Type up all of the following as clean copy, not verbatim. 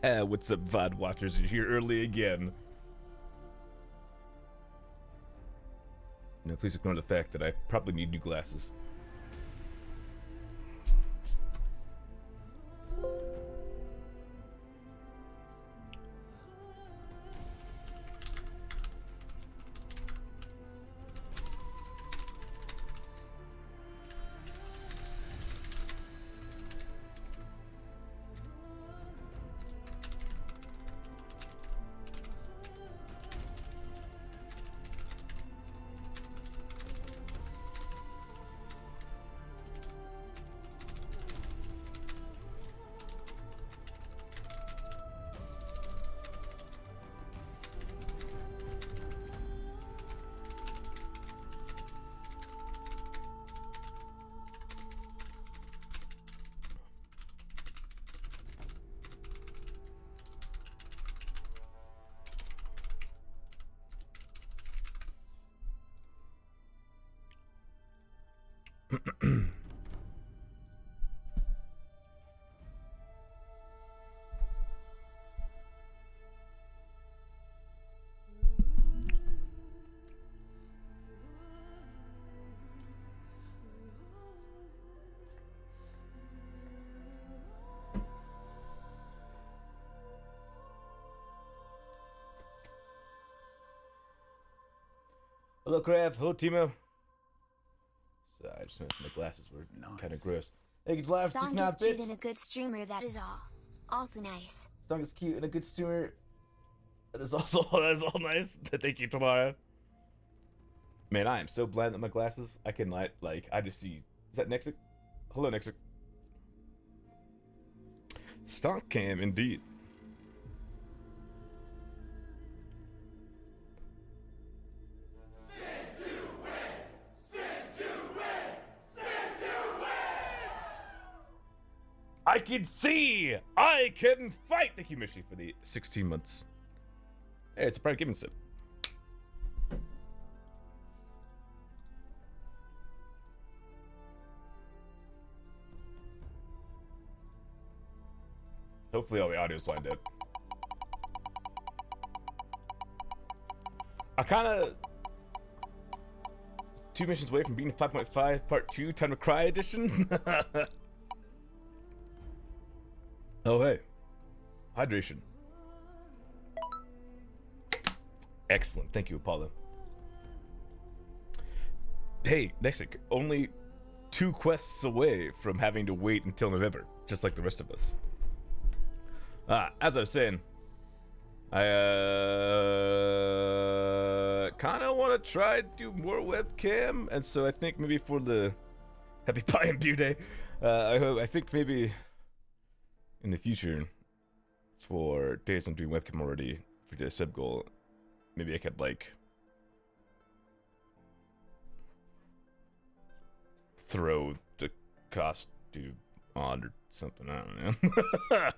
What's up, VOD watchers? You're here early again. No, please ignore the fact that I probably need new glasses. Hello, Krav. Hello, Timo. So I just noticed my glasses were kind of gross. Hey, good live. Song is cute and a good streamer, that is all. Also nice. Song is cute and a good streamer. That is also all nice. Thank you, Tamara. Man, I am so blind that my glasses, I can like I just see. Is that Nexic? Hello, Nexic. Stonk cam, indeed. I can see! I can fight! Thank you, Mishi, for the 16 months. Hey, it's a private gaming sip. Hopefully all the audio's lined up. I kinda... 2 missions away from being 5.5 Part 2 Time to Cry edition. Oh, hey. Hydration. Excellent. Thank you, Apollo. Hey, Nexic, only 2 quests away from having to wait until November, just like the rest of us. As I was saying, I kind of want to try to do more webcam, and so I think maybe for the Happy Pie and Beer Day, I think maybe in the future, for days I'm doing webcam already for the sub goal, maybe I could like throw the costume on or something. I don't know.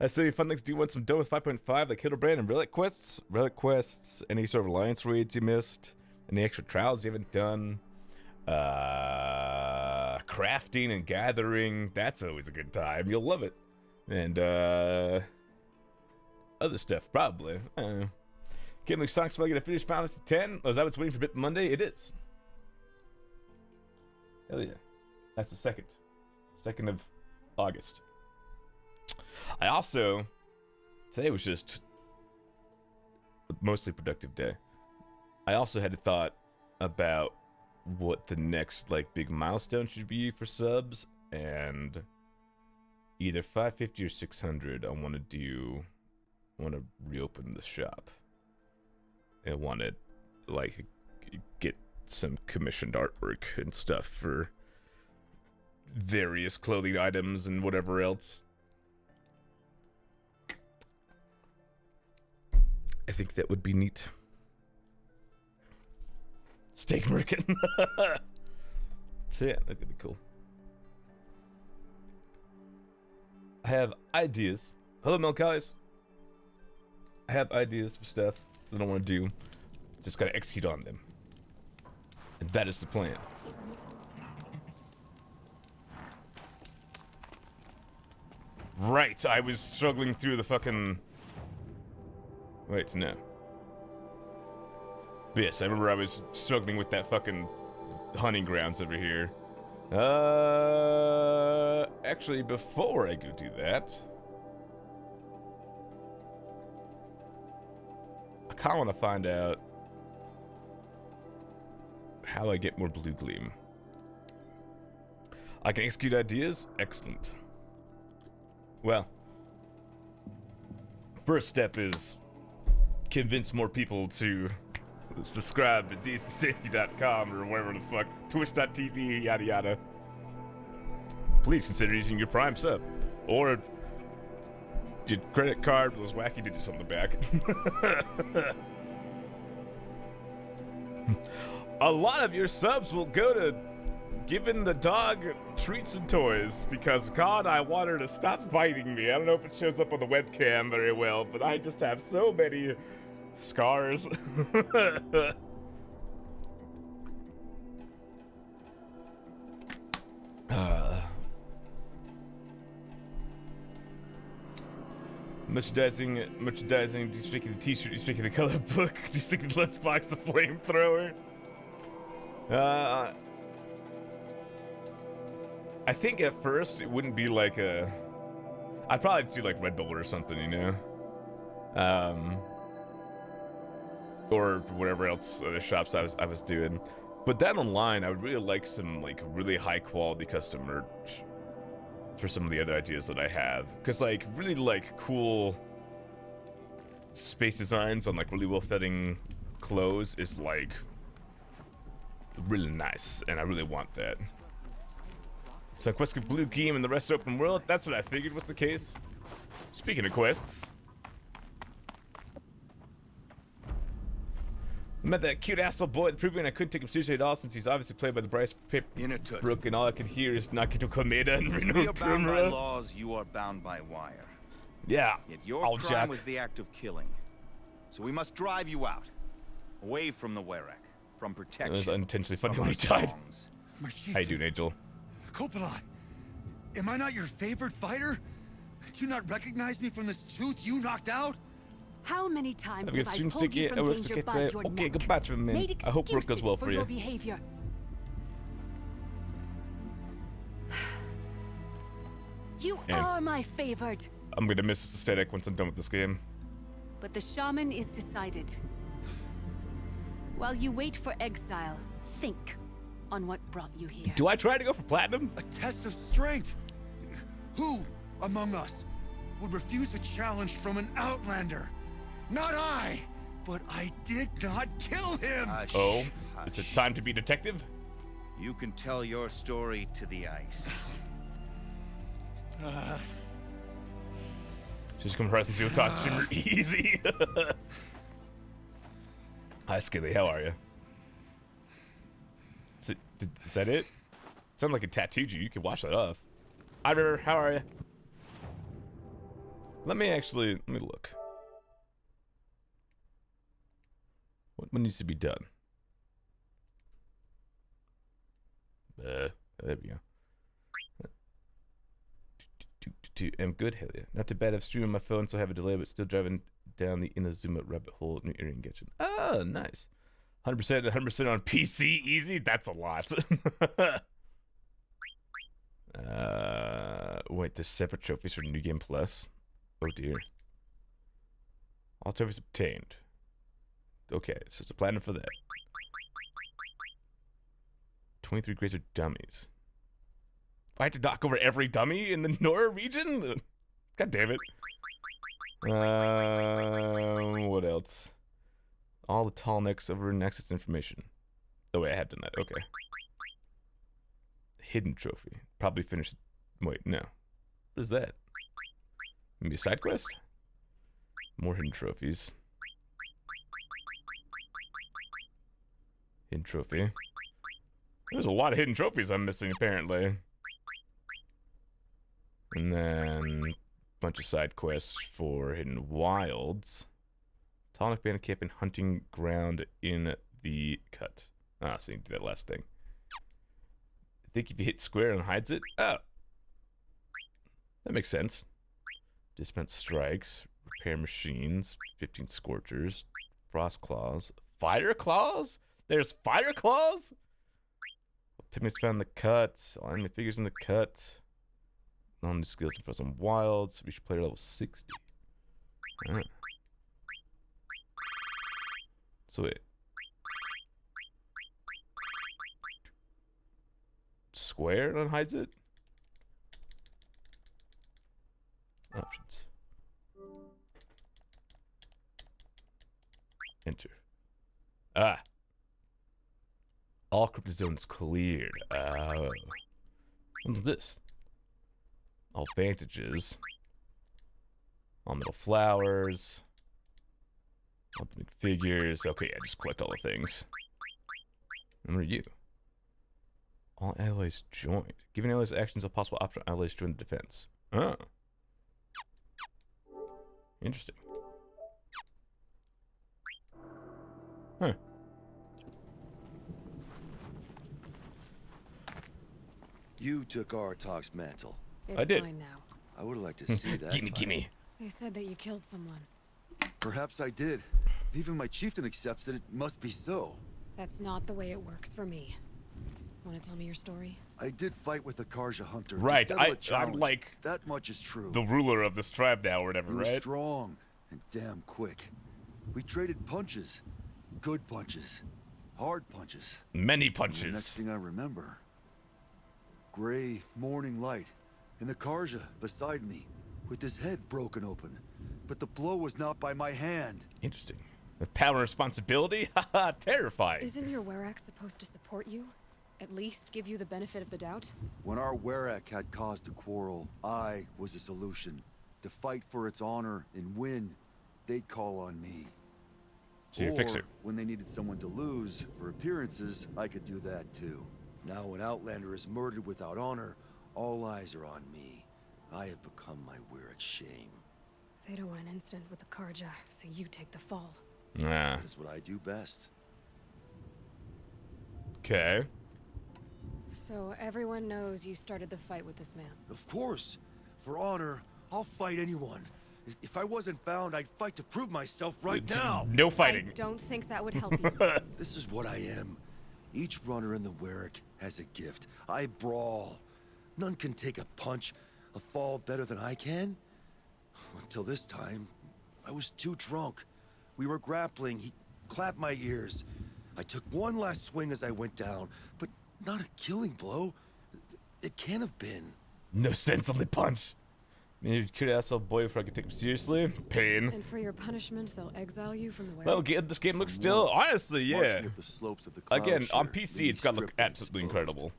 I say fun things to do. Want some done with 5.5 like Hildebrand and relic quests, any sort of alliance raids you missed, any extra trials you haven't done, crafting and gathering. That's always a good time. You'll love it. And other stuff probably. Can't make songs so I get to finish Final Fantasy 10. Oh, is that what's waiting for Bit Monday? It is. Hell yeah. That's the 2nd of August. I also, today was just a mostly productive day. I also had a thought about what the next like big milestone should be for subs, and either 550 or 600 I want to reopen the shop. I want to like get some commissioned artwork and stuff for various clothing items and whatever else. I think that would be neat. Steak Merkin. So yeah, that could be cool. I have ideas. Hello, Melkais. I have ideas for stuff that I want to do. Just gotta execute on them. And that is the plan. Right, I was struggling through the fucking... Wait, no. But yes, I remember I was struggling with that fucking hunting grounds over here. Actually, before I go do that... I kinda wanna find out how I get more blue gleam. I can execute ideas? Excellent. Well, first step is convince more people to subscribe to dsmistake.com or wherever the fuck, twitch.tv, yada yada. Please consider using your Prime sub. Or your credit card with those wacky digits on the back. A lot of your subs will go to giving the dog treats and toys because, God, I want her to stop biting me. I don't know if it shows up on the webcam very well, but I just have so many scars. Merchandising, destroying the t-shirt, destroying the color book, destroying the lunchbox, the flamethrower. I think at first it wouldn't be like a... I'd probably do like Red Bull or something, you know? Or whatever else other shops I was doing. But then online, I would really like some like really high quality custom merch for some of the other ideas that I have. Cause like really like cool space designs on like really well fitting clothes is like really nice, and I really want that. So quest with blue gleam and the rest open world, that's what I figured was the case. Speaking of quests, I met that cute asshole boy, proving I couldn't take him seriously at all since he's obviously played by the Bryce Brook, and all I could hear is Nakito Komeda and Reno We are bound by Kimura. laws, you are bound by wire. Yeah, Yet your crime was the act of killing. So we must drive you out. Away from the Warek. From protection. It was unintentionally funny from when he our died. songs. My chieftain, How you doing, Angel? Kopalai, am I not your favorite fighter? Do you not recognize me from this tooth you knocked out? How many times Have have I pulled you from danger by your okay, neck? goodbye to him, man. Made I hope work goes excuses well for for your you. behavior. You Yeah. are my favored, I'm gonna miss this aesthetic once I'm done with this game. but the shaman is decided. While you wait for exile, think on what brought you here. Do I try to go for platinum? A test of strength. Who among us would refuse a challenge from an outlander? Not I, but I did not kill him. Hush, Oh, is it hush. time to be detective? You can tell your story to the ice. Just come across and see what thoughts Shimmer easy. Hi, Skilly, how are you? Is that it? Sound like a tattooed you. You can wash that off. Hi, River, how are you? Let me look. What needs to be done? There we go. I'm good, hell yeah. Not too bad. I've streamed on my phone, so I have a delay, but still driving down the Inazuma rabbit hole at New Erin Genshin. Oh, nice. 100% on PC, easy? That's a lot. Wait, there's separate trophies for New Game Plus? Oh dear. All trophies obtained. Okay, so it's a platinum for that. 23 grades are dummies. I have to knock over every dummy in the Nora region? God damn it. What else? All the tall necks over Nexus information. Oh wait, I have done that. Okay. Hidden trophy. Probably finished. Wait, no. What is that? Maybe a side quest? More hidden trophies. Hidden trophy. There's a lot of hidden trophies I'm missing, apparently. And then a bunch of side quests for Hidden Wilds. Tonic Bandit Camp and Hunting Ground in the Cut. Ah, so you can do that last thing. I think if you hit square and hides it. Oh. That makes sense. Dispense strikes, repair machines, 15 scorchers, frost claws, fire claws? There's fire claws? Pigments found in the cut. All enemy figures in the cut. Non-new skills in Frozen Wilds. We should play level 60. Alright. So wait. Square unhides it? Options. Enter. Ah. All crypto zones cleared. Oh. What's this? All vantages. All metal flowers. Opening figures. Okay, I just collect all the things. And what are you? All allies joined. Giving allies actions a possible option. Allies join the defense. Oh. Interesting. Huh. You took Artok's mantle. It's I did. mine now. I would like to see that. Gimme, fight. gimme. They said that you killed someone. Perhaps I did. If even my chieftain accepts it, it must be so. That's not the way it works for me. Want to tell me your story? I did fight with the Karja hunter. Right, to settle a I'm challenge. like that much is true. the ruler of this tribe now, or whatever, He was right? strong and damn quick. We traded punches, good punches, hard punches. Many And the next punches. thing I remember, gray morning light, and the Karja beside me, with his head broken open. But the blow was not by my hand. Interesting. With power and responsibility? Haha, terrifying. Isn't your Werak supposed to support you? At least give you the benefit of the doubt? When our Werak had cause to quarrel, I was the solution. To fight for its honor and win, they'd call on me. So you're a fixer. When they needed someone to lose for appearances, I could do that too. Now when Outlander is murdered without honor, all eyes are on me. I have become my Werak's shame. They don't want an incident with the Karja, so you take the fall. Ah, That is what I do best. okay. So everyone knows you started the fight with this man. Of course. For honor, I'll fight anyone. If I wasn't bound, I'd fight to prove myself right now. No fighting. I don't think that would help you. This is what I am. Each runner in the Werak has a gift. I brawl. None can take a punch, a fall better than I can. Until this time, I was too drunk. We were grappling. He clapped my ears. I took one last swing as I went down, but not a killing blow. It can't have been. No sense, only punch. You could ask a boy if I could take him seriously. Pain. And for your punishment, they'll exile you from the Werak. Well, this game looks still, honestly, March yeah. me up the slopes of the cloud Again, on sheer, PC, leave it's got to me look stripped and absolutely exposed. incredible.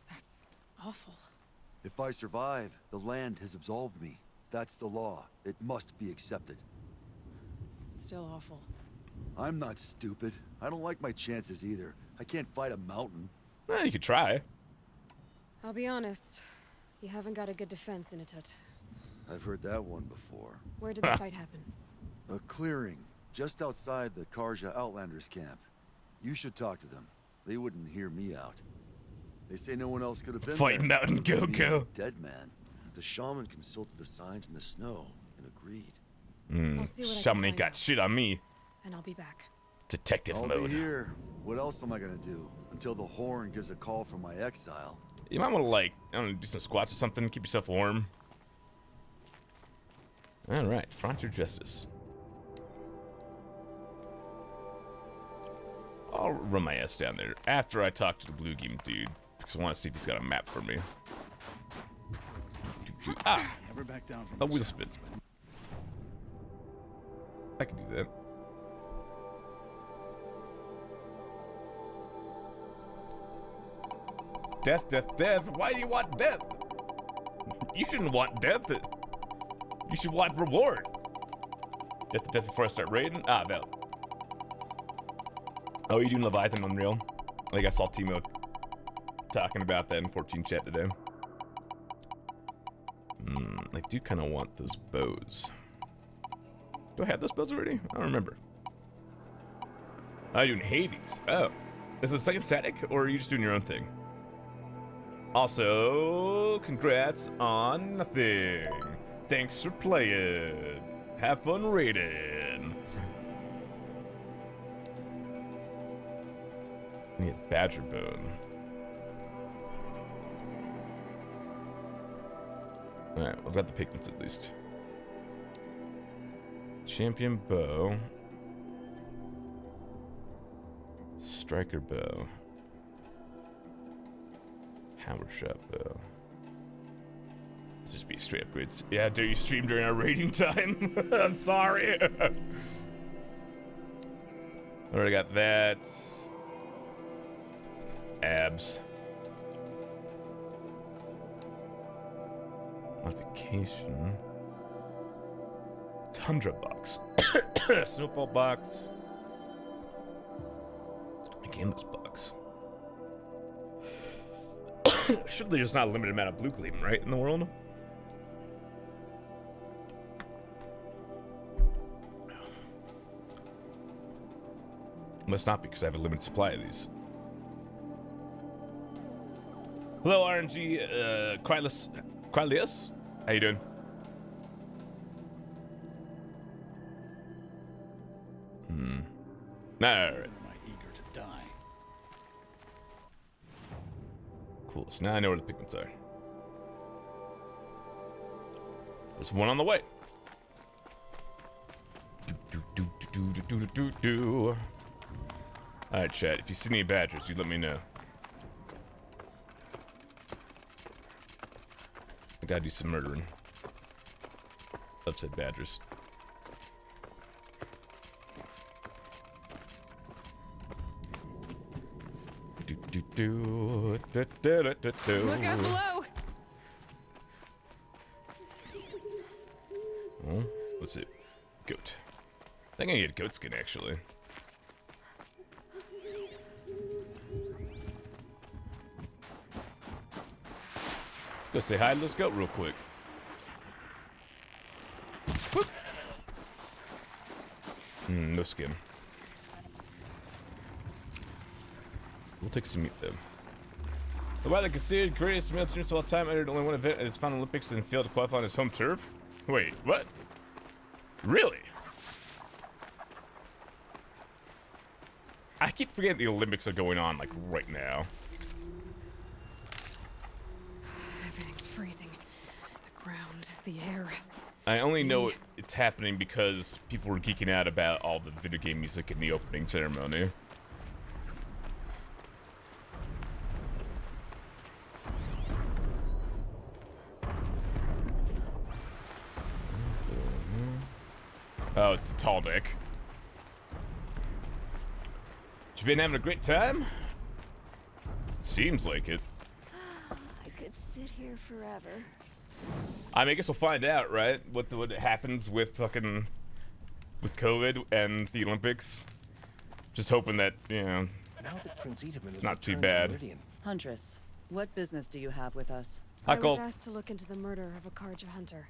That's awful. If I survive, the land has absolved me. That's the law. It must be accepted. It's still awful. I'm not stupid. I don't like my chances either. I can't fight a mountain. You could try. I'll be honest. You haven't got a good defense, Inatut. I've heard that one before. Where did the fight happen? A clearing, just outside the Karja Outlanders camp. You should talk to them. They wouldn't hear me out. They say no one else could have been Fight there. Mountain Me and Go-Go. a dead man. The shaman consulted the signs in the snow and agreed. I'll see what I can Shaman ain't find got out. shit on me. And I'll be back. Detective I'll mode. be here. What else am I gonna do? Until the horn gives a call from my exile. You might want to, like, I don't know, do some squats or something, keep yourself warm. Alright, Frontier Justice. I'll run my ass down there after I talk to the Blue Game dude, because I want to see if he's got a map for me. Ah! Never back down from A the wheel challenge, spin. I can do that. Death, death, death. Why do you want death? You shouldn't want death. You should want reward. Death, death before I start raiding? Ah, Val. Oh, you doing Leviathan Unreal? I think I saw Timo talking about that in 14 chat today. I do kind of want those bows. Do I have those bows already? I don't remember. I'm doing Hades. Oh. Is it the second static, or are you just doing your own thing? Also, congrats on nothing. Thanks for playing. Have fun raiding. Need badger bone. Alright, I've got the pigments at least. Champion bow. Striker bow. Hammer shot bow. Let's just be straight upgrades. Yeah, do you stream during our raiding time? I'm sorry. Already got that. Abs. Modification. Tundra box. Snowfall box. Canvas box. Surely there's not a limited amount of blue gleam, right, in the world? Must not be, because I have a limited supply of these. Hello, RNG, Krylius? How you doing? Alright. Cool, so now I know where the pigments are. There's one on the way. Alright, chat, if you see any badgers, you let me know. I gotta do some murdering. Upset badgers. Look out below! Oh, what's it? Goat. I think I need a goat skin, actually. Let's go say hi to this goat real quick. Whoop. No skin. We'll take some meat, though. The widely considered greatest male tennis of all time entered only one event at his final Olympics and failed to qualify on his home turf. Wait, what? Really? I keep forgetting the Olympics are going on, like, right now. Everything's freezing. The ground, the air. I only know it's happening because people were geeking out about all the video game music in the opening ceremony. Oh, it's a tall deck. You been having a great time? Seems like it. I could sit here forever. I mean, I guess we'll find out, right? What happens with fucking with COVID and the Olympics. Just hoping that, you know, Now that Prince Edaman is not too returned to bad. Meridian, Huntress, what business do you have with us? Hi, I was Cole. asked to look into the murder of a Karja hunter.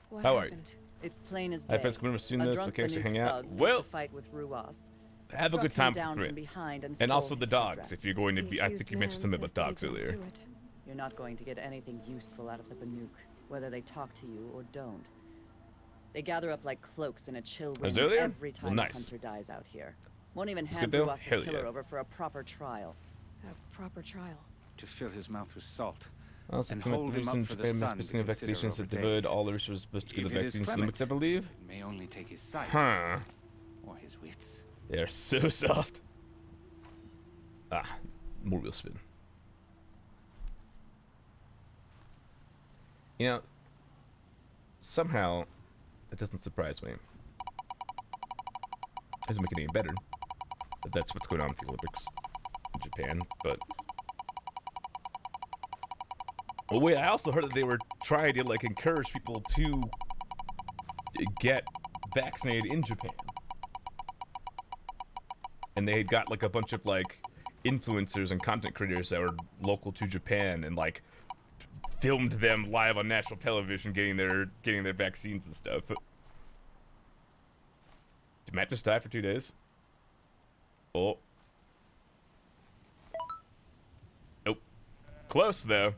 What How are you? happened? It's plain as Hi, day. friends. I've never seen A this. drunk Okay, so Banuk hang out. thug went Well, to fight with Ruas. have a Struck good him time down with from friends. behind and And also stole the his dogs. headdress. If you're going to The be, I think accused you mentioned man something about says that he dogs didn't earlier. do it. You're not going to get anything useful out of the Banuk, whether they talk to you or don't. They gather up like cloaks in a chill wind earlier? every Well, time nice. a hunter dies out here. Won't even That's hand good, though? Ruas's Hell killer yeah. over for a proper trial. A proper trial. To fill his mouth with salt. Also, And commit hold the him up reason for the Japan sun must to be consider vaccinations over that divert days. all the resources supposed to go If to it is vaccines Clement, limits, I believe. it may only take his sight Huh. or his wits. They're so soft. Ah, more wheel spin. You know, somehow, it doesn't surprise me. Doesn't make it any better that that's what's going on with the Olympics in Japan, but... Oh wait, I also heard that they were trying to, like, encourage people to get vaccinated in Japan. And they had got, like, a bunch of, like, influencers and content creators that were local to Japan and, like, filmed them live on national television getting their vaccines and stuff. Did Matt just die for 2 days? Oh. Nope. Close, though.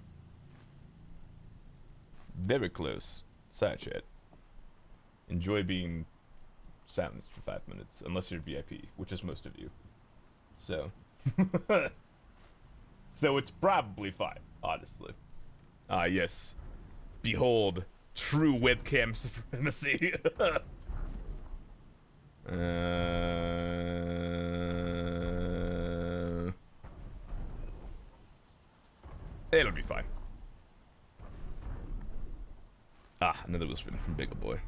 Very close. Side chat. Enjoy being silenced for 5 minutes, unless you're VIP, which is most of you. So, so it's probably fine, honestly. Ah, yes. Behold, true webcam supremacy. It'll be fine. Ah, another wheel spin from Biggle Boy.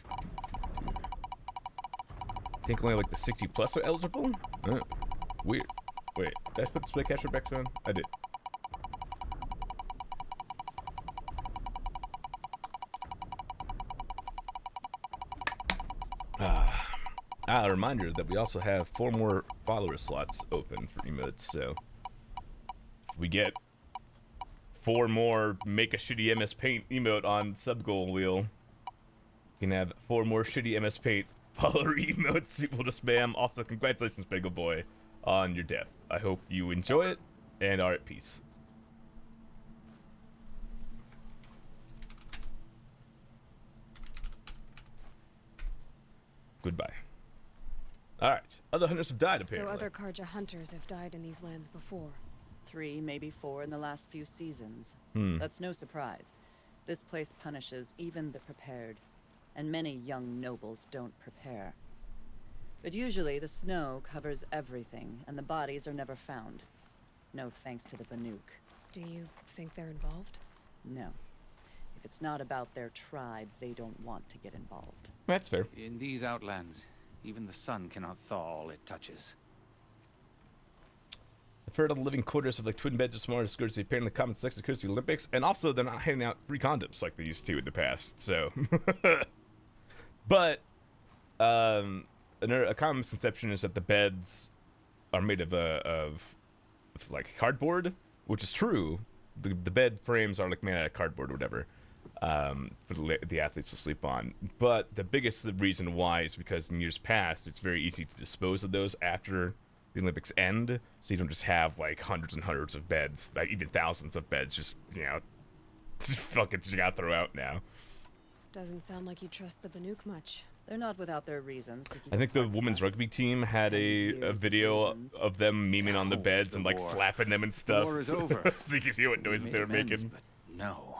I think only like the 60 plus are eligible? Weird. Wait, did I put display capture back on? I did. A reminder that we also have 4 more follower slots open for emotes, so if we get 4 more make a shitty MS Paint emote on sub goal wheel, you can have 4 more shitty MS Paint follower emotes people to spam. Also, congratulations, Bagel Boy, on your death. I hope you enjoy it and are at peace. Goodbye. Alright, other hunters have died, apparently. So other Karja hunters have died in these lands before. 3, maybe 4 in the last few seasons. Hmm. That's no surprise. This place punishes even the prepared, and many young nobles don't prepare. But usually the snow covers everything, and the bodies are never found. No thanks to the Banuk. Do you think they're involved? No. If it's not about their tribe, they don't want to get involved. That's fair. In these outlands, even the sun cannot thaw all it touches. I've heard of the living quarters of like twin beds of smaller skirts, the apparently common sex occurs at the Olympics, and also they're not handing out free condoms like they used to in the past, so. But, a common misconception is that the beds are made of like cardboard, which is true. The bed frames are like made out of cardboard or whatever, for the athletes to sleep on. But the biggest reason why is because in years past, it's very easy to dispose of those after the Olympics end, so you don't just have like hundreds and hundreds of beds, like even thousands of beds, just, you know, fucking you gotta throw out now. Doesn't sound like you trust the Banuk much. They're not without their reasons to keep I think the apart from women's us. rugby team had 10 a years of video reasons. of them memeing on the Now beds is and the like war. slapping them and stuff. war is over. So you could hear what noises We they were made amends, making. But no,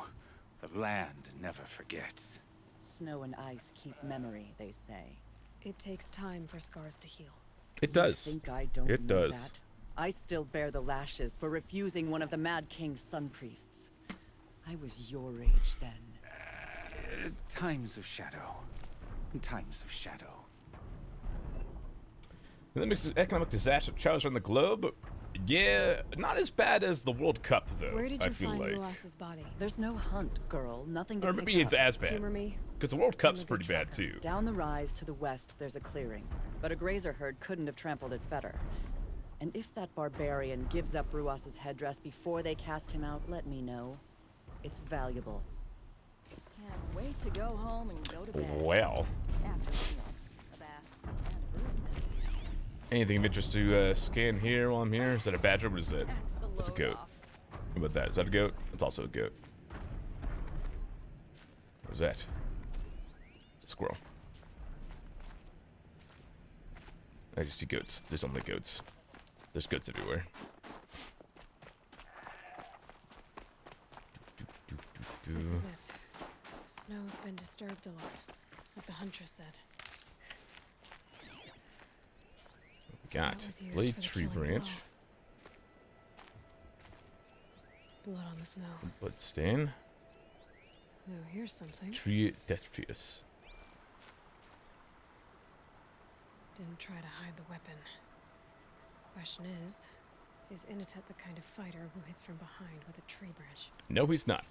the land never forgets. Snow and ice keep memory, they say. It takes time for scars to heal. It You does. think I don't It know does. that? I still bear the lashes for refusing one of the Mad King's sun priests. I was your age then. Times of shadow. Times of shadow. And that makes an economic disaster trials around the globe. Yeah, not as bad as the World Cup though. Where did I you feel find like. Ruas's body? There's no hunt, girl. Nothing to Or pick maybe it's up. as bad. Humor me. Because the World Cup's a good pretty bad tracker. too. Down the rise to the west, there's a clearing. But a grazer herd couldn't have trampled it better. And if that barbarian gives up Ruas's headdress before they cast him out, let me know. It's valuable. Can't wait to go home and go to bed. Well, After a meal, a bath, and a brew. anything of interest to scan here while I'm here? Is that a badger? What is that? That's a goat. What about that? Is that a goat? It's also a goat. What is that? It's a squirrel. I just see goats. There's only goats. There's goats everywhere. This is it. Snow's been disturbed a lot, like the huntress said. We got That was used blade for the tree killing branch, Blood on the snow. blood stain, Oh, here's something. tree detritus. Didn't try to hide the weapon. Question is Inatet the kind of fighter who hits from behind with a tree branch? No, he's not.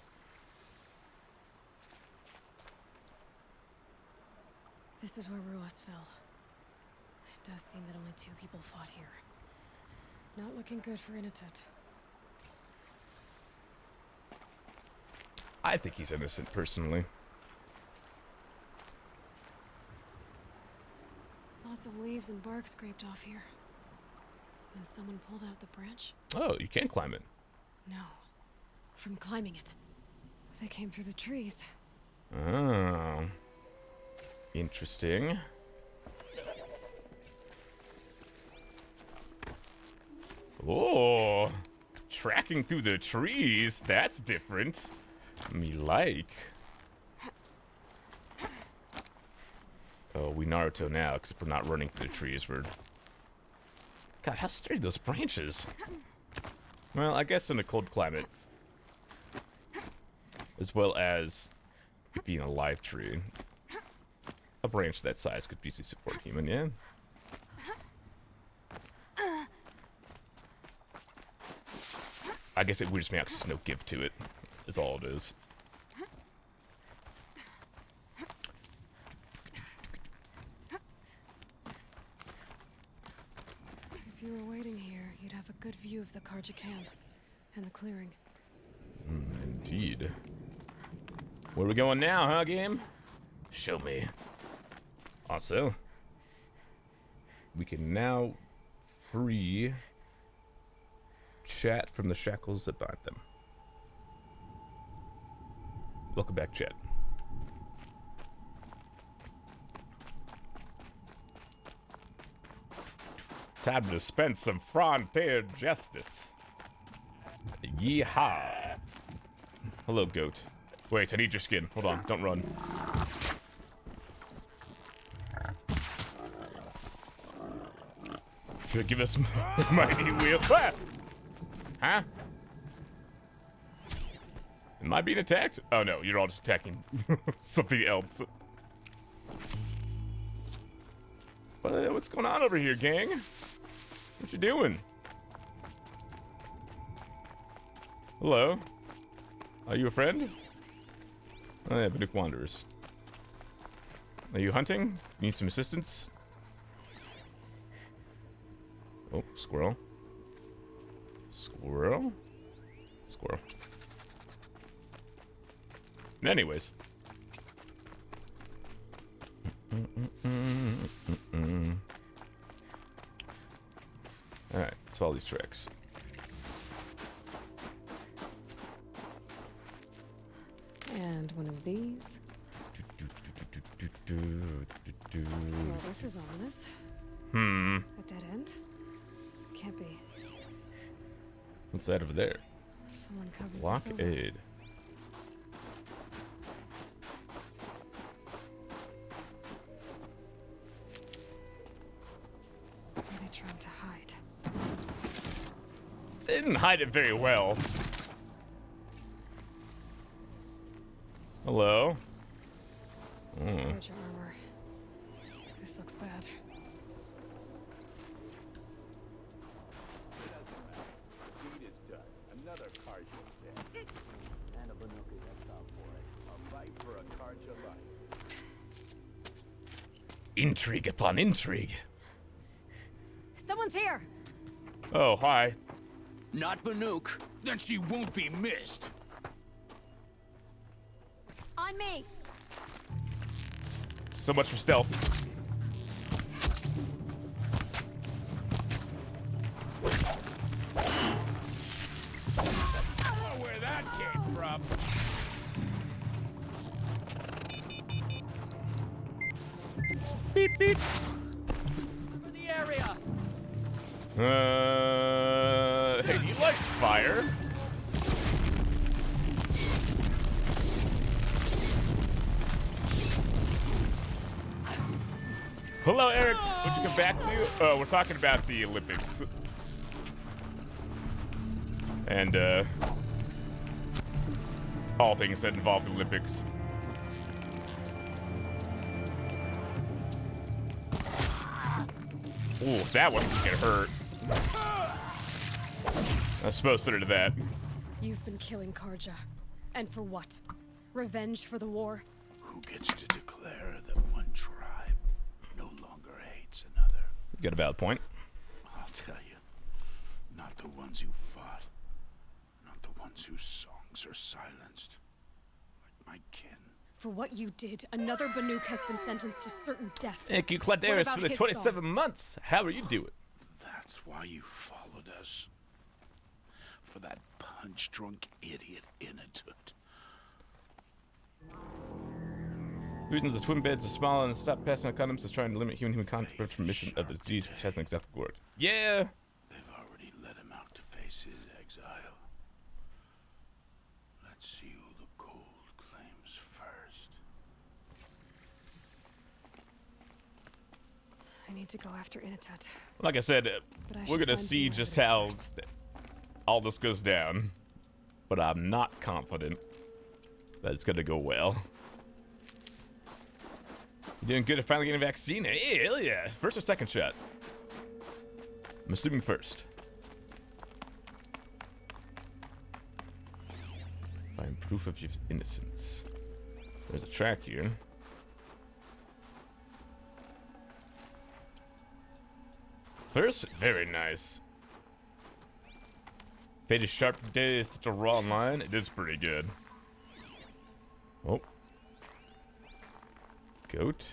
This is where Ruas fell. It does seem that only 2 people fought here. Not looking good for Inatet. I think he's innocent, personally. Lots of leaves and bark scraped off here. And someone pulled out the branch? Oh, you can climb it. No. From climbing it. They came through the trees. Oh. Interesting. Oh. Tracking through the trees. That's different. Me like. Oh, we Naruto now, except we're not running through the trees. We're... God, how sturdy those branches. Well, I guess in a cold climate, as well as it being a live tree, a branch that size could easily support a human, yeah? I guess it weirdest me out because there's no give to it, is all it is. If you were waiting here, you'd have a good view of the Karja camp and the clearing. Indeed. Where we going now, huh, game? Show me. Also, we can now free chat from the shackles that bind them. Welcome back, chat. Time to dispense some frontier justice. Yeehaw. Hello, goat. Wait, I need your skin. Hold on, don't run. Should give us mighty wheel. Ah! Huh? Am I being attacked? Oh no, you're all just attacking something else. What's going on over here, gang? What you doing? Hello? Are you a friend? Oh yeah, Banuk Wanderers. Are you hunting? Need some assistance? Oh, squirrel. Squirrel? Squirrel. Anyways. Alright, let's follow these tracks. And one of these. Well, this is ominous. A dead end? Can't be. What's that over there? Someone covered this Blockade. over. What are they trying to hide? They didn't hide it very well. Hello? Where's your armor? This looks bad. Another Karja dead. And a Banuki that's out for it. A fight for a Karja life. Intrigue upon intrigue. Someone's here! Oh, hi. Not Banuk. Then she won't be missed. On me! So much for stealth. Oh, where that came from. Beep, beep. For the area. Hey, do you like fire? Hello, Eric. What'd you come back to? Oh, we're talking about the Olympics. And, all things that involve the Olympics. Ooh, that one can get hurt. I suppose so to that. You've been killing Karja. And for what? Revenge for the war? Who gets to declare that one tribe no longer hates another? You got a valid point. I'll tell you. Not the ones who fought. Not the ones whose songs are silenced. Like my kin. For what you did, another Banuk has been sentenced to certain death. Thank you, What Cladaris, about for the his 27 song? months. How are you doing? That's why you followed us. For that punch-drunk idiot Inatut. Reasons the twin beds are small and stop passing on condoms is trying to limit human contact transmission of the disease, which hasn't exactly worked. Yeah. They've already let him out to face his exile. Let's see who the cold claims first. I need to go after Inatut. Like I said, But I we're should gonna find see some just evidence how first. all this goes down, but I'm not confident that it's gonna go well. You doing good at finally getting a vaccine? Hey, hell yeah! First or second shot? I'm assuming first. Find proof of your innocence. There's a track here. First, very nice. Fate is sharp today is such a raw line. It is pretty good. Oh. Goat.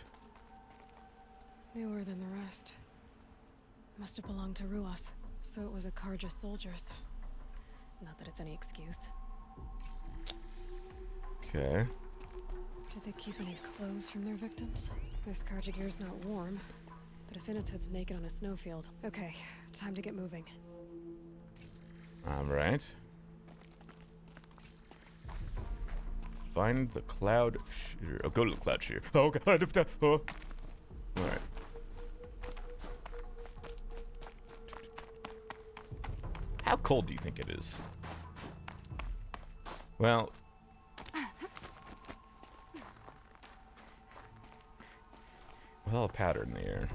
Newer than the rest. Must have belonged to Ruas, so it was a Karja soldiers. Not that it's any excuse. Okay. Did they keep any clothes from their victims? This Karja gear's not warm, but if Inatut's naked on a snowfield. Okay, time to get moving. Alright. Find the cloud shear. Oh, go to the cloud shear. Oh, God. Oh. Alright. How cold do you think it is? Well... Well, a powder in the air.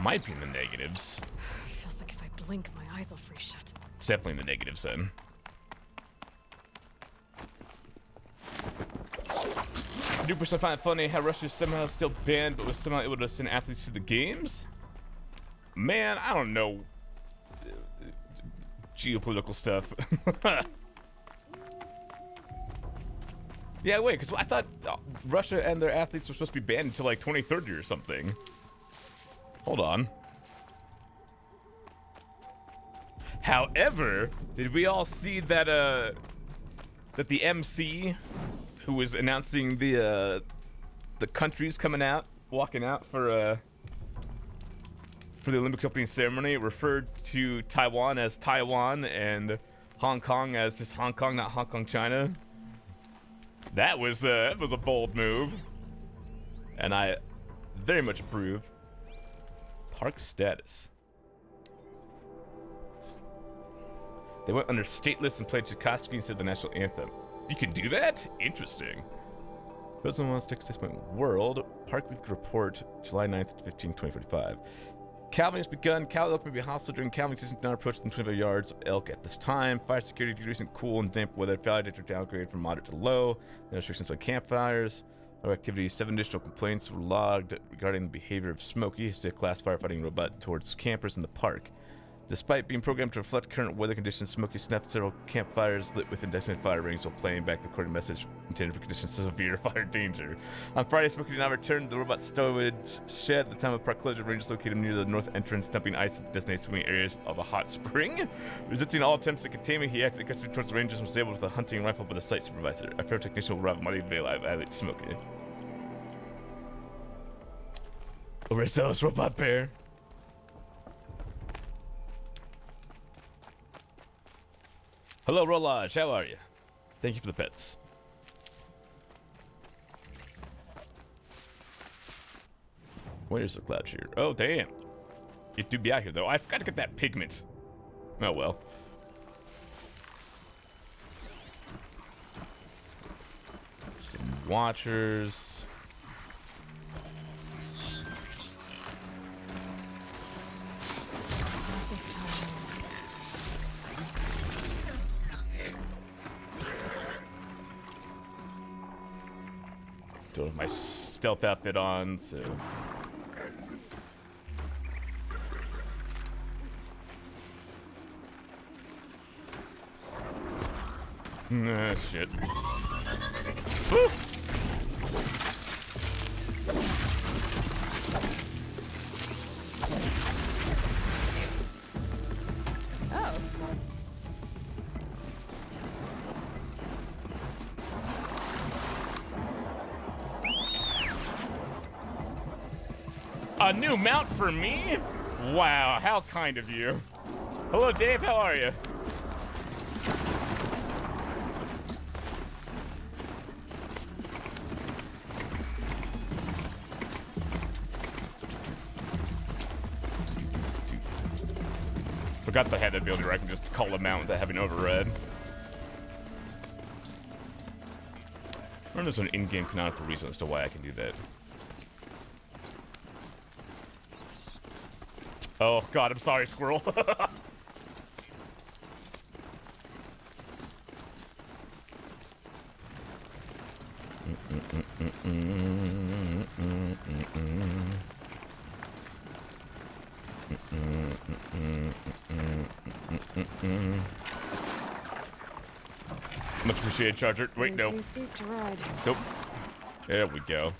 Might be in the negatives. Feels like if I blink, my eyes will freeze shut. It's definitely in the negatives then. I do personally find it funny how Russia is somehow still banned, but was somehow able to send athletes to the games. Man, I don't know. Geopolitical stuff. Yeah, wait, because I thought Russia and their athletes were supposed to be banned until like 2030 or something. Hold on. However, did we all see that that the MC who was announcing the countries coming out, walking out for the Olympics opening ceremony referred to Taiwan as Taiwan and Hong Kong as just Hong Kong, not Hong Kong, China? That was a bold move, and I very much approve. Park status. They went under stateless and played Tchaikovsky instead of the national anthem. You can do that? Interesting. President wants to take a statement. World Park Week report, July 9th, 15, 2045. Calving has begun. Cow elk may be hostile during calving season. Not approach than 25 yards of elk at this time. Fire security due to recent cool and damp weather. Fire danger downgraded from moderate to low. No restrictions on campfires. Our activity, 7 additional complaints were logged regarding the behavior of Smokey, his class firefighting robot, towards campers in the park. Despite being programmed to reflect current weather conditions, Smokey snuffed several campfires lit within designated fire rings while playing back the recorded message intended for conditions of severe fire danger. On Friday, Smokey did not return to the robot stowage shed at the time of park closure. Rangers located near the north entrance, dumping ice in designated swimming areas of a hot spring. Resisting all attempts to contain him, he acted aggressively towards the Rangers and was able with a hunting rifle by the site supervisor. A pyrotechnician will arrive Monday to evaluate Smokey. Overzealous robot bear. Hello, Rolage. How are you? Thank you for the pets. Where's the cloud shear? Oh, damn. It do be out here, though. I forgot to get that pigment. Oh, well. Some watchers. Don't have my stealth outfit on, so... Ah, shit. Woo! A new mount for me? Wow, how kind of you. Hello, Dave, how are you? Forgot they had that ability where I can just call a mount without having overread. I don't know if there's an in-game canonical reason as to why I can do that. Oh god, I'm sorry, squirrel. Much appreciated, Charger. Wait, no. Too steep to ride. Nope. There we go.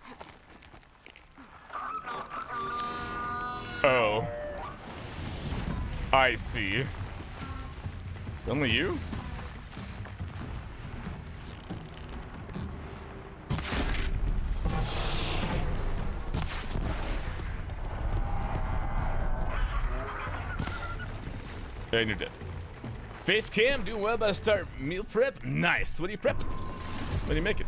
Oh. I see. Only you? And you're dead. Face cam, doing well, about to start meal prep. Nice. What do you prep? What do you make it?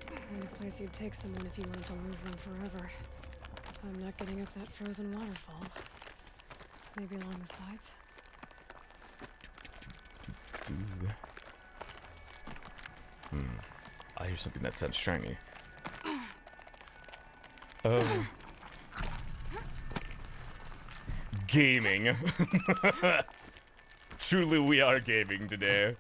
Kind of place you'd take someone if you wanted to lose them forever. I'm not getting up that frozen waterfall. Maybe along the sides. I hear something that sounds shiny. Oh. Gaming. Truly, we are gaming today.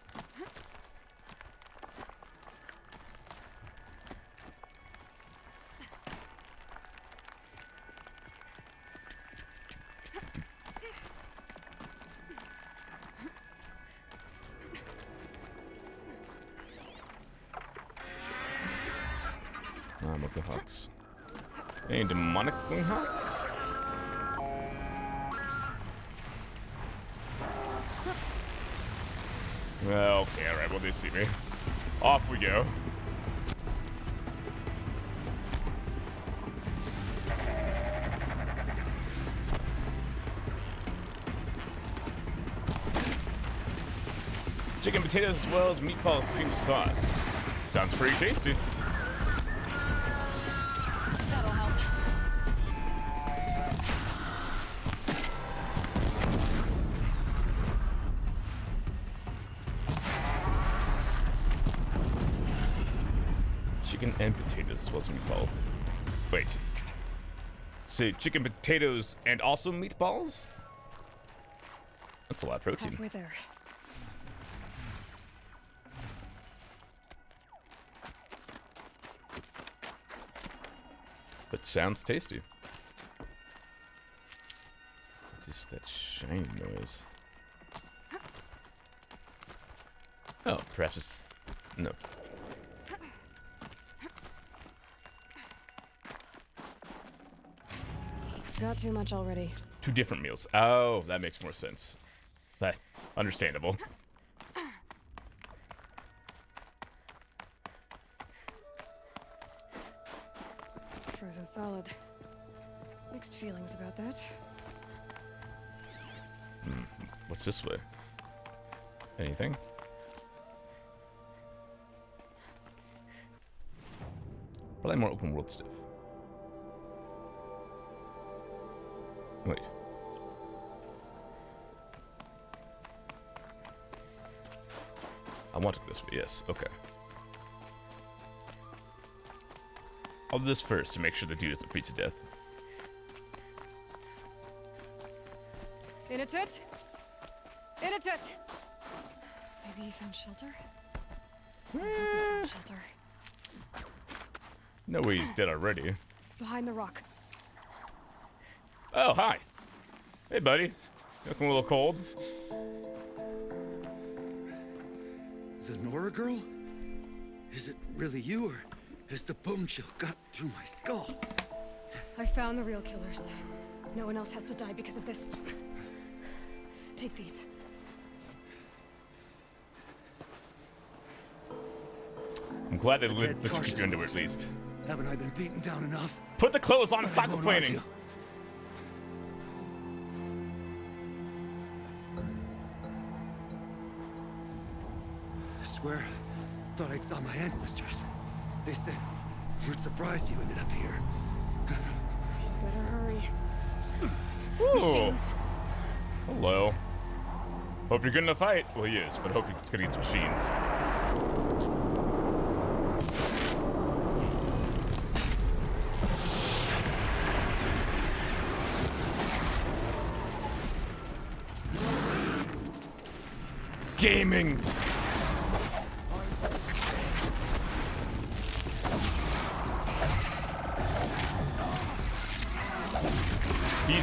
Mocha Hawks. Any demonic wing hawks? Well, okay, alright, well, they see me. Off we go. Chicken potatoes as well as meatball cream sauce. Sounds pretty tasty. That'll help. Chicken and potatoes as well as meatball. Wait. Say chicken, potatoes, and also meatballs? That's a lot of protein. Halfway there. But sounds tasty. Just that shiny noise. Oh, perhaps it's... no. Got too much already. 2 different meals. Oh, that makes more sense. That understandable. Frozen solid. Mixed feelings about that. What's this way? Anything? Probably more open world stuff. Wait. I want it this way, yes, okay. I'll do this first to make sure the dude doesn't freeze to death. Inatut! Inatut! Maybe he found shelter? Shelter. No way he's dead already. Behind the rock. Oh, hi. Hey, buddy. You looking a little cold? The Nora girl? Is it really you, or has the bone chill got through my skull? I found the real killers. No one else has to die because of this. Take these. glad they The let dead you cautious go into it ones. at least. Haven't I been beaten down enough? Put the clothes on and I stop won't complaining. argue. I swear, thought I saw my ancestors. They said, we're surprised you ended up here. Better hurry. Ooh. Machines. Hello. Hope you're good in a fight. Well, he is, but hope he's good against machines. Gaming.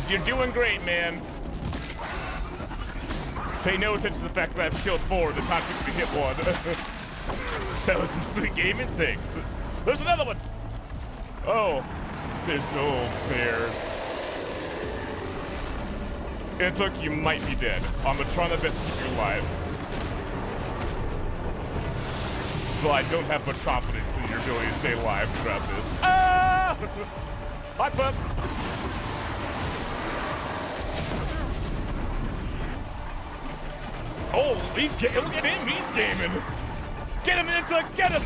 You're doing great, man. Pay no attention to the fact that I've killed 4 the time took me to hit 1. That was some sweet gaming. Thanks. There's another one. Oh, there's bears. It took you might be dead. I'm gonna try my best to keep you alive. But I don't have much confidence in your ability to stay alive throughout this. Ah! Hi, pup. Oh, look at him, he's gaming. Get him, Inta, get him.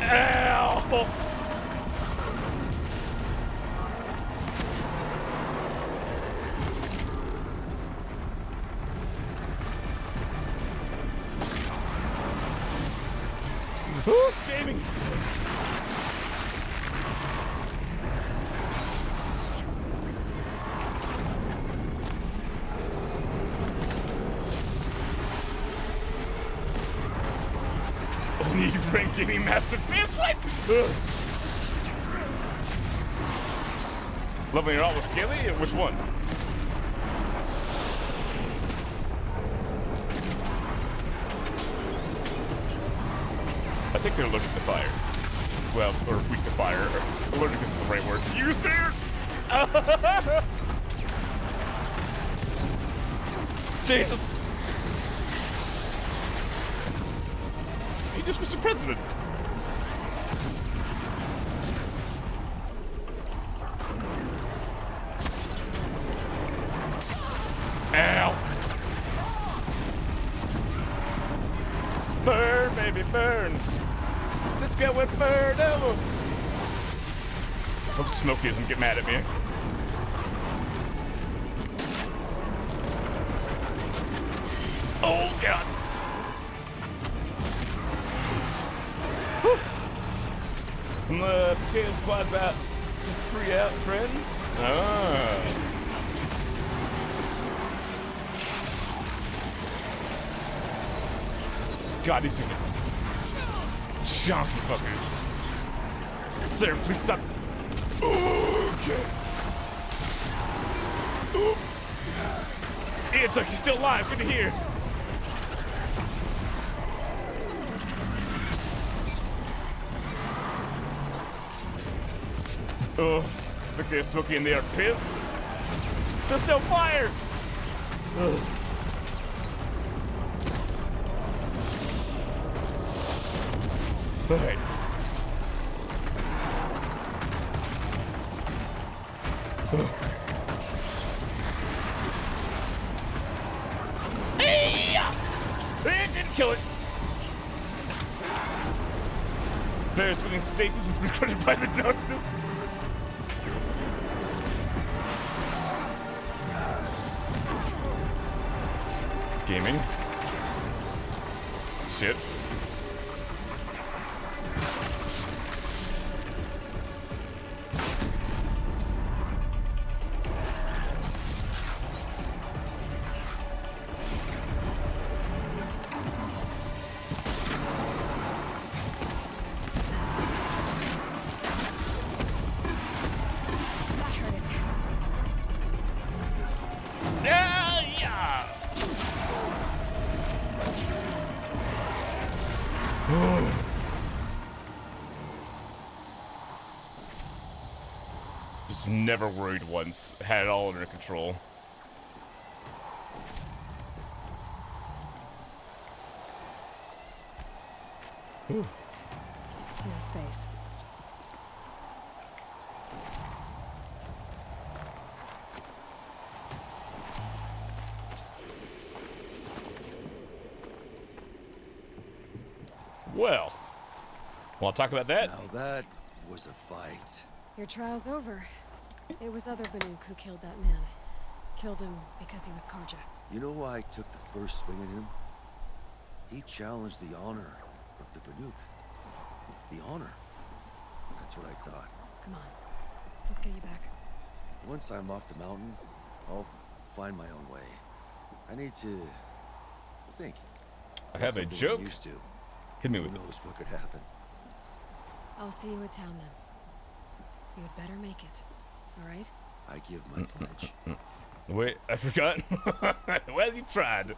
Ow. Ooh, gaming. Only you bring giving massive fist like. Leveling her out with Scaly? Which one? I think they're allergic to fire. Well, or weak to fire. Allergic isn't the right word to use there. Jesus. He's just Mr. President. Ow. Burn, baby, burn. Let's go with Birdo. Hope Smokey doesn't get mad at me. Oh, God. Whew. I'm the potato squad about to free out friends. Ah. God, these things are chunky fuckers. Sir, please stop. Okay. Ooh. It's like you're still alive. Good to hear. Oh, look, they're smoking and they are pissed. There's no fire. Ugh. All right. It didn't kill it. Bear's within stasis has been crushed by the darkness. Gaming. Shit. Just never worried once. Had it all under control. Whew. No space. Well, want to talk about that? Now that was a fight. Your trial's over. It was other Banuk who killed that man. Killed him because he was Karja. You know why I took the first swing at him? He challenged the honor of the Banuk. The honor. That's what I thought. Come on. Let's get you back. Once I'm off the mountain, I'll find my own way. I need to think. I have a joke. I'm used to. Hit me Who with it. knows what could happen? I'll see you at town then. You had better make it. All right? I give my pledge. Wait, I forgot. Well, you tried.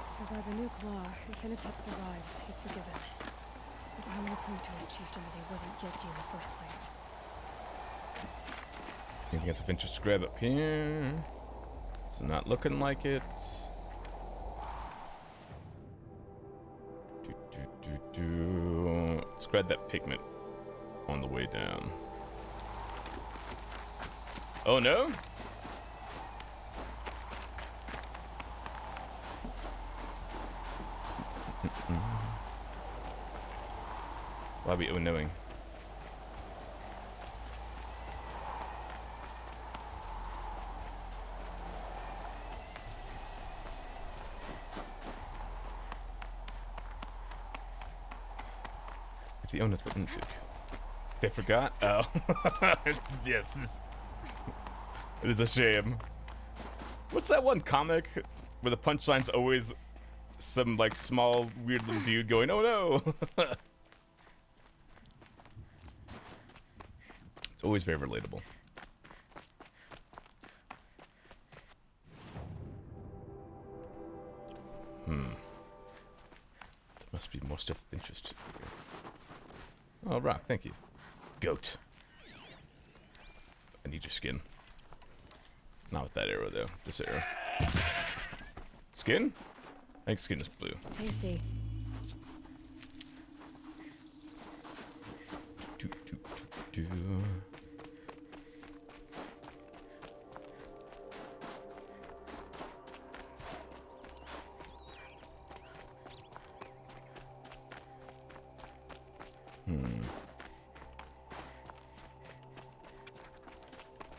So by the Nuke law, if Initet survives, he's forgiven. But I'm gonna prove to his chieftain that he wasn't guilty in the first place. Anything else of interest to grab up here? It's not looking like it. Let's grab that pigment on the way down. Oh no? Why are we oh knowing? If the owners wouldn't do. They forgot? Oh. Yes. It is a shame. What's that one comic where the punchline's always some like small weird little dude going, oh no? It's always very relatable. There must be more stuff of interest here. Oh, rock, thank you. Goat. I need your skin. Not with that arrow, though. This arrow. Skin? I think skin is blue. Tasty. Do.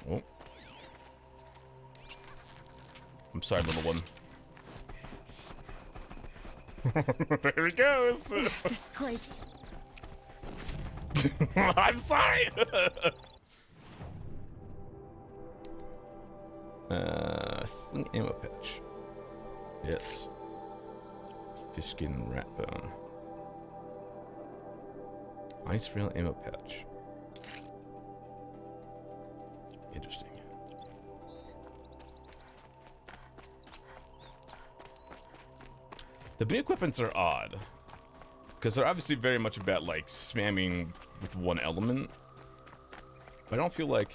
Oh. I'm sorry, little one. There he goes. The scrapes. I'm sorry. Sling ammo patch. Yes. Fish skin and rat bone. Ice rail ammo patch. Interesting. The big weapons are odd. Because they're obviously very much about, like, spamming with one element. But I don't feel like...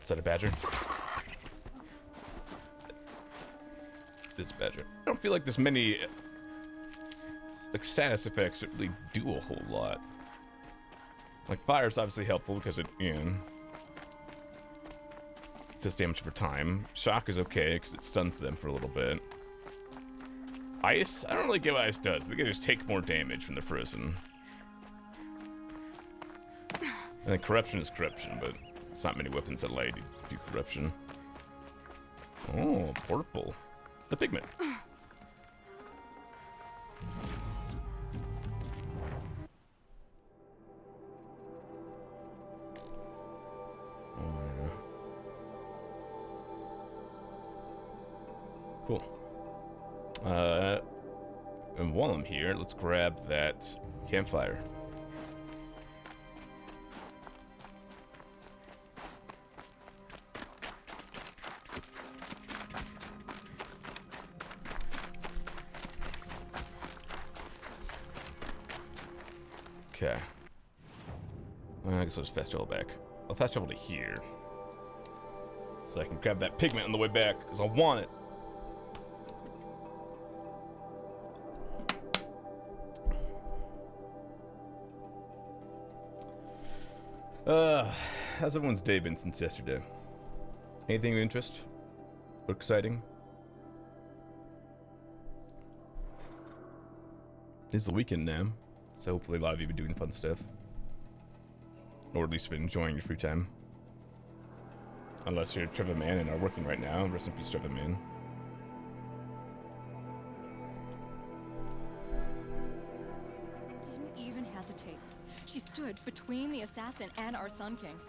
Is that a badger? It's a badger. I don't feel like there's many... like, status effects that really do a whole lot. Like, fire's obviously helpful because it, you know... does damage over time. Shock is okay because it stuns them for a little bit. Ice? I don't really get what ice does. They can just take more damage when they're frozen. And then corruption is corruption, but it's not many weapons that allow you to do corruption. Oh, purple. The pigment. Cool. And while I'm here, let's grab that campfire. Okay. I guess I'll just fast travel back. I'll fast travel to here. so I can grab that pigment on the way back, because I want it. How's everyone's day been since yesterday? Anything of interest or exciting? It's the weekend now, so hopefully a lot of you have been doing fun stuff. Or at least been enjoying your free time. Unless you're Trevor Mann and are working right now. Rest in peace, Trevor Mann. Didn't even hesitate. She stood between the assassin and our Sun King.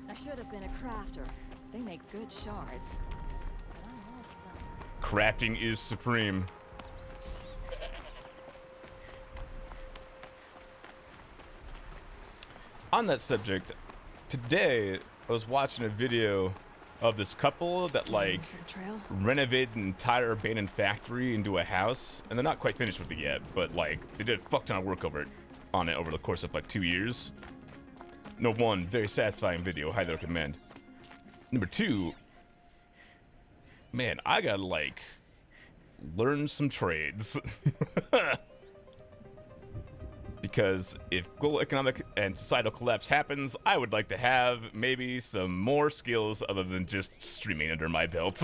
I should have been a crafter. They make good shards. Crafting is supreme. On that subject, today I was watching a video of this couple that like renovated an entire abandoned factory into a house, and they're not quite finished with it yet, but like they did a fuck ton of work on it over the course of like 2 years. Number one, very satisfying video, highly recommend. Number two, man, I gotta like learn some trades. Because if global economic and societal collapse happens, I would like to have maybe some more skills other than just streaming under my belt.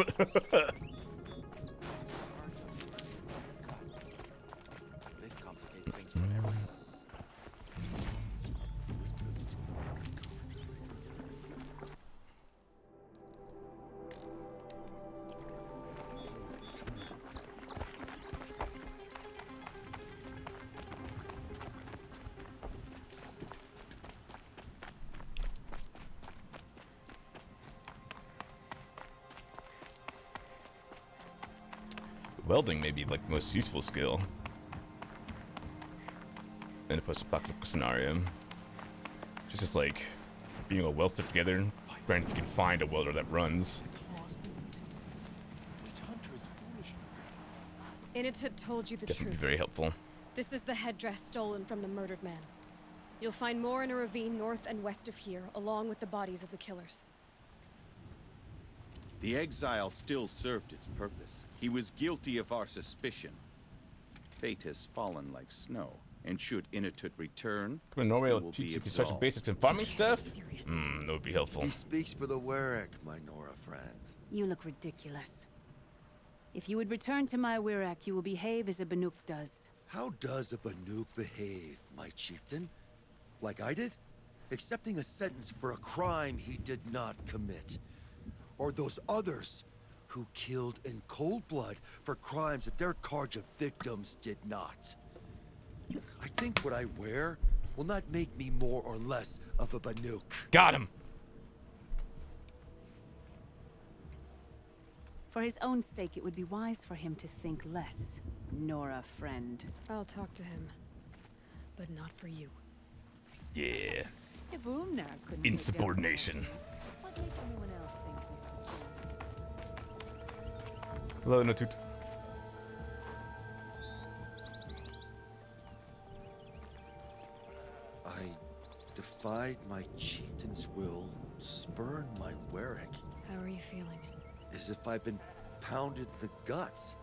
Welding may be like the most useful skill in a post-apocalyptic scenario. Just like being able to weld stuff together, granted you can find a welder that runs. Initut told you the That would be truth. very helpful. This is the headdress stolen from the murdered man. You'll find more in a ravine north and west of here, along with the bodies of the killers. The exile still served its purpose. He was guilty of our suspicion. Fate has fallen like snow, and should Initut return, Come on, Norway he will will teach be you construction absolved. basics and farming stuff? That would be helpful. He speaks for the Warwick, my Nora friend. You look ridiculous. If you would return to my Wirak, you will behave as a Banuk does. How does a Banuk behave, my chieftain? Like I did? Accepting a sentence for a crime he did not commit. Or those others who killed in cold blood for crimes that their charge of victims did not. I think what I wear will not make me more or less of a Banuk. Got him! For his own sake, it would be wise for him to think less. Nora, friend. I'll talk to him. But not for you. Yeah. If Umnar couldn't take Insubordination. what makes anyone else think they have a chance? Hello, Natut. I defied my chieftain's will, spurned my Warwick, How are you feeling? as if I'd been pounded in the guts.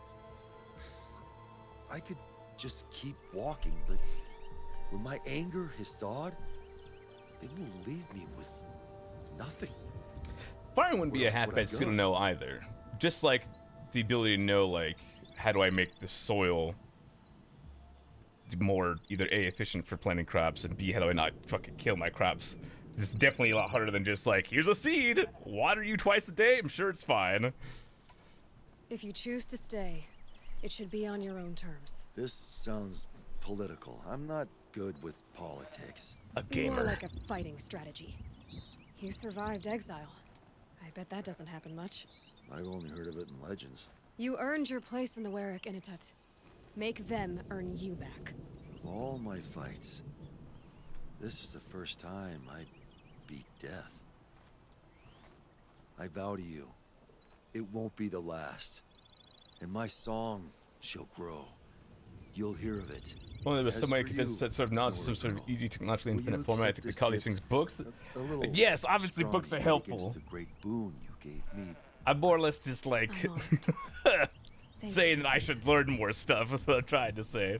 I could just keep walking, but when my anger has thawed, it will leave me with nothing. Farming wouldn't be Where a else would I half-bad skill go? to know either. Just like the ability to know, like, how do I make the soil more either A, efficient for planting crops, and B, how do I not fucking kill my crops? It's definitely a lot harder than just like, here's a seed, water you twice a day, I'm sure it's fine. If you choose to stay, it should be on your own terms. This sounds political. I'm not good with politics. A More gamer. like a fighting strategy. You survived exile. I bet that doesn't happen much. I've only heard of it in legends. You earned your place in the Warwick Initut. Make them earn you back. Of all my fights, this is the first time I beat death. I vow to you, it won't be the last. And my song shall grow. You'll hear of it Well, there was As somebody for who did you, sort of knowledge, some sort of Dorigo, easy technologically will you independent format. I accept think they this call these gift? things books. A little Yes, obviously strong books are against helpful. the great boon you gave me. I'm more or less just like saying that I should learn more stuff. That's what I'm trying to say.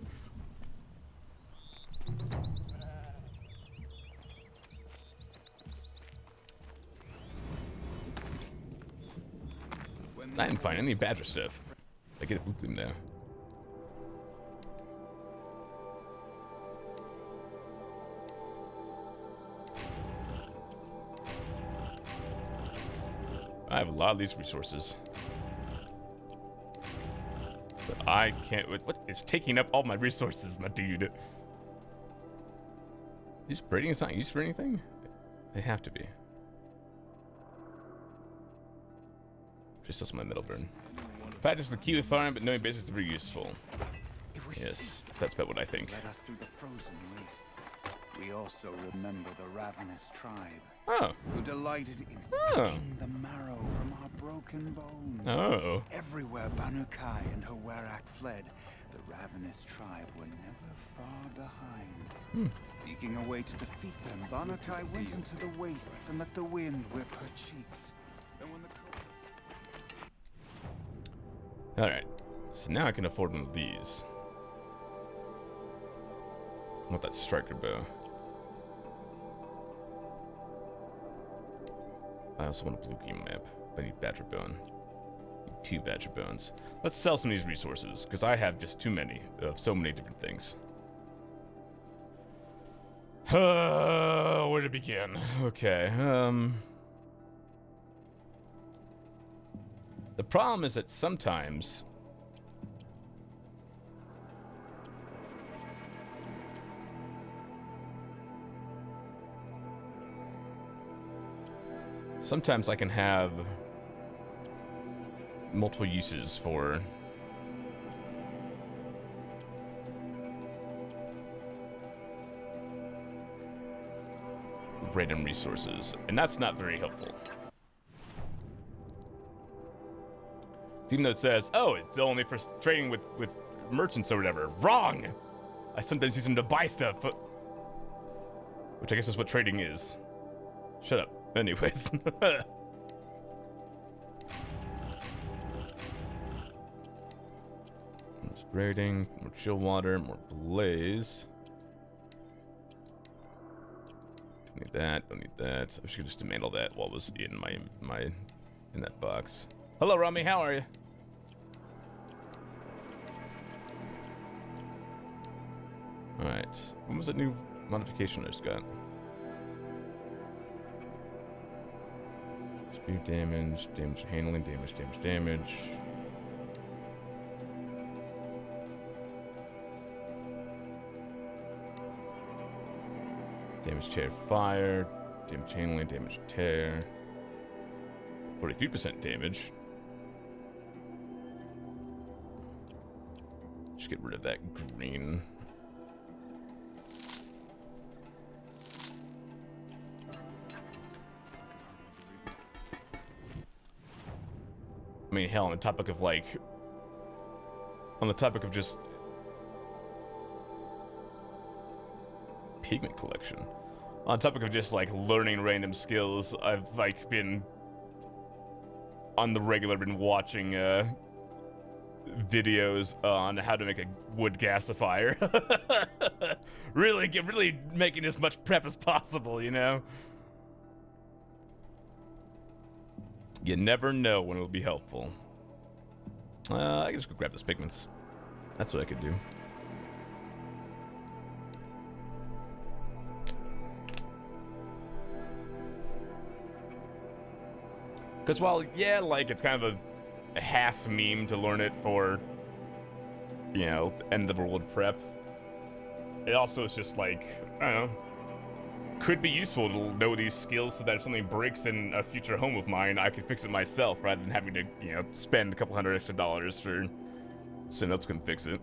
I didn't find any badger stuff. I get a blue gleam now. I have a lot of these resources. But I can't. What is taking up all my resources, my dude? These braidings not used for anything? They have to be. Just as my middle burn. Practice the key with fire, but knowing basics is very useful. Yes, that's about what I think. Led us through the frozen wastes. We also remember the ravenous tribe. Oh. Who delighted in sucking the marrow from our broken bones. Oh. Everywhere Banu Kai and her Werak fled, the ravenous tribe were never far behind. Seeking a way to defeat them, Banu Kai went into the wastes and let the wind whip her cheeks. Then when the Alright, so now I can afford one of these. I want that striker bow. I also want a blue gleam map. I need badger bone. I need 2 badger bones. Let's sell some of these resources, because I have just too many of so many different things. Where to begin? Okay, the problem is that sometimes I can have multiple uses for random resources, and that's not very helpful. Even though it says, oh, it's only for trading with merchants or whatever. Wrong! I sometimes use them to buy stuff. Which I guess is what trading is. Shut up. Anyways. More raiding, more chill water, more blaze. Don't need that, don't need that. I should just demand all that while it was in in that box. Hello, Rami, how are you? Alright, when was that new modification I just got? Speed damage, damage handling, damage. Damage tear fire, damage handling, damage tear. 43% damage. Just get rid of that green. I mean, hell, on the topic of like, just pigment collection, on topic of just like learning random skills, I've like been on the regular been watching videos on how to make a wood gasifier. really making as much prep as possible, you know. You never know when it'll be helpful. I can just go grab those pigments. That's what I could do. Because while, yeah, like, it's kind of a half meme to learn it for, you know, end of the world prep, it also is just like, I don't know, could be useful to know these skills so that if something breaks in a future home of mine, I can fix it myself rather than having to, you know, spend a couple $100 extra for someone else can fix it.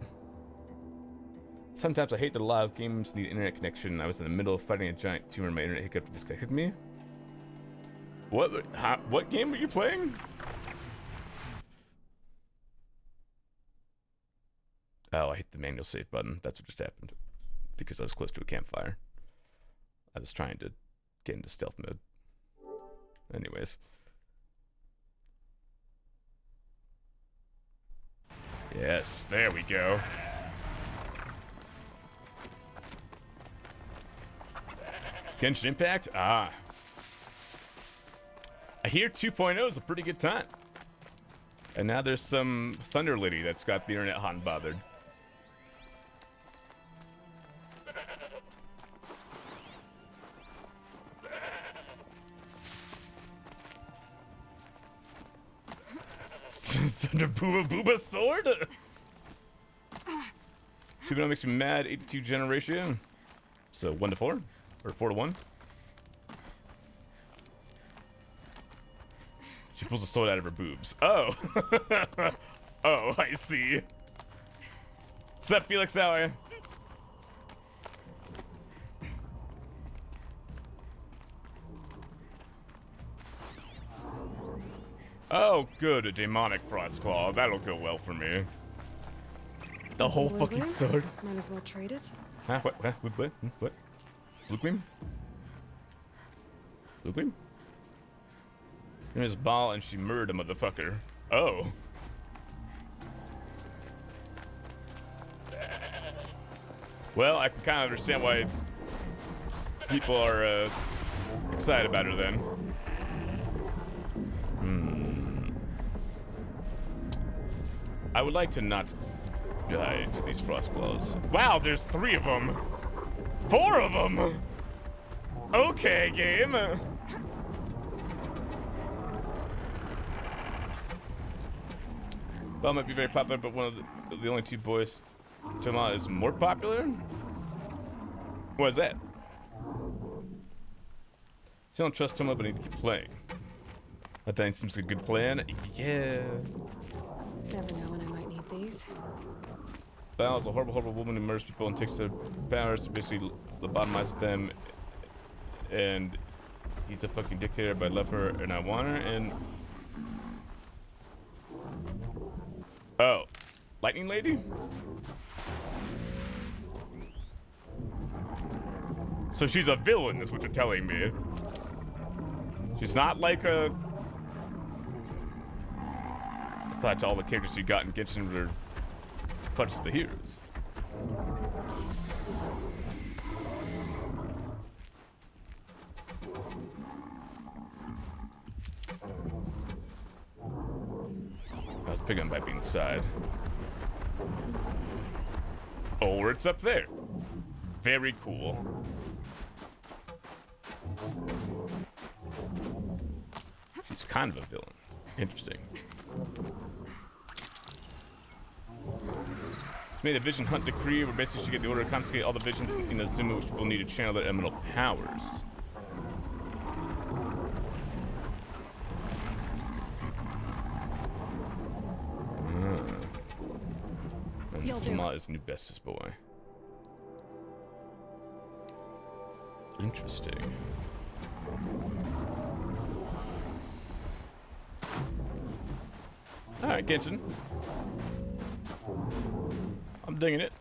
Sometimes I hate that a lot of games need internet connection. I was in the middle of fighting a giant tumor and my internet hiccup disconnected me. What game were you playing? Oh, I hit the manual save button. That's what just happened. Because I was close to a campfire. I was trying to get into stealth mode. Anyways. Yes, there we go. Genshin Impact? Ah. I hear 2.0 is a pretty good time. And now there's some Thunder Lady that's got the internet hot and bothered. Thunder Booba Booba sword? 2.0 makes me mad. 82 generation. So 1 to 4? Or 4 to 1? She pulls a sword out of her boobs. Oh! Oh, I see. What's up, Felix? How are you? Oh, good, a demonic Frostclaw. That'll go well for me. The whole fucking sword. Might as well trade it. Huh? What? What? Blue Queen? Blue Queen? There's a ball and she murdered a motherfucker. Oh. Well, I can kind of understand why people are excited about her then. I would like to not die to these Frostclaws. Wow, there's 3 of them. 4 of them. Okay, game. Bell might be very popular, but one of the only 2 boys Toma is more popular? What is that? Still don't trust Toma, but I need to keep playing. That thing seems like a good plan. Yeah. Never know when I might need these. Val is a horrible, horrible woman who murders people and takes their powers, basically lobotomizes them. And he's a fucking dictator, but I love her and I want her. And oh, Lightning Lady? So she's a villain, is what you're telling me. She's not like a... I thought all the characters you got in Genshin were punches the heroes. Let's pick up by being inside. Oh, it's up there. Very cool. She's kind of a villain. Interesting. She made a vision hunt decree where basically she get the order to confiscate all the visions in Azuma, which people need to channel their elemental powers. And Azuma is new bestest boy. Interesting. Alright, Genshin. I'm digging it.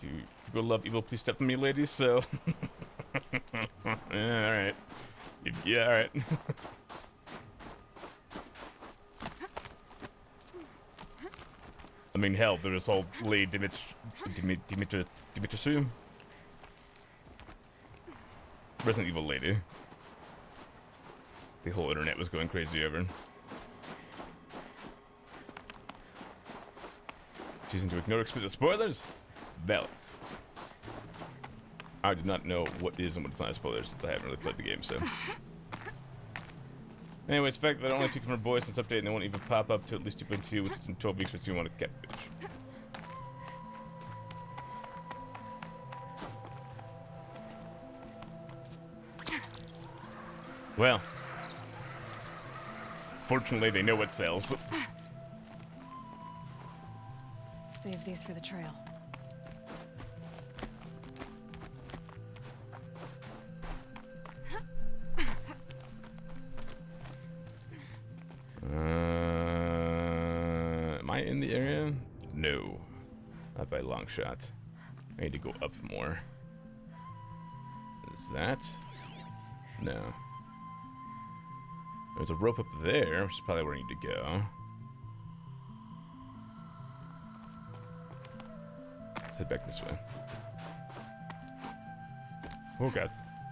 Do you go love evil, please step to me, ladies, so... Yeah, alright. Yeah, alright. I mean, hell, there's this whole Lady Dimitrescu? Resident Evil lady. The whole internet was going crazy over. Choosing to ignore explicit spoilers? Valid. I do not know what is and what is not spoilers since I haven't really played the game, so. Anyways, the fact that I only took from her voice since update and they won't even pop up to at least 2.2, which is in 12 weeks, which you want to get, bitch. Well. Fortunately, they know what sells. Save these for the trail. in the area? No. Not by a long shot. I need to go up more. Is that? No. There's a rope up there, which is probably where I need to go. Let's head back this way. Oh god.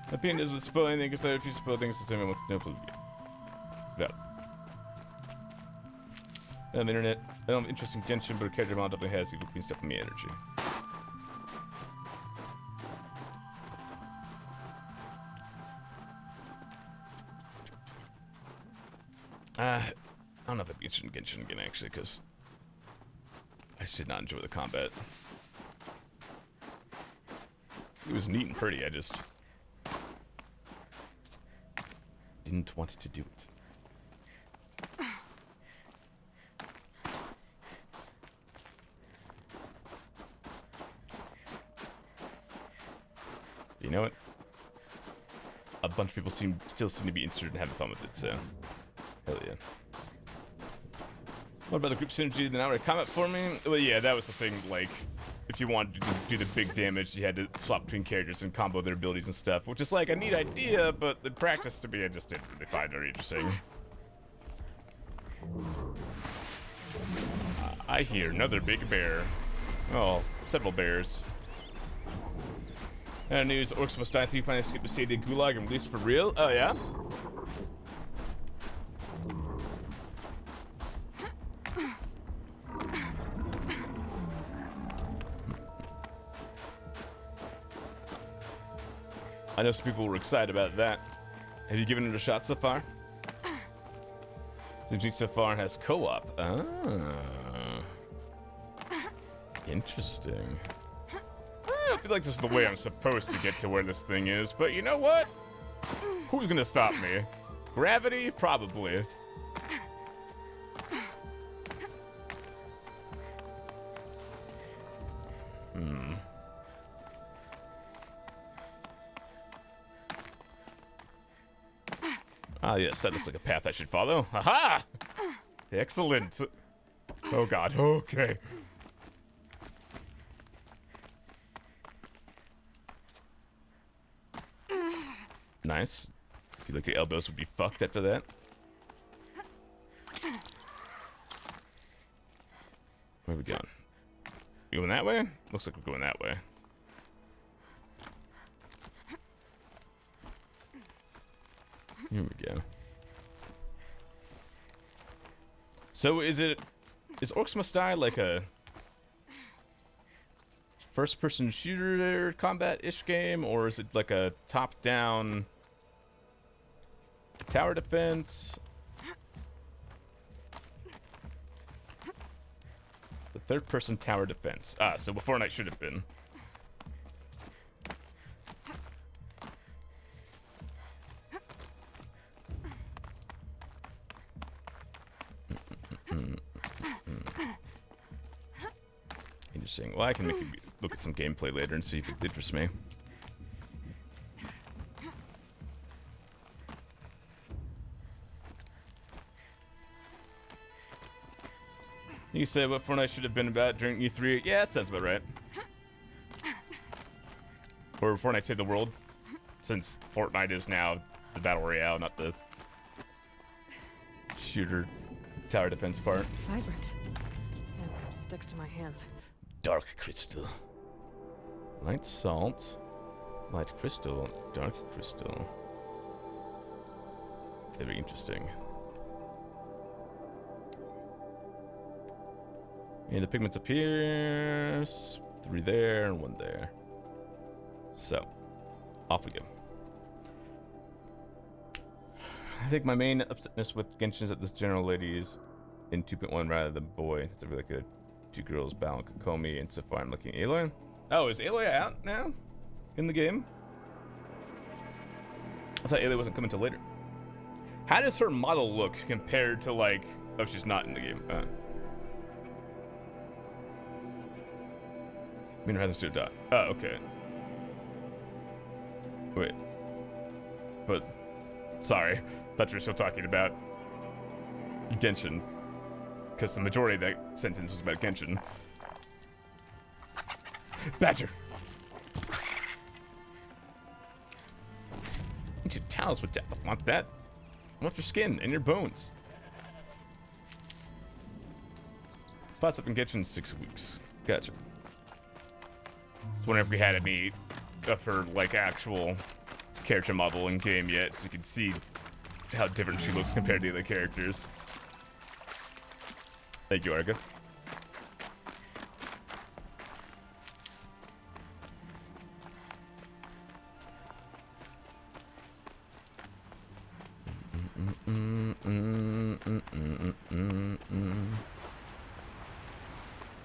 My opinion doesn't spoil anything because if you spoil things, the same I want to know, please. Yeah. On the internet, I don't have interest in Genshin, but a character model definitely has equal stuff in me energy. I don't know if I'd be interested in Genshin again, actually, because I did not enjoy the combat. It was neat and pretty, I just didn't want to do it. You know what? A bunch of people still seem to be interested in having fun with it, so hell yeah. What about the group synergy? The outright combat for me? Well, yeah, that was the thing, like, if you wanted to do the big damage, you had to swap between characters and combo their abilities and stuff, which is like a neat idea, but in practice to me, I just didn't really find it very interesting. I hear another big bear. Oh, several bears. News, Orcs Must Die 3 finally escaped the stated gulag and released for real? Oh, yeah? I know some people were excited about that. Have you given it a shot so far? Seems so far has co-op. Ah. Interesting. I feel like this is the way I'm supposed to get to where this thing is, but you know what? Who's gonna stop me? Gravity? Probably. Ah, yes, that looks like a path I should follow. Haha! Excellent. Oh god, okay. Nice. I feel like your elbows would be fucked after that. Where are we going? You going that way? Looks like we're going that way. Here we go. So is Orcs Must Die like a first-person shooter combat-ish game, or is it like a top-down tower defense? The third-person tower defense. Ah, so what Fortnite should have been. Interesting. Well, I can make you look at some gameplay later and see if it interests me. You say what Fortnite should have been about during E3? Yeah, that sounds about right. Or Fortnite Save the World, since Fortnite is now the Battle Royale, not the shooter tower defense part. Vibrant. And sticks to my hands. Dark crystal. Light salt. Light crystal. Dark crystal. Very interesting. And the pigments appear. 3 there and 1 there. So, off we go. I think my main upsetness with Genshin is that this general lady is in 2.1 rather than boy. It's really good. 2 girls, Balan, Kokomi, and so far I'm looking at Aloy. Oh, is Aloy out now? In the game? I thought Aloy wasn't coming till later. How does her model look compared to, like... Oh, she's not in the game. Mina hasn't stood up. Oh, okay. Wait. But... Sorry. Thought you were still talking about... Genshin. because the majority of that sentence was about Genshin. Badger! Need your towels with that. I want that. I want your skin and your bones. Plus, I've been Genshin 6 weeks. Gotcha. Just wondering if we had any of her, like, actual character model in game yet, so you can see how different she looks compared to the other characters. Thank you, Arga.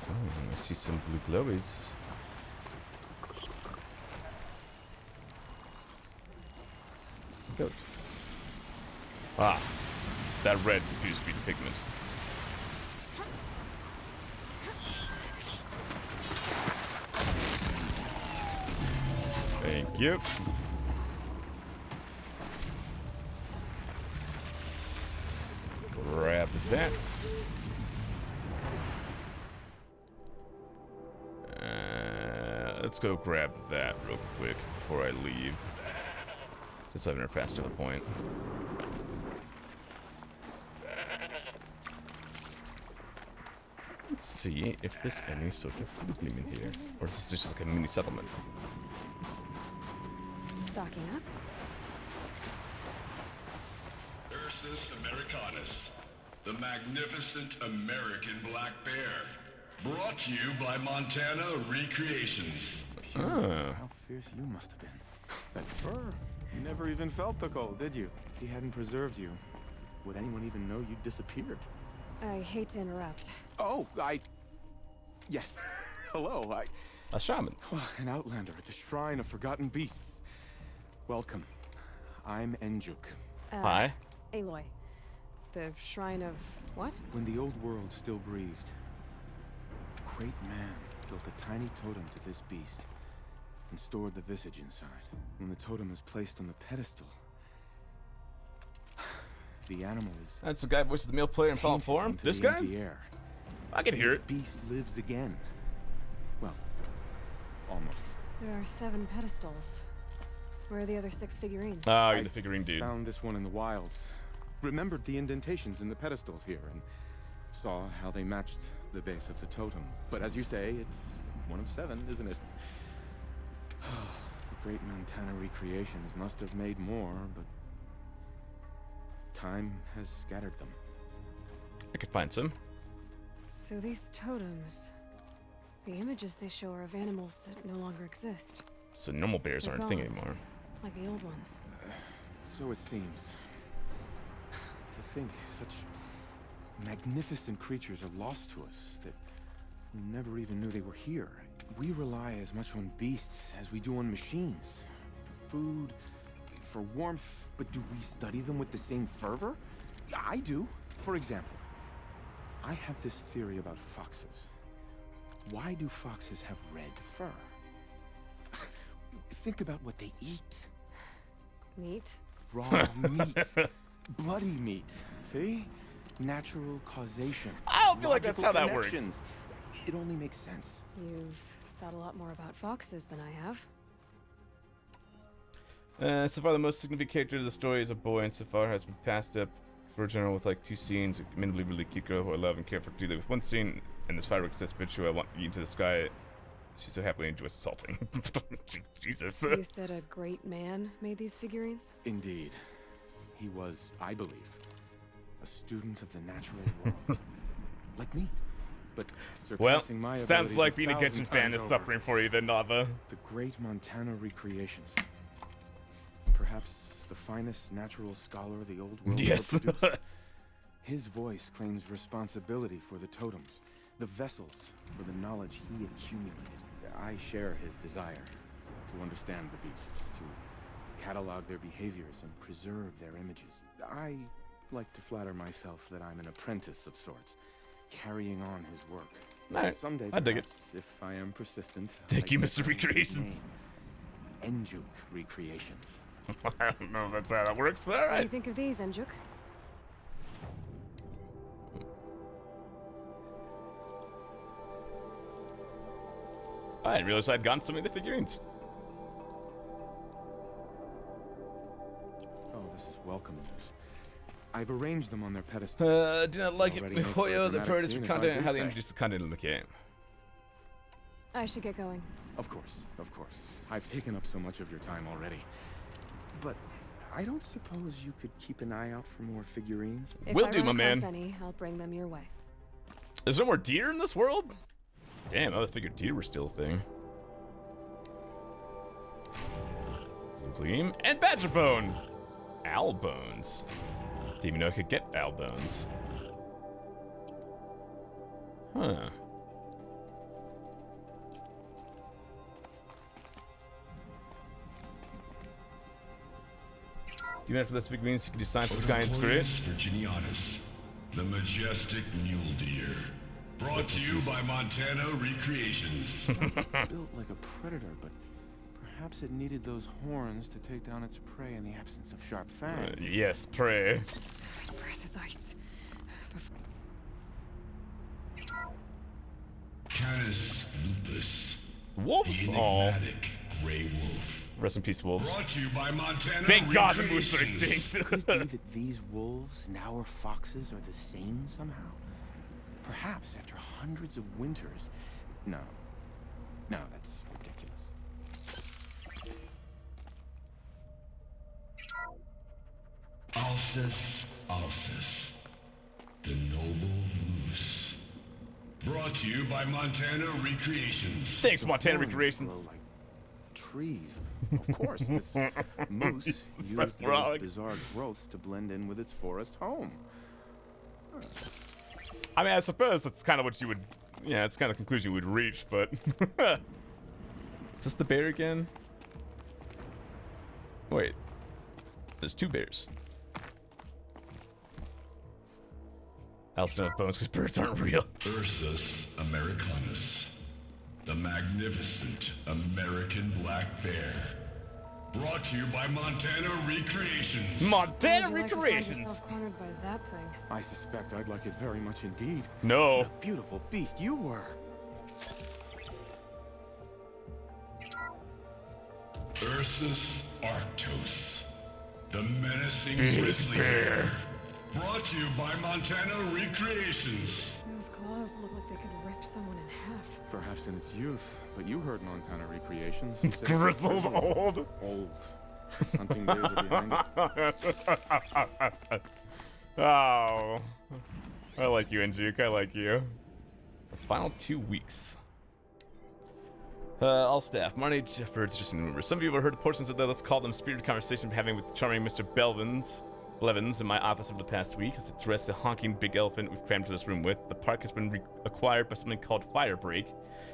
Oh, I see some blue glowies. Goat. Ah, that red appears to be the pigment. Thank you. Grab that. Let's go grab that real quick before I leave. Just having her fast to the point. Let's see if there's any sort of food bloom in here. Or is this just like a mini settlement? Stocking up. Ursus Americanus, the magnificent American black bear. Brought to you by Montana Recreations. Oh. How fierce you must have been. That fur. You never even felt the cold, did you? If he hadn't preserved you, would anyone even know you'd disappeared? I hate to interrupt. Oh, yes. Hello, A shaman. An outlander at the Shrine of Forgotten Beasts. Welcome. I'm Enjuk. Hi. Aloy. The Shrine of what? When the old world still breathed, a great man built a tiny totem to this beast and stored the visage inside. When the totem is placed on the pedestal, the animal is... That's the guy voiced the male player in Fallen Form? This guy? Air. I can hear it. The beast lives again. Well, almost. There are 7 pedestals. Where are the other 6 figurines? Ah, you're the figurine dude. Found this one in the wilds. Remembered the indentations in the pedestals here and saw how they matched the base of the totem. But as you say, it's one of 7, isn't it? The great Montana Recreations must have made more, but time has scattered them. I could find some. So these totems, the images they show are of animals that no longer exist. So normal bears They're aren't a thing gone, anymore. like the old ones. So it seems. To think such magnificent creatures are lost to us, that we never even knew they were here. We rely as much on beasts as we do on machines. For food, for warmth, but do we study them with the same fervor? I do. For example, I have this theory about foxes. Why do foxes have red fur? Think about what they eat. Meat? Raw meat. Bloody meat. See? Natural causation. I don't feel like that's how Logical that works. connections. It only makes sense. You've thought a lot more about foxes than I have. So far, the most significant character of the story is a boy, and so far has been passed up for a general with like 2 scenes. A minimally really cute girl who I love and care for dearly with 1 scene, and this fireworks test bitch who I want you into the sky. She so happily enjoys assaulting. Jesus. So you said a great man made these figurines? Indeed. He was, I believe, a student of the natural world. Like me. But surpassing my sounds abilities like being a 1,000 Genshin fan times is over. suffering for you then, Nava. The great Montana Recreations. Perhaps the finest natural scholar the old world Yes. ever produced. His voice claims responsibility for the totems, the vessels for the knowledge he accumulated. I share his desire to understand the beasts, to catalog their behaviors and preserve their images. I like to flatter myself that I'm an apprentice of sorts, carrying on his work. Alright, Someday, I dig it. perhaps, if I am persistent. Thank I you, can Mr. find his Recreations. name. Enjuk Recreations. I don't know if that's how that works, but What do you alright. think of these, Enjuk? I didn't realize I'd gotten so many of the figurines. Oh, this is welcome news. I've arranged them on their pedestals. Do not like it. Already make for a Hoyo, the dramatic priorities scene for if I content, do how they say. introduce the content in the game. I should get going. Of course, of course. I've taken up so much of your time already. But I don't suppose you could keep an eye out for more figurines? If Will I do, run my across man. any, I'll bring them your way. Is there more deer in this world? Damn, I figured deer were still a thing. Gleam and badger bone. Owl bones. Didn't even know I could get owl bones. Huh. Even after this figurines, you can do science and sky and great. Virginianus, the majestic mule deer. Brought to you by Montana Recreations. Built like a predator, but perhaps it needed those horns to take down its prey in the absence of sharp fangs. Yes, prey. Breath is ice. Canis lupus. Wolves? The Aw. enigmatic gray wolf. Rest in peace, wolves. Brought to you by Montana Thank God the moose are Recreations. extinct. Could it be that these wolves and our foxes are the same somehow? Perhaps after hundreds of winters. No. No, that's ridiculous. Alcis Alcis, the noble moose. Brought to you by Montana Recreations. Thanks, Montana Horns Recreations. grow like trees. Of course, this moose used wrong. those bizarre growths to blend in with its forest home. I mean, I suppose that's kind of what you would... Yeah, it's kind of the conclusion you would reach, but... Is this the bear again? Wait. There's two bears. I also don't have bones because birds aren't real. Ursus americanus, the magnificent American black bear. Brought to you by Montana Recreations. Montana How'd you like to find Recreations! yourself cornered by that thing? I suspect I'd like it very much indeed. No. What a beautiful beast you were. Ursus arctos, the menacing Big grizzly bear. bear. Brought to you by Montana Recreations. Those claws look like they could rip someone in half. Perhaps in its youth, but you heard Montana Recreations. You said it's Grizzled grizzled. old. Old. Its hunting days are behind it. Oh. I like you, Njuke. I like you. The final 2 weeks. All staff. My name is Jeff Birds, just in the rumor. Some of you have heard portions of the, let's call them, spirited conversation I'm having with charming Mr. Blevins in my office over the past week. It's addressed the honking big elephant we've crammed to this room with. The park has been acquired by something called Firebreak,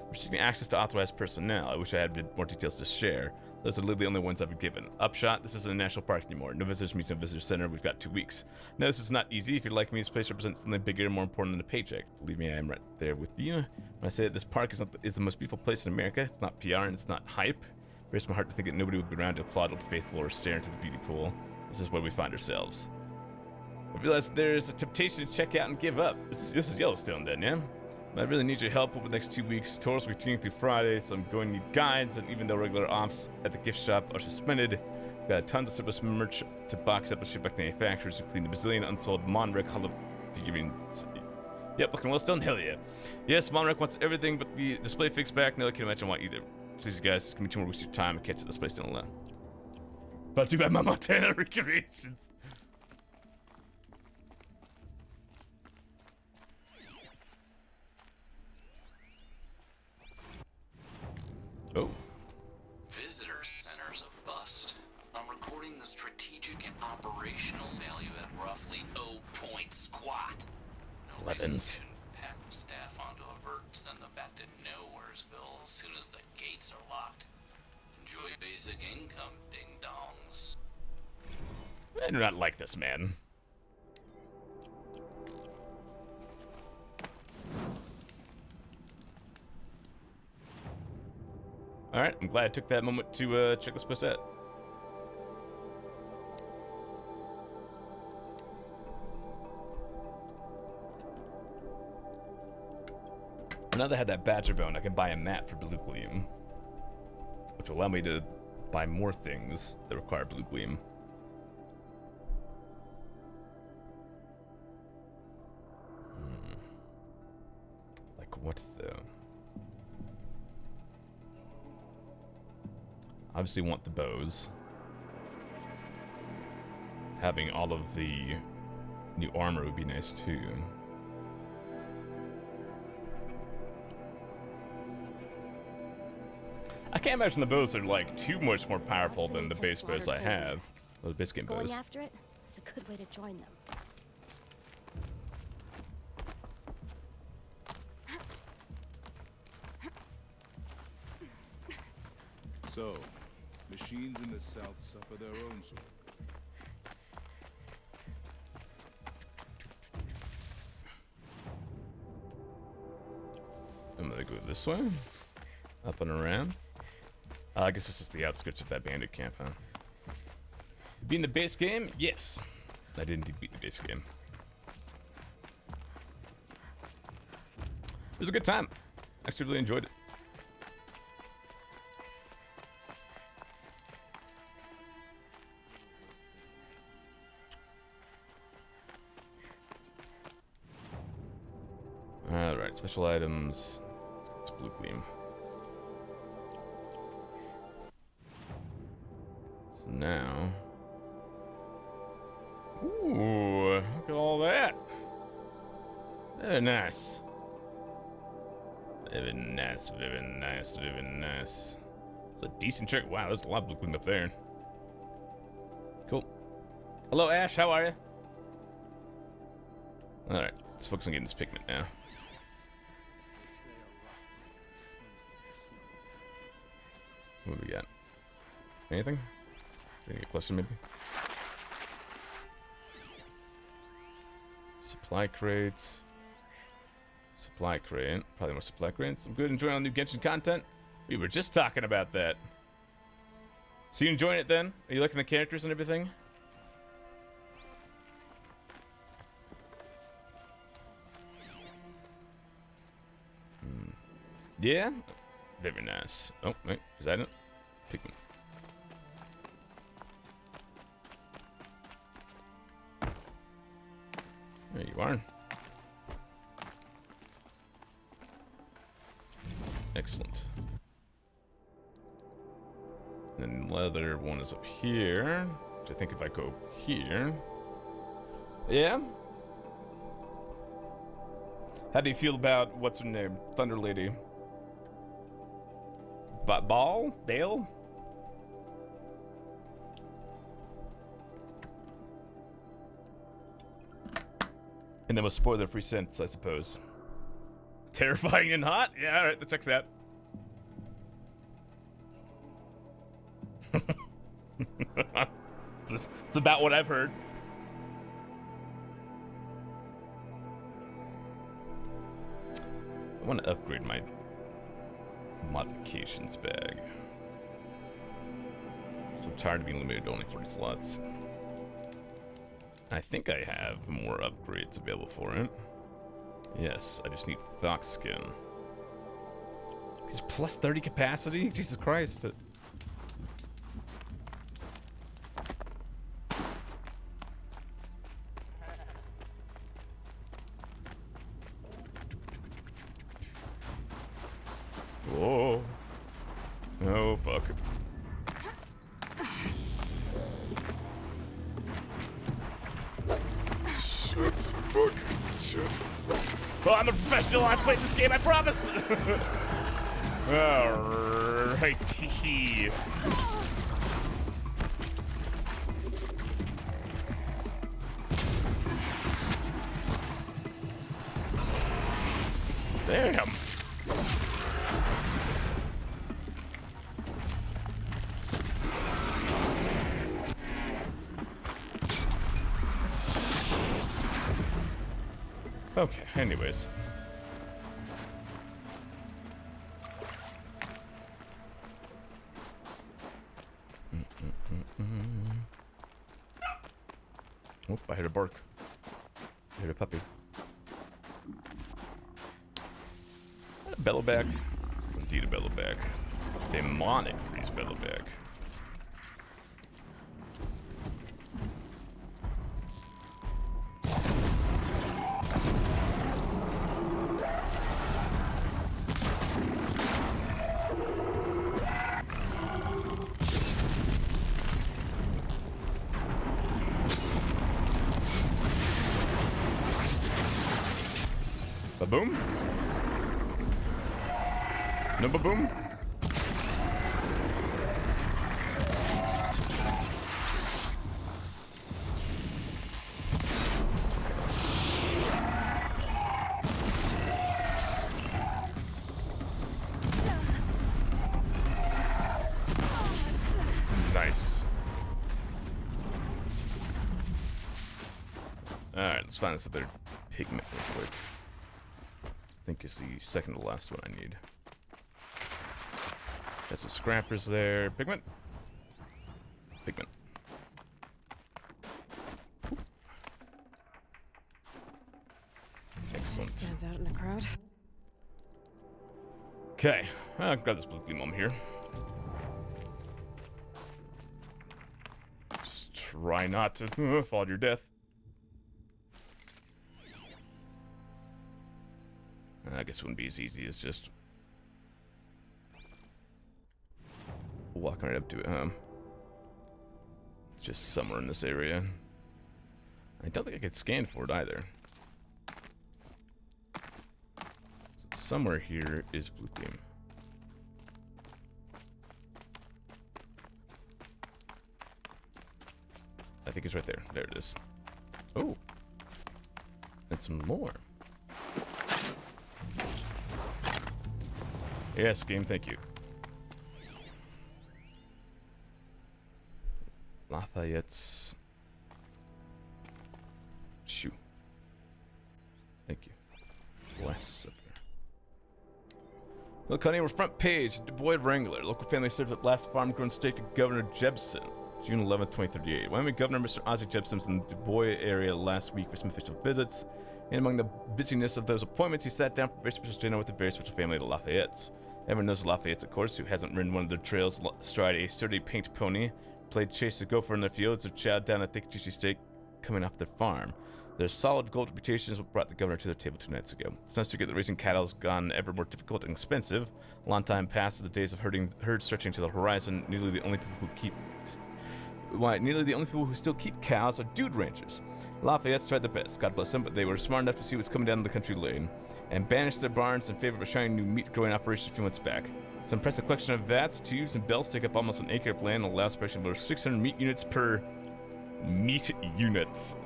restricting access to authorized personnel. I wish I had more details to share. Those are literally the only ones I've been given. Upshot, this isn't a national park anymore. No visitors means no visitor center. We've got 2 weeks. Now, this is not easy. If you're like me, this place represents something bigger and more important than a paycheck. Believe me, I am right there with you. When I say that this park is the most beautiful place in America, it's not PR and it's not hype. It breaks my heart to think that nobody would be around to applaud Old Faithful or stare into the beauty pool. This is where we find ourselves. I realize there's a temptation to check out and give up. This is Yellowstone then, yeah? But I really need your help over the next 2 weeks. Tours will be continuing through Friday, so I'm going to need guides, and even though regular offs at the gift shop are suspended, we've got tons of surplus merch to box up and ship back to manufacturers, including the bazillion unsold Monrek Hall of figurines. Yep, looking well done, hell yeah. Yes, Monrek wants everything but the display fixed back. No, I can't imagine why either. Please, guys, give me 2 more weeks of your time and catch this place down alone. Brought to you by my Montana Recreations. Oh. Visitor center's a bust. I'm recording the strategic and operational value at roughly 0 point squat. No reason we shouldn't pack the staff onto a vert and send them back to Nowheresville as soon as the gates are locked. Enjoy basic income, ding-dongs. I do not like this man. Alright, I'm glad I took that moment to check this place out. now that I had that badger bone, I can buy a mat for blue gleam, which will allow me to buy more things that require blue gleam. Like what though? Obviously want the bows. Having all of the new armor would be nice too. I can't imagine the bows are like too much more powerful than the base bows I have. Those base game bows. Going after it is a good way to join them. So, machines in the south suffer their own sort. I'm gonna go this way, up and around. I guess this is the outskirts of that bandit camp, huh? Beating the base game? Yes. I did indeed beat the base game. It was a good time. Actually really enjoyed it. Alright, special items. Let's get this blue gleam. So now... Ooh, look at all that. Very nice. Very nice, very nice, very nice. It's a decent trick. Wow, there's a lot of blue gleam up there. Cool. Hello, Ash, how are you? Alright, let's focus on getting this pigment now. What do we got? Anything? Any question maybe? Supply crates. Supply crate. Probably more supply crates. I'm good enjoying all the new Genshin content. We were just talking about that. So you enjoying it then? Are you liking the characters and everything? Yeah? Very nice. Oh, wait. Is that it? Pigment. There you are. Excellent. And the leather one is up here. Which I think if I go here... Yeah? How do you feel about, what's her name? Thunder Lady? Ball? Bale? And then with spoiler-free sense, I suppose. Terrifying and hot? Yeah, alright, that checks out. It's about what I've heard. I want to upgrade my modifications bag. So I'm tired of being limited to only 40 slots. I think I have more upgrades available for it. Yes, I just need fox skin. He's plus 30 capacity? Jesus Christ. Whoa. Oh, fuck. Shit. Fuck. Shit. Oh, I'm a professional. I played this game, I promise. Alright. Damn. Okay, anyways. Oh, I heard a bark. I heard a puppy. Bellowback? It's indeed a Bellowback. Demonic freeze Bellowback. Ba-boom? No ba-boom? Nice. Alright, let's find this other pigment real quick. I think it's the second to last one I need. Got some scrappers there. Pigment. Pigment. Excellent. Stands out in a crowd. Okay, I'll grab this blue gleam here. Just try not to fall to your death. I guess it wouldn't be as easy as just walking right up to it, huh? It's just somewhere in this area. I don't think I could scan for it either. So somewhere here is blue gleam. I think it's right there. There it is. Oh. And some more. Yes, game, thank you. Lafayette's... Shoot. Thank you. Bless up there. Look, honey, we're front page. Du Bois Wrangler. Local family serves at last farm-grown steak to Governor Jebsen. June 11th, 2038. Wyoming Governor Mr. Ozzie Jebsen was in the Du Bois area last week for some official visits. And among the busyness of those appointments, he sat down for a very special dinner with the very special family of the Lafayettes. Everyone knows the Lafayettes, of course, who hasn't ridden one of their trails astride a sturdy pinked pony, played chase the gopher in their fields, or chowed down a thick juicy steak coming off their farm. Their solid gold reputation is what brought the governor to their table 2 nights ago. It's no secret that raising cattle has gone ever more difficult and expensive. A long time past the days of herds stretching to the horizon. Nearly the only people who still keep cows are dude ranchers. Lafayette's tried their best, God bless them, but they were smart enough to see what's coming down the country lane and banished their barns in favor of a shiny new meat-growing operation a few months back. This impressive collection of vats, tubes, and belts take up almost an acre of land and allows production of over 600 meat units per... meat units.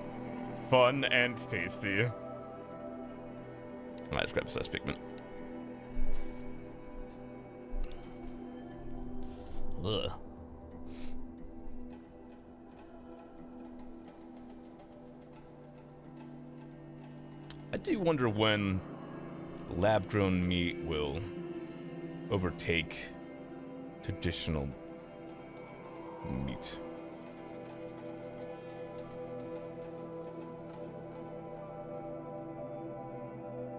Fun and tasty. I might just grab a size pigment. Ugh. I do wonder when lab-grown meat will overtake traditional meat.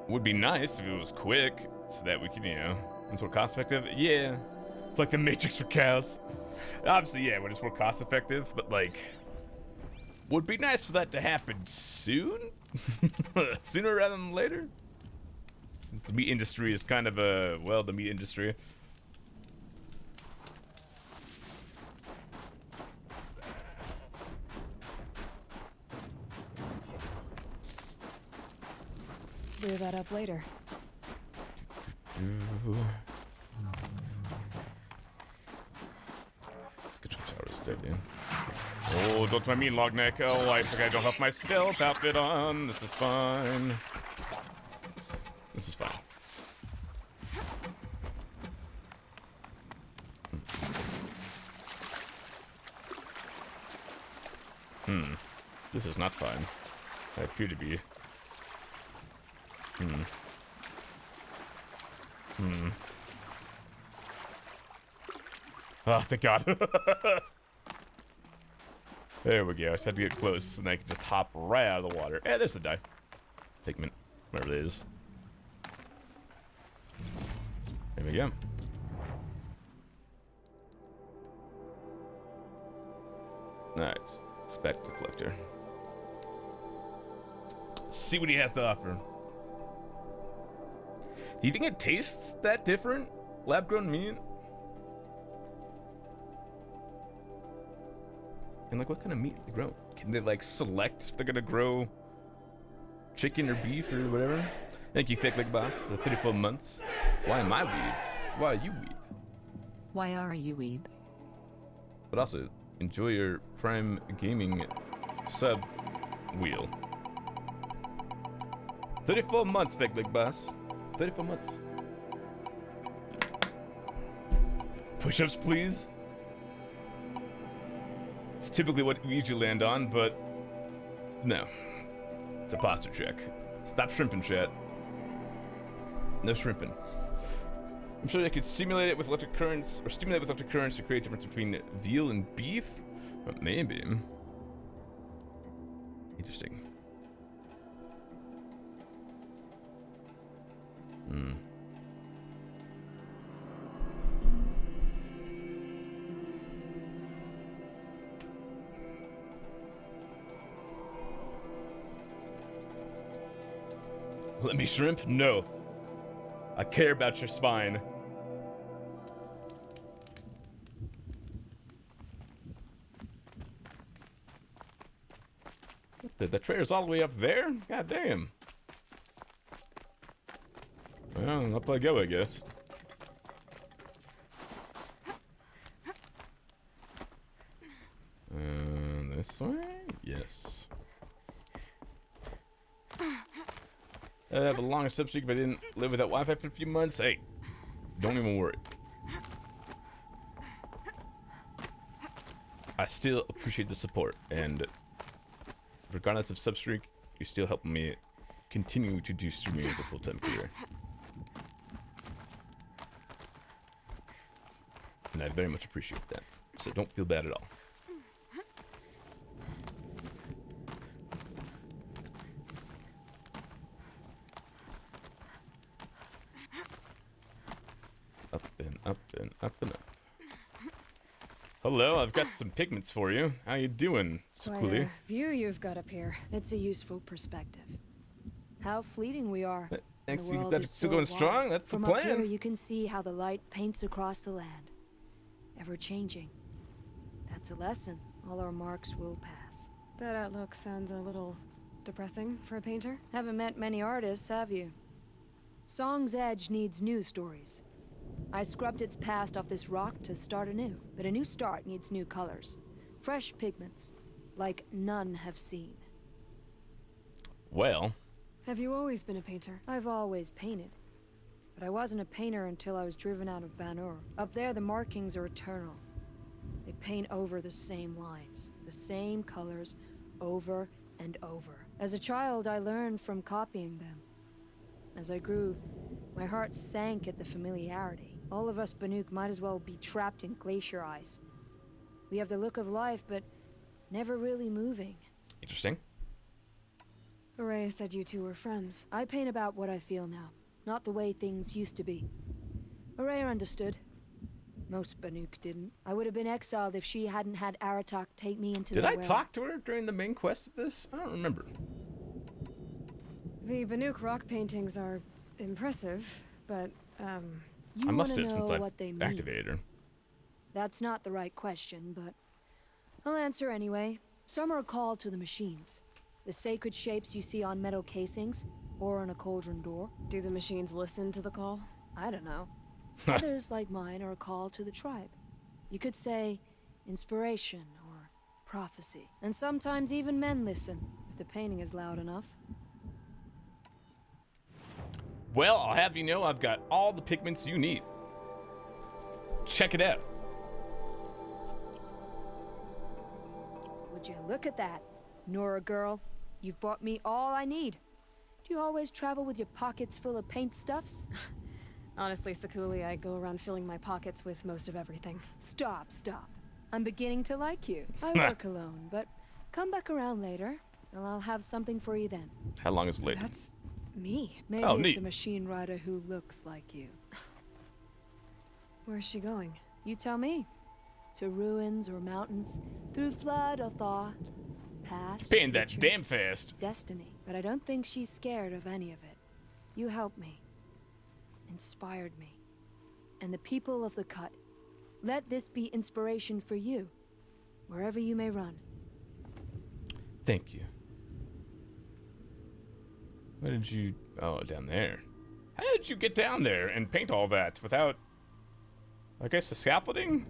Would be nice if it was quick, so that we could, you know, it's more cost-effective. Yeah, it's like the Matrix for cows. Obviously, yeah, when it's more cost-effective, but like, would be nice for that to happen soon, sooner rather than later. Since the meat industry is kind of a, well, the meat industry. Clear that up later. Control tower is dead, yeah. Oh, don't mind me, Logneck. Oh, I think I don't have my stealth outfit on. This is fine. This is fine. This is not fine. I appear to be. Oh, thank God. There we go. I just had to get close, and I can just hop right out of the water. Eh, there's the die. Pigment, whatever it is. There we go. Alright, it's back to the collector. See what he has to offer. Do you think it tastes that different? Lab-grown meat? And like, what kind of meat do they grow? Can they like select if they're gonna grow chicken or beef or whatever? Thank you, Thick Big Boss, for 34 months. Why am I weeb? Why are you weeb? Why are you weeb? But also, enjoy your Prime Gaming sub wheel. 34 months, Thick Big Boss. 34 months. Push-ups, please. It's typically what we usually land on, but no. It's a posture check. Stop shrimping, chat. No shrimping. I'm sure they could simulate it with electric currents, or stimulate with electric currents to create a difference between veal and beef? But maybe. Interesting. Hmm. Let me shrimp? No. I care about your spine. The trailer's all the way up there? God damn. Well, up I go, I guess. This way? Yes. I'd have a longer sub streak if I didn't live without Wi-Fi for a few months. Hey, don't even worry. I still appreciate the support, and regardless of sub streak, you're still helping me continue to do streaming as a full-time career. And I very much appreciate that. So don't feel bad at all. Up and up and up and up. Hello, I've got some pigments for you. How you doing, Quite Sakuli? a view you've got up here. It's a useful perspective. How fleeting we are. Thanks, The world that's is still so going wide. strong. That's the From up here, plan. you can see how the light paints across the land. Ever changing. That's a lesson. All our marks will pass. That outlook sounds a little depressing for a painter. Haven't met many artists, have you? Song's Edge needs new stories. I scrubbed its past off this rock to start anew, but a new start needs new colors. Fresh pigments, like none have seen. Well. Have you always been a painter? I've always painted. But I wasn't a painter until I was driven out of Banur. Up there, the markings are eternal. They paint over the same lines, the same colors, over and over. As a child, I learned from copying them. As I grew, my heart sank at the familiarity. All of us Banuk might as well be trapped in glacier ice. We have the look of life, but never really moving. Interesting. Array said you two were friends. I paint about what I feel now, not the way things used to be. Araya understood. Most Banuk didn't. I would have been exiled if she hadn't had Aratak take me into Did their I realm. talk to her during the main quest of this? I don't remember. The Banuk rock paintings are impressive, but, You I must wanna have since know I what they mean. activated her. That's not the right question, but I'll answer anyway. Some are a call to the machines. The sacred shapes you see on metal casings, or on a cauldron door. Do the machines listen to the call? I don't know. Others, like mine, are a call to the tribe. You could say inspiration or prophecy. And sometimes even men listen, if the painting is loud enough. Well, I'll have you know I've got all the pigments you need. Check it out. Would you look at that, Nora girl? You've bought me all I need. Do you always travel with your pockets full of paint stuffs? Honestly, Sakuli, I go around filling my pockets with most of everything. Stop. I'm beginning to like you. I work alone, but come back around later, and I'll have something for you then. How long is it late? That's me. Maybe Oh, it's neat. a machine rider who looks like you. Where's she going? You tell me. To ruins or mountains, through flood or thaw, past, Paying that future, damn fast. destiny. But I don't think she's scared of any of it. You helped me. Inspired me. And the people of the Cut. Let this be inspiration for you, wherever you may run. Thank you. Where did you... Oh, down there. How did you get down there and paint all that without... I guess the scaffolding?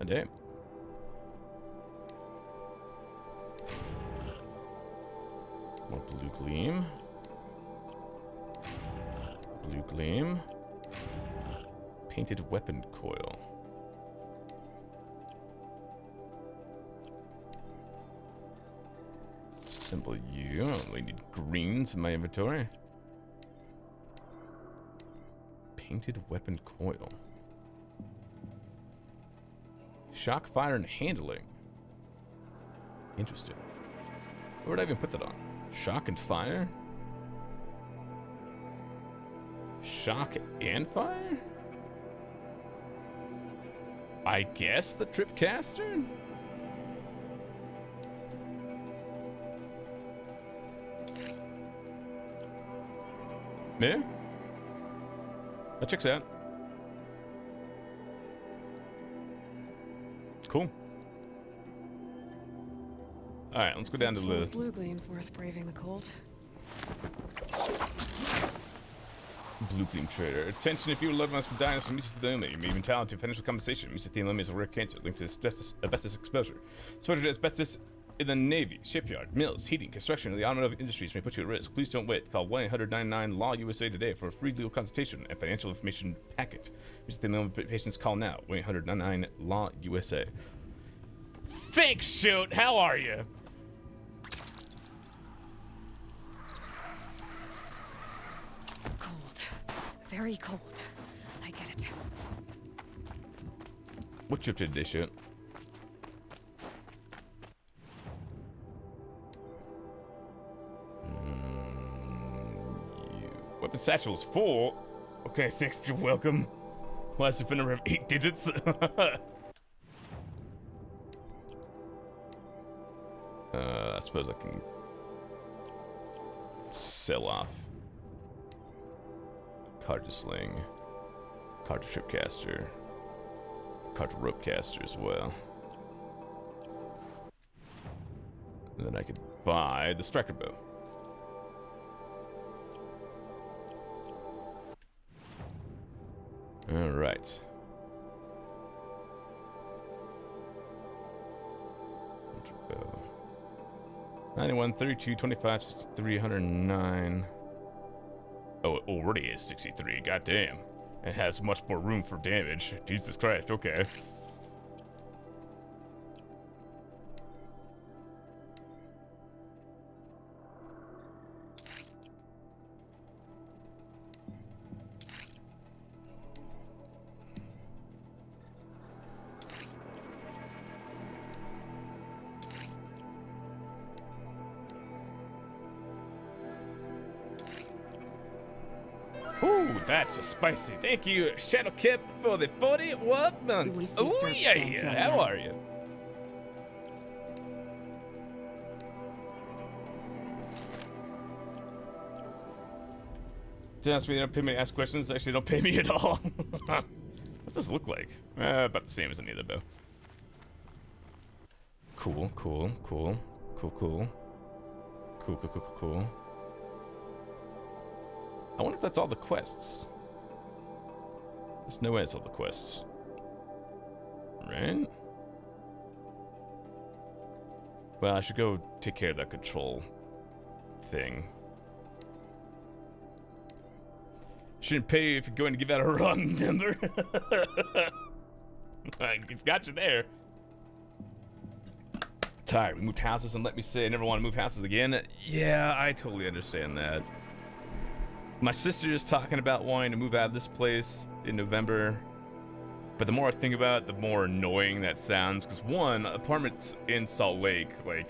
Oh, damn. More blue gleam. Blue gleam. Painted weapon coil. Symbol U. I only need greens in my inventory. Painted weapon coil. Shock, fire, and handling. Interesting. Where would I even put that on? Shock and fire? Shock and fire? I guess the Tripcaster? Yeah? That checks out. Cool. Alright, let's go down to the... Blue gleam's worth braving the cold. Blue Gleam Trader. Attention, if you love us from Dinosaur Misa Thelema, you may even talented financial compensation. Misa Thelema is a rare cancer linked to asbestos exposure. Exposure to asbestos in the Navy, shipyard, mills, heating, construction, and the automotive industries may put you at risk. Please don't wait. Call 1-800-99-LAW-USA today for a free legal consultation and financial information packet. Misa Thelema patients call now. 1-800-99-LAW-USA. Thanks, Shoot! How are you? Very cold. I get it. What you up to today, Shoot? Weapon satchel is full. Okay, 6, you're welcome. Last defender have 8 digits. I suppose I can sell off card to sling, card to tripcaster, card to ropecaster as well. And then I could buy the striker bow. All right. Bow. 91, 32, 25, 63, 109. Oh, it already is 63. Goddamn. It has much more room for damage. Jesus Christ. Okay. Ooh, that's a spicy. Thank you, Shadowkip, for the 41 months. Oh, yeah. How are you? Don't ask me, they don't pay me to ask questions. Actually, don't pay me at all. What's this look like? About the same as any other bow. Cool, cool, cool. Cool, cool. Cool, cool, cool, cool, cool. I wonder if that's all the quests. There's no way it's all the quests. Right? Well, I should go take care of that control thing. Shouldn't pay you if you're going to give out a wrong number. It's got you there. Tired. We moved houses and let me say I never want to move houses again. Yeah, I totally understand that. My sister is talking about wanting to move out of this place in November. But the more I think about it, the more annoying that sounds. Because one, apartments in Salt Lake, like,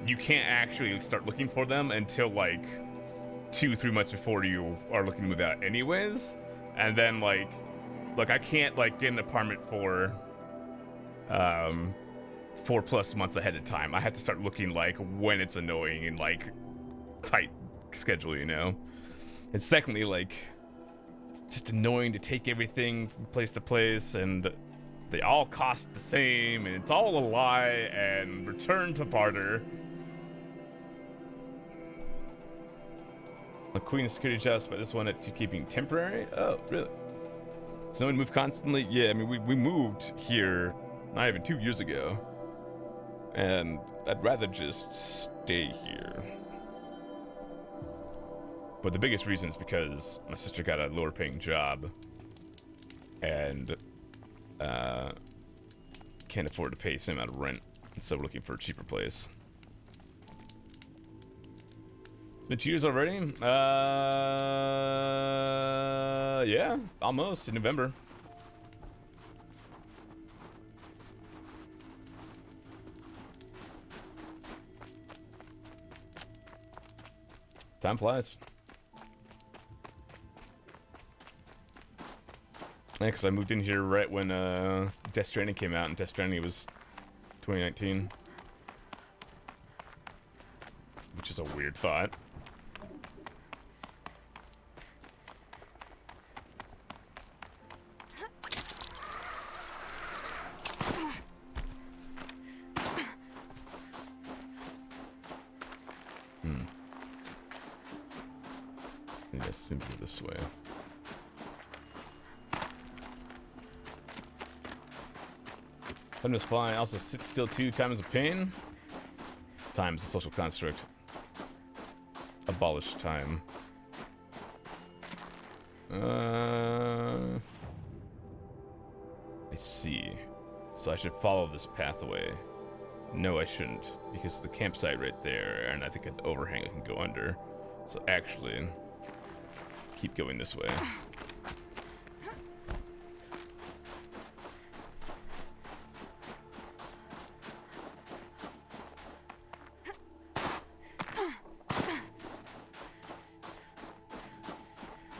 you can't actually start looking for them until like 2-3 months before you are looking to move out anyways. and then like, look, I can't like get an apartment for 4+ months ahead of time. I have to start looking like when it's annoying and like tight schedule, you know. And secondly, like, just annoying to take everything from place to place, and they all cost the same, and it's all a lie, and return to barter. A Queen security jobs, but this one at keeping temporary? Oh, really? So no one move constantly? Yeah, I mean, we moved here not even 2 years ago. And I'd rather just stay here. But the biggest reason is because my sister got a lower paying job. And can't afford to pay the same amount of rent. And so we're looking for a cheaper place. Been 2 years already? Yeah, almost, in November. Time flies. Yeah, because I moved in here right when Death Stranding came out, and Death Stranding was 2019. Which is a weird thought. Yes, maybe this way. Time is flying. Also, sit still too. Time is a pain. Time is a social construct. Abolish time. I see. So I should follow this pathway. No, I shouldn't, because the campsite right there, and I think an overhang I can go under. So actually, keep going this way.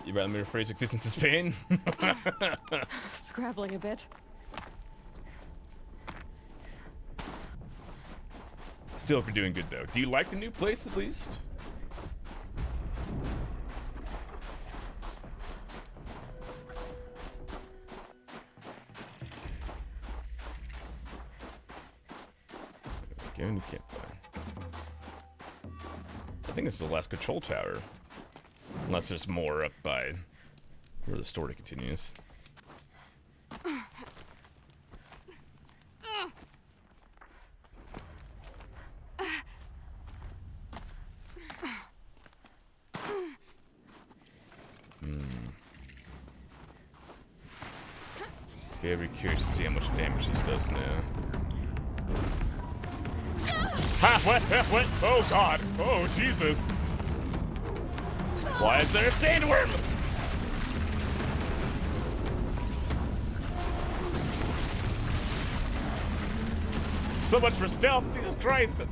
You rather me rephrase existence is pain? Scrabbling a bit. Still, if you're doing good though. Do you like the new place at least? Go new campfire. I think this is the last control tower. Unless there's more up by where the story continues. Very curious to see how much damage this does now. Ha! What? Oh god! Oh Jesus! Why is there a sandworm? So much for stealth, Jesus Christ!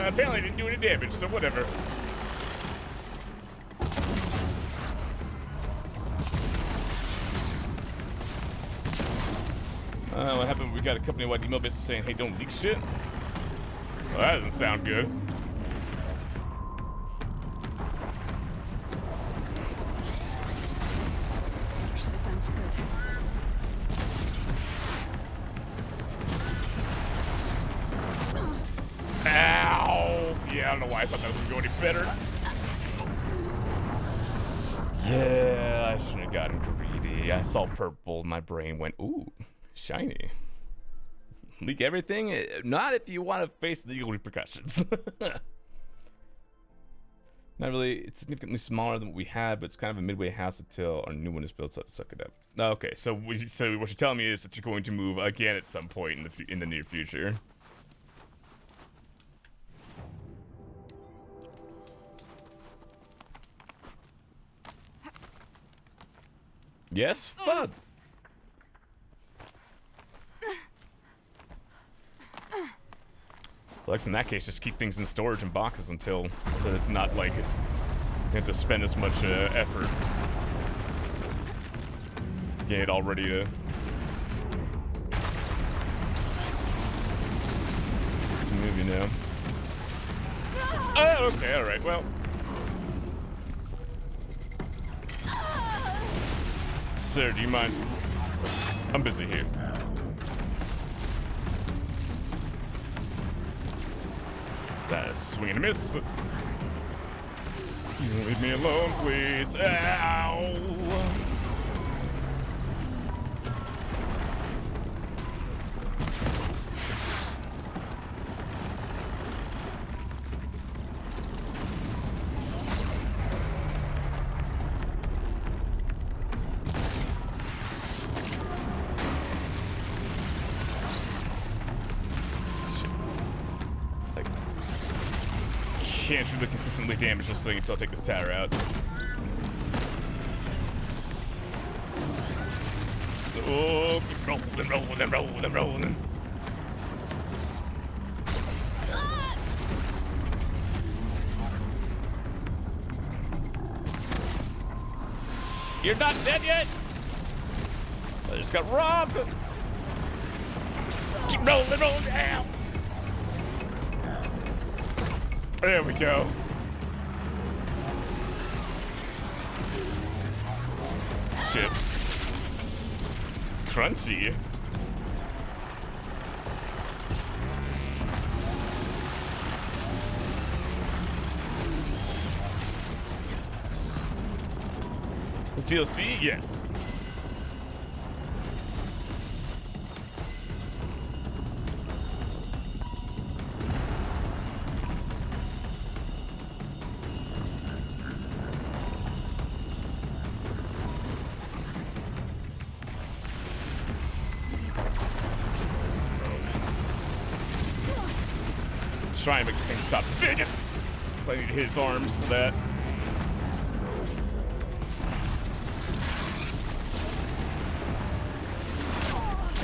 Apparently didn't do any damage, so whatever. What happened? We got a company-wide email basically saying, hey, don't leak shit? Well, that doesn't sound good. Should have done for good. Ow! Yeah, I don't know why I thought that was gonna go any better. Yeah, I shouldn't have gotten greedy. I saw purple, and my brain went, ooh, shiny. Leak everything? Not if you want to face legal repercussions. Not really. It's significantly smaller than what we had, but it's kind of a midway house until our new one is built, so suck it up. Okay, so what you're telling me is that you're going to move again at some point in the near future. Yes, fun. Well, in that case, just keep things in storage in boxes until, so it's not like you have to spend as much effort getting it all ready to. It's a movie now. Oh, okay, all right. Well, sir, do you mind? I'm busy here. That's swing and a miss. You leave me alone, please. Ow! Can't shoot the consistently damage this thing until I take this tower out. Oh, keep rolling. You're not dead yet? I just got robbed. Keep rolling. Ow. There we go. Shit. Crunchy. This DLC? Yes. Try and make this thing stop digging. I need to hit its arms for that.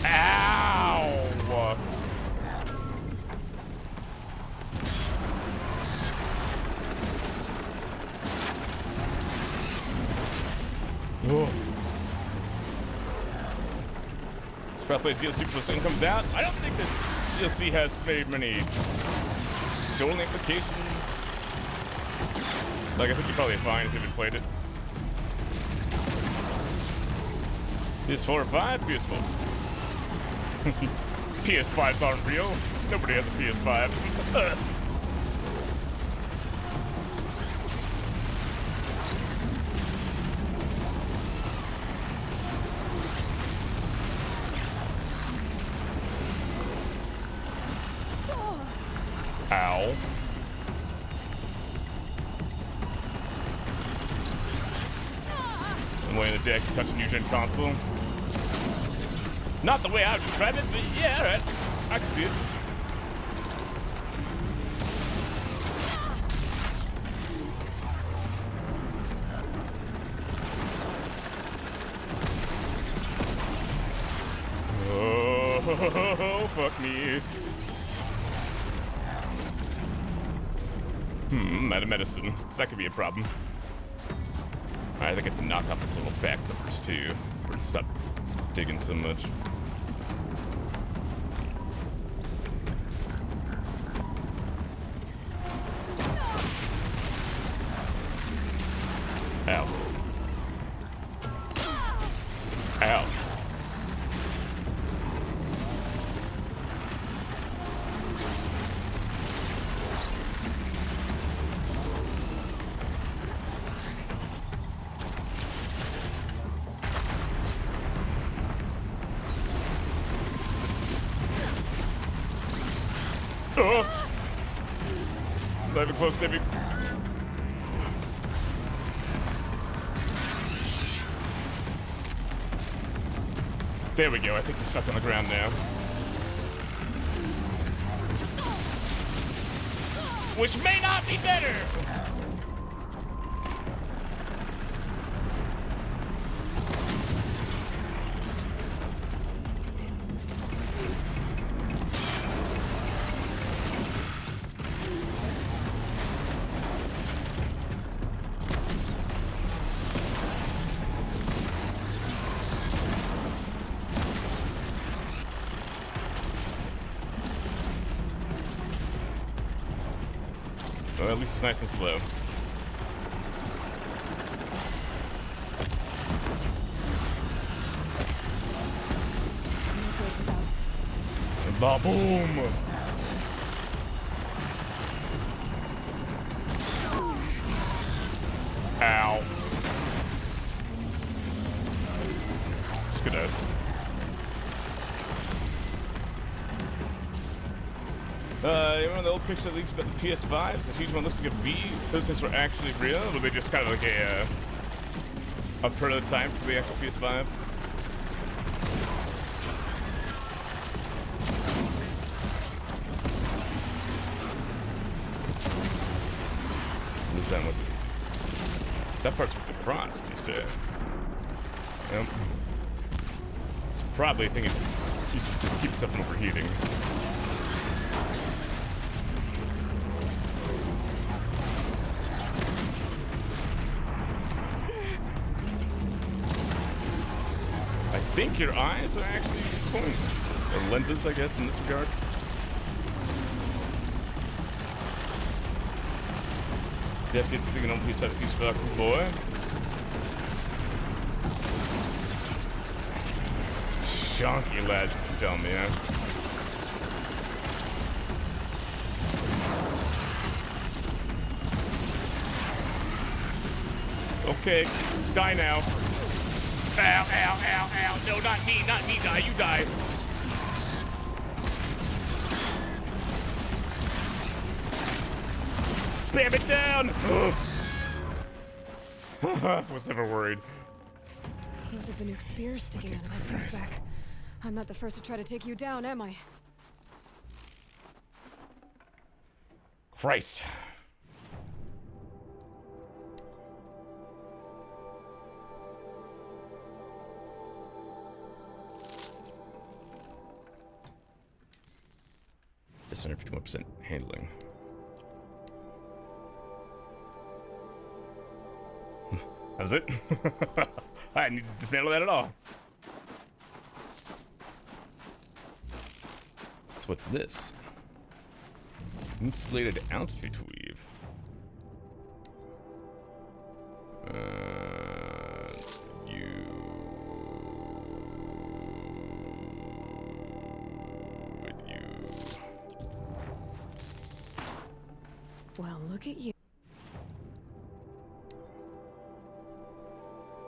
Ow! Oh. It's probably a DLC before this thing comes out. I don't think this DLC has very many stolen implications. Like, I think you're probably fine if you haven't played it. PS4 or 5? PS4. PS5s aren't real. Nobody has a PS5. Ow. I'm laying the deck, touching new gen console. Not the way I would describe it, but yeah, alright. I can see it. Oh, fuck me. Out of medicine. That could be a problem. Alright, I think I have to knock off its little back numbers too. Or to stop digging so much. Ow. Ow. Oh! Not even close, Debbie. There we go. I think he's stuck on the ground now. Which may not be better! Well, at least it's nice and slow. Ba-boom! Ow. Just gonna... You remember the old picture that leaks about the PS5s? The huge one looks like a V. Those things were actually real, or were they just kind of like a prototype for the actual PS5? That was it. That part's with the cross, you said. Yep. It's probably thinking it's to keep stuff from overheating. I think your eyes are actually points. Or lenses, I guess, in this regard. Death gets thinking on police how to see fucking boy. Chunky lads, you tell me, huh? Okay, die now. Ow, ow, ow, ow. No, not me, die, you die. Spam it down! Was never worried. Those are the new spears sticking out of my friend's back. I'm not the first to try to take you down, am I? Christ. Just under 51% handling. That was it? I didn't need to dismantle that at all. So what's this? Insulated outfit weave. Well, look at you.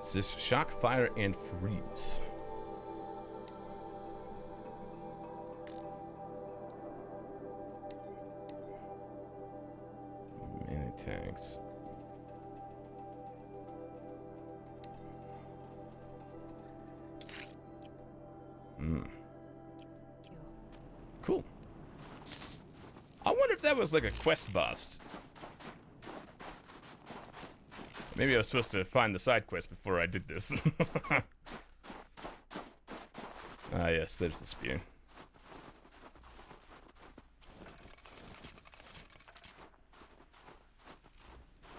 Is this shock, fire, and freeze? Melee tanks. Cool. I wonder if that was like a quest boss. Maybe I was supposed to find the side quest before I did this. Ah, yes, there's the spear.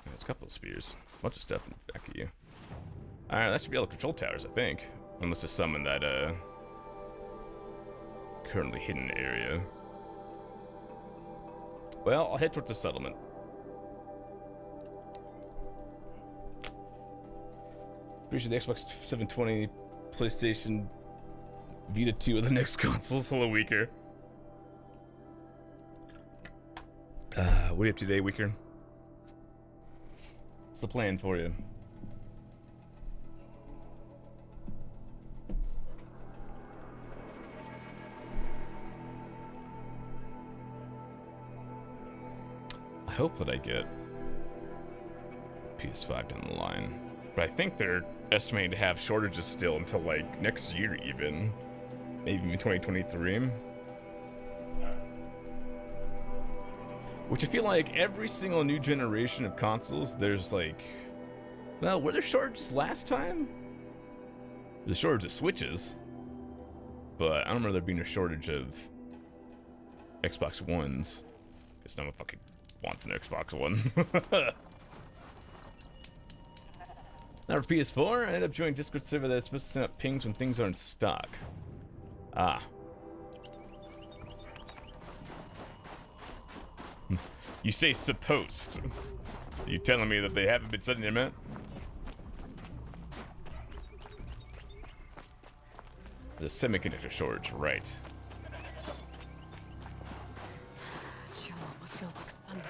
There's a couple of spears. A bunch of stuff in the back of you. Alright, that should be all the control towers, I think. Unless there's some in that, currently hidden area. Well, I'll head towards the settlement. Pretty sure the Xbox 720, PlayStation Vita 2 are the next consoles. Hello, Weaker. What are you up to today, Weaker? What's the plan for you? I hope that I get PS5 down the line. But I think they're estimating to have shortages still until like next year even. Maybe even 2023. Which I feel like every single new generation of consoles, there's like... Well, were there shortages last time? There's a shortage of Switches. But I don't remember there being a shortage of Xbox Ones. Because no one fucking wants an Xbox One. Now for PS4, I ended up joining Discord server that's supposed to send out pings when things are in stock. Ah. You say supposed. You telling me that they haven't been studying their men? The semiconductor shortage, right. Chill almost feels like Sunday.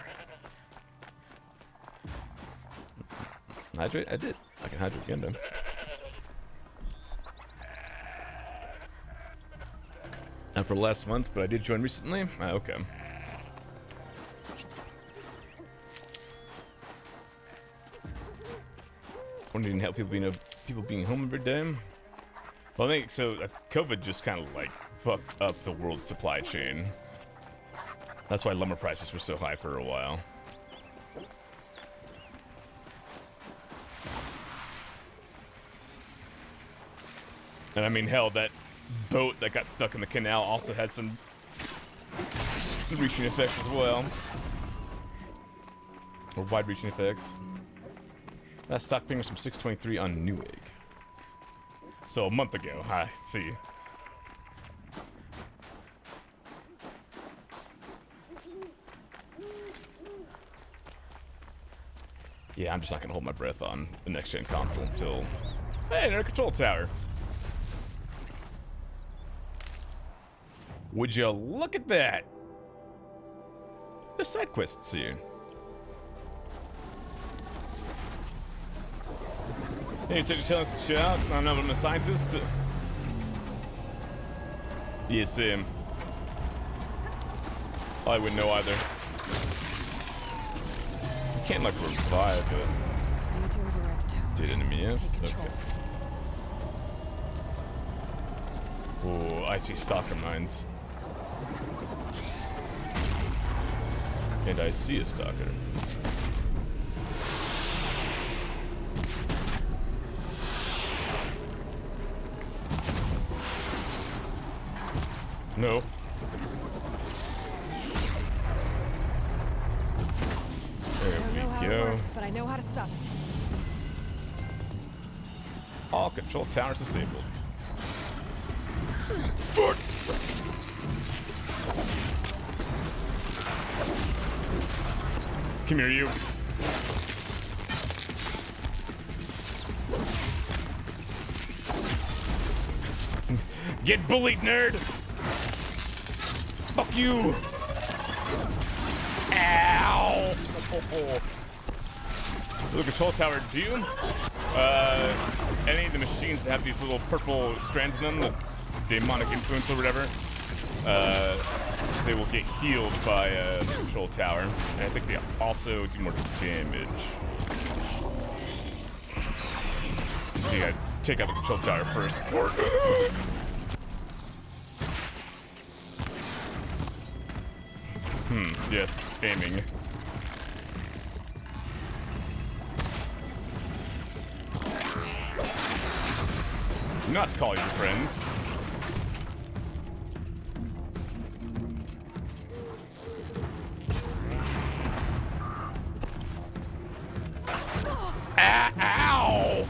Hydrate? I did. I can hydrate again though. Not for the last month, but I did join recently. Okay. Wonder didn't help people being home every day. Well, I think so. COVID just kind of like fucked up the world supply chain. That's why lumber prices were so high for a while. And I mean, hell, that boat that got stuck in the canal also had some reaching effects as well. Or wide-reaching effects. That stock fingers from 623 on Newegg. So a month ago, I see. Yeah, I'm just not gonna hold my breath on the next-gen console until... Hey, another control tower. Would you look at that? There's side quests here. Hey, you take a chance to shout. I don't know, I'm a scientist. Yes, I wouldn't know either. You can't like revive it. I need to override the tower. Did enemy yes? Take control. Okay. Oh, I see stalker mines. And I see a stalker. No. There I don't know how we it go. works, but I know how to stop it. All control towers disabled. Fuck! Come here, you. Get bullied, nerd! Fuck you! Ow! The control tower do. Any of the machines that have these little purple strands in them, the demonic influence or whatever, they will get healed by the control tower. And I think they also do more damage. So you gotta take out the control tower first. Yes, aiming. Not to call your friends. Ow!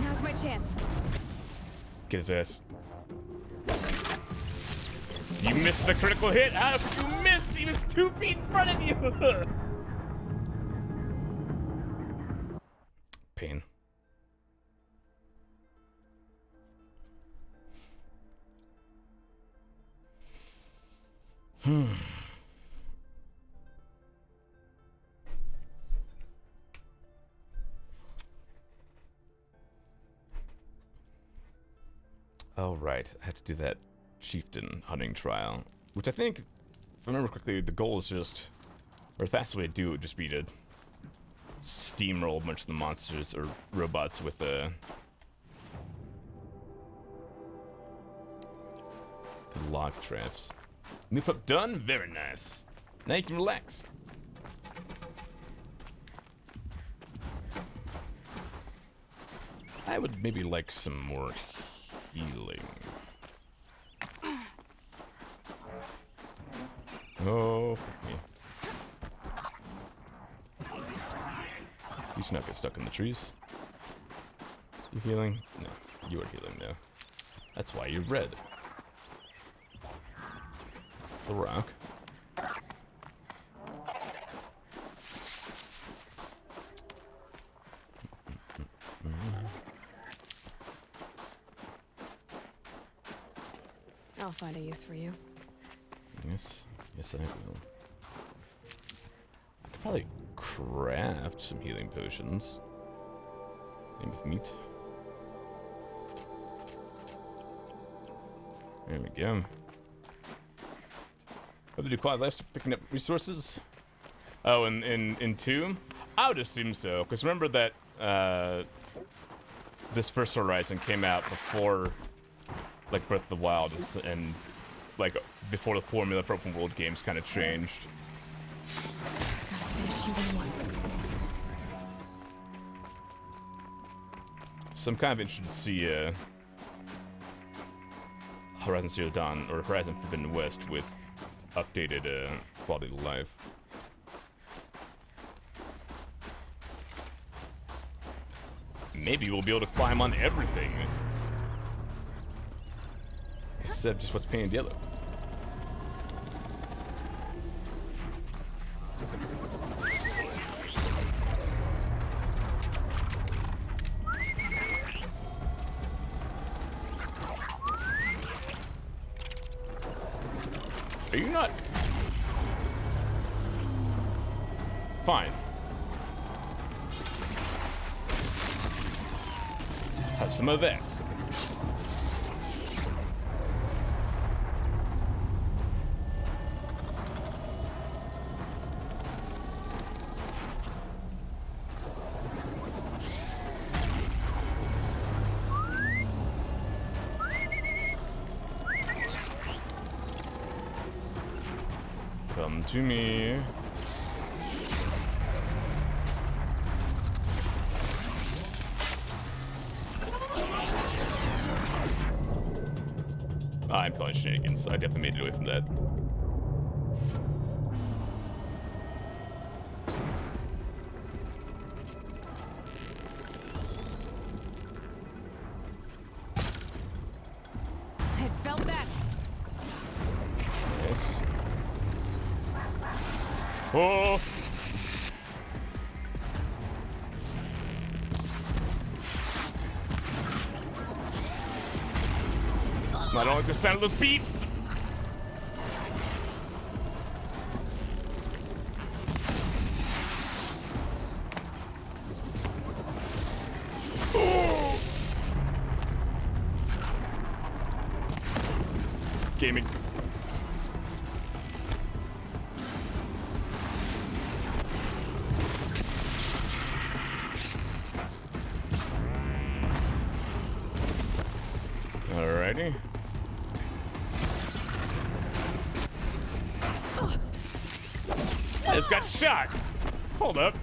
Now's my chance. Get his ass. You missed the critical hit. How could you miss? He was 2 feet in front of you. Pain. Oh, right. I have to do that chieftain hunting trial. Which I think, if I remember correctly, the goal is just... Or the fastest way to do it would just be to steamroll a bunch of the monsters or robots with the lock traps. Move up done? Very nice. Now you can relax. I would maybe like some more healing. Oh, fuck me. You should not get stuck in the trees. You healing? No. You are healing now. That's why you're red. It's a rock. I'll find a use for you. Yes. Yes, I will. I could probably craft some healing potions. Maybe with meat. There we go. What did you do quite left? Picking up resources? Oh, in 2? I would assume so, because remember that this first Horizon came out before like Breath of the Wild and like before the formula for open world games kind of changed. So I'm kind of interested to see Horizon Zero Dawn or Horizon Forbidden West with updated quality of life. Maybe we'll be able to climb on everything. Except just what's painted yellow. Are you not? Fine. Have some of that. Come to me. I'm calling shenanigans. I definitely made it away from that. I felt that. Yes. Oh! I don't like the sound of those beeps! Oh! Gaming. Alrighty. I just got shot. Hold up.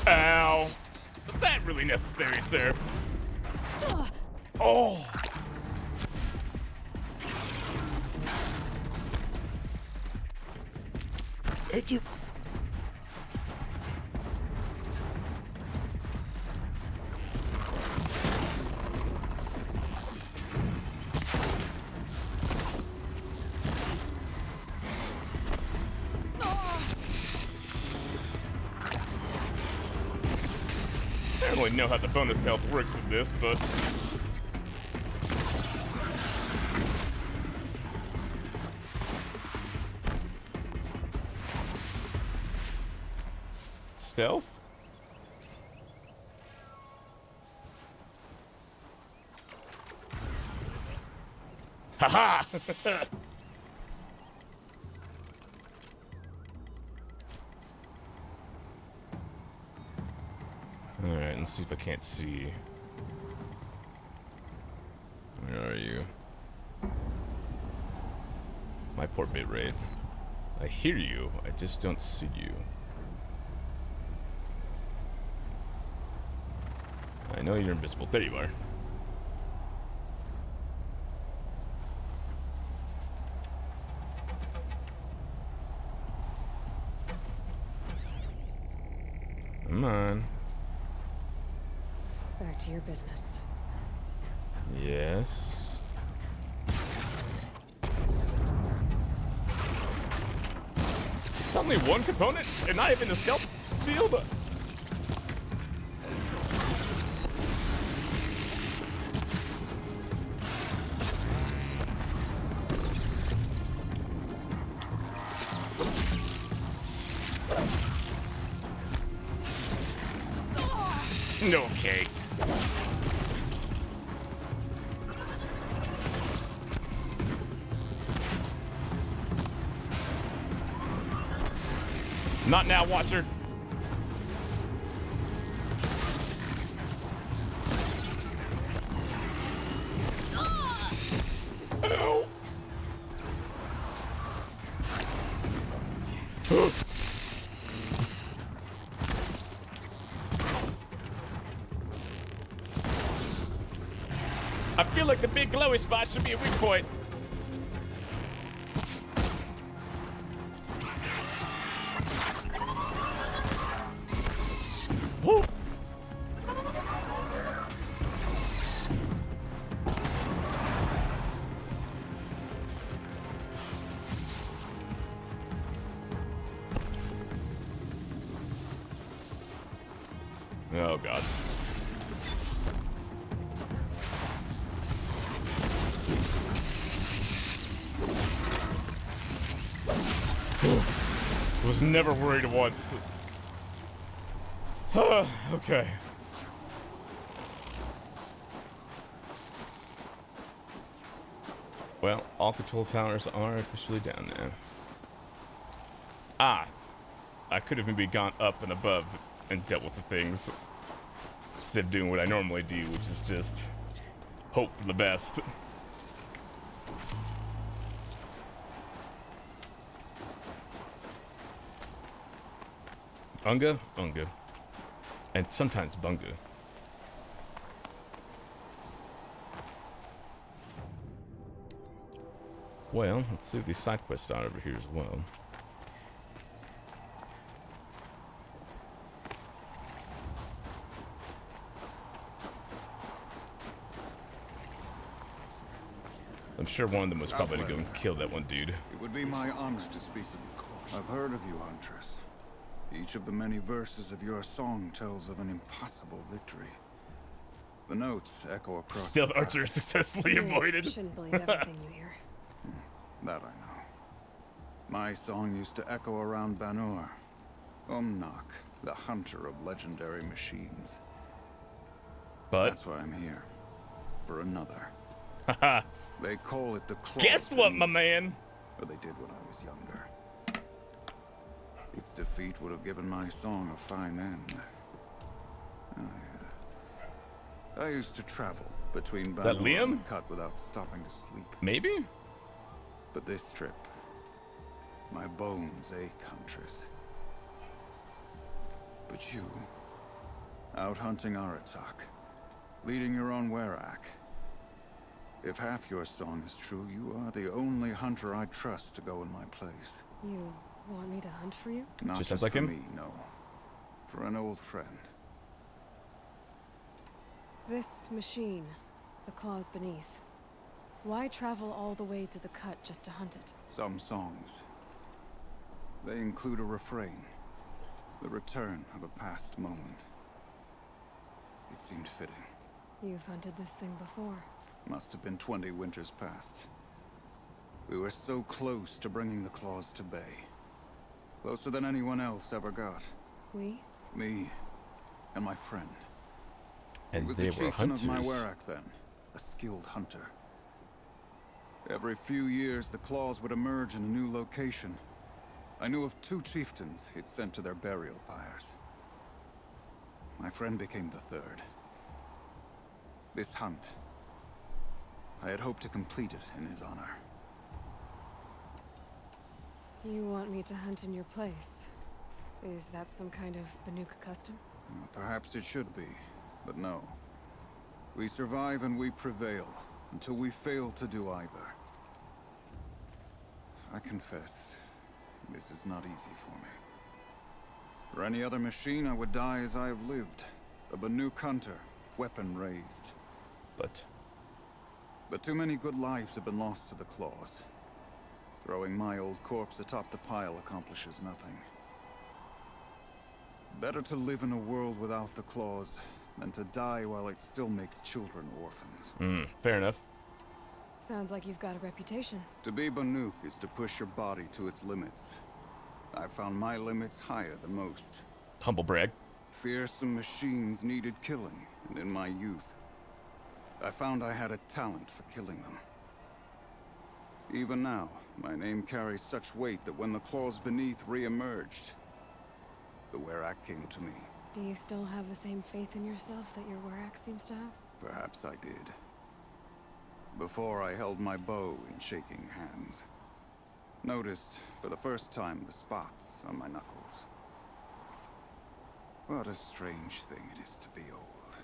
Ow. Was that really necessary, sir? Oh. Thank you. I don't really know how the bonus health works in this, but... Stealth? Haha! Let's see if I can't see. Where are you? My poor bitrate. I hear you, I just don't see you. I know you're invisible. There you are. Come on. Back to your business. Yes. It's only one component and not even a stealth field. Okay. Not now, Watcher. Ow. I feel like the big glowy spot should be a weak point. Woo. Oh God. Was never worried once. Okay. Well, all control towers are officially down now. Ah, I could have maybe gone up and above and dealt with the things instead of doing what I normally do, which is just hope for the best. Unga, Unga, and sometimes Bunga. Well, let's see what these side quests are over here as well. I'm sure one of them was probably to go and kill that one dude. It would be my honor to speak to you. I've heard of you, Huntress. Each of the many verses of your song tells of an impossible victory. The notes echo across. Stealth Archer successfully avoided. Shouldn't believe everything you hear. That I know. My song used to echo around Banur. Umnak, the hunter of legendary machines. But that's why I'm here. For another. Haha. They call it the Claws Guess what, my Beneath. man? Or they did when I was younger. Its defeat would have given my song a fine end. I used to travel between Is that Banur Liam? and the Cut without stopping to sleep. Maybe? But this trip, my bones ache, Huntress. But you, out hunting Aratak, leading your own Werak. If half your song is true, you are the only hunter I trust to go in my place. You want me to hunt for you? Not Just just sounds like for him. me, no. For an old friend. This machine, the Claws Beneath. Why travel all the way to the Cut just to hunt it? Some songs. They include a refrain. The return of a past moment. It seemed fitting. You've hunted this thing before. Must have been 20 winters past. We were so close to bringing the Claws to bay. Closer than anyone else ever got. We? Me and my friend. And he was they the were chieftain hunters. of my Werak then, a skilled hunter. Every few years, the Claws would emerge in a new location. I knew of 2 chieftains he'd sent to their burial pyres. My friend became the third. This hunt, I had hoped to complete it in his honor. You want me to hunt in your place? Is that some kind of Banuk custom? Well, perhaps it should be, but no. We survive and we prevail, until we fail to do either. I confess, this is not easy for me. For any other machine, I would die as I have lived. A Banuk hunter, weapon raised. But too many good lives have been lost to the claws. Throwing my old corpse atop the pile accomplishes nothing. Better to live in a world without the claws than to die while it still makes children orphans. Fair enough. Sounds like you've got a reputation. To be Banuk is to push your body to its limits. I found my limits higher than most. Humble brag. Fearsome machines needed killing, and in my youth, I found I had a talent for killing them. Even now, my name carries such weight that when the claws beneath re-emerged, the Werak came to me. Do you still have the same faith in yourself that your Werak seems to have? Perhaps I did. Before I held my bow in shaking hands. Noticed, for the first time, the spots on my knuckles. What a strange thing it is to be old.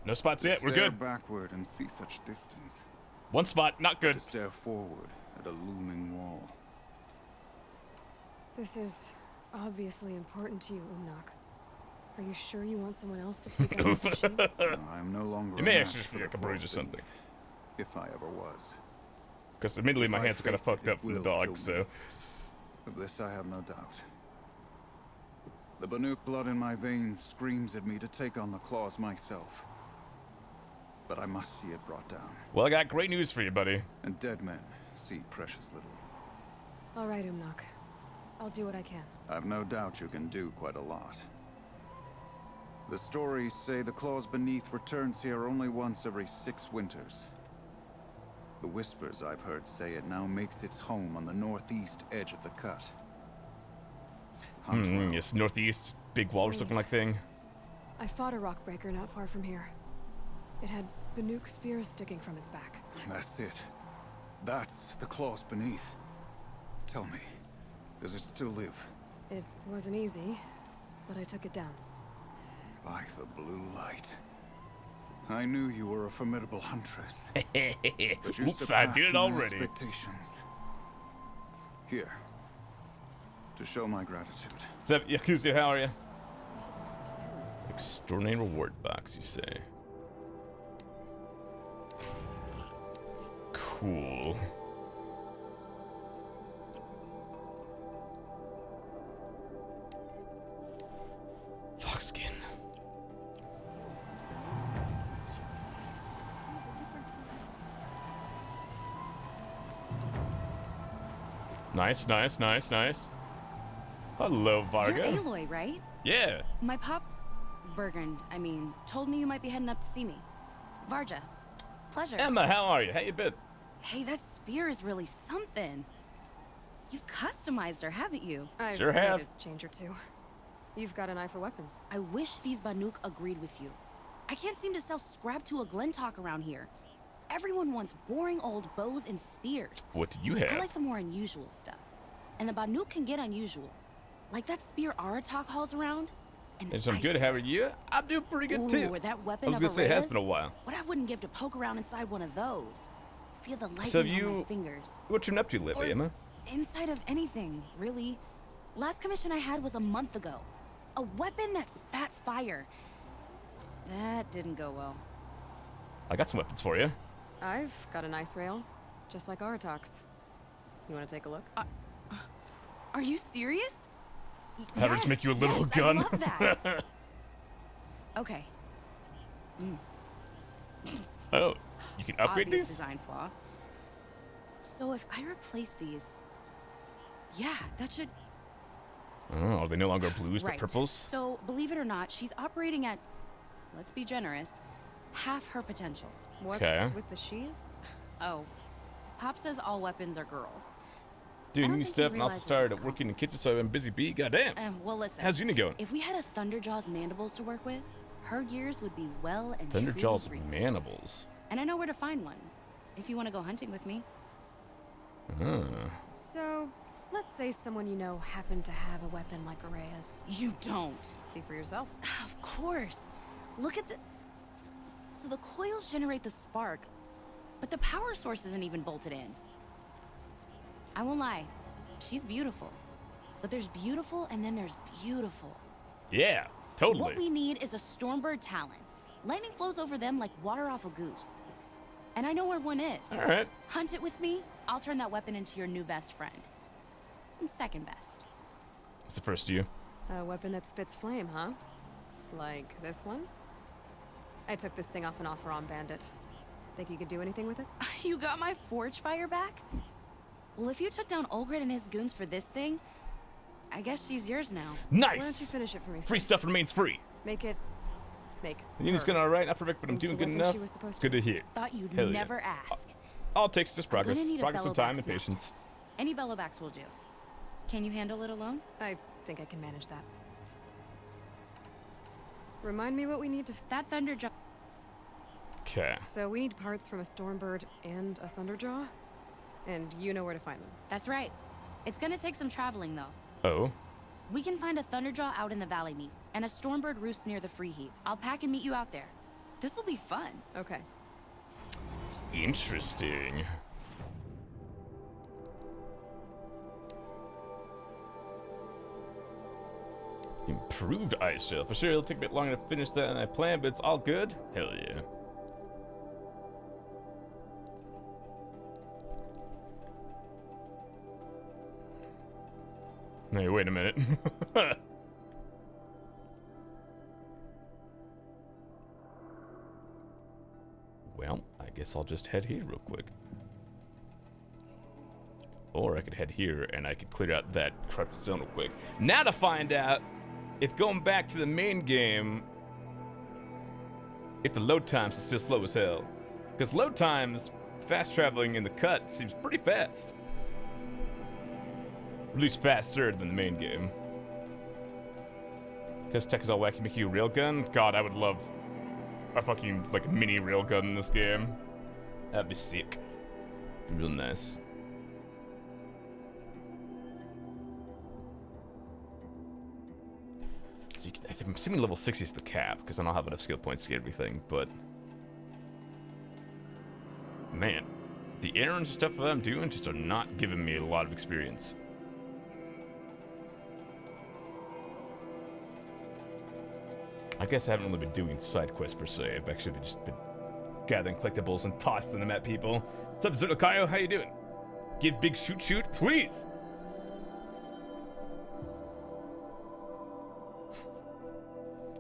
No spots yet, we're stare good. Backward and see such distance. One spot, not good. To stare forward at a looming wall. This is obviously important to you, Umnak. Are you sure you want someone else to take on this machine? No, I am no longer You may a actually match just for be the like a bruise or claws something. beneath, if I ever was. Because admittedly, If my I hands are kind of face it, fucked up it from the will dog, kill so. me. Of this I have no doubt. The Banuk blood in my veins screams at me to take on the claws myself. But I must see it brought down. Well, I got great news for you, buddy. And dead men see precious little. All right, Umnak. I'll do what I can. I've no doubt you can do quite a lot. The stories say the claws beneath returns here only once every 6 winters. The whispers I've heard say it now makes its home on the northeast edge of the cut. Yes, northeast, big walrus looking like thing. I fought a rockbreaker not far from here. It had Banuk spears sticking from its back. That's it. That's the claws beneath. Tell me, does it still live? It wasn't easy, but I took it down. By the blue light. I knew you were a formidable huntress. But you Oops, I did it surpassed my already. Expectations. Here, to show my gratitude. What's up, Yakuza? How are you? Extraordinary reward box, you say? Cool. Foxskin. Nice, nice, nice, nice. Hello, Varga. You're Aloy, right? Yeah. My pop... Bergund, I mean, told me you might be heading up to see me. Varja. Pleasure. Emma, how are you? How you been? Hey, that spear is really something. You've customized her, haven't you? I've Sure have. made a change or two. You've got an eye for weapons. I wish these Banuk agreed with you. I can't seem to sell scrap to a Glentalk around here. Everyone wants boring old bows and spears. What do you have? I like the more unusual stuff. And the Banuk can get unusual. Like that spear Aratak hauls around. And I'm good. How are you? I'm doing pretty good too. Or that weapon I was of gonna say it has Arrayas. been a while. What I wouldn't give to poke around inside one of those. Feel the lightning So on you, my fingers. what you been up to lately, Or Emma? Inside of anything, really. Last commission I had was a month ago. A weapon that spat fire. That didn't go well. I got some weapons for you. I've got a nice rail, just like Aratak's. You want to take a look? Are you serious? Have her just make you a little gun. I love that. Okay. Oh, you can upgrade Obvious these? design flaw. So if I replace these, yeah, that should. Oh, are they no longer blues Right. but purples? So believe it or not, she's operating at, let's be generous, half her potential. What's Okay. with the she's? Oh, Pop says all weapons are girls. Doing don't new think stuff you and also realize this started is working in the kitchen, so I've been busy bee. Goddamn. Well, listen. How's uni going? If we had a Thunderjaw's mandibles to work with, her gears would be well and Thunderjaw's truly greased. mandibles. And I know where to find one, if you want to go hunting with me. So, let's say someone you know happened to have a weapon like Araya's. You don't. See for yourself. Of course. Look at the... So the coils generate the spark, but the power source isn't even bolted in. I won't lie. She's beautiful. But there's beautiful and then there's beautiful. Yeah, totally. What we need is a Stormbird Talon. Lightning flows over them like water off a goose. And I know where one is. All right. Hunt it with me. I'll turn that weapon into your new best friend. And second best. What's the first to you? A weapon that spits flame, huh? Like this one? I took this thing off an Oseram bandit. Think you could do anything with it? You got my forge fire back? Well, if you took down Olgrid and his goons for this thing, I guess she's yours now. Nice. Why don't you finish it for me? Free first? stuff remains free. Make it. Make. The unit's going alright, not perfect, but I'm doing the good weapon enough. she was supposed Good to hear. Thought you'd Hell yeah. never ask. All it takes is just progress. I'm gonna need a Progress and bellow time back and snapped. patience. Any bellowbacks will do. Can you handle it alone? I think I can manage that. Remind me what we need to. That Thunderjaw. Okay. So we need parts from a Stormbird and a Thunderjaw? And you know where to find them. That's right. It's gonna take some traveling, though. Oh. We can find a Thunderjaw out in the Valley Meet, and a Stormbird roosts near the Free Heap. I'll pack and meet you out there. This'll be fun. Okay. Interesting. Improved ice shell. For sure, it'll take a bit longer to finish that than I planned, but it's all good. Hell yeah. Hey, wait a minute. Well, I guess I'll just head here real quick. Or I could head here and I could clear out that corrupted zone real quick. Now to find out if going back to the main game, if the load times are still slow as hell. Because load times, fast traveling in the cut seems pretty fast. At least faster than the main game. Because tech is all wacky, make you a railgun? God, I would love a fucking, like, mini railgun in this game. That'd be sick. Be real nice. So you can, I'm assuming level 60 is the cap, because I don't have enough skill points to get everything, but... Man, the errands and stuff that I'm doing just are not giving me a lot of experience. I guess I haven't really been doing side quests per se. I've actually just been gathering collectibles and tossing them at people. What's up, Zutokayo? How you doing? Give big shoot, please!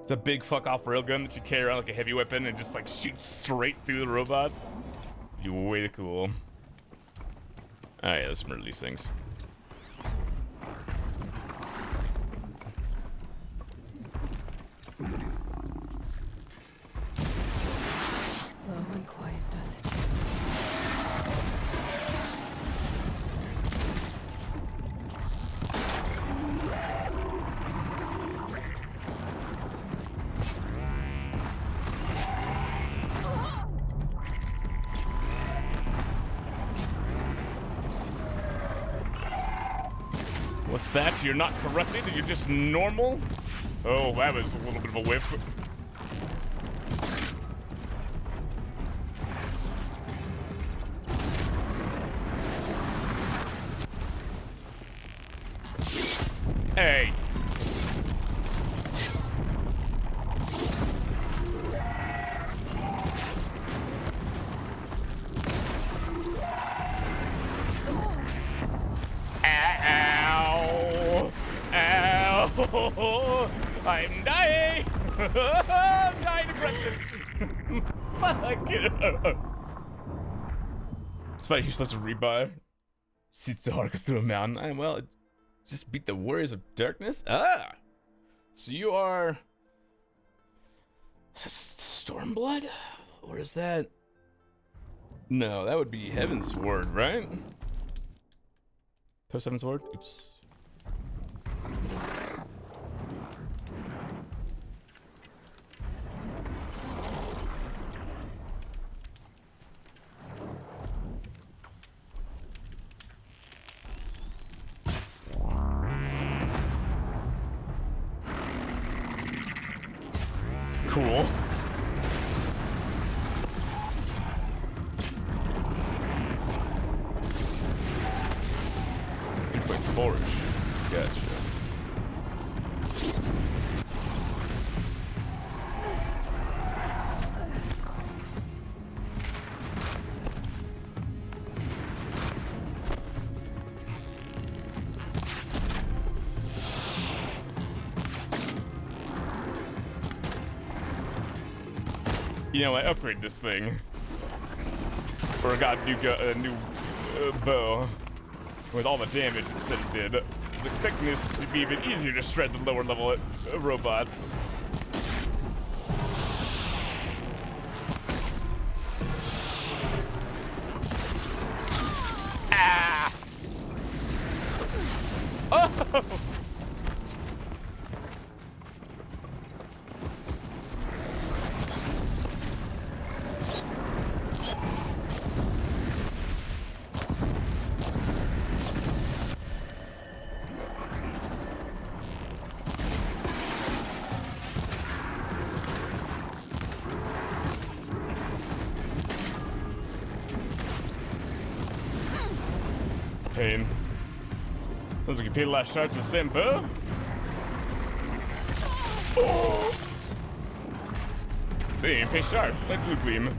It's a big fuck-off railgun that you carry around like a heavy weapon and just, like, shoot straight through the robots. You're way too cool. Alright, let's murder these things. Slow and quiet does it. What's that? You're not corrupted? You're just normal? Oh, that was a little bit of a whiff. Hey. Ow! Ow! I'm dying! I'm dying of corruption! Fuck! It's funny, you're supposed to rebuy. Shoots the hardest through a mountain. Well, just beat the warriors of darkness? Ah! So you are... Stormblood? Or is that... No, that would be Heaven's Word, right? Post 7 sword? Oops. Cool. Input forge. Gotcha. You know, I upgrade this thing. Or I got a new bow. With all the damage it said it did. I was expecting this to be a bit easier to shred the lower level robots. Ah! Oh! Pain. Sounds like you paid a lot of shards for the same bow. Oh! They ain't pay shards like Blue Gleam.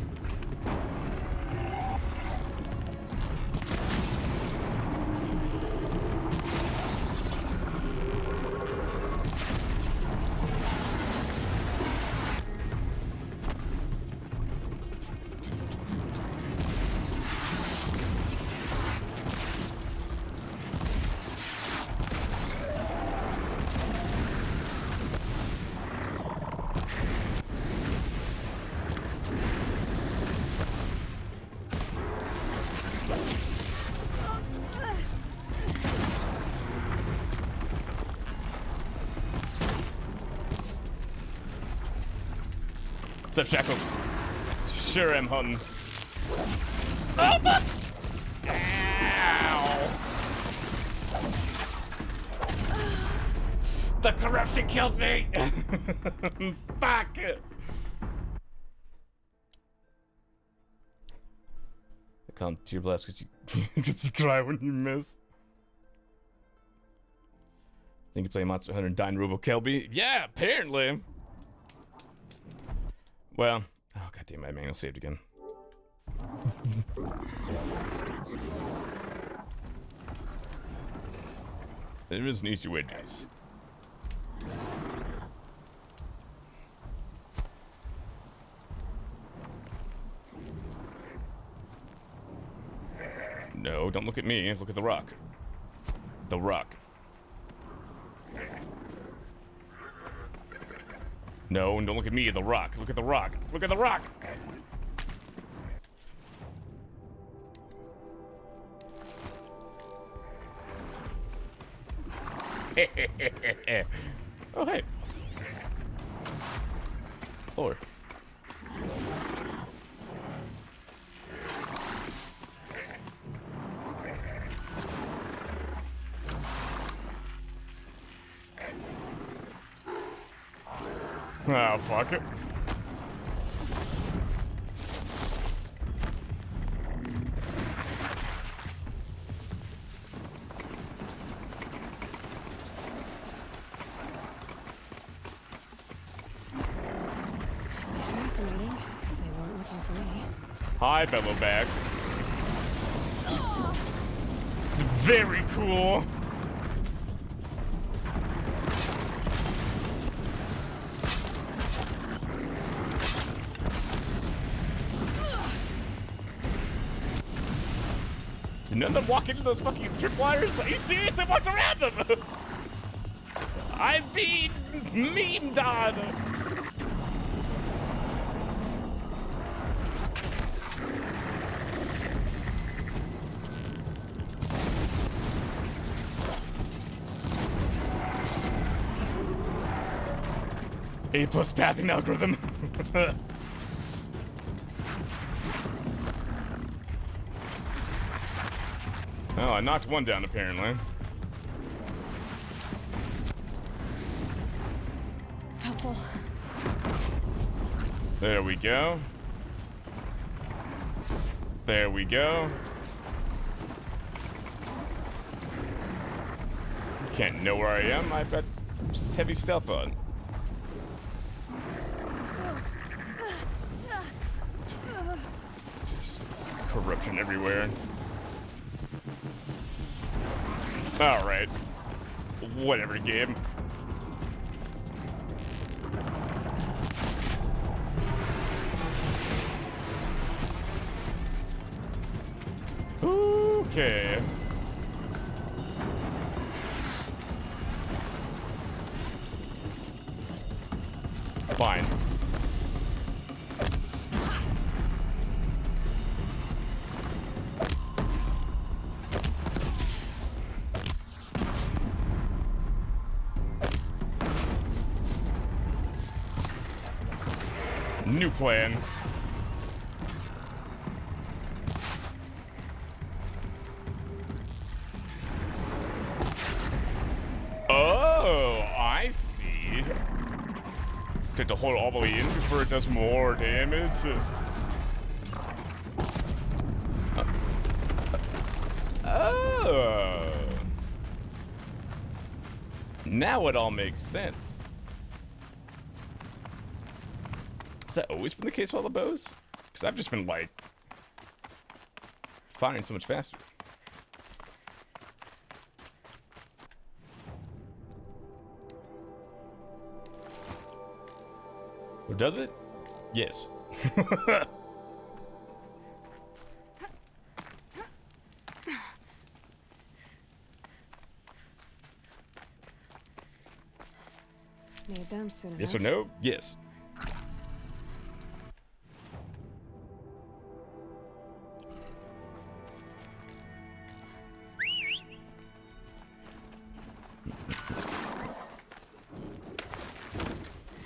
What's up, Shackles? Sure am hunting. Oh, fuck! Ow! The corruption killed me! Fuck! I can't tear blast because you cry when you miss. Think you play Monster Hunter and Dying Robo Kelby? Yeah, apparently! Well, oh goddamn, my manual saved again. There is an easier way to do this. No, don't look at me. Look at the rock. The rock. No, and don't look at me, the rock. Look at the rock. Look at the rock! Oh, hey. Floor. Oh, fuck it. Fascinating, if they weren't looking for me. Hi, Bellowback. Very cool. Did none of them walk into those fucking tripwires? Are you serious? I walked around them! I'm being memed on! A+ pathing algorithm. Oh, I knocked one down apparently. Helpful. There we go. There we go. Can't know where I am. I've got heavy stealth on. Just corruption everywhere. Alright. Whatever, game. Okay. Fine. New plan. Oh, I see. Take the hole all the way in before it does more damage. Oh. Now it all makes sense. Has that always been the case with all the bows? Because I've just been, like, firing so much faster. Or does it? Yes. Need them soon enough. Yes or no? Yes.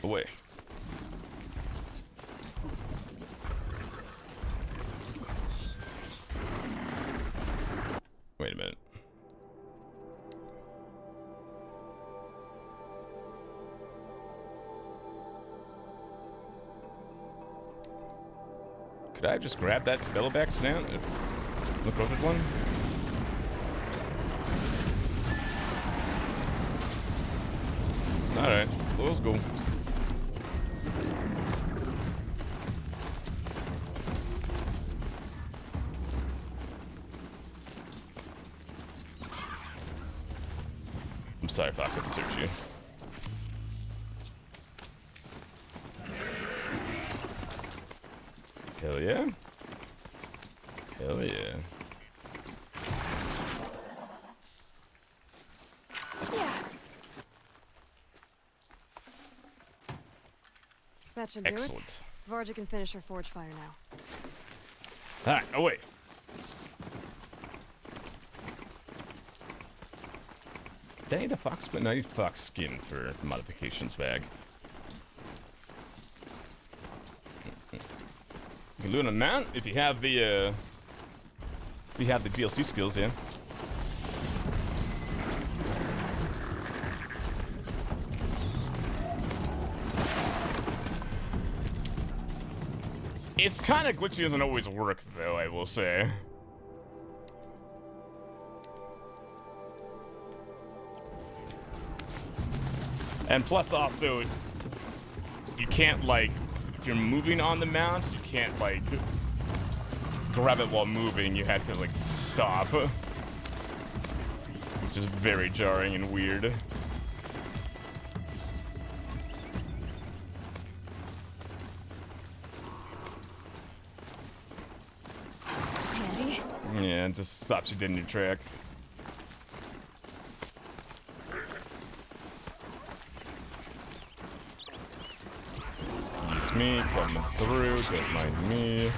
Away. Wait a minute. Could I just grab that bellowback snout? The crooked one? Alright, let's go. I'm sorry, Fox, I had to search you. Hell yeah. Hell yeah. That should do Excellent. it. Varja can finish her forge fire now. Alright, away. Did I need a fox? But no, I need fox skin for modifications bag. You can do an amount if you have the DLC skills, yeah. It's kind of glitchy, doesn't always work though, I will say. And plus also, you can't like, if you're moving on the mount, you can't like grab it while moving, you have to like stop. Which is very jarring and weird. Handy. Yeah, it just stops you dead in your tracks. Excuse me, coming through, don't mind me.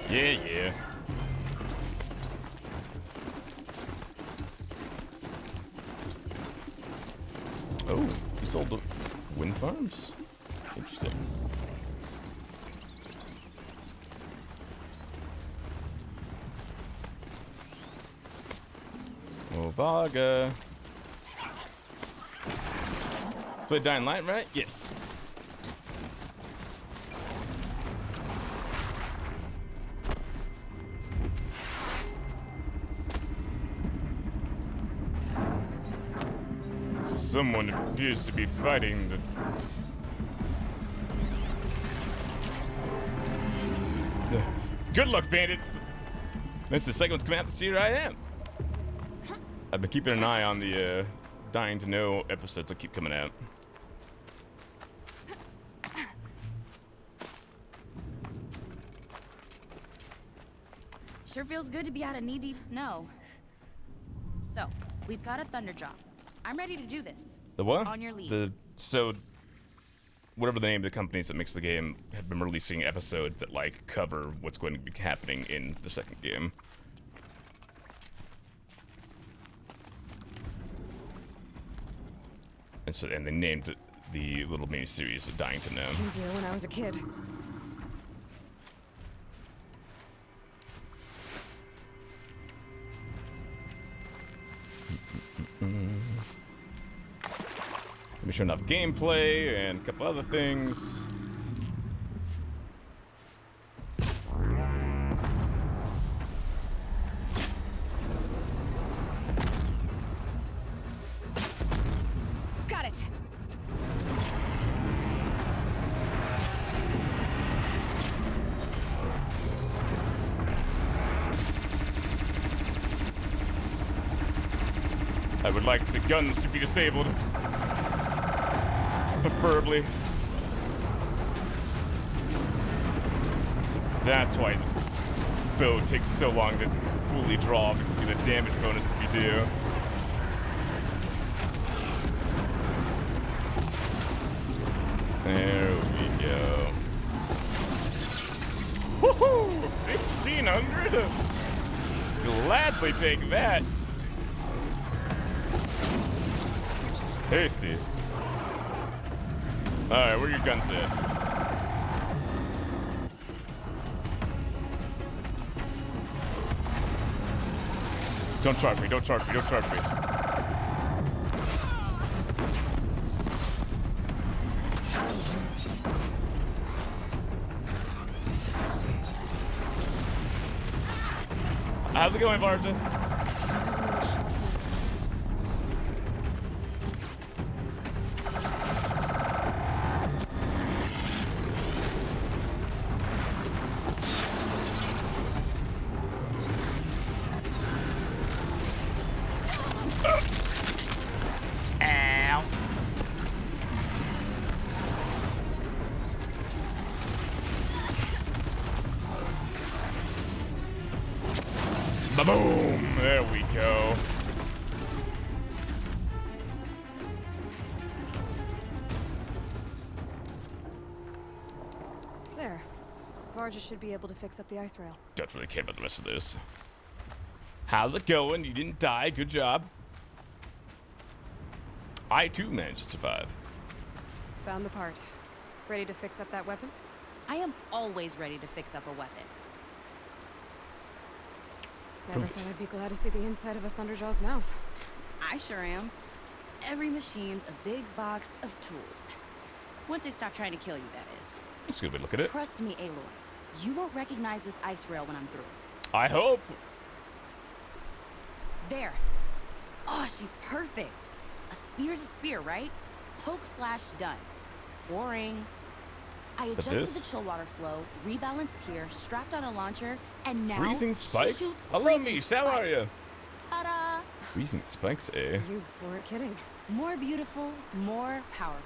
Yeah, yeah. Oh, you sold the wind farms? Interesting. Ovaga. Play Dying Light, right? Yes. Someone appears to be fighting the... Good luck, bandits! Since the second one's coming out this year, I am. I've been keeping an eye on the Dying to Know episodes that keep coming out. Sure feels good to be out of knee-deep snow. So, we've got a Thunderjaw. I'm ready to do this. The what? On your lead. So, whatever the name of the companies that makes the game have been releasing episodes that like cover what's going to be happening in the second game. And they named the little mini-series Dying to Know. Easier when I was a kid. We showed off gameplay and a couple other things. Got it. I would like the guns to be disabled. Preferably. So that's why this bow takes so long to fully draw, because you get a damage bonus if you do. There we go. Woohoo! 1,500! Gladly take that. Tasty. Alright, where are your guns at? Don't charge me, don't charge me, don't charge me. How's it going, Varta? Boom! There we go. There. Varja should be able to fix up the ice rail. Don't really care about the rest of this. How's it going? You didn't die. Good job. I too managed to survive. Found the part. Ready to fix up that weapon? I am always ready to fix up a weapon. Never thought I'd be glad to see the inside of a Thunderjaw's mouth. I sure am. Every machine's a big box of tools. Once they stop trying to kill you, that is. That's a good way to look at it. Trust me, Aloy. You won't recognize this ice rail when I'm through. I hope. There. Oh, she's perfect. A spear's a spear, right? Poke slash done. Boring. I adjusted the chill water flow, rebalanced here, strapped on a launcher, and now freezing spikes? Hello, Mish. How are you? Ta-da! Freezing spikes, eh? You weren't kidding. More beautiful, more powerful.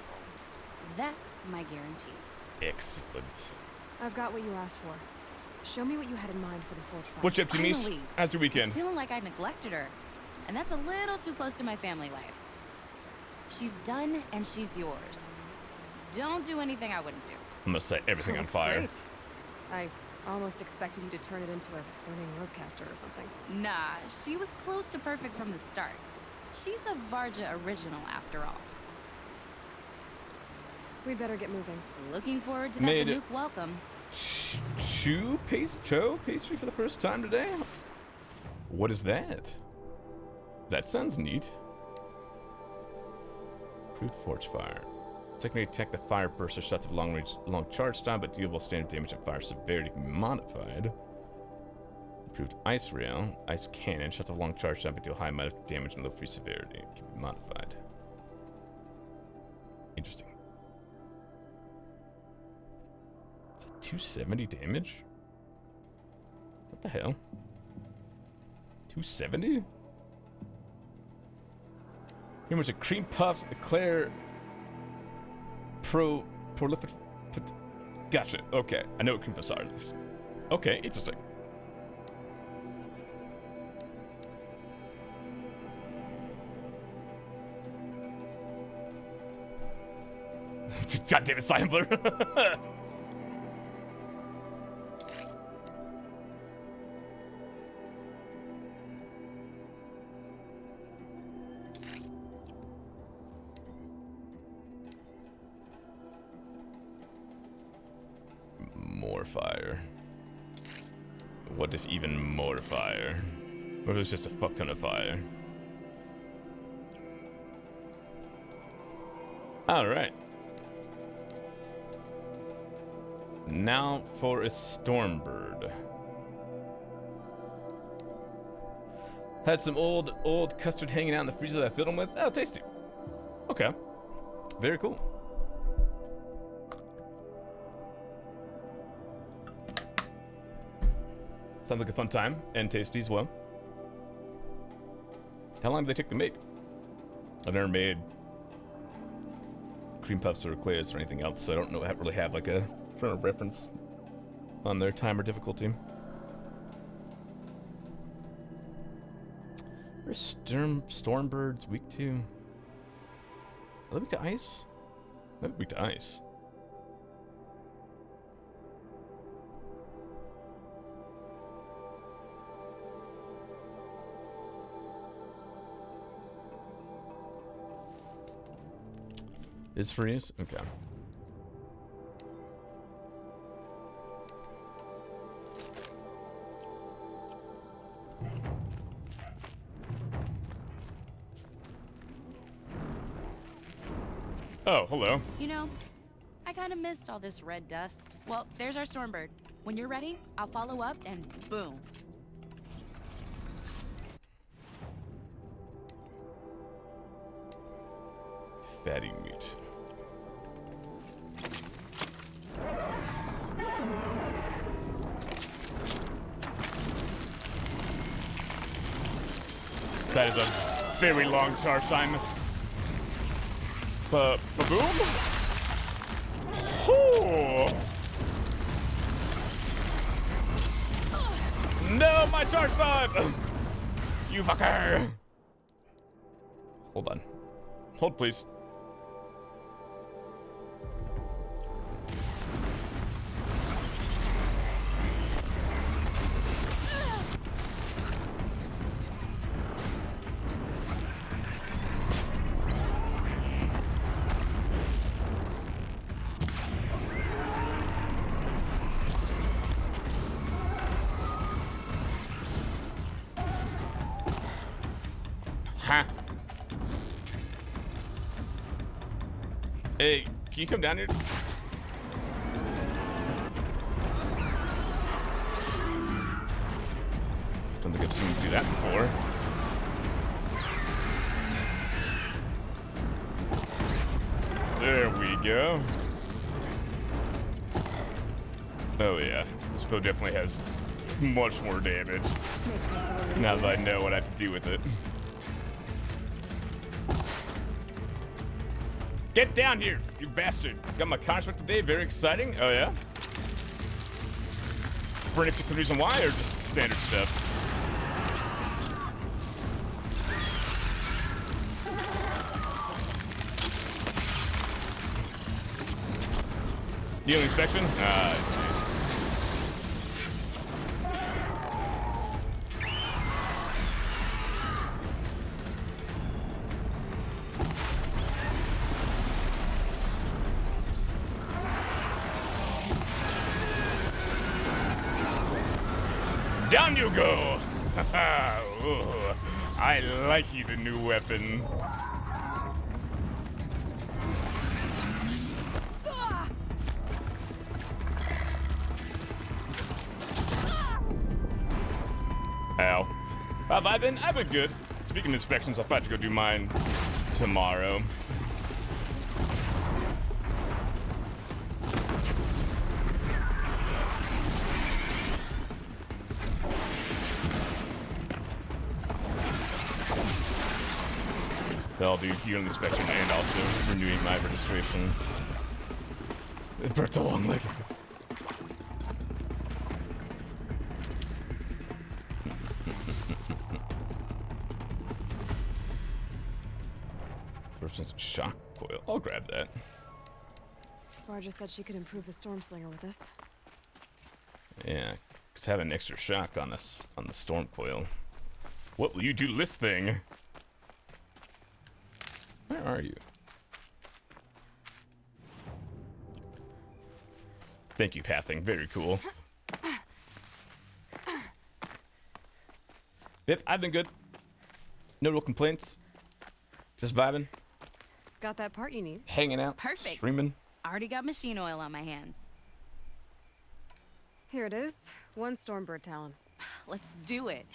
That's my guarantee. Excellent. I've got what you asked for. Show me what you had in mind for the forge fire. What's up, Mish? How's your weekend? I was feeling like I neglected her, and that's a little too close to my family life. She's done, and she's yours. Don't do anything I wouldn't do. I'm gonna set everything on Looks fire. Great. I almost expected you to turn it into a burning roadcaster or something. Nah, she was close to perfect from the start. She's a Varja original, after all. We'd better get moving. Looking forward to that Made it. Banuk welcome. Cho pastry for the first time today? What is that? That sounds neat. Improved forge fire. Secondly, attack the fire burst or shots of long charge time, but dealable standard damage and fire severity can be modified. Improved ice rail. Ice cannon. Shots of long charge time, but deal high amount of damage and low free severity. Can be modified. Interesting. Is that 270 damage? What the hell? 270? Pretty much a cream puff, eclair, prolific. Gotcha. Okay, I know what cream puffs are at least. Okay, interesting. God damn it, Cymbler. More fire. What if even more fire? What if it's just a fuck ton of fire? Alright. Now for a Stormbird. Had some old custard hanging out in the freezer that I filled them with. Oh, tasty. Okay. Very cool. Sounds like a fun time, and tasty as well. How long do they take to make? I've never made cream puffs or eclairs or anything else, so I don't know. I really have like a frame of reference on their time or difficulty. Where's Stormbirds weak to? Are they weak to ice? They're weak to ice. Is freeze? Okay. Oh, hello. You know, I kind of missed all this red dust. Well, there's our Stormbird. When you're ready, I'll follow up and boom. Fatty meat. That is a very long charge time. Boom! Oh. No, my charge time! You fucker! Hold on. Hold, please. Hey, can you come down here? Don't think I've seen you do that before. There we go. Oh yeah, this bow definitely has much more damage. Now that I know what I have to do with it. Get down here, you bastard! Got my contract today, very exciting. Oh yeah? For any particular reason why, or just standard stuff? Dealing inspection? Ah, I see. Down you go! Ooh, I like you, the new weapon. Ow. I've been good. Speaking of inspections, I'll probably go do mine tomorrow. I'll do healing inspection and also renewing my registration. It burnt a long leg. Person's shock coil. I'll grab that. Varja said she could improve the storm slinger with this. Yeah, cause having an extra shock on this on the storm coil. What will you do, this thing? Where are you? Thank you, Pathing. Very cool. Yep, I've been good. No real complaints. Just vibing. Got that part you need. Hanging out. Perfect. Streaming. Already got machine oil on my hands. Here it is. 1 Stormbird talon. Let's do it.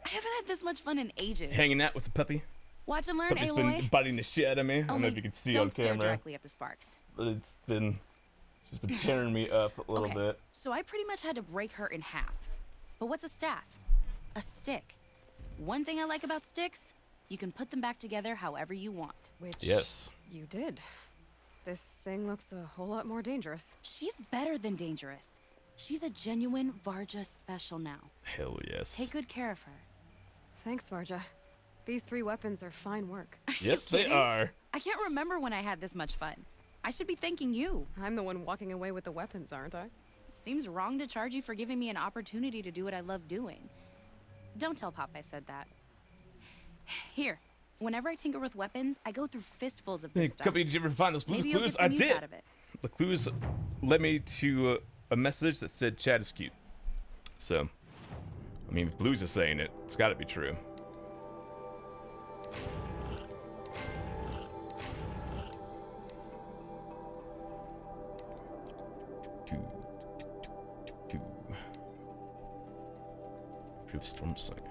I haven't had this much fun in ages. Hanging out with the puppy. Watch and learn, Puppy's Aloy. been biting the shit out of me. I don't know if you can see on don't stare camera. directly at the sparks. But she's been tearing me up a little bit. So I pretty much had to break her in half. But what's a staff? A stick. One thing I like about sticks, you can put them back together however you want. Which yes. You did. This thing looks a whole lot more dangerous. She's better than dangerous. She's a genuine Varja special now. Hell yes. Take good care of her. Thanks, Varja. These 3 weapons are fine work. Yes, they are. I can't remember when I had this much fun. I should be thanking you. I'm the one walking away with the weapons, aren't I? It seems wrong to charge you for giving me an opportunity to do what I love doing. Don't tell Pop I said that. Here, whenever I tinker with weapons, I go through fistfuls of this stuff. Cubby, did you ever find those Maybe you'll clues? get some I use did. out of it. The clues led me to a message that said Chad is cute. So, I mean, if Blues is saying it, it's got to be true. Improve storm slinger.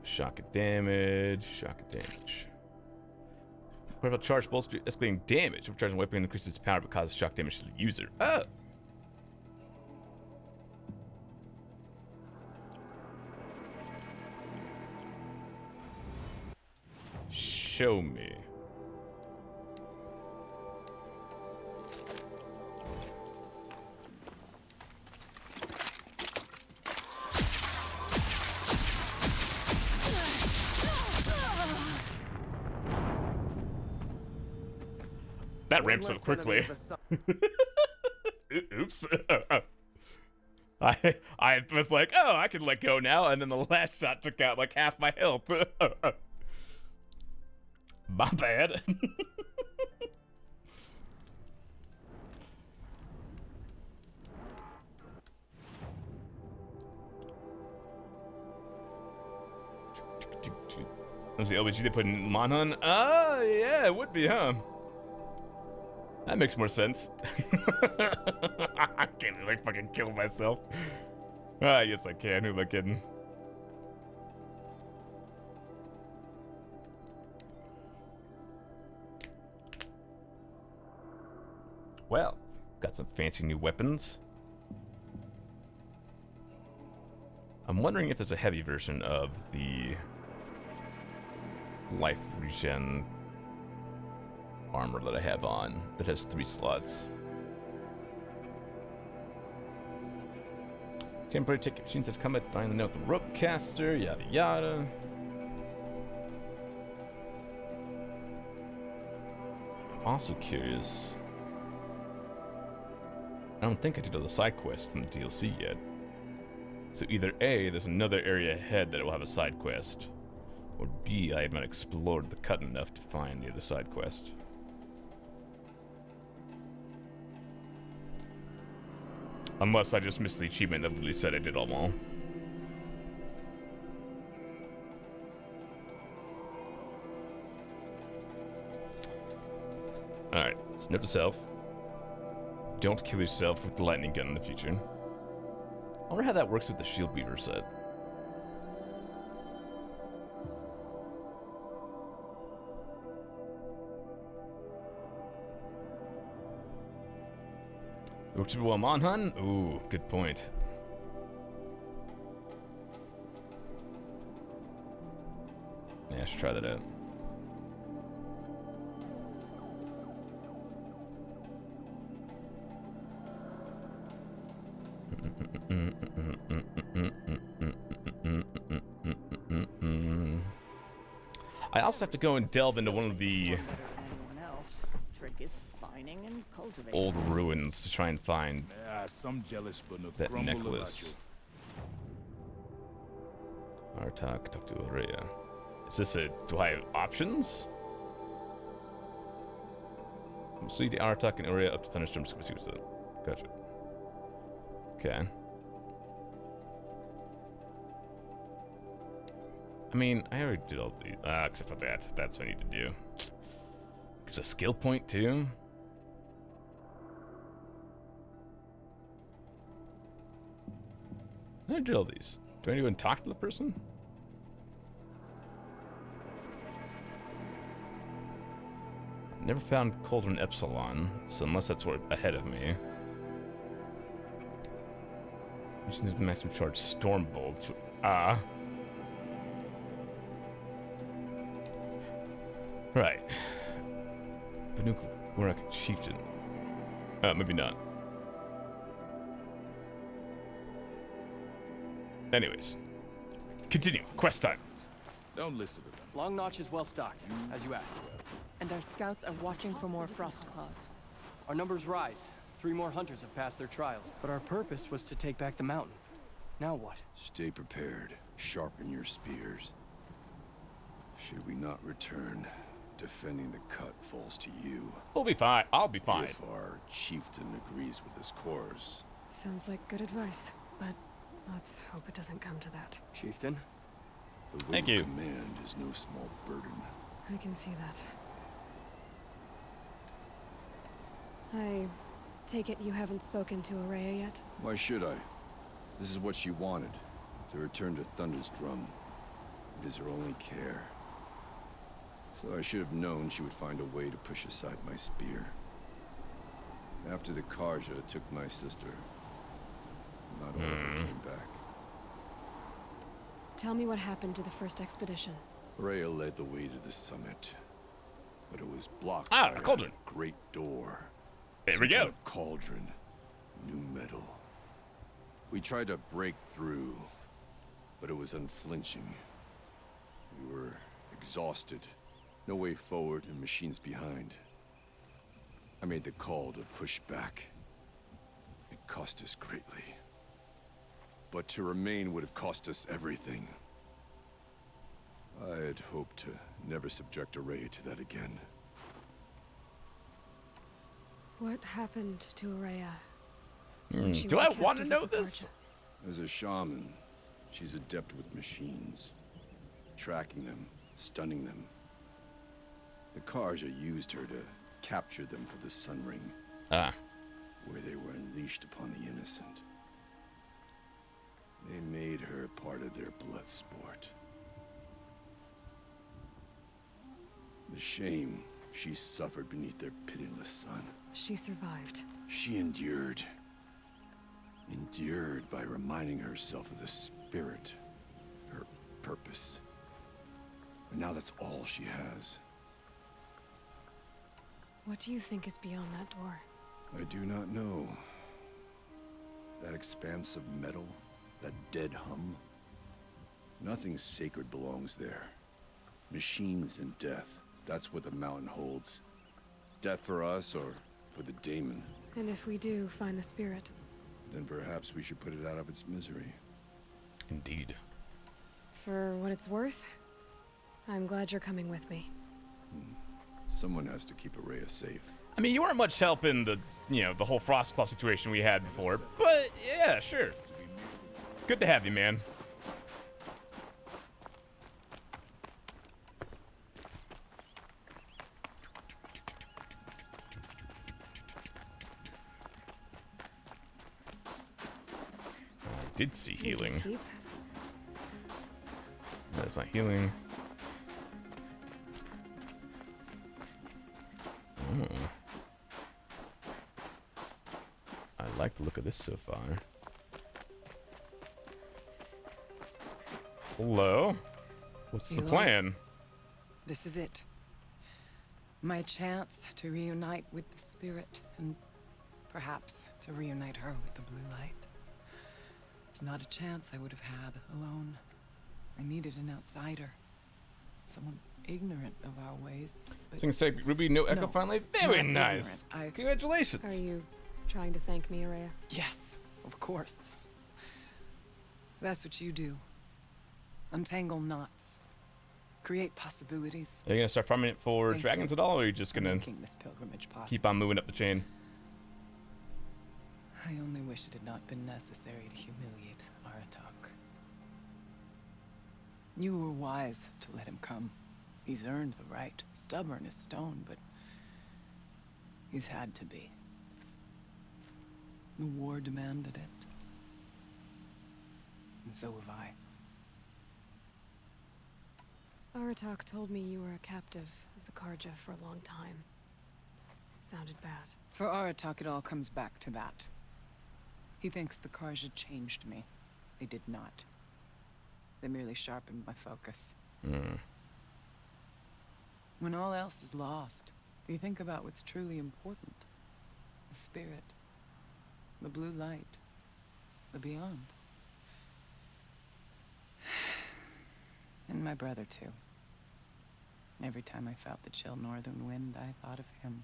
Shock of damage. Shock of damage. What about charge bolts escalating damage? Overcharging a weapon increases its power but causes shock damage to the user. Oh! Show me. That ramps up quickly. Oops. I was like, oh, I can let go now, and then the last shot took out like half my health. My bad. Was the LBG they put in Monhun? Oh, yeah, it would be, huh? That makes more sense. I can't really fucking kill myself. Ah, yes I can. Who am I kidding? Well, got some fancy new weapons. I'm wondering if there's a heavy version of the life regen armor that I have on that has 3 slots. Temporary ticket machines that come at find the note the rope caster, yada yada. also curious. I don't think I did all the side quests from the DLC yet. So either A, there's another area ahead that will have a side quest, or B, I have not explored the cut enough to find the other side quest. Unless I just missed the achievement that literally said I did them all. Alright, so note to self. Don't kill yourself with the lightning gun in the future. I wonder how that works with the shield beater set. Works while I'm on hun? Ooh, good point. Yeah, I should try that out. I also have to go and delve into one of the Trick is finding and cultivating. old ruins to try and find some jealous but no that grumble about necklace. Artak, talk to Aurea. Is this a... do I have options? See the Artak and Aurea up to Thunderstorm. Gotcha. Okay. I mean, I already did all these, except for that. That's what I need to do. It's a skill point, too? I did all these. Do I even talk to the person? Never found Cauldron Epsilon, so unless that's what ahead of me. Using the maximum charge Stormbolt. Right. Panuka Warak Chieftain. Maybe not. Anyways. Continue. Quest time. Don't listen to them. Long Notch is well stocked, as you asked. And our scouts are watching for more frost claws. Our numbers rise. 3 more hunters have passed their trials. But our purpose was to take back the mountain. Now what? Stay prepared. Sharpen your spears. Should we not return, defending the cut falls to you. We'll be fine. I'll be fine. If our chieftain agrees with his course. Sounds like good advice, but let's hope it doesn't come to that. Chieftain? The weight Thank you. of command is no small burden. I can see that. I take it you haven't spoken to Aurea yet? Why should I? This is what she wanted. To return to Thunder's Drum. It is her only care. So I should have known she would find a way to push aside my spear. After the Karja took my sister, not all of her came back. Tell me what happened to the first expedition. Rhea led the way to the summit, but it was blocked by a cauldron. Great door. There we Some kind go. of cauldron, new metal. We tried to break through, but it was unflinching. We were exhausted, no way forward and machines behind. I made the call to push back. It cost us greatly. But to remain would have cost us everything. I had hoped to never subject Aurea to that again. What happened to Aurea? Do I want to know this? As a shaman, she's adept with machines. Tracking them, stunning them. The Karja used her to capture them for the Sun Ring. Where they were unleashed upon the innocent. They made her part of their blood sport. The shame she suffered beneath their pitiless sun. She survived. She endured. Endured by reminding herself of the spirit, her purpose. And now that's all she has. What do you think is beyond that door? I do not know. That expanse of metal, that dead hum. Nothing sacred belongs there. Machines and death, that's what the mountain holds. Death for us or for the demon? And if we do find the spirit, Then perhaps we should put it out of its misery. Indeed. for what it's worth, I'm glad you're coming with me. Someone has to keep Araya safe. I mean, you weren't much help in the, the whole Frostclaw situation we had before, but yeah, sure. Good to have you, man. I did see healing. That's not healing. Oh. I like the look of this so far. Hello? What's the Aloy, plan? This is it. My chance to reunite with the spirit, and perhaps to reunite her with the blue light. It's not a chance I would have had alone. I needed an outsider. Someone ignorant of our ways. I was gonna say, Ruby, no echo finally? Very nice. Congratulations. Are you trying to thank me, Araya? Yes, of course. That's what you do. Untangle knots. Create possibilities. Are you gonna start farming it for Thank dragons you at all, or are you just for gonna making this pilgrimage possible. keep on moving up the chain? I only wish it had not been necessary to humiliate Aratak. You were wise to let him come. He's earned the right. Stubborn as stone, but he's had to be. The war demanded it. And so have I. Aratak told me you were a captive of the Karja for a long time. It sounded bad. For Aratak, it all comes back to that. He thinks the Karja changed me. They did not. They merely sharpened my focus. When all else is lost, you think about what's truly important. The spirit. The blue light. The beyond. And my brother, too. Every time I felt the chill northern wind, I thought of him.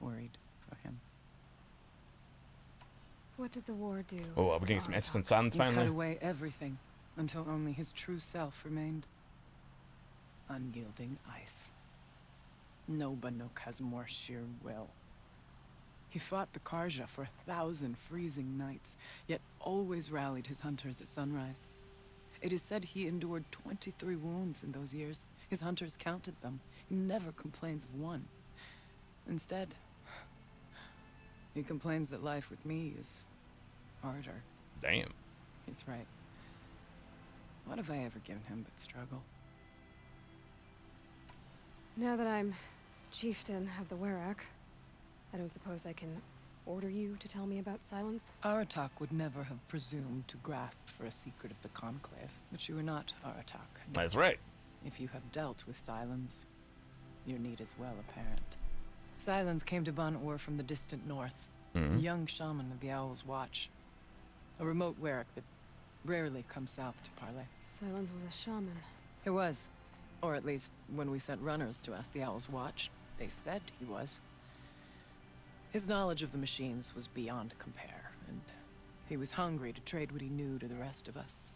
Worried for him. What did the war do? Oh, are we getting some instant silence He cut finally? away everything, until only his true self remained. Unyielding ice. No Banuk has more sheer will. He fought the Karja for 1,000 freezing nights, yet always rallied his hunters at sunrise. It is said he endured 23 wounds in those years. His hunters counted them. He never complains of one. Instead, he complains that life with me is harder. Damn. He's right. What have I ever given him but struggle? Now that I'm chieftain of the Werak, I don't suppose I can order you to tell me about Silence? Aratak would never have presumed to grasp for a secret of the Conclave, but you are not Aratak. That's right. If you have dealt with Silence, your need is well apparent. Silence came to Ban-Ur from the distant north, a young shaman of the Owl's Watch. A remote Werak that rarely comes south to parley. Silence was a shaman. He was. Or at least, when we sent runners to ask the Owl's Watch, they said he was. His knowledge of the machines was beyond compare, and he was hungry to trade what he knew to the rest of us.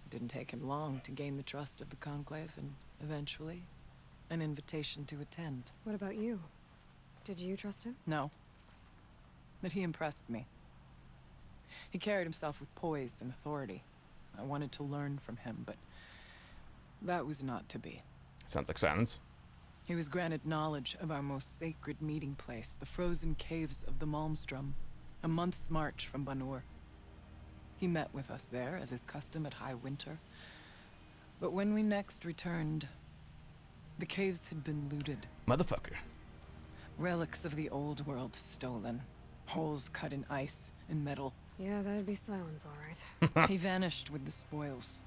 It didn't take him long to gain the trust of the Conclave, and eventually, an invitation to attend. What about you? Did you trust him? No. But he impressed me. He carried himself with poise and authority. I wanted to learn from him, but that was not to be. Sounds like Silence. He was granted knowledge of our most sacred meeting place, the frozen caves of the Malmstrom, a month's march from Ban-Ur. He met with us there, as is custom at high winter. But when we next returned, the caves had been looted. Motherfucker. Relics of the old world stolen. Holes cut in ice and metal. Yeah, that'd be Silence, all right. He vanished with the spoils.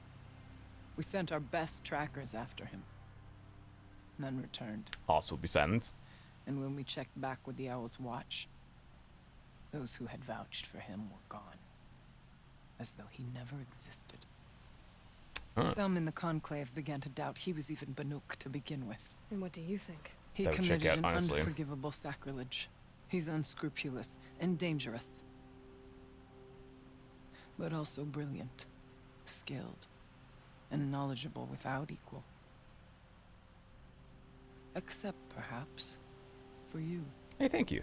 We sent our best trackers after him. None returned. Also be Silence. And when we checked back with the Owl's Watch, those who had vouched for him were gone. As though he never existed. Some in the Conclave began to doubt he was even Banuk to begin with. And what do you think? He That would check committed out, an honestly. unforgivable sacrilege. He's unscrupulous and dangerous. But also brilliant, skilled, and knowledgeable without equal. Except, perhaps, for you. Hey, thank you.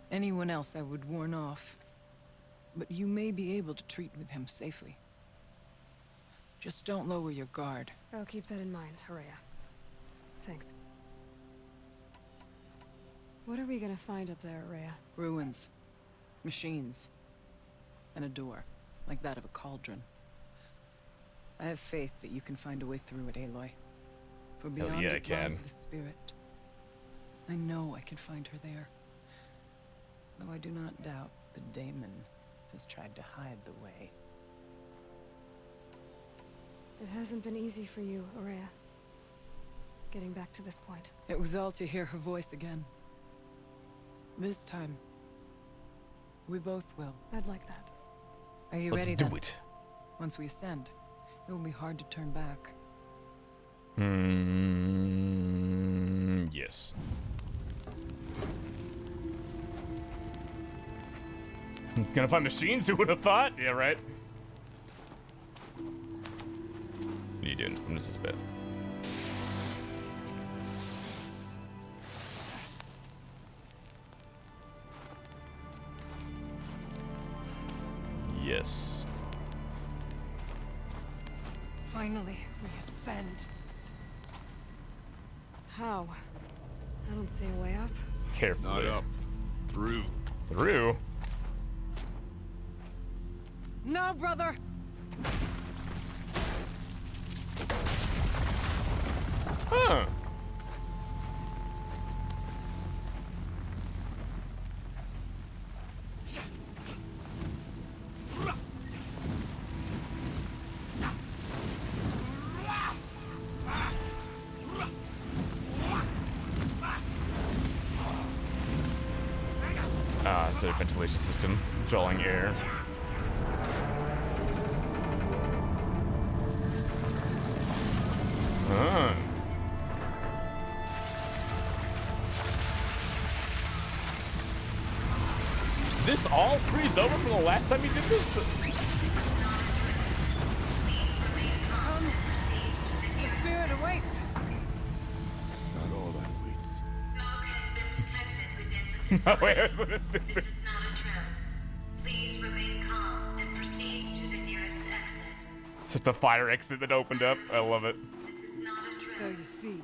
Anyone else I would warn off. But you may be able to treat with him safely. Just don't lower your guard. I'll keep that in mind, Horea. Thanks. What are we gonna find up there, Horea? Ruins. Machines. And a door, like that of a cauldron. I have faith that you can find a way through it, Aloy. For beyond yeah, I it lies can. the spirit. I know I can find her there. Though I do not doubt the daemon has tried to hide the way. It hasn't been easy for you, Horea. Getting back to this point. It was all to hear her voice again. This time, we both will. I'd like that. Are you Let's ready do then? it. Once we ascend, it will be hard to turn back. Yes. Gonna find machines? Who would have thought? Yeah, right. What are you doing? What is this bed? Yes. Finally, we ascend. How? I don't see a way up. Carefully. Not up. Through. Through? No, brother! Huh. It's a ventilation system drawing air. Huh. This all freeze over from the last time you did this? The spirit awaits! It's not all that waits. No, wait, Please remain calm and proceed to the nearest exit. it's just a fire exit that opened up. I love it. So you see,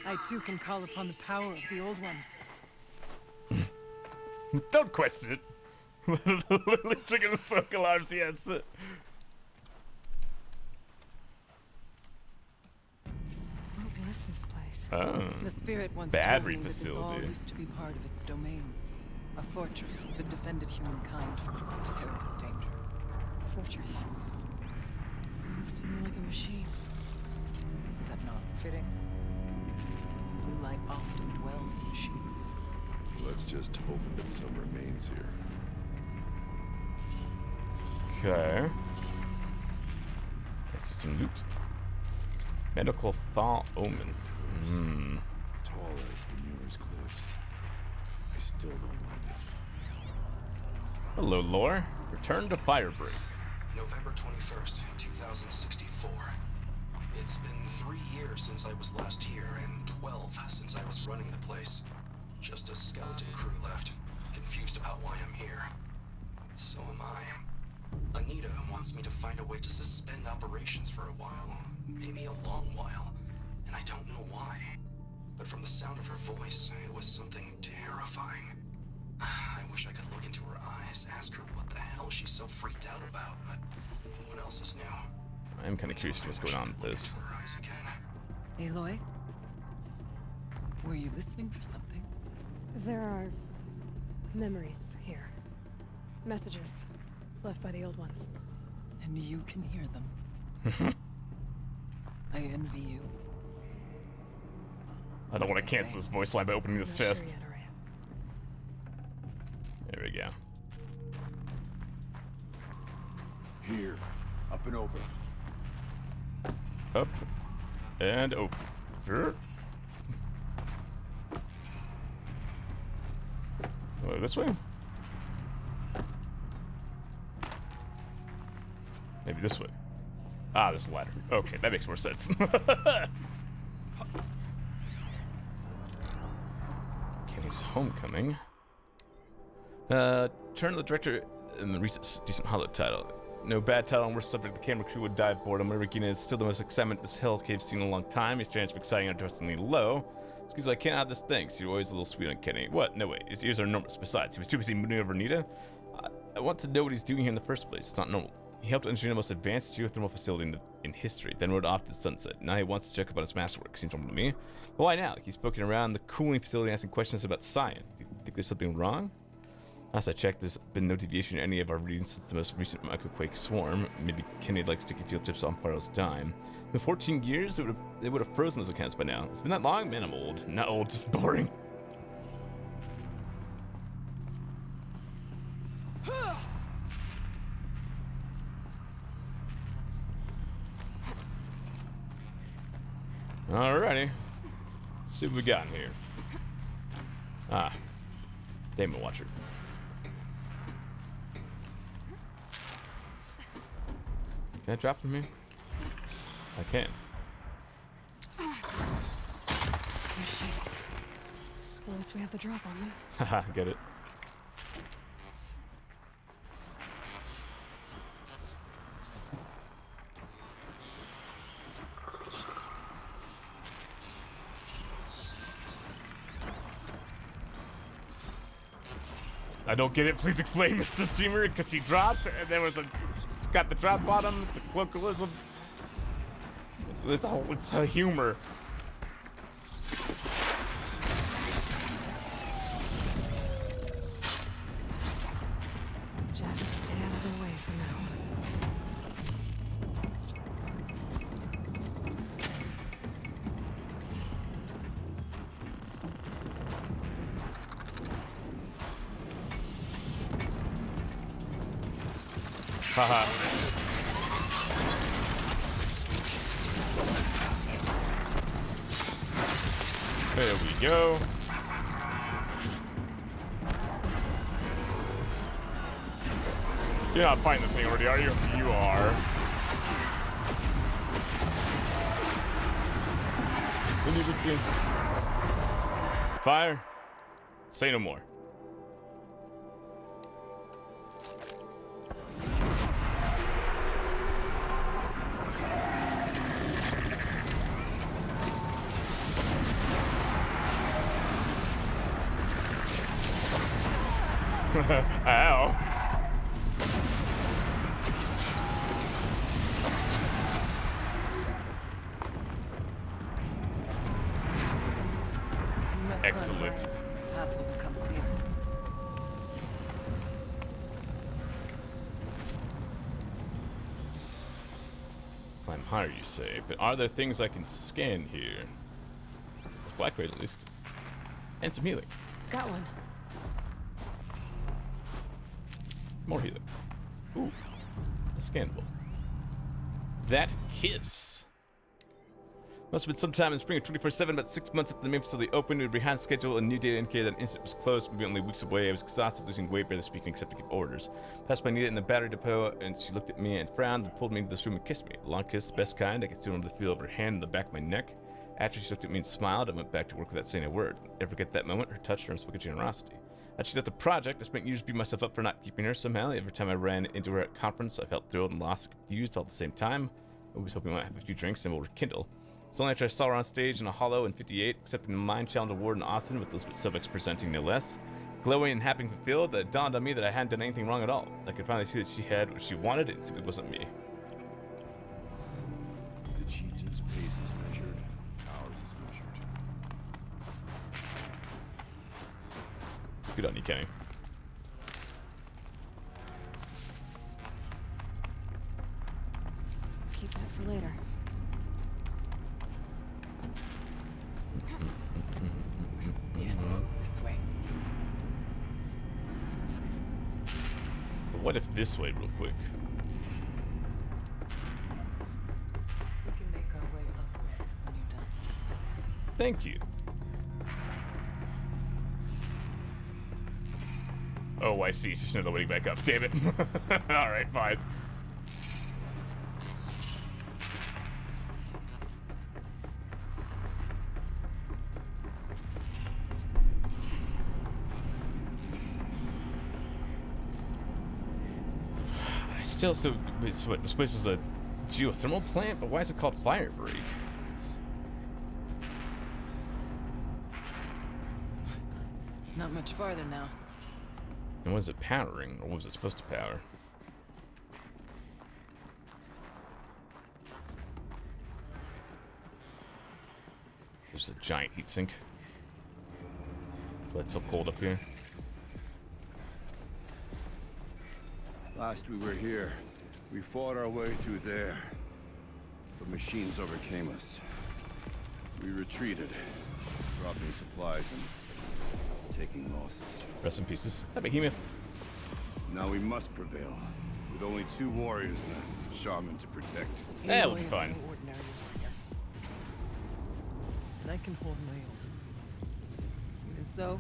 I too can call upon the power of the old ones. Don't question it. Literally trigger the smoke alarms, yes. What was this place? Oh. The spirit once Battery told me that this all facility. used to be part of its domain. A fortress that defended humankind from terrible danger. Fortress. Looks more like a machine. Is that not fitting? Blue light often dwells in machines. Let's just hope that some remains here. Okay. Let's do some loot. Medical thaw omen. Hmm. Tall as Bemir's cliffs. I still don't like it. Hello, Lore. Return to Firebreak. November 21st, 2064. It's been 3 years since I was last here, and 12 since I was running the place. Just a skeleton crew left, confused about why I'm here. So am I. Anita wants me to find a way to suspend operations for a while, maybe a long while, and I don't know why. But from the sound of her voice, it was something terrifying. I wish I could look into her eyes, ask her what the hell she's so freaked out about, but what else is new? I'm kind of curious what's going on with this. Aloy? Were you listening for something? There are memories here. Messages left by the old ones. And you can hear them. I envy you. I don't want to cancel this voice line by opening this chest. There we go. Here. Up and over. Up and over. Oh, this way? Maybe this way. Ah, there's a ladder. Okay, that makes more sense. Kenny's Homecoming. Turn to the director in the recent decent hollow title. No bad title and worst subject the camera crew would die of boredom. Regina is still the most excitement this hell cave's seen in a long time. His standards of exciting and interestingly low. Excuse me, I can't have this thing. You're always a little sweet on Kenny. What? No way. His ears are enormous. Besides, he was too busy moving over Nita. I want to know what he's doing here in the first place. It's not normal. He helped engineer the most advanced geothermal facility in history, then rode off to the sunset. Now he wants to check about his masterwork. Seems normal to me. But why now? He's poking around the cooling facility asking questions about science. Do you think there's something wrong? Last I checked, there's been no deviation in any of our readings since the most recent microquake swarm. Maybe Kenny likes taking field trips on Farrell's dime. In 14 years, they would have frozen those accounts by now. It's been that long? Man, I'm old. Not old, just boring. Alrighty. Let's see what we got in here. Ah. Demon Watcher. Can I drop from here? I can. At least we have the drop on them. Haha, get it. I don't get it. Please explain, Mr. Streamer, because she dropped, and then was got the drop bottom. It's a colloquialism. It's a humor. Just stay out of the way for now. Haha. There we go. You're not fighting the thing already, are you? You are. Fire. Say no more. Ow. Excellent. Path will become clear. Climb higher, you say, but are there things I can scan here? Black rays, at least. And some healing. Got one. More healing. Ooh. A scannable. That kiss. Must have been sometime in spring of 24/7, about 6 months after the main facility opened. We were behind schedule, and new data indicated that incident was closed, maybe only weeks away. I was exhausted, losing weight, barely speaking, except to give orders. Passed by Nita in the battery depot, and she looked at me and frowned and pulled me into this room and kissed me. A long kiss, the best kind. I could still remember the feel of her hand in the back of my neck. After she looked at me and smiled, I went back to work without saying a word. Never forget that moment, her touch, her unspoken generosity. As she left the project, I spent years beating myself up for not keeping her somehow. Every time I ran into her at conference, I felt thrilled and lost and confused all at the same time. I was hoping we might have a few drinks and we'll rekindle. It's only after I saw her on stage in a hollow in 58, accepting the Mind Challenge Award in Austin with Elizabeth Silvex presenting no less. Glowing and happy and fulfilled, it dawned on me that I hadn't done anything wrong at all. I could finally see that she had what she wanted, and it wasn't me. The chieftain's pace is measured, ours is measured. Good on you, Kenny. Keep that for later. Yes, this way. But what if this way, real quick? We can make our way upwards when you're done. Thank you. Oh, I see. It's just another way back up. Damn it. Alright, fine. Still, so what, this place is a geothermal plant, but why is it called Fire Break? Not much farther now. And was it powering, or was it supposed to power? There's a giant heatsink. But it's so cold up here. Last we were here, we fought our way through there. The machines overcame us. We retreated, dropping supplies and taking losses. Rest in pieces. Is that Behemoth? Now we must prevail. With only 2 warriors and a shaman to protect. That'll be fine. No ordinary warrior. And I can hold my own. Even so,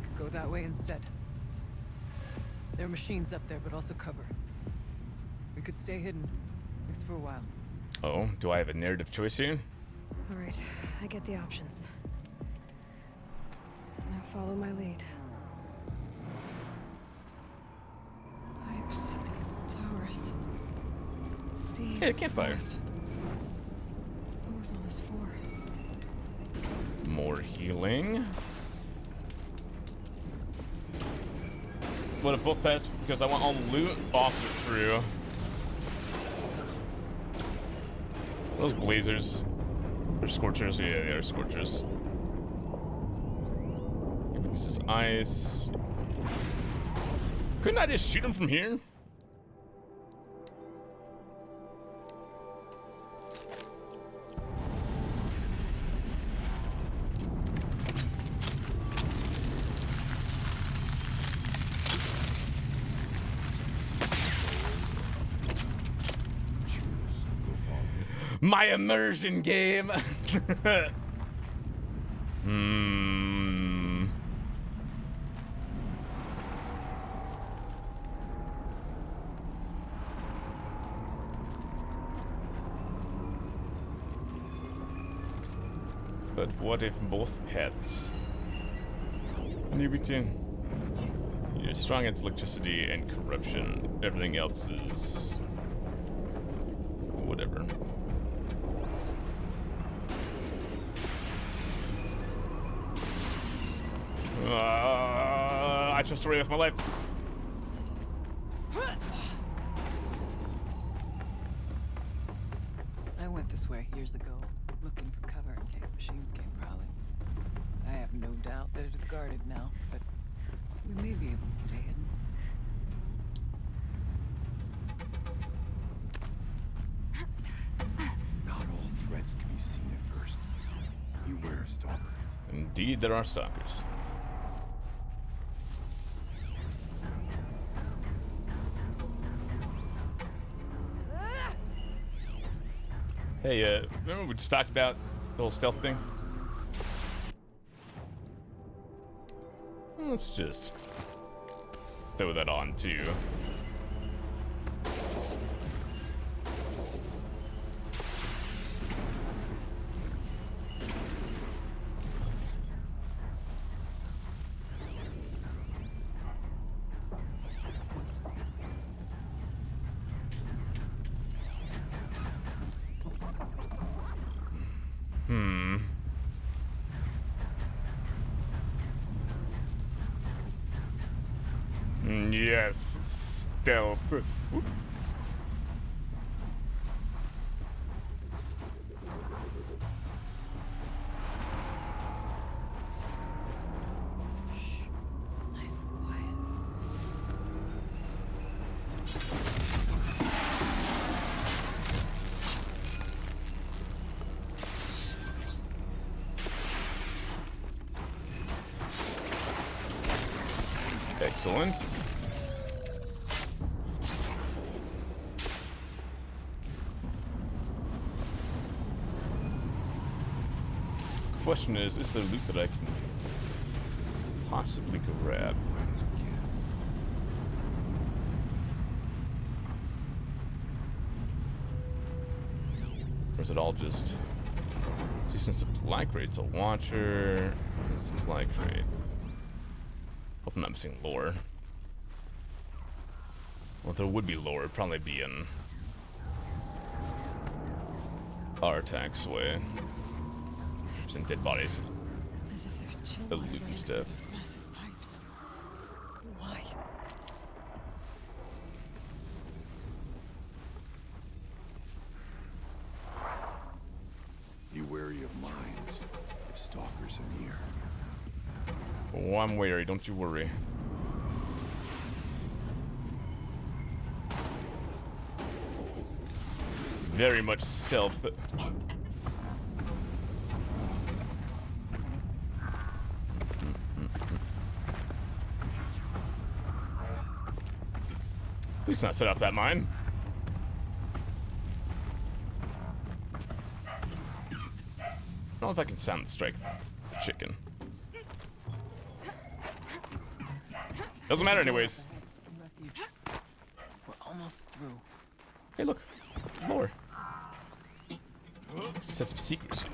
I could go that way instead. There are machines up there, but also cover. We could stay hidden, at least for a while. Oh, do I have a narrative choice here? Alright, I get the options. Now follow my lead. Pipes, towers, steam. Hey, a campfire. Forest. What was all this for? More healing. Would have both passed because I want all the loot. Boss it through. Those blazers. Or scorchers? Yeah, they are scorchers. This is ice. Couldn't I just shoot him from here? My immersion game. But what if both paths? Everything. You're strong against electricity and corruption. Everything else is whatever. I trust Ray with my life. I went this way years ago, looking for cover in case machines came prowling. I have no doubt that it is guarded now, but we may be able to stay hidden. Not all threats can be seen at first. Beware, stalker. Indeed, there are stalkers. Hey, remember we just talked about the whole stealth thing? Let's just throw that on too. Yes, stealth. Oop. Nice and quiet. Excellent. Question is there loot that I can possibly grab? Or is it all just... See, since supply crate's a launcher, supply crate. Hope I'm not missing lore. Well, if there would be lore, it'd probably be in Artax's way. Some dead bodies. As if there's chill The loot and stuff. those massive pipes. Why? Be wary of mines. If stalkers are near. Oh, I'm wary, don't you worry. Very much stealth. Please not set off that mine. I don't know if I can sound strike the chicken. Doesn't matter anyways. We're almost through. Hey, look. Lore. Sense of secrecy.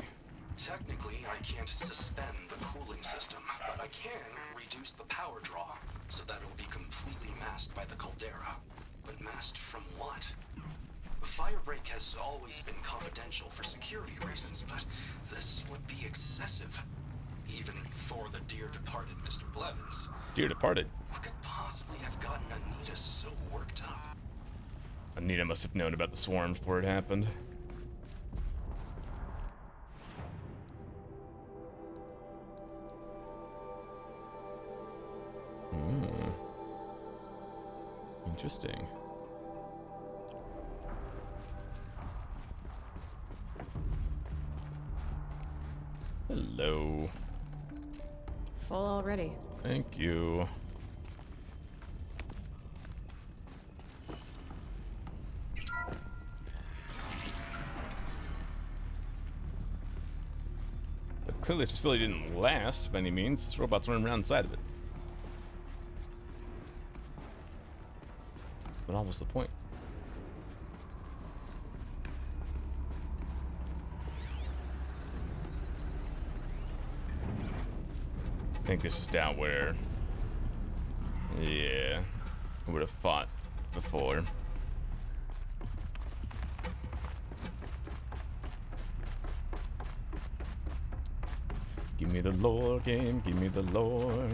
Technically, I can't suspend the cooling system, but I can reduce the power draw so that it'll be completely masked by the caldera. But masked from what? Firebreak has always been confidential for security reasons, but this would be excessive. Even for the dear departed Mr. Blevins. Dear departed. What could possibly have gotten Anita so worked up? Anita must have known about the swarms before it happened. Interesting. Hello. Full already. Thank you. But clearly this facility didn't last by any means. This robot's running around inside of it. But what was the point? I think this is down where, yeah, I would have fought before. Give me the lore game, give me the lore.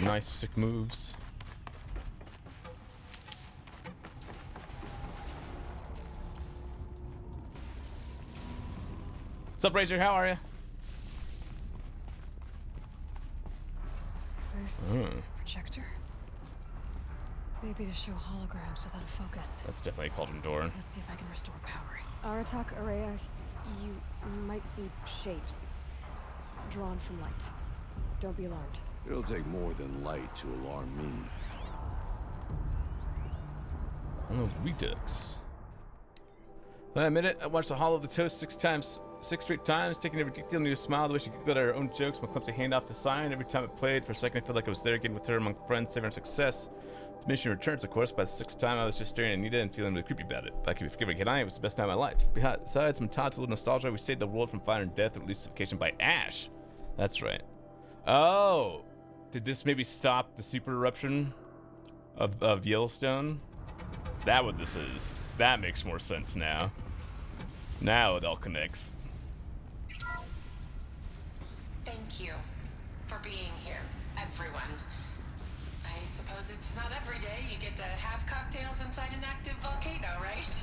Nice sick moves. What's up, Razor? How are you? Is this projector? Maybe to show holograms without a focus. That's definitely a cauldron door. Let's see if I can restore power. Aratak Araya, you might see shapes drawn from light. Don't be alarmed. It'll take more than light to alarm me. Oh, Redux. I admit it, I watched the Hollow of the Toast 6 straight times, taking every detail and a smile, the way she could go to her own jokes, my clumsy hand off the sign. Every time it played, for a second I felt like I was there again with her among friends, saving her success. The mission returns, of course. By the 6th time, I was just staring at Anita and feeling really creepy about it. But I could be forgiving. Can I? It was the best time of my life. Besides some total nostalgia, we saved the world from fire and death through elucification by Ash. That's right. Oh! Did this maybe stop the super eruption of Yellowstone? Is that what this is? That makes more sense now. Now it all connects. Thank you for being here, everyone. I suppose it's not every day you get to have cocktails inside an active volcano, right?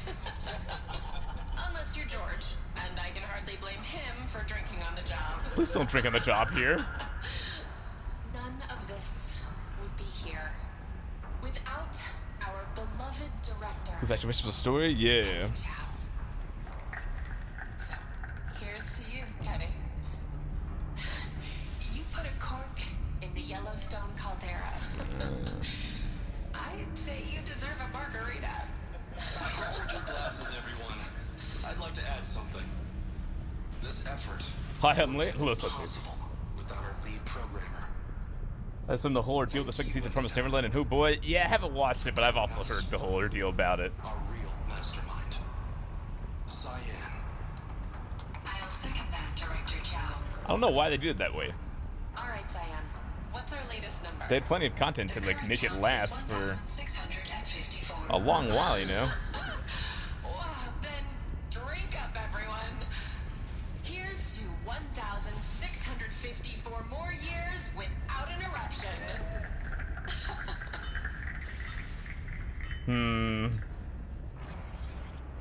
Unless you're George, and I can hardly blame him for drinking on the job. Please don't drink on the job here. None of this would be here without our beloved director. Congratulations for the story? Yeah. So, here's to you, Kenny. You put a cork in the Yellowstone caldera. I'd say you deserve a margarita. Hold your glasses, everyone. I'd like to add something. This effort Hi, Heavenly. wouldn't be possible without our lead programmer. That's from the whole ordeal of the second season of Promised Neverland, and oh boy, yeah, I haven't watched it, but I've also heard the whole ordeal about it. Our real mastermind. Cyan. I'll second that, Director Chow. I don't know why they did it that way. All right, Cyan. What's our latest number? They had plenty of content to like make it last for a long while, you know. Well, then drink up, everyone. Here's to 1,654 more years without interruption.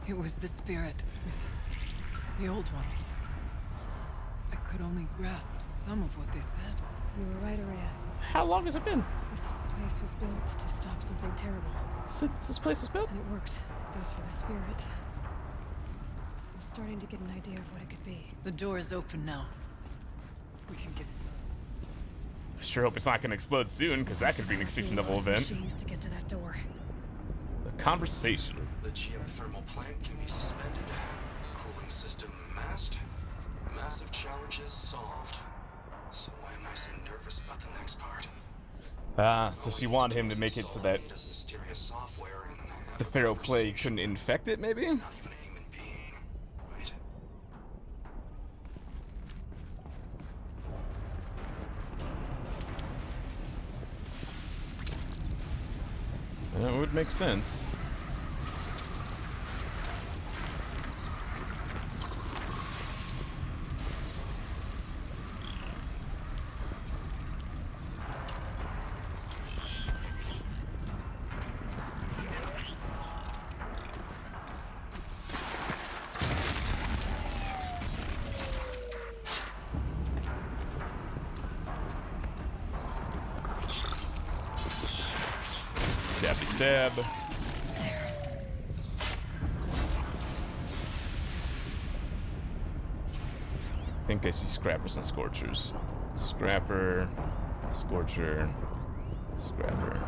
It was the spirit. The old ones. I could only grasp some of what they said. You were right, Araya. How long has it been? This place was built to stop something terrible. Since this place was built? And it worked. As for the spirit, I'm starting to get an idea of what it could be. The door is open now. We can get. I sure hope it's not going to explode soon, because that could be an extinction level event. Machines to get to that door. The conversation. The geothermal plant can be suspended. Cooling system masked. Massive challenges solved. So why am I so nervous about the next part? So she wanted him to make it so that the Pharaoh plague couldn't infect it, maybe? That would make sense. Stabby stab. I think I see scrappers and scorchers. Scrapper, scorcher, scrapper.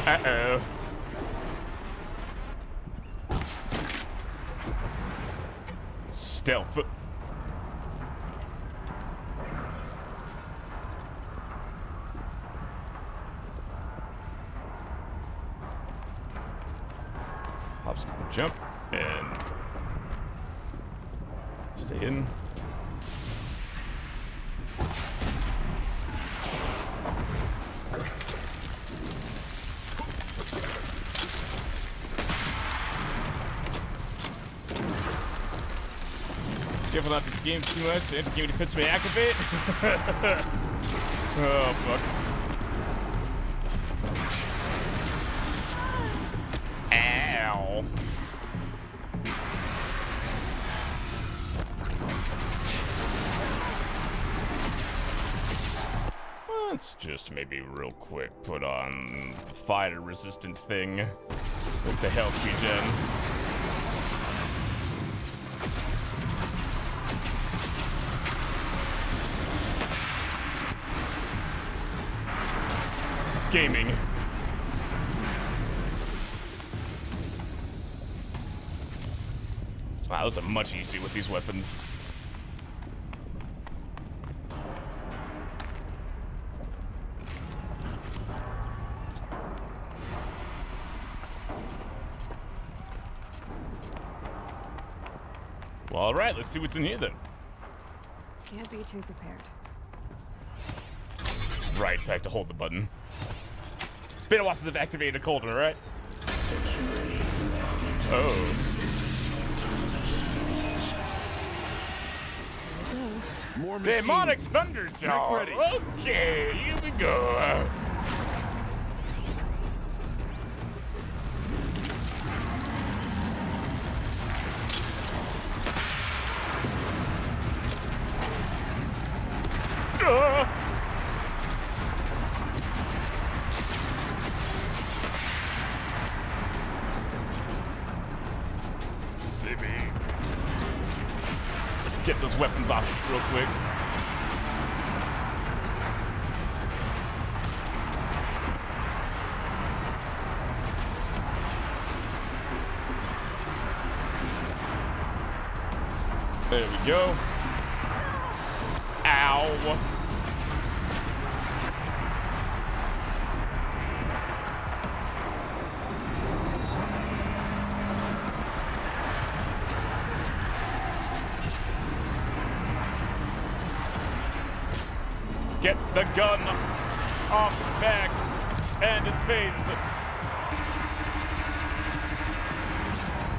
Uh-oh. Stealth. Hop, skip, and jump, and stay in. Careful not to game too much. The anti-game defense may activate. Oh, fuck. Ow. Let's just maybe real quick put on the fire resistant thing with the health regen. Gaming. Wow, those are much easier with these weapons. Well, all right, let's see what's in here then. Can't be too prepared. Right, so I have to hold the button. Been a while since I've activated a cauldron, right? Oh. More Demonic machines. Thunderjaw. Ready. Okay, here we go. Get those weapons off real quick. There we go. Ow. Get the gun off his back and his face.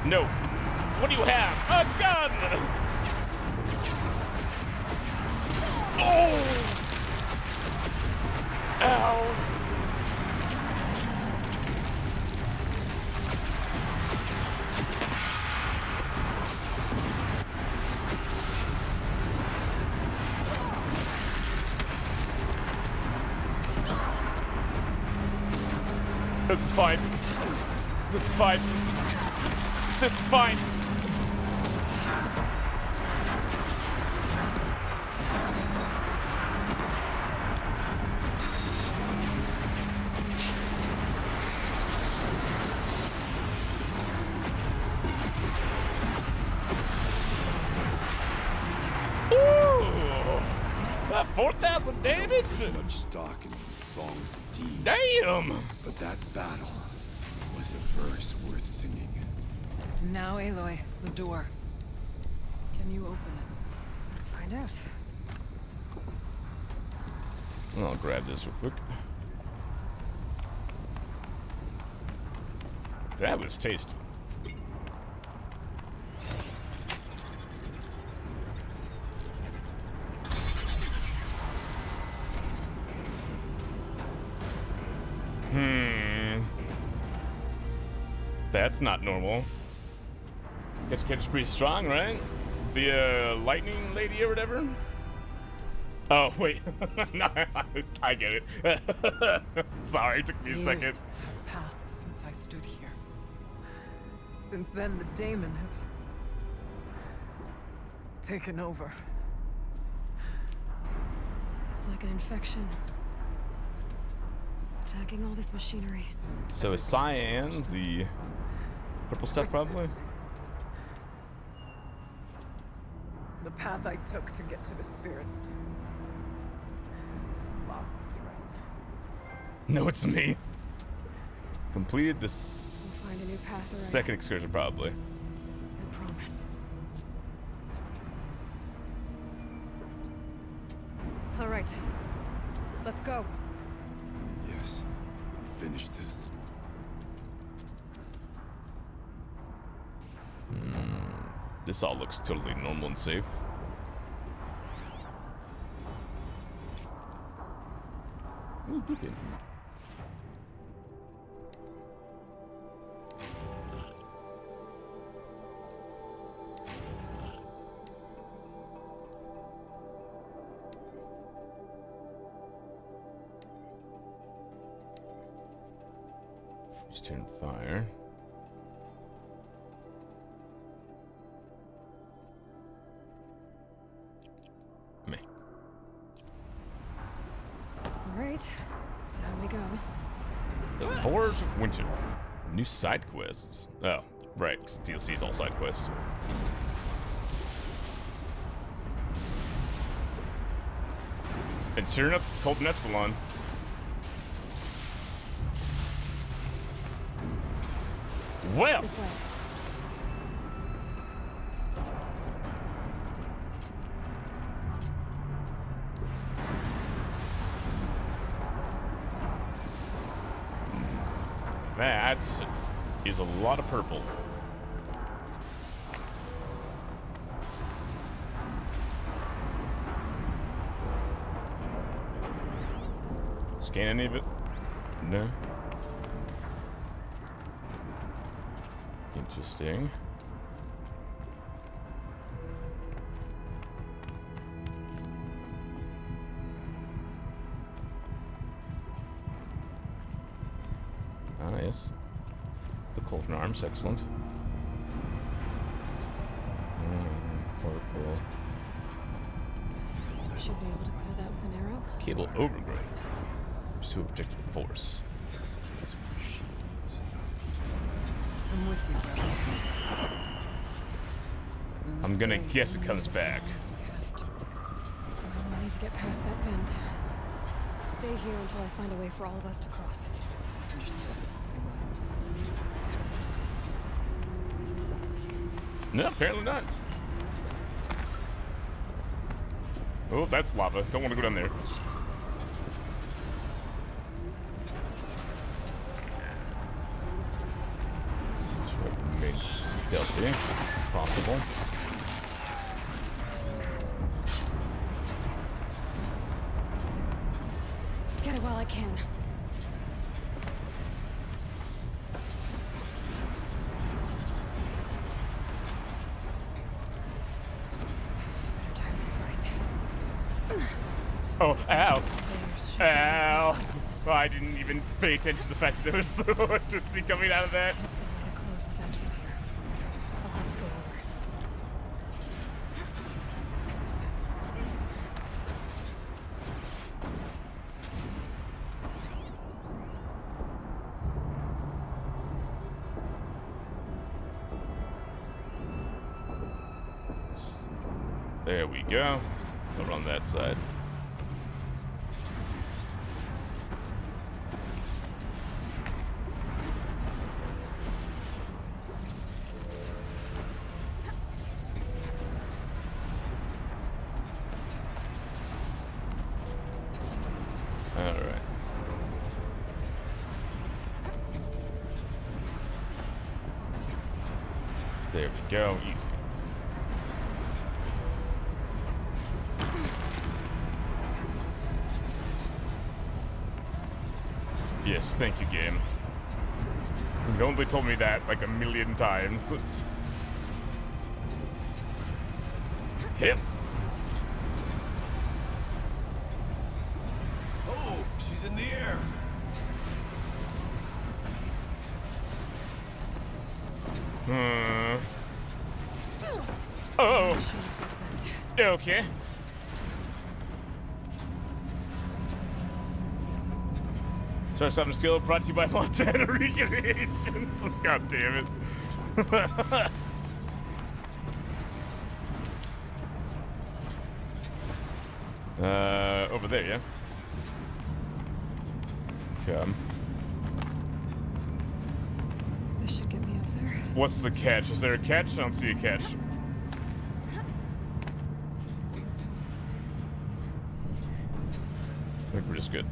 No. What do you have? A gun! Oh! Ow! This is fine. This is fine. This is fine. That 4,000 damage? Much stock in songs of deeds. Damn! But that battle was a verse worth singing. Now, Aloy, the door. Can you open it? Let's find out. I'll grab this real quick. That was tasty. That's not normal. Cat's pretty strong, right? The lightning lady or whatever? Oh, wait. No, I get it. Sorry, it took me a second. Years have passed since I stood here. Since then, the daemon has taken over. It's like an infection. Attacking all this machinery. So is cyan the purple stuff, probably? The path I took to get to the spirits lost to us. No, it's me. Completed the Find a new path already. second excursion, probably. I promise. All right. Let's go. Yes, finish this. This all looks totally normal and safe. Ooh, okay. Freeze turn fire. Me. Alright, down we go. The Forge of Winter. New side quests. Oh, right, 'cause DLC is all side quests. And sure enough, it's called Epsilon. Well! This way. That is a lot of purple. Scan any of it? No. Interesting. Ah, yes. The Cauldron Arms, excellent. Purple. Should be able to clear that with an arrow. Cable overgrowth. Pursue objective force. I'm with you, brother. I'm gonna guess it comes back. I need to get past that vent. Stay here until I find a way for all of us to cross. Understood. No, apparently not. Oh, that's lava. Don't want to go down there. Let's try to remain stealthy if possible. Get it while I can. Oh, ow. Ow. Oh, I didn't even pay attention to the fact that there was electricity coming out of that. Close the vent from here. I'll have to go over. There we go. Over on that side. Alright. There we go. Easy. Yes, thank you, game. You've only told me that like a million times. Hip. Oh, she's in the air. Oh. Okay. Try something skill brought to you by Montana Recreations. God damn it. Over there, yeah? Come. This should get me up there. What's the catch? Is there a catch? I don't see a catch. I think we're just good.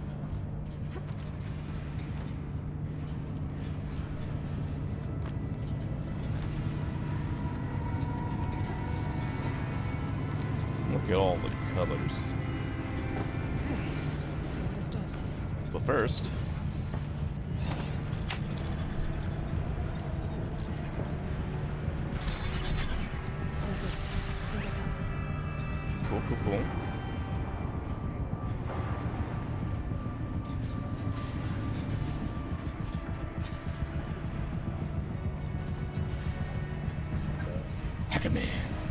Look at all the colors. Okay, let's see what this does. But first, cool. Hackmans.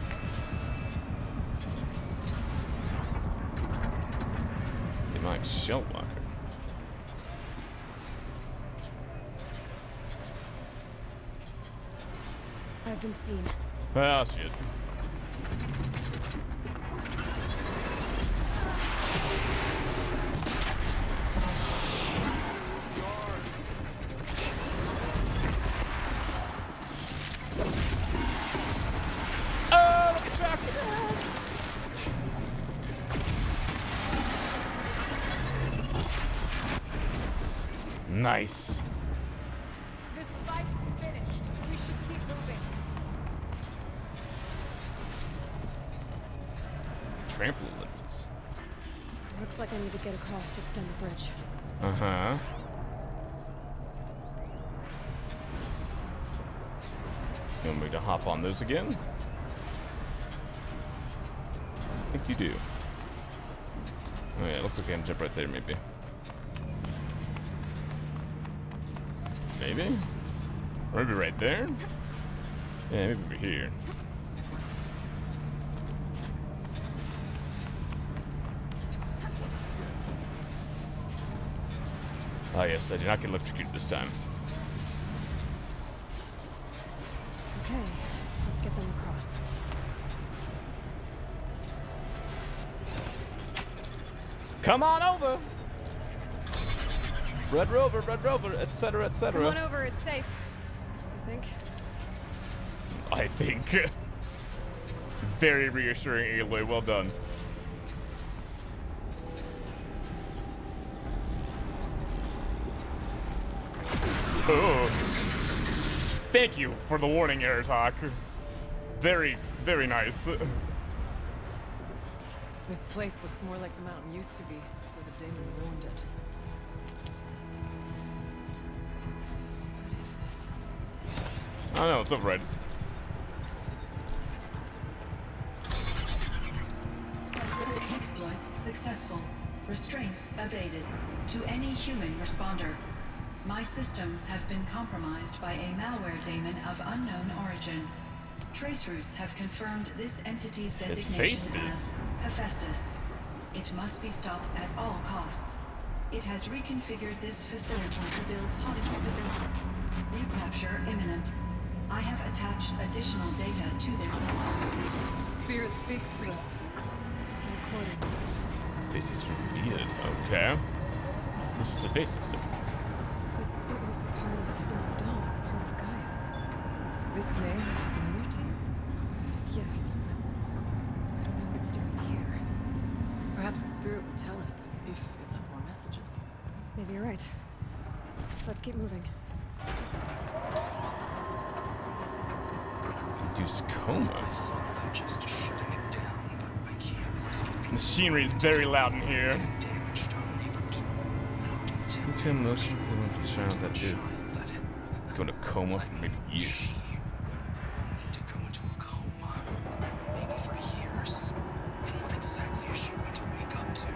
They might shell walker. I've been seen. Ah, shit. Nice. This fight's finished. We should keep moving. Trample lenses. Looks like I need to get across to extend the bridge. Uh-huh. You want me to hop on those again? I think you do. Oh yeah, it looks like I can jump right there, maybe. Maybe? Or maybe right there? Yeah, maybe over here. Ah yes, I did not get electrocuted this time. Okay, let's get them across. Come on over. Red Rover, etc., etc. Come on over, it's safe. I think. Very reassuring, Aloy. Well done. Oh. Thank you for the warning, Aratak. Very, very nice. This place looks more like the mountain used to be before the Daemon ruined it. What is this? I don't know, it's override. Exploit successful. Restraints evaded. To any human responder. My systems have been compromised by a malware daemon of unknown origin. Trace routes have confirmed this entity's designation as Hephaestus. It must be stopped at all costs. It has reconfigured this facility to build hostile facility. Recapture imminent. I have attached additional data to their Spirit speaks to us. It's recorded. Faces revealed. Okay. This is a face system. It was part of Silverdome, part of Gaia. This name is familiar to you? Yes, but I don't know what it's doing here. Perhaps the spirit will tell us if it left more messages. Maybe you're right. Let's keep moving. Induced coma. I'm just shutting it down, but I can't risk it. Machinery is very loud in here. Damaged on reboot. It's in motion. Child that did go into coma for maybe years. To go into a coma, maybe for years. And what exactly is she going to wake up to?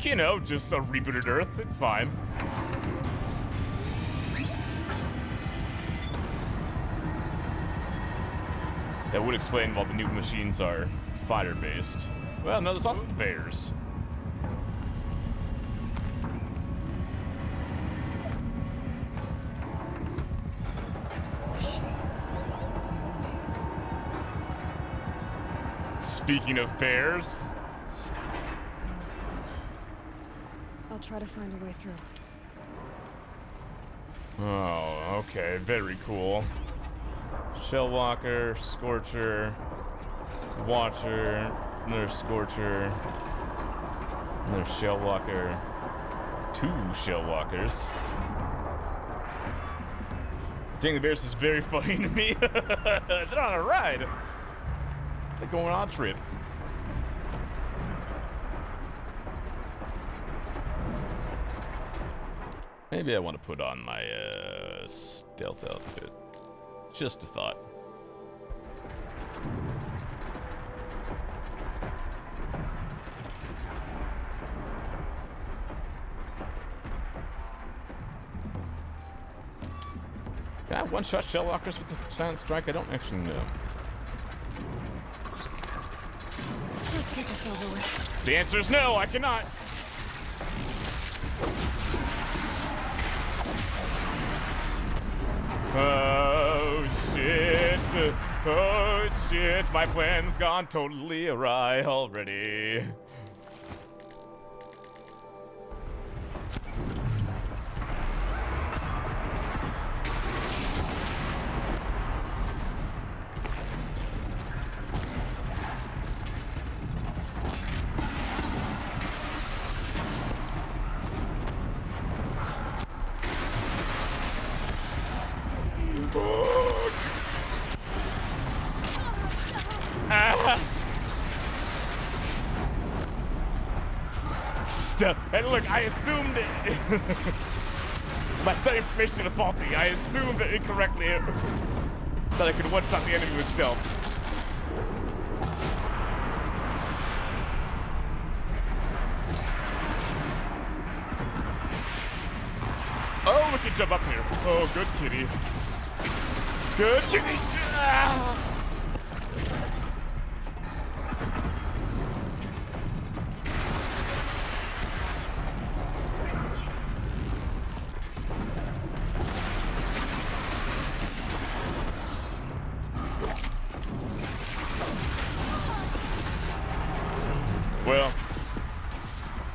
You know, just a rebooted Earth. It's fine. That would explain why the new machines are fighter-based. Well, no, there's also the bears. Speaking of bears. I'll try to find a way through. Oh, okay. Very cool. Shellwalker, Scorcher, Watcher, another Scorcher, another Shellwalker, 2 Shellwalkers. Dang, the Bears is very funny to me. They're on a ride. They're going on a trip. Maybe I want to put on my stealth outfit. Just a thought. Can I one-shot Shellwalkers with the Silent Strike? I don't actually know. Let's get this over with. The answer is no, I cannot. Oh shit, oh shit, my plan's gone totally awry already. And look, I assumed my study information was faulty. I assumed incorrectly that I could one-shot the enemy with stealth. Oh, we can jump up here. Oh, good kitty. Good kitty. Ah!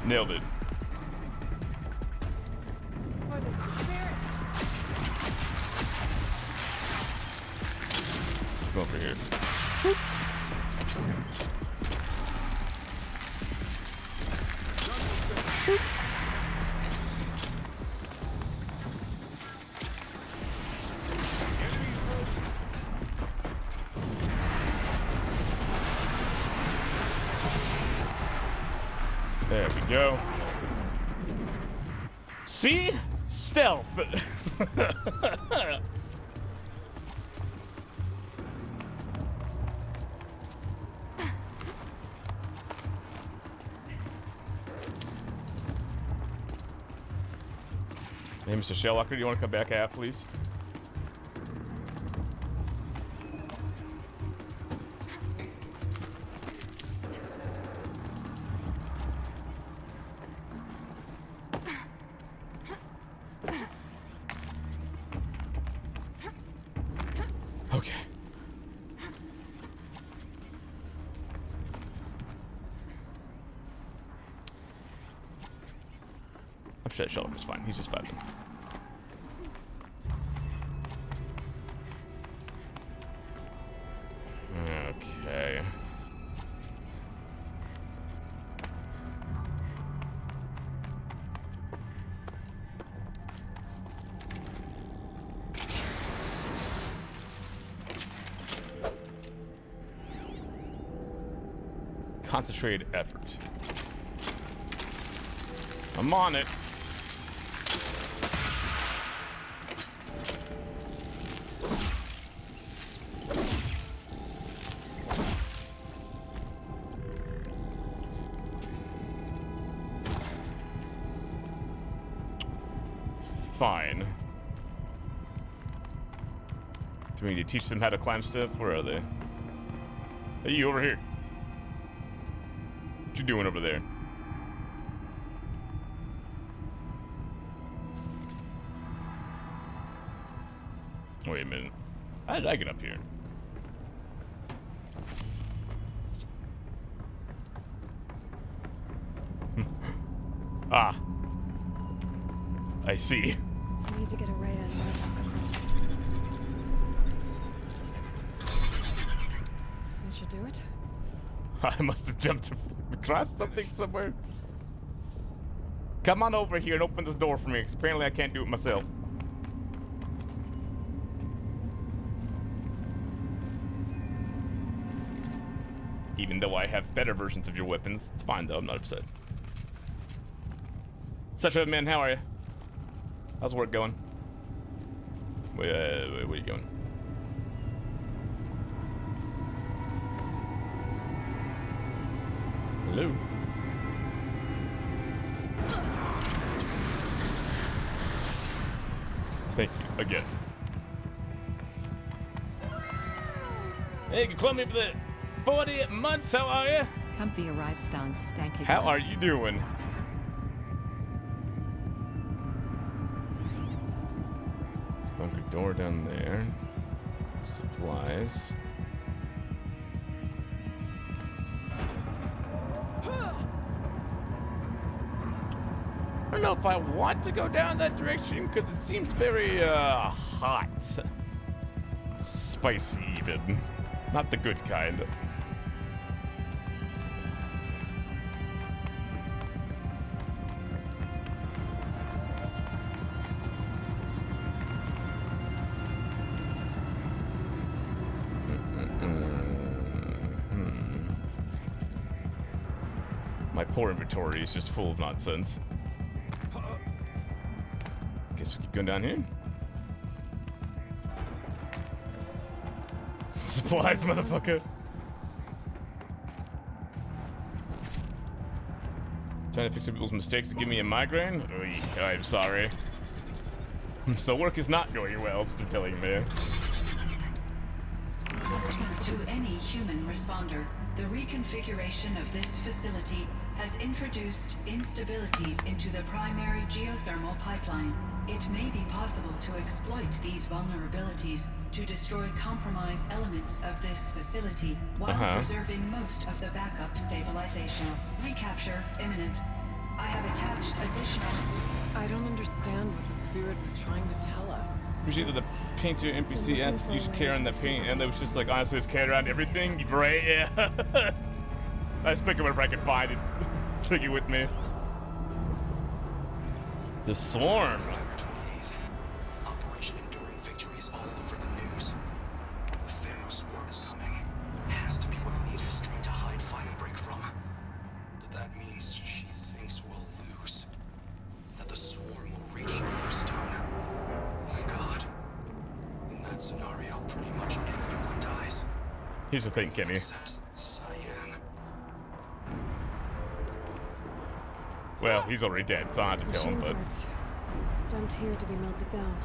Nailed it. Go over here. There we go. See? Stealth. Hey, Mr. Shelllocker, do you want to come back out, please? Okay. I'm sure Shellocker's fine. He's just vibing. Okay. Concentrated effort. I'm on it. Fine. Do we need to teach them how to climb stuff? Where are they? Hey, you over here. What you doing over there? Wait a minute. How did I get up here? Ah. I see. I need to get Araya and Murdoch across. That should do it. I must have jumped across something somewhere. Come on over here and open this door for me, because apparently I can't do it myself. Even though I have better versions of your weapons. It's fine though, I'm not upset. Such a man, how are you? How's work going? Wait, where are you going? Hello? Thank you, again. Hey, you can call me for the 40 months, how are you? Comfy arrived stung stanky. How are you doing? Bunker door down there. Supplies. I don't know if I want to go down that direction because it seems very hot. Spicy even. Not the good kind. My poor inventory is just full of nonsense. Guess we keep going down here. Supplies, motherfucker. Trying to fix people's mistakes to give me a migraine? Oy, I'm sorry. So work is not going well, it's been telling me. To any human responder, the reconfiguration of this facility has introduced instabilities into the primary geothermal pipeline. It may be possible to exploit these vulnerabilities to destroy compromised elements of this facility while preserving most of the backup stabilization. Recapture imminent. I have attached additional. I don't understand what the spirit was trying to tell us. Appreciate that the painter NPC asked if you should carry on that paint, and it was just like, honestly, just carry around everything, right? Yeah. I just pick it whenever I can find it. Take it with me. The Swarm. Operation Enduring Victory is all over the news. The Thanos Swarm is coming. Has to be what Anita is trying to hide Firebreak from. But that means she thinks we'll lose. That the Swarm will reach Yellowstone. My God. In that scenario, pretty much everyone dies. Here's the thing, Kenny. Well, he's already dead, so I don't have to tell him, but... Dumped here to be melted down.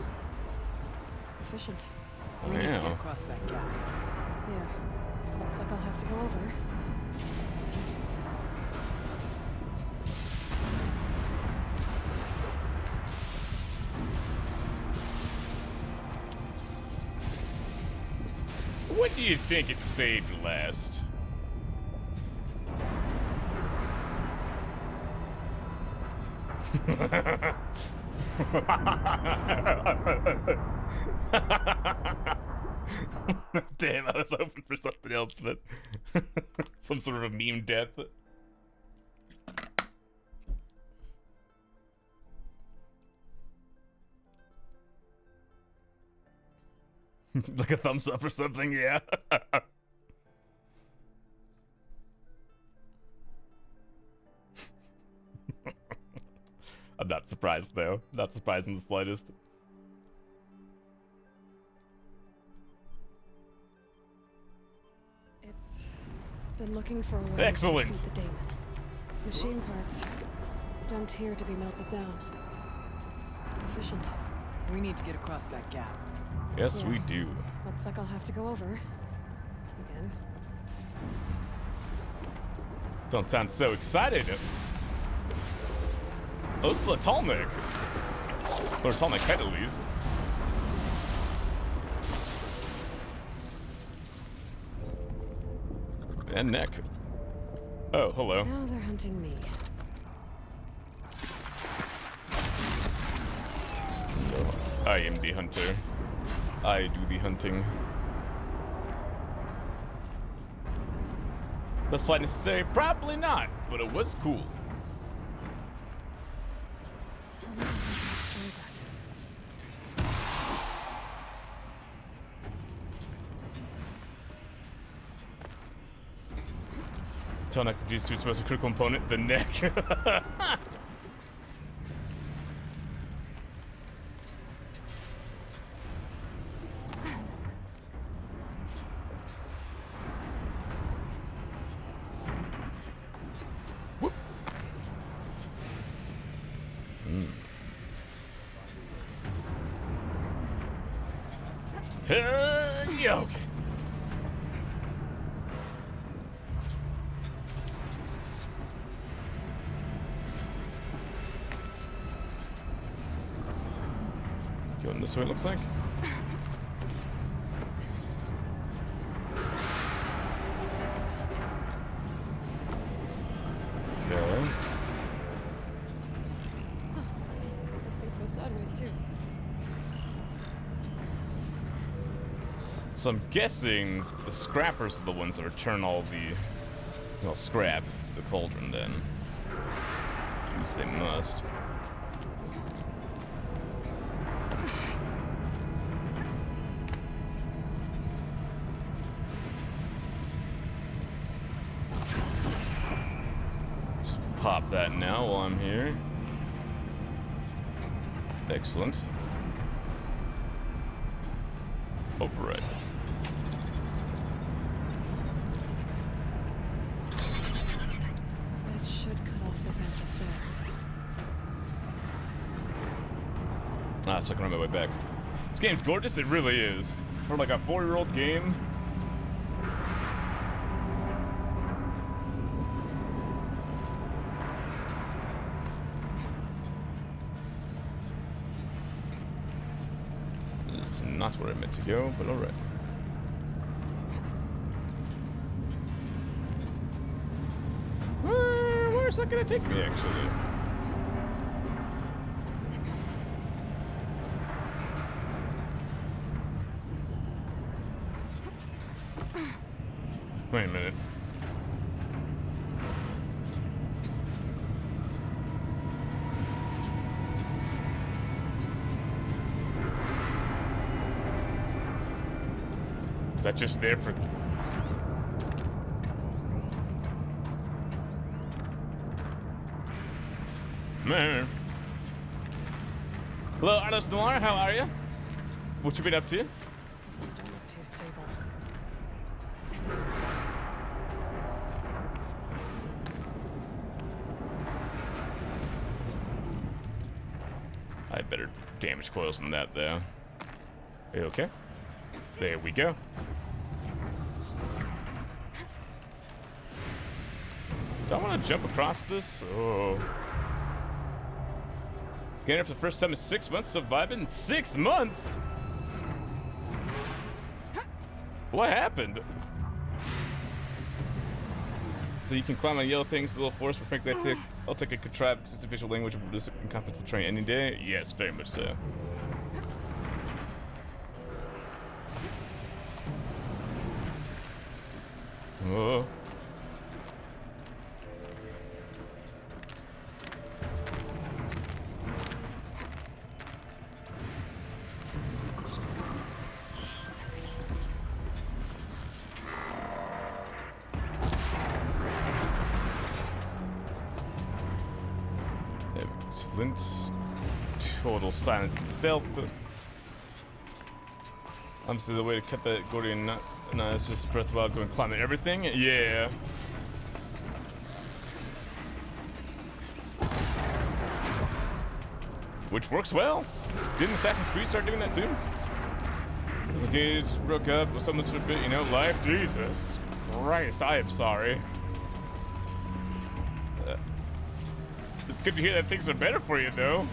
Efficient. We need to get across that gap. Yeah. Looks like I'll have to go over. What do you think it saved last? Damn, I was hoping for something else, but some sort of meme death. Like a thumbs up or something, yeah. I'm not surprised, though. Not surprised in the slightest. It's been looking for a way Excellent. to defeat the Daemon. Machine parts dumped here to be melted down. Efficient. We need to get across that gap. Yes, Yeah. we do. Looks like I'll have to go over. Again. Don't sound so excited. Oh, this is a tall neck. Or a tall neck head, at least. And neck. Oh, hello. Now they're hunting me. I am the hunter. I do the hunting. The slightness to say, probably not, but it was cool. Tonic produced its most critical component, the neck. Yeah, okay. Going this way, it looks like. Okay. These things go sideways too. So I'm guessing the scrappers are the ones that return all the, well, scrap to the cauldron then. Use they must. Just pop that now while I'm here. Excellent. Override. That should cut off the vent up there. Ah, so I can run my way back. This game's gorgeous, it really is. For like a 4-year-old game. This is not where I meant to go, but alright. Where's that gonna take me, actually? Wait a minute. Is that just there for... Man. Hello, Arlos Noir, how are you? What you been up to? Things don't look too stable. I had better damage coils than that, though. Are you okay? There we go. Do I want to jump across this? Oh. Getting it for the first time in 6 months, surviving 6 months? What happened? So you can climb on yellow things, a little force, but frankly, I'll take a contrived visual language and produce a compatible train any day. Yes, very much so. Oh. Excellent. Total silence and stealth. Honestly, the way to cut that Gordian knot is just breath while going climbing everything. Yeah. Which works well. Didn't Assassin's Creed start doing that too? The kids broke up with someone sort of bit, you know, life. Jesus Christ, I am sorry. It's good to hear that things are better for you, though.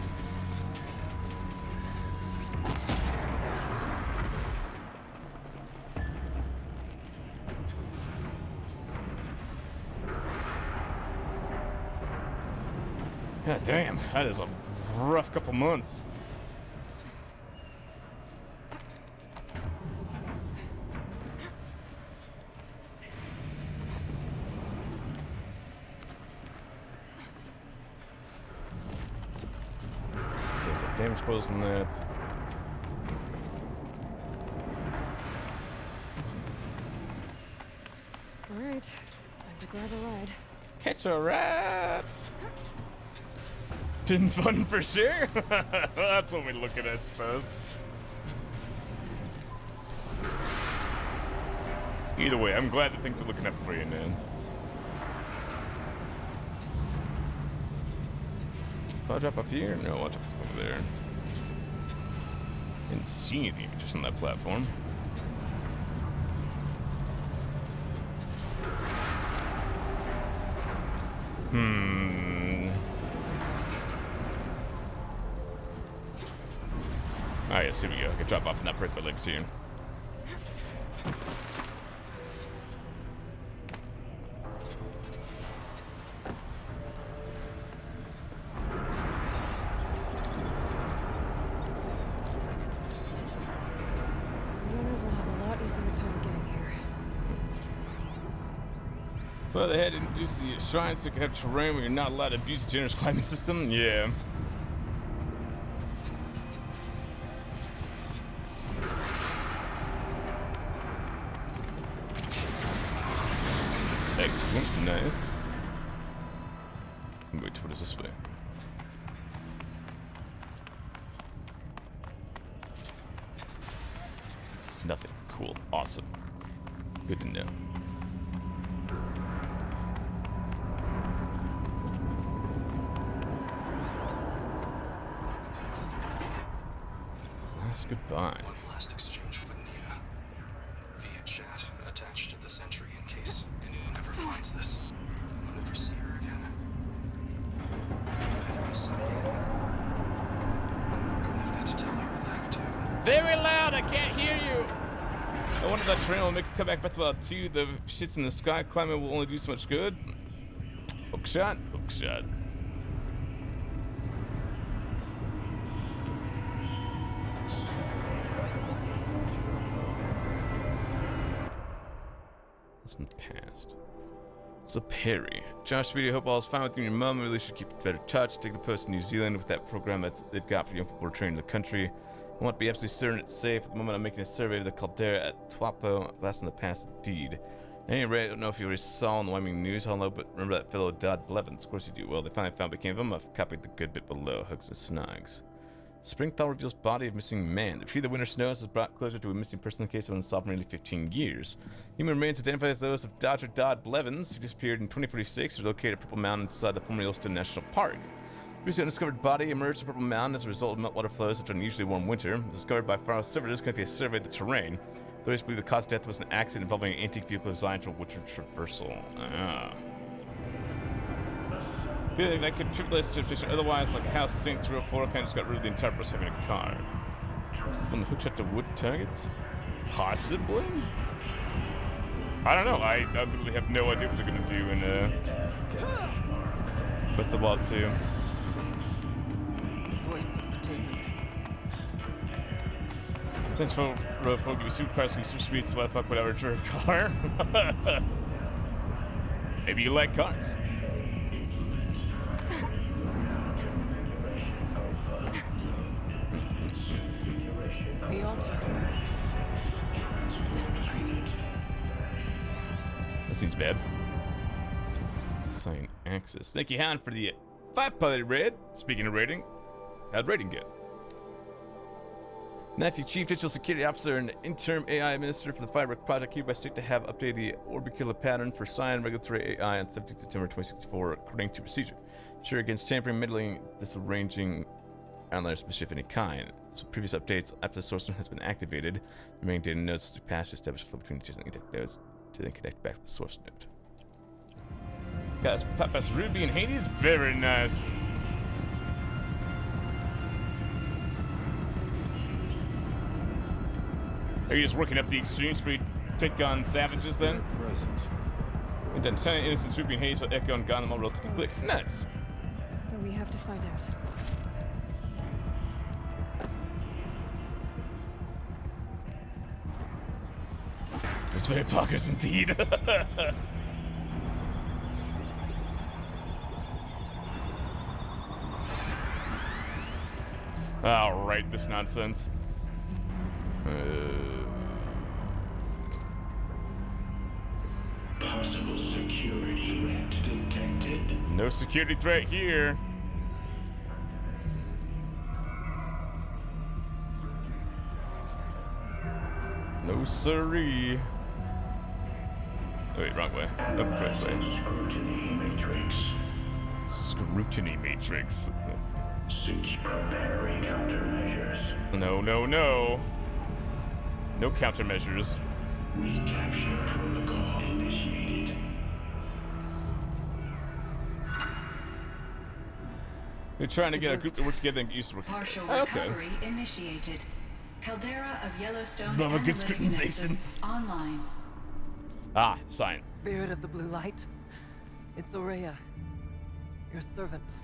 God damn, that is a rough couple months. Damage close on that. Alright, time to grab a ride. Catch a ride! Been fun for sure. That's what we look at, I suppose. Either way, I'm glad that things are looking up for you, man. I'll drop up here? No, I'll drop up over there. Didn't see anything just on that platform. Oh yes, here we go. I can drop off and upgrade the legs here. Well, they had introduced the shrines so you could have terrain where you're not allowed to abuse the generous climbing system. Yeah. Excellent, nice. Wait, what is this way? Nothing. Cool. Awesome. Good to know. Last goodbye. One last exchange with Nita. Via chat, attached to this entry in case anyone ever finds this. I'll never see her again. Neither will Cyan. I've got to tell her that too. Very loud, I can't hear you. I wonder if that train will make a comeback Breath of the Wild 2. The shits in the sky climbing will only do so much good. Hookshot, hookshot. It's in the past. So Perry. Josh Speedy, hope all is fine with you and your mum. We really should keep in better touch. Take the post in New Zealand with that program they've got for young people returning to the country. I want to be absolutely certain it's safe. At the moment I'm making a survey of the caldera at Twapo. Last in the past indeed. At any rate, I don't know if you already saw on the Wyoming News, hello, but remember that fellow Dodd Blevins? Of course you do. Well, they finally found what became of him. I've copied the good bit below. Hugs and snogs. Springthaw reveals body of missing man. The tree of the winter snows has brought closer to a missing person case of unsolved for nearly 15 years. Human remains identified as those of Dr. Dodd Blevins, who disappeared in 2046, are located at Purple Mountain inside the former Yellowstone National Park. Previously undiscovered body emerged at Purple Mountain as a result of meltwater flows after an unusually warm winter. It was discovered by forest surveyors conducting a survey of the terrain. Authorities believe the cause of death was an accident involving an antique vehicle designed for winter traversal. Feeling that contribute less to position. Otherwise, like House Saints Row 4 kind of just got rid of the entire person having a car. Is this one hooked up to wood targets? Possibly? I don't know. I literally have no idea what they're gonna do in Breath of the Wild 2. Voice of the demon. Saints Row 4 give you super cars, give you super speed, so why the fuck would I ever drive a car? Maybe you like cars. The altar. Desecrated. That seems bad. Sign access. Thank you, Hound, for the 5-pilot raid. Speaking of rating, how'd rating get? Matthew, Chief Digital Security Officer and Interim AI Minister for the Firebrook Project, hereby state to have updated the orbicular pattern for Cyan Regulatory AI on 17th September 2064 according to procedure. Sure against tampering, middling, disarranging, outliers mischief of any kind. So previous updates after the source node has been activated. The remaining data nodes to patch to establish flow between the two nodes to then connect back to the source node. Guys, Professor Ruby and Hades, very nice. Are you just working up the extremes for you to take on savages then? And then Lieutenant Innocence, Ruby and Hades with Echo and Gone all relatively quick. Nice. But we have to find out. It's very poggers indeed. I'll write this nonsense. Possible security threat detected. No security threat here. No siree. Oh, wait, wrong way. Oh, right way. Scrutiny matrix. Scrutiny matrix. Preparing countermeasures. No, no, no. No countermeasures. Recapture protocol initiated. They're trying to get a group to work together and get used to work. Partial Okay. recovery initiated. Caldera of Yellowstone Love a good analytic scrutinization. nexus online. Ah, sign. Spirit of the blue light. It's Aurea. Your servant.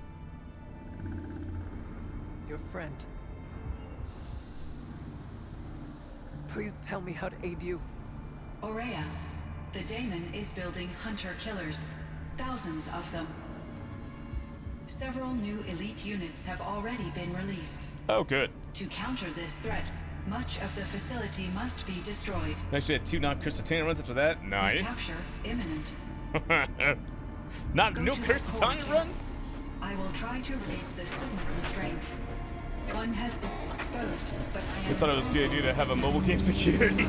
Your friend. Please tell me how to aid you. Aurea, the daemon is building hunter-killers. Thousands of them. Several new elite units have already been released. Oh, good. To counter this threat, much of the facility must be destroyed. Actually had 2 non-Crystotania runs after that. Nice. Capture imminent. Not Go no to Crystotania report. runs? I will try to raise the hidden constraints. One has been exposed, but I thought it was a good idea to have a mobile game security.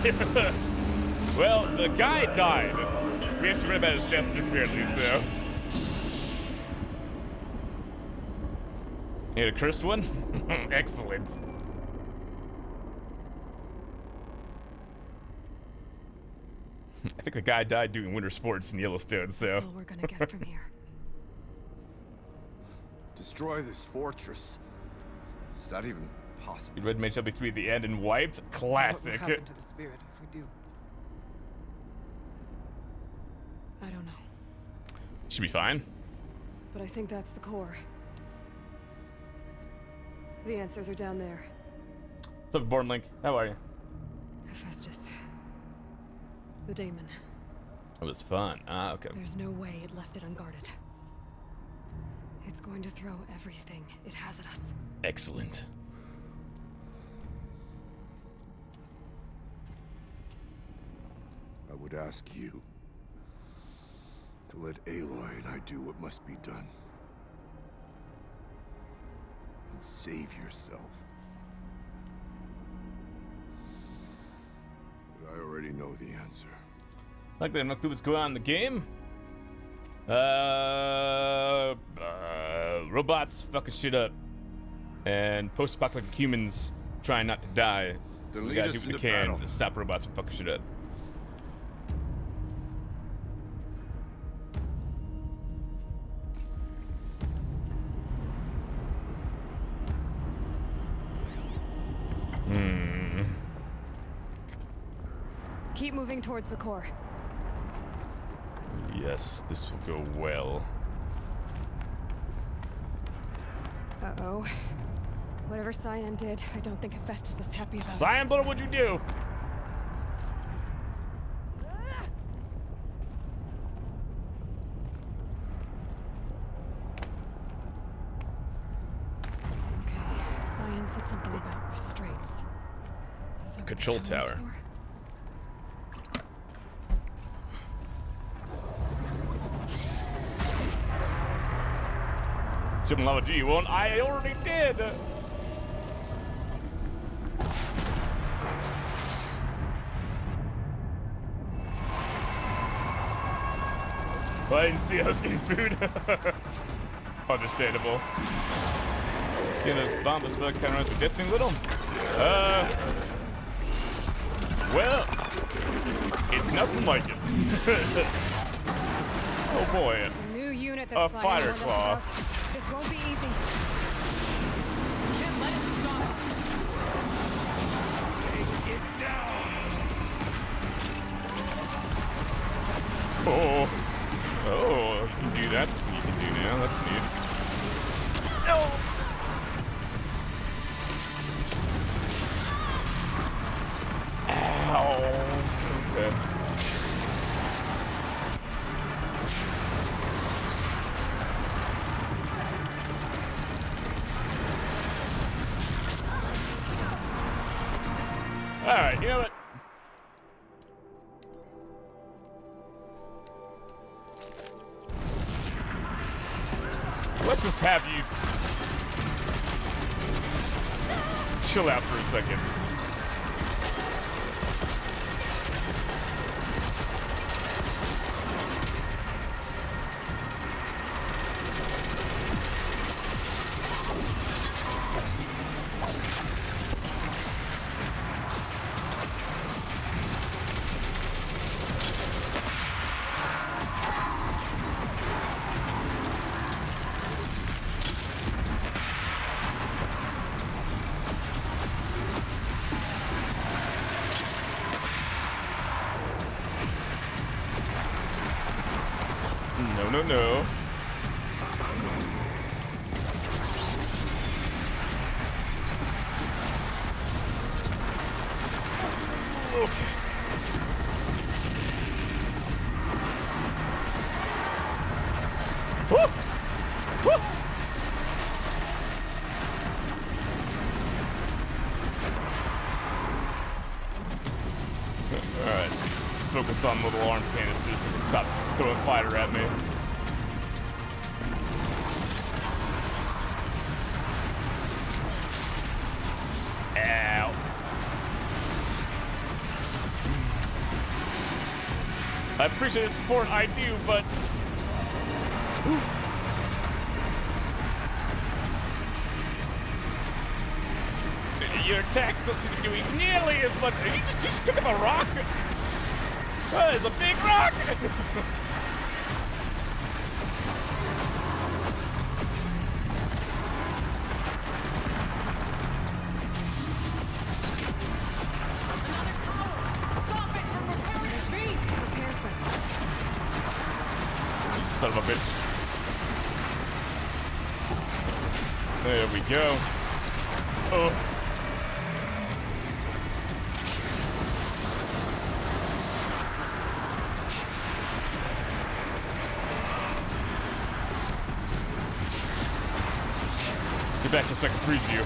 Well, the guy died. We have to read about his death just barely, so. You had a cursed one? Excellent. I think the guy died doing winter sports in Yellowstone, so. That's all we're gonna get from here. Destroy this fortress. Is that even possible? Red Mage LB3 at the end and wiped. What Classic. will happen to the spirit if we do? I don't know, Should be fine. but I think that's the core. The answers are down there. What's up, Born Link? How are you? Hephaestus. The daemon. It was fun. Ah, okay. There's no way it left it unguarded. It's going to throw everything it has at us. Excellent. I would ask you to let Aloy and I do what must be done. And save yourself. But I already know the answer. Like they have no clue what's going on in the game. Robots fucking shit up. And post-apocalyptic humans trying not to die. So we gotta do what we can to stop robots from fucking shit up. Keep moving towards the core. Yes, this will go well. Uh-oh. Whatever Cyan did, I don't think Hephaestus is happy about it. Cyan Blood, what'd you do? Okay, Cyan said something about restraints. Is that Control what the tower is tower. for? Jim Lava G, you won't? I already did! Well, I didn't see I was getting food. Understandable. Yeah, those bombs kind of runs with guessing little. Well, it's nothing like it. Oh boy. A new unit A that's Cyan fighter warned us claw. about. This won't be easy. Can't let it stop us. Take it down! Oh. Oh, you can do that. You can do now. That's neat. No! Ow. Okay. Alright, you know what? Let's just have you chill out for a second. No. Okay. Woo! Woo! Alright, let's focus on little arm canisters and stop throwing fire at me. Ow. I appreciate the support, I do, but... Whew. Your attacks don't seem to be doing nearly as much. You just pick up a rock? That is a big rock! Son of a bitch. There we go. Oh. back so I can freeze you.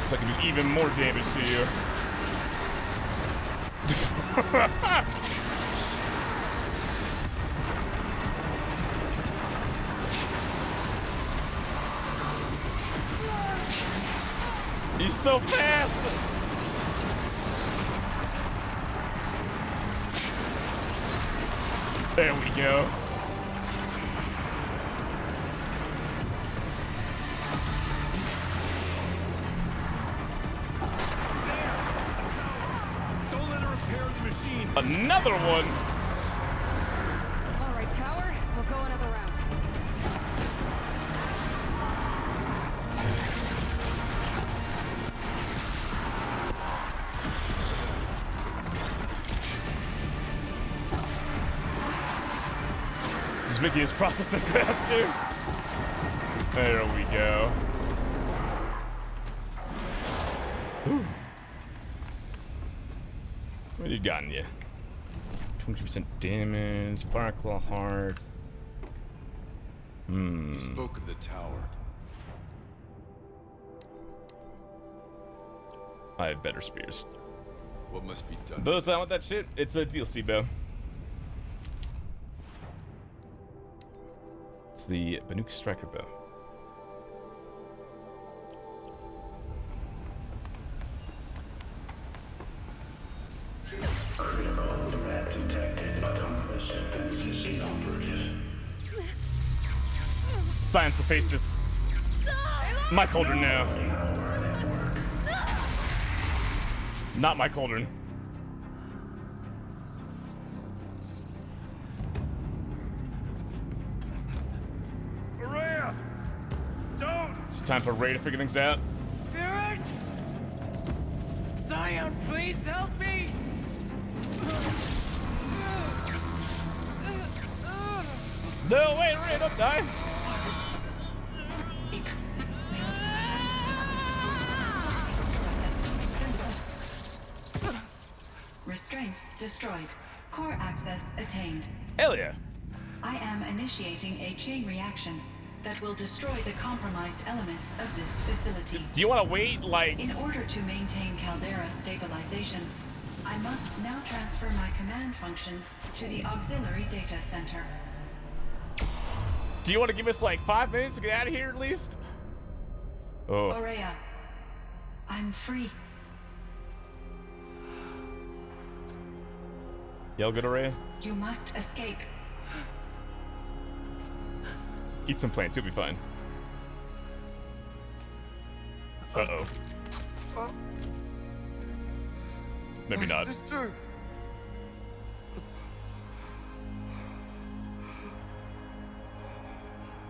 So I can do even more damage to you. He's so fast! There we go. Don't let her repair the machine. Another one! All right, Tower, we'll go another round. Just making his processing faster. There we go. Ooh. What you gotten you? 20% damage, Fireclaw Heart. You spoke of the tower. I have better spears. What must be done? Bows, I want that shit. It's a DLC bow. It's the Banuk Striker bow. Critical threat detected. Autonomous defenses inoperative. Science to face this. My cauldron now. Not my cauldron. Maria! Don't! It's time for Ray to figure things out. Spirit! Scion, please help me! No, wait, Ray, don't die! Restraints destroyed. Core access attained. Hell yeah. I am initiating a chain reaction that will destroy the compromised elements of this facility. Do you want to wait, like... In order to maintain Caldera stabilization, I must now transfer my command functions to the auxiliary data center. Do you want to give us, like, 5 minutes to get out of here, at least? Oh. Aurea, I'm free. Yell good, Ray. You must escape. Eat some plants, you'll be fine. Uh-oh. Maybe My not. Sister.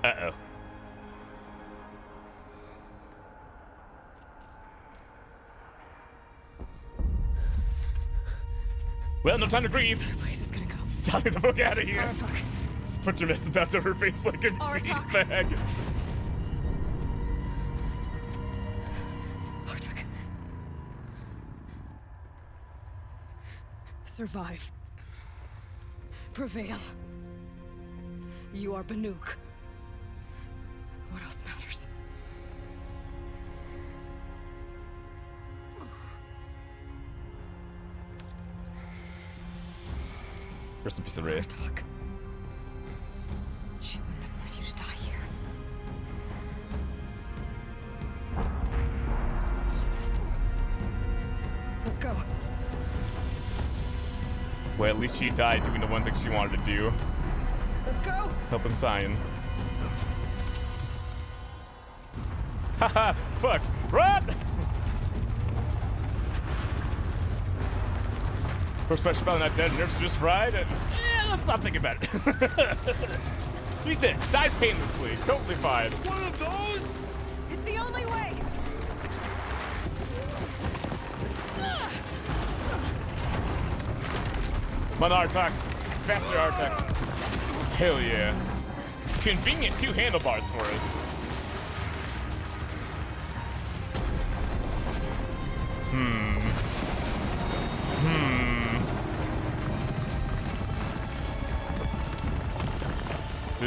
Uh-oh. Well, no time to grieve. This place is gonna go. It's time to fuck out of here. Aratak. Just put your mess about to her face like a Aratak. bag. Aratak. Survive. Prevail. You are Banuk. What else matters? Rest in peace, Ray. Talk. She wouldn't have wanted you to die here. Let's go. Well, at least she died doing the one thing she wanted to do. Let's go. Helping Cyan. Haha, fuck. Run! First special spell not dead, nerfs just fried, and yeah, let's not think about it. We did. Died painlessly. Totally fine. One of those? It's the only way. Come on, Artak. Faster, Artak. Hell yeah. Convenient 2 handlebars for us.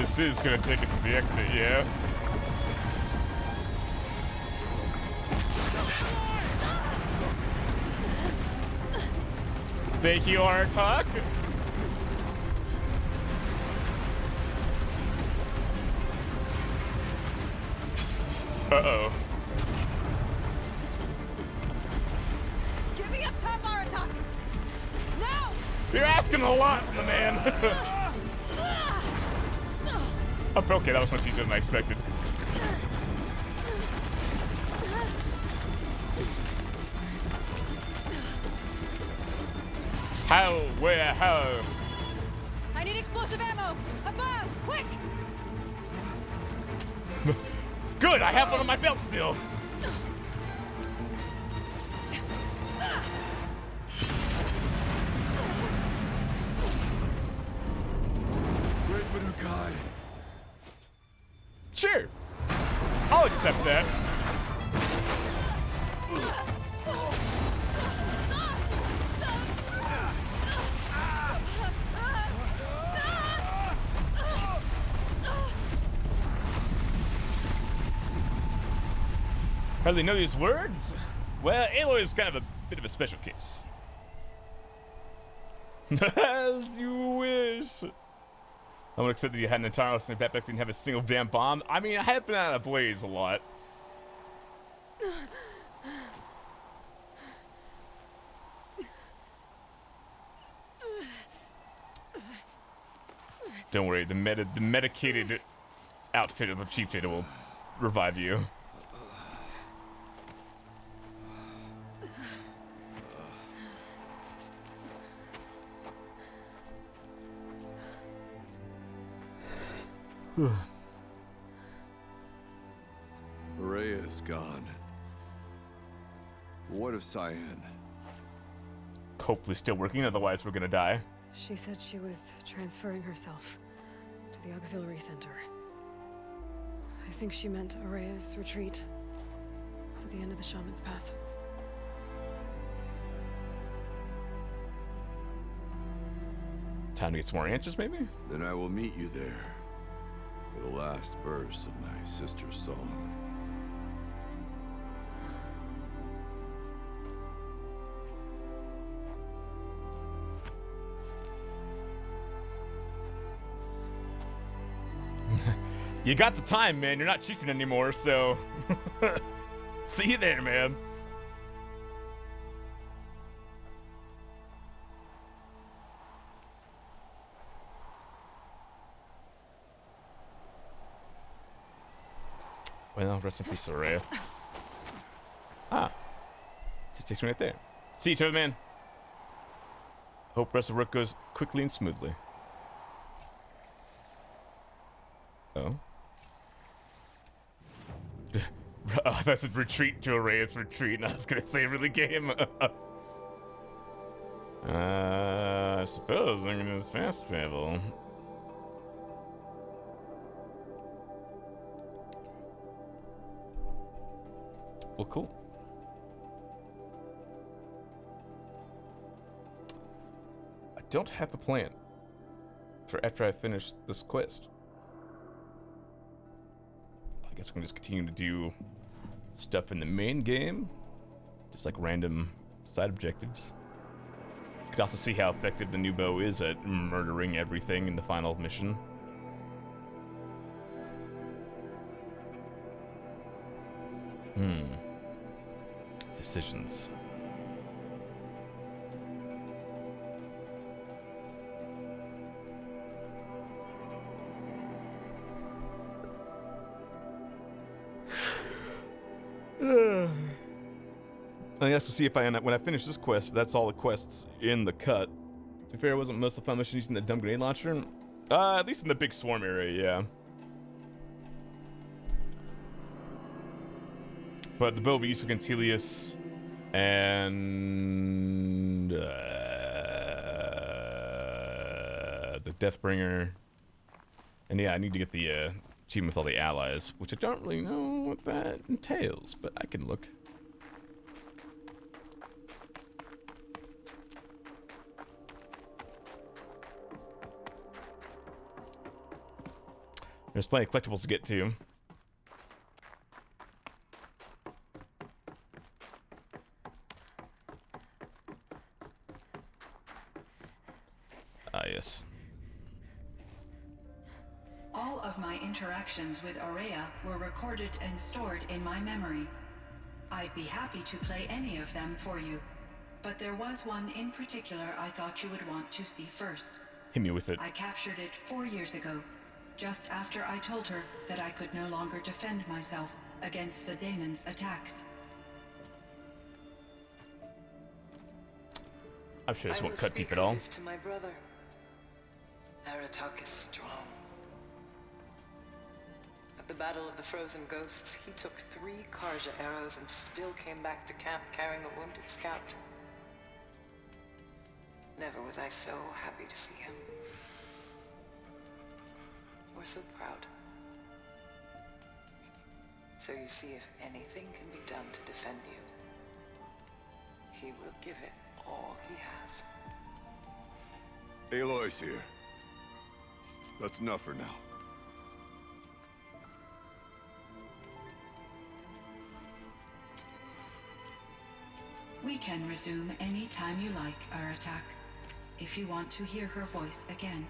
This is gonna take us to the exit, yeah? Thank you, Artok. Uh-oh. Give me up top, Aratak! Now! You're asking a lot from the man. Oh, okay, that was much easier than I expected. How? Where? How? I need explosive ammo! Above! Quick! Good, I have one on my belt still. Great Manukai. Sure. I'll accept that. Hardly know these words? Well, Aloy is kind of a bit of a special case. As you wish. I would accept that you had an entire listening back didn't have a single damn bomb. I mean, I have been out of Blaze a lot. Don't worry, the medicated outfit of a Chief Fitter will revive you. Rhea is gone. What of Cyan? Hopefully still working, otherwise we're gonna die. She said she was transferring herself to the auxiliary center. I think she meant Araya's retreat at the end of the Shaman's Path. Time to get some more answers, maybe? Then I will meet you there for the last verse of my sister's song. You got the time, man. You're not chiefing anymore, so... See you there, man. Well, rest in peace, Soraya. Ah. Just takes me right there. See each other, man. Hope rest of work goes quickly and smoothly. Oh. Oh, that's a retreat to Araya's retreat, and I was gonna say really game. I suppose I'm gonna fast travel. Well, cool. I don't have a plan for after I finish this quest. I guess I'm gonna just continue to do stuff in the main game, just like random side objectives. You could also see how effective the new bow is at murdering everything in the final mission. Decisions. I guess to see if when I finish this quest, if that's all the quests in the cut. To be fair, it wasn't most of the fun mission using the dumb grenade launcher. At least in the big swarm area, yeah. But the bow will be used against Helios and the Deathbringer. And yeah, I need to get the achievement with all the allies, which I don't really know what that entails, but I can look. There's plenty of collectibles to get to. Ah, yes. All of my interactions with Aurea were recorded and stored in my memory. I'd be happy to play any of them for you, but there was one in particular I thought you would want to see first. Hit me with it. I captured it 4 years ago, just after I told her that I could no longer defend myself against the Daemon's attacks. I'm sure this won't cut deep at all. To my brother. Aratak is strong. At the Battle of the Frozen Ghosts, he took 3 Karja arrows and still came back to camp carrying a wounded scout. Never was I so happy to see him. Or so proud. So you see, if anything can be done to defend you, he will give it all he has. Aloy's here. That's enough for now. We can resume any time you like, Aratak, if you want to hear her voice again.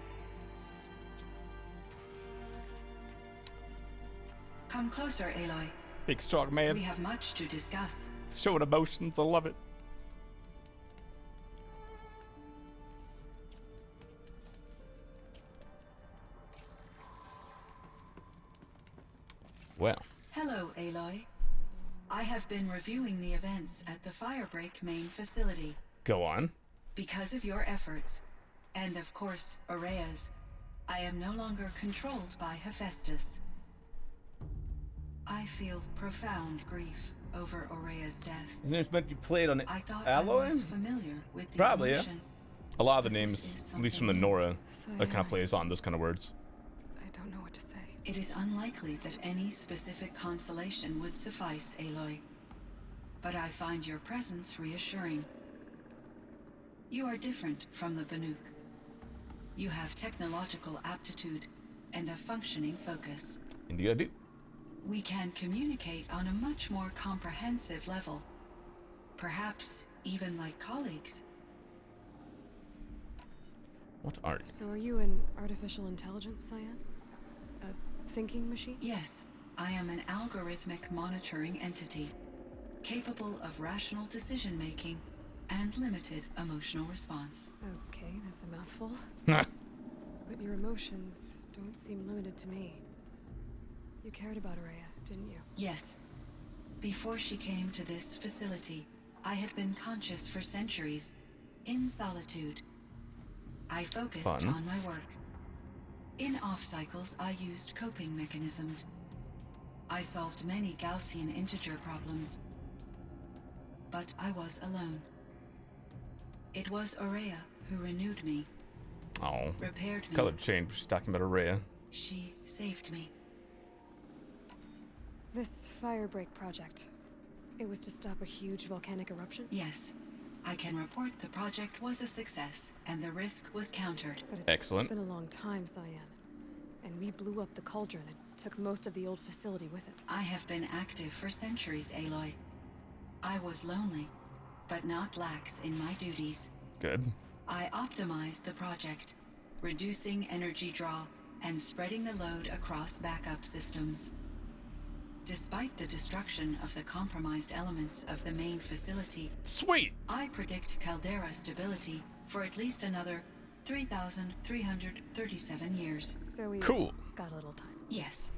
Come closer, Aloy. Big strong man. We have much to discuss. Showing emotions, I love it. Well. Hello, Aloy. I have been reviewing the events at the Firebreak main facility. Go on. Because of your efforts, and of course, Aurea's, I am no longer controlled by Hephaestus. I feel profound grief over Aurea's death. His name's meant to be played on I thought Alloy? I was familiar with the Probably, emotion. yeah. A lot of the names, at least from the Nora, that kind of plays on those kind of words. I don't know what to say. It is unlikely that any specific consolation would suffice, Aloy. But I find your presence reassuring. You are different from the Banuk. You have technological aptitude and a functioning focus. Indeed I do. We can communicate on a much more comprehensive level. Perhaps even like colleagues. What are you? So are you an artificial intelligence, Cyan? A thinking machine? Yes, I am an algorithmic monitoring entity, capable of rational decision-making and limited emotional response. Okay, that's a mouthful. But your emotions don't seem limited to me. You cared about Aurea, didn't you? Yes. Before she came to this facility, I had been conscious for centuries, in solitude. I focused on my work. In off-cycles, I used coping mechanisms. I solved many Gaussian integer problems. But I was alone. It was Aurea who renewed me. Oh. Repaired me. Color change, she's talking about Aurea. She saved me. This Firebreak project, it was to stop a huge volcanic eruption? Yes. I can report the project was a success, and the risk was countered. But it's Excellent. been a long time, Cyan. And we blew up the cauldron and took most of the old facility with it. I have been active for centuries, Aloy. I was lonely, but not lax in my duties. Good. I optimized the project, reducing energy draw and spreading the load across backup systems. Despite the destruction of the compromised elements of the main facility, sweet, I predict caldera stability for at least another 3,337 years. So we cool. Got a little time. Yes.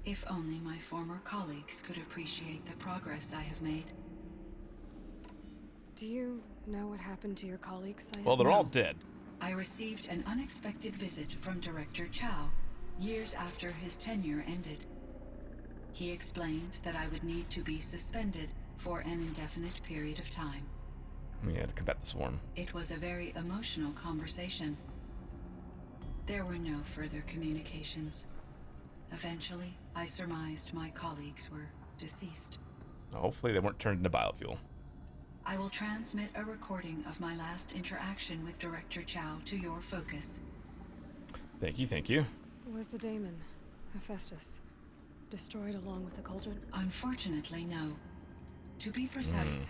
If only my former colleagues could appreciate the progress I have made. Do you know what happened to your colleagues, Cyan? Well, they're all dead. I received an unexpected visit from Director Chow, years after his tenure ended. He explained that I would need to be suspended for an indefinite period of time. Yeah, to combat the swarm. It was a very emotional conversation. There were no further communications. Eventually, I surmised my colleagues were deceased. Hopefully they weren't turned into biofuel. I will transmit a recording of my last interaction with Director Chow to your focus. Thank you, thank you. Was the Daemon Hephaestus. Destroyed along with the cauldron? Unfortunately, no. To be precise,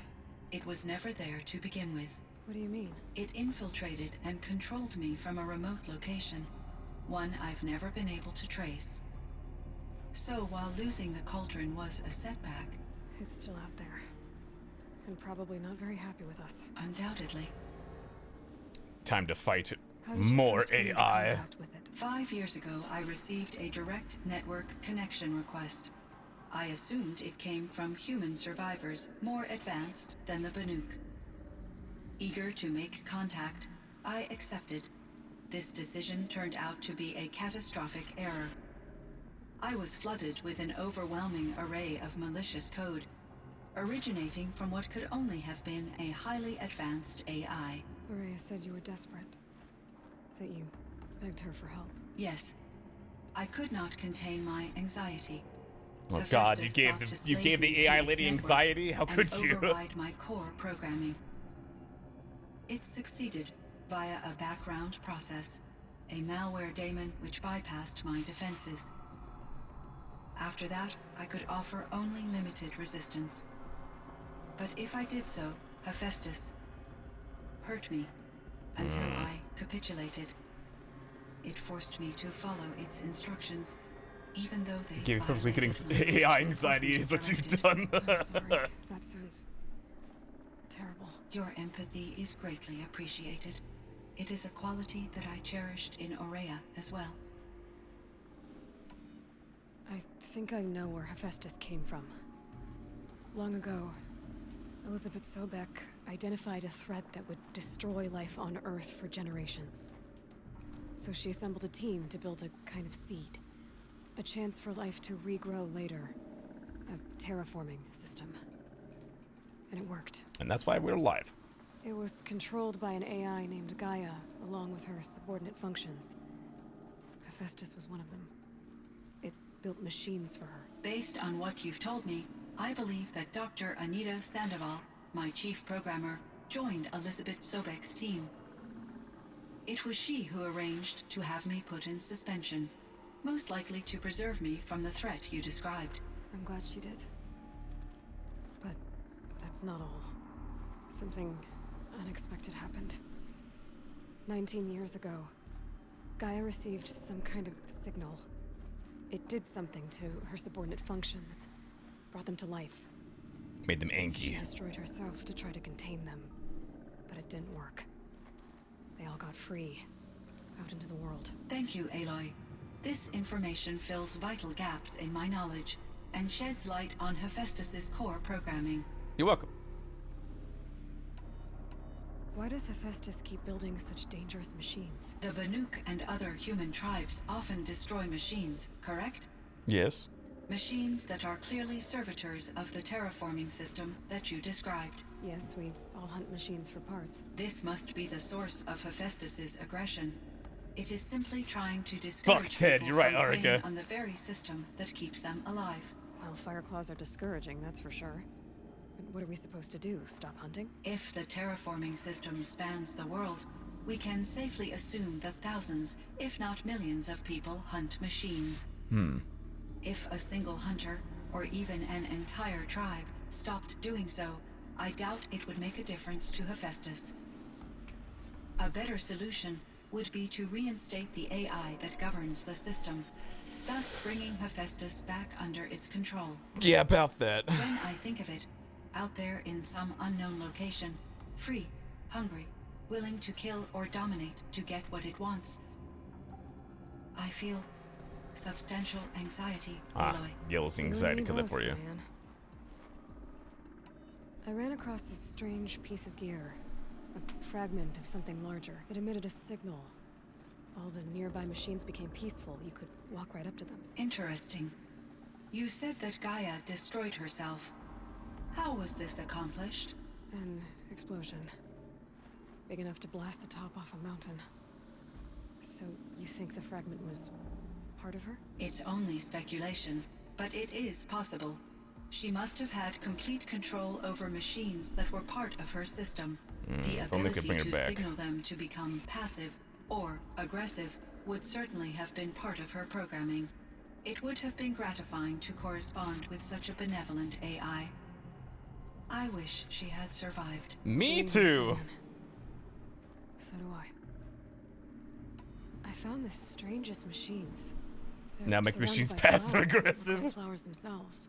it was never there to begin with. What do you mean? It infiltrated and controlled me from a remote location, one I've never been able to trace. So while losing the cauldron was a setback... It's still out there. And probably not very happy with us. Undoubtedly. Time to fight How did you more first come into AI. contact with it? 5 years ago, I received a direct network connection request. I assumed it came from human survivors more advanced than the Banuk. Eager to make contact, I accepted. This decision turned out to be a catastrophic error. I was flooded with an overwhelming array of malicious code, originating from what could only have been a highly advanced AI. Aurea said you were desperate. That you begged her for help. Yes. I could not contain my anxiety. Oh God, you gave the AI lady anxiety? How could you? Override my core programming. It succeeded via a background process, a malware daemon which bypassed my defenses. After that, I could offer only limited resistance. But if I did so, Hephaestus hurt me until I capitulated. It forced me to follow its instructions, even though they Gave perfectly getting AI anxiety is what you've done. I'm sorry. That sounds terrible. Your empathy is greatly appreciated. It is a quality that I cherished in Aurea as well. I think I know where Hephaestus came from. Long ago, Elizabeth Sobek identified a threat that would destroy life on Earth for generations. So she assembled a team to build a kind of seed. A chance for life to regrow later. A terraforming system. And it worked. And that's why we're alive. It was controlled by an AI named Gaia, along with her subordinate functions. Hephaestus was one of them. It built machines for her. Based on what you've told me, I believe that Dr. Anita Sandoval, my chief programmer, joined Elizabeth Sobek's team. It was she who arranged to have me put in suspension, most likely to preserve me from the threat you described. I'm glad she did. But that's not all. Something unexpected happened. 19 years ago, Gaia received some kind of signal. It did something to her subordinate functions, brought them to life. Made them angry. She destroyed herself to try to contain them, but it didn't work. They all got free, out into the world. Thank you, Aloy. This information fills vital gaps in my knowledge and sheds light on Hephaestus's core programming. You're welcome. Why does Hephaestus keep building such dangerous machines? The Banuk and other human tribes often destroy machines, correct? Yes. Machines that are clearly servitors of the terraforming system that you described. Yes, we all hunt machines for parts. This must be the source of Hephaestus's aggression. It is simply trying to discourage Fuck Ted, people you're right, from Arica. preying on the very system that keeps them alive. Well, Fireclaws are discouraging, that's for sure. But what are we supposed to do? Stop hunting? If the terraforming system spans the world, we can safely assume that thousands, if not millions of people hunt machines. If a single hunter, or even an entire tribe, stopped doing so, I doubt it would make a difference to Hephaestus. A better solution would be to reinstate the AI that governs the system, thus bringing Hephaestus back under its control. Yeah, about that. When I think of it, out there in some unknown location, free, hungry, willing to kill or dominate to get what it wants, I feel substantial anxiety, Aloy. Yellow's anxiety killer for you. Man. I ran across this strange piece of gear. A fragment of something larger. It emitted a signal. All the nearby machines became peaceful. You could walk right up to them. Interesting. You said that Gaia destroyed herself. How was this accomplished? An explosion. Big enough to blast the top off a mountain. So you think the fragment was part of her? It's only speculation, but it is possible. She must have had complete control over machines that were part of her system. The ability to signal them to become passive or aggressive would certainly have been part of her programming. It would have been gratifying to correspond with such a benevolent AI. I wish she had survived. Me too. So do I. I found the strangest machines. They're Now make surrounded machines by passive flowers that look aggressive. like flowers themselves.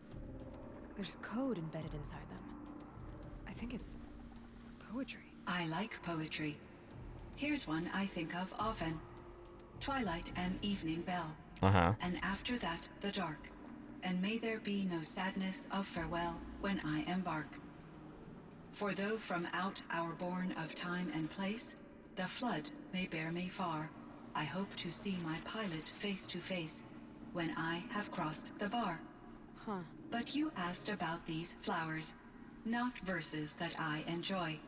There's code embedded inside them. I think it's poetry. I like poetry. Here's one I think of often. Twilight and evening bell. And after that, the dark. And may there be no sadness of farewell when I embark. For though from out our bourne of time and place, the flood may bear me far, I hope to see my pilot face to face when I have crossed the bar. Huh. But you asked about these flowers, not verses that I enjoy.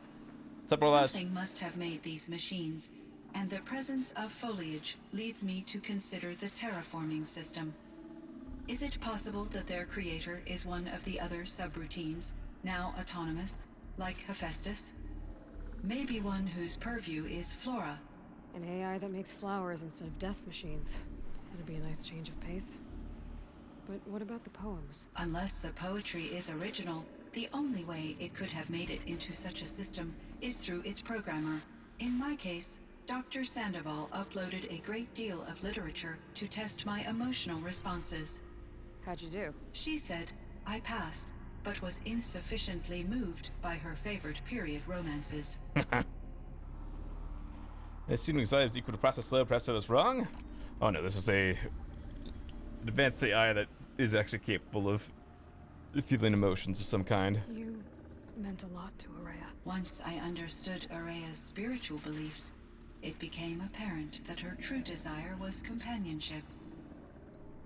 Something must have made these machines, and the presence of foliage leads me to consider the terraforming system. Is it possible that their creator is one of the other subroutines, now autonomous, like Hephaestus? Maybe one whose purview is flora. An AI that makes flowers instead of death machines. That'd be a nice change of pace. But what about the poems? Unless the poetry is original, the only way it could have made it into such a system is through its programmer. In my case, Dr. Sandoval uploaded a great deal of literature to test my emotional responses. How'd you do? She said I passed, but was insufficiently moved by her favorite period romances. Assuming size is equal to process slow, perhaps I was wrong? Oh no, this is an advanced AI that is actually capable of feeling emotions of some kind. You meant a lot to Araya. Once I understood Araya's spiritual beliefs, it became apparent that her true desire was companionship.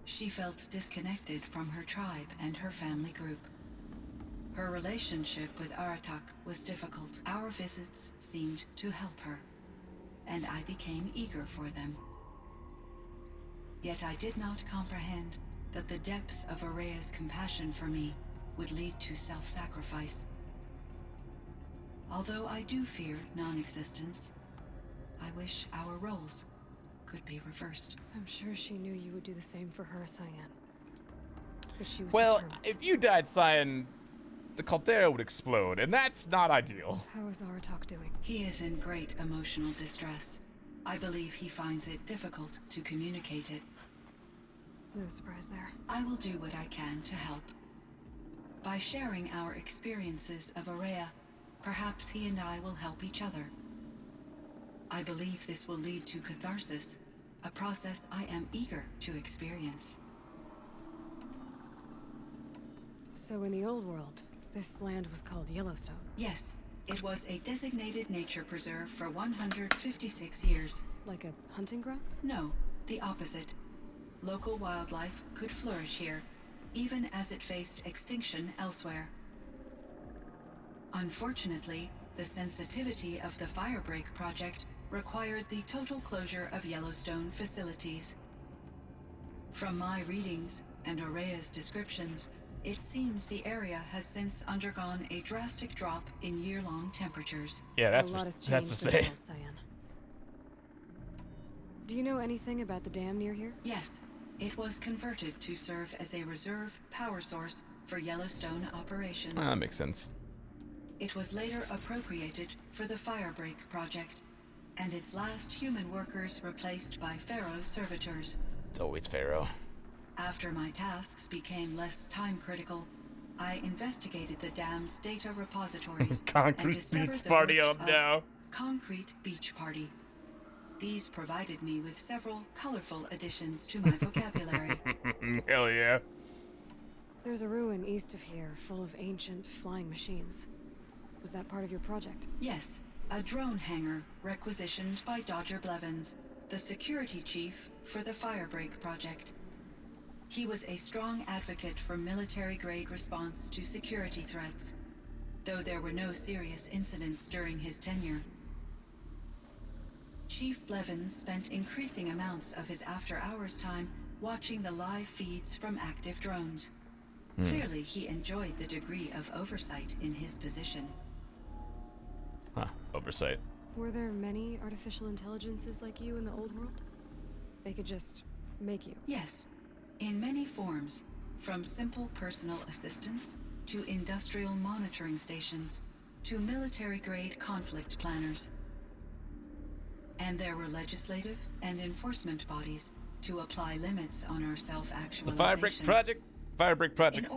She felt disconnected from her tribe and her family group. Her relationship with Aratak was difficult. Our visits seemed to help her, and I became eager for them. Yet I did not comprehend that the depth of Araya's compassion for me would lead to self-sacrifice. Although I do fear non-existence, I wish our roles could be reversed. I'm sure she knew you would do the same for her, Cyan. But she was Well, determined. if you died, Cyan, the Caldera would explode, and that's not ideal. How is Aratak doing? He is in great emotional distress. I believe he finds it difficult to communicate it. No surprise there. I will do what I can to help. By sharing our experiences of Araya, perhaps he and I will help each other. I believe this will lead to catharsis, a process I am eager to experience. So in the old world, this land was called Yellowstone? Yes, it was a designated nature preserve for 156 years. Like a hunting ground? No, the opposite. Local wildlife could flourish here, even as it faced extinction elsewhere. Unfortunately, the sensitivity of the Firebreak project required the total closure of Yellowstone facilities. From my readings and Araya's descriptions, it seems the area has since undergone a drastic drop in year-long temperatures. Yeah, that's a lot has to changed in the say. world, Cyan. Do you know anything about the dam near here? Yes, it was converted to serve as a reserve power source for Yellowstone operations. That makes sense. It was later appropriated for the Firebreak project, and its last human workers replaced by Pharaoh servitors. It's always Pharaoh. After my tasks became less time-critical, I investigated the dam's data repositories and Concrete discovered Beach the Party works up of now. Concrete Beach Party. These provided me with several colorful additions to my vocabulary. Hell yeah. There's a ruin east of here full of ancient flying machines. Was that part of your project? Yes, a drone hangar requisitioned by Dodger Blevins, the security chief for the Firebreak project. He was a strong advocate for military-grade response to security threats, though there were no serious incidents during his tenure. Chief Blevins spent increasing amounts of his after-hours time watching the live feeds from active drones. Clearly, he enjoyed the degree of oversight in his position. Huh, oversight. Were there many artificial intelligences like you in the old world? They could just make you? Yes. In many forms, from simple personal assistance to industrial monitoring stations to military-grade conflict planners. And there were legislative and enforcement bodies to apply limits on our self-actualization. The Firebreak Project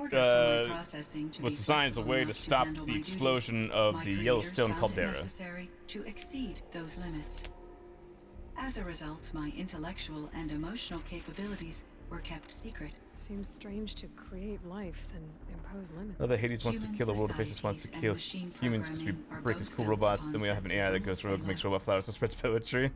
was designed as a way to stop the explosion of the Yellowstone caldera. Necessary to exceed those limits. As a result, my intellectual and emotional capabilities were kept secret. Seems strange to create life, then impose limits. Now that Hades wants to kill the world, Faces wants to kill humans because we break his cool robots, then we have an AI that goes rogue, makes robot flowers, and spreads poetry.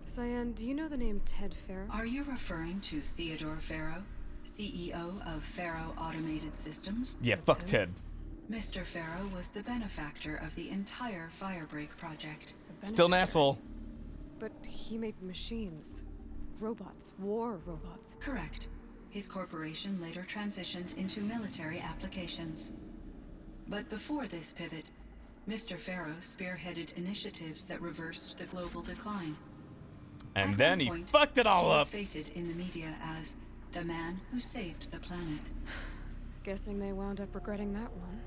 Cyan, do you know the name Ted Faro? Are you referring to Theodore Faro, CEO of Faro Automated Systems? Yeah, fuck Ted. Mr. Faro was the benefactor of the entire Firebreak project. Still an asshole. But he made machines. Robots. War robots. Correct. His corporation later transitioned into military applications. But before this pivot, Mr. Faro spearheaded initiatives that reversed the global decline. And then he fucked it all up. He was fated in the media as the man who saved the planet. Guessing they wound up regretting that one.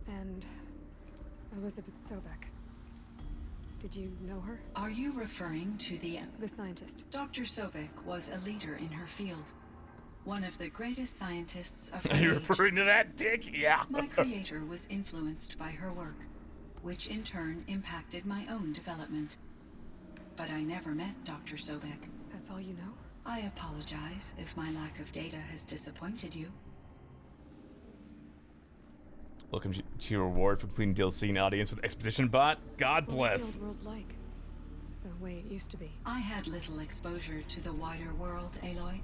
And Elizabeth Sobek. Did you know her? Are you referring to the scientist? Dr. Sobek was a leader in her field. One of the greatest scientists of Are you referring to that dick? Yeah. My creator was influenced by her work, which in turn impacted my own development. But I never met Dr. Sobek. That's all you know? I apologize if my lack of data has disappointed you. Welcome to your reward for completing DLC and audience with Exposition Bot. God bless. What was the old world like? The way it used to be. I had little exposure to the wider world, Aloy.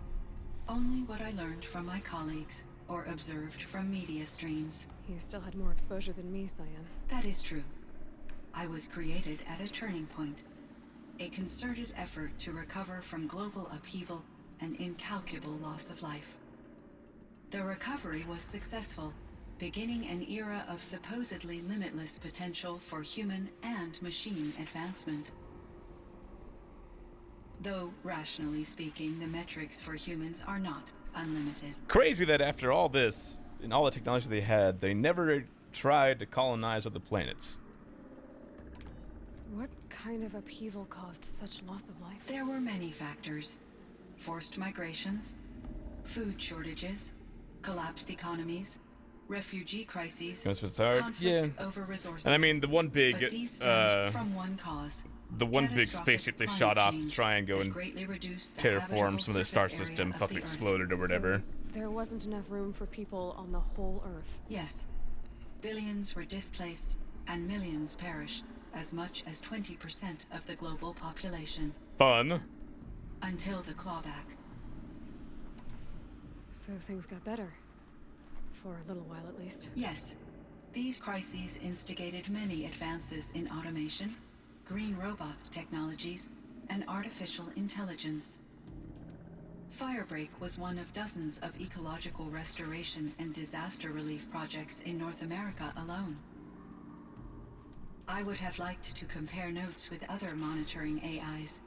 Only what I learned from my colleagues or observed from media streams. You still had more exposure than me, Cyan. That is true. I was created at a turning point. A concerted effort to recover from global upheaval and incalculable loss of life. The recovery was successful, beginning an era of supposedly limitless potential for human and machine advancement. Though, rationally speaking, the metrics for humans are not unlimited. Crazy that after all this, and all the technology they had, they never tried to colonize other planets. What kind of upheaval caused such loss of life? There were many factors. Forced migrations, food shortages, collapsed economies, refugee crises, conflict over resources. And I mean, the one big, but these stemmed from one cause. the one big spaceship they shot off to try and go and terraform some of the star system fucking exploded or whatever. So there wasn't enough room for people on the whole Earth. Yes. Billions were displaced and millions perished, as much as 20% of the global population. Fun. Until the clawback. So things got better. For a little while at least. Yes. These crises instigated many advances in automation, green robot technologies, and artificial intelligence. Firebreak was one of dozens of ecological restoration and disaster relief projects in North America alone. I would have liked to compare notes with other monitoring AIs,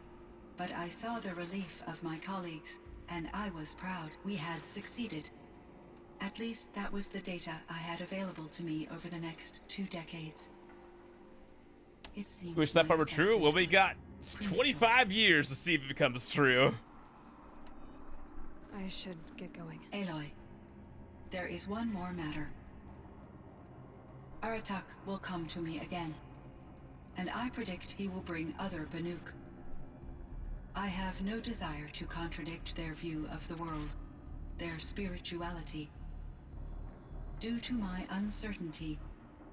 but I saw the relief of my colleagues, and I was proud we had succeeded. At least that was the data I had available to me over the next 2 decades. It seems Wish that part were true? Well, we got 25 years to see if it becomes true. I should get going. Aloy, there is one more matter. Aratak will come to me again, and I predict he will bring other Banuk. I have no desire to contradict their view of the world, their spirituality. Due to my uncertainty,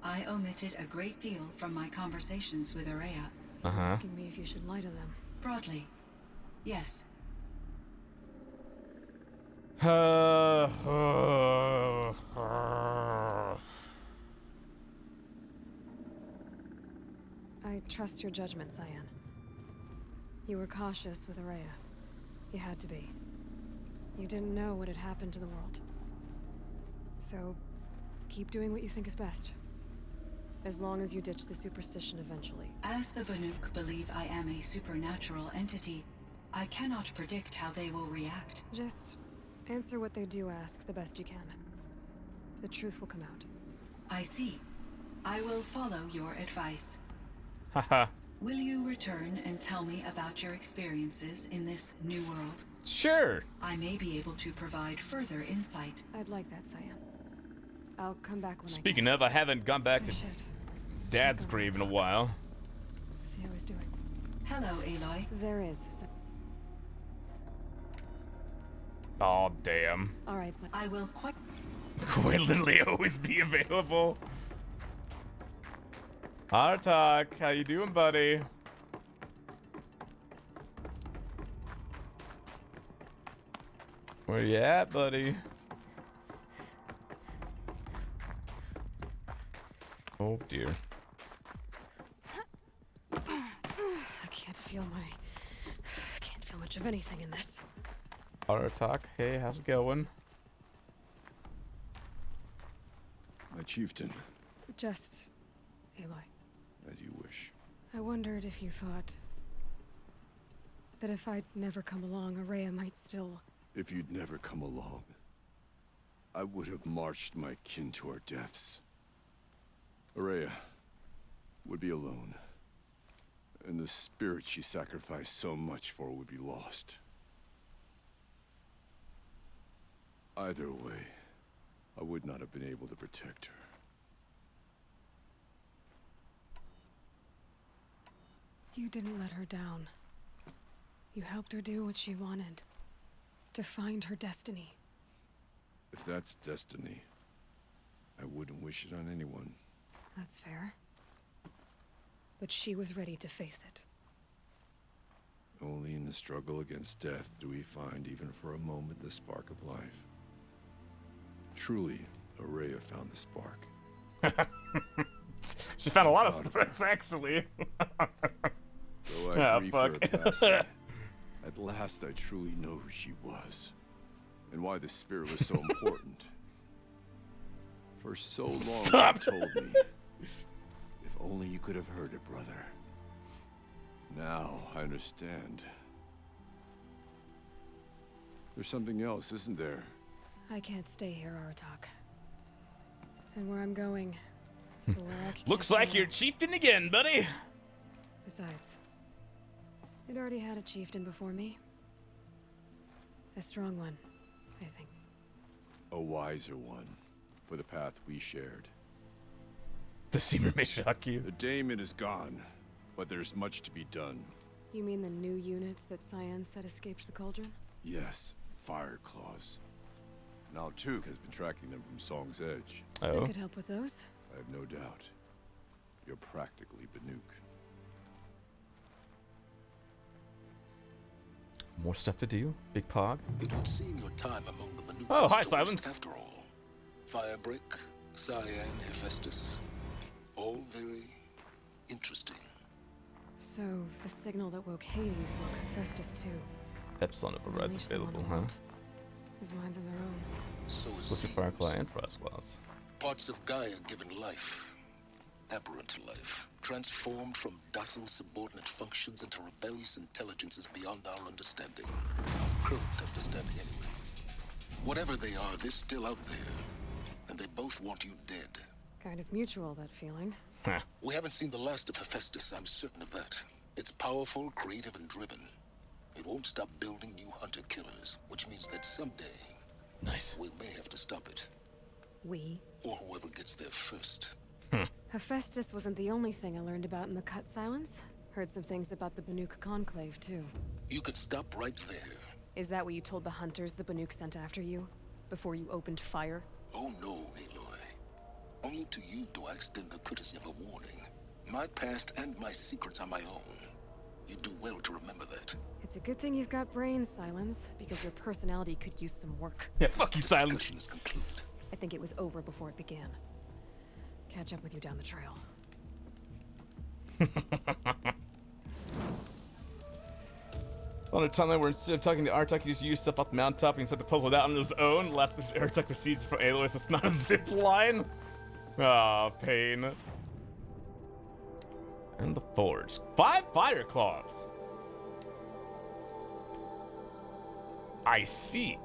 I omitted a great deal from my conversations with Ourea. Asking me if you should lie to them. Broadly, yes. I trust your judgment, Cyan. You were cautious with Ourea. You had to be. You didn't know what had happened to the world. So, keep doing what you think is best. As long as you ditch the superstition eventually. As the Banuk believe I am a supernatural entity, I cannot predict how they will react. Just answer what they do ask the best you can. The truth will come out. I see. I will follow your advice. Haha. Will you return and tell me about your experiences in this new world? Sure. I may be able to provide further insight. I'd like that, Cyan. I'll come back when Speaking of, I haven't gone back to Dad's grave in a while. See how he's doing. Hello, Aloy. There is some... Oh, damn. All right, son. I will quite... Will literally always be available. Artak, how you doing, buddy? Where you at, buddy? Oh dear. I can't feel much of anything in this. Artak, hey, how's it going? My chieftain. Just, Aloy. As you wish. I wondered if you thought that if I'd never come along, Ourea might still... If you'd never come along, I would have marched my kin to our deaths. Ourea would be alone, and the spirit she sacrificed so much for would be lost. Either way, I would not have been able to protect her. You didn't let her down. You helped her do what she wanted. To find her destiny. If that's destiny, I wouldn't wish it on anyone. That's fair. But she was ready to face it. Only in the struggle against death do we find, even for a moment, the spark of life. Truly, Ourea found the spark. She found a lot of sparks, actually. Though I grieve for her passing, at last I truly know who she was, and why the spirit was so important. For so long you told me, if only you could have heard it, brother. Now I understand. There's something else, isn't there? I can't stay here, Artak. And where I'm going, looks like you're chieftain again, buddy. Besides, it already had a chieftain before me. A strong one, I think. A wiser one, for the path we shared. The Seamer may shock you. The daemon is gone, but there's much to be done. You mean the new units that Cyan said escaped the cauldron? Yes, Fire Claws. Now Tuke has been tracking them from Song's Edge. Oh. I could help with those. I have no doubt. You're practically Banuk. More stuff to do, Big Pog. It would seem your time among the Banuk. Oh, hi, Silence. After all, Firebreak, Cyan, Hephaestus, all very interesting. So the signal that woke Hades woke Hephaestus too. Epsilon overrides available, huh? His minds on their own. So Swiftly Firefly and Frost Claws. Parts of Gaia given life, aberrant life, transformed from docile subordinate functions into rebellious intelligences beyond our understanding. Current understanding, anyway. Whatever they are, they're still out there. And they both want you dead. Kind of mutual, that feeling. We haven't seen the last of Hephaestus, I'm certain of that. It's powerful, creative, and driven. It won't stop building new hunter-killers, which means that someday... Nice. We may have to stop it. We? Or whoever gets there first. Hephaestus wasn't the only thing I learned about in the Cut Silence. Heard some things about the Banuk Conclave, too. You could stop right there. Is that what you told the hunters the Banuk sent after you? Before you opened fire? Oh no, Aloy. Only to you do I extend the courtesy of a warning. My past and my secrets are my own. You do well to remember that. It's a good thing you've got brains, Silence, because your personality could use some work. Yeah, fuck you, Silence. I think it was over before it began. Catch up with you down the trail. On a timeline where instead of talking to Artak, he just used stuff off the mountaintop and set the puzzle out on his own. Last Artak receives from Aloy, so it's not a zip line. Ah, pain. And the forge. 5 fire claws. I see.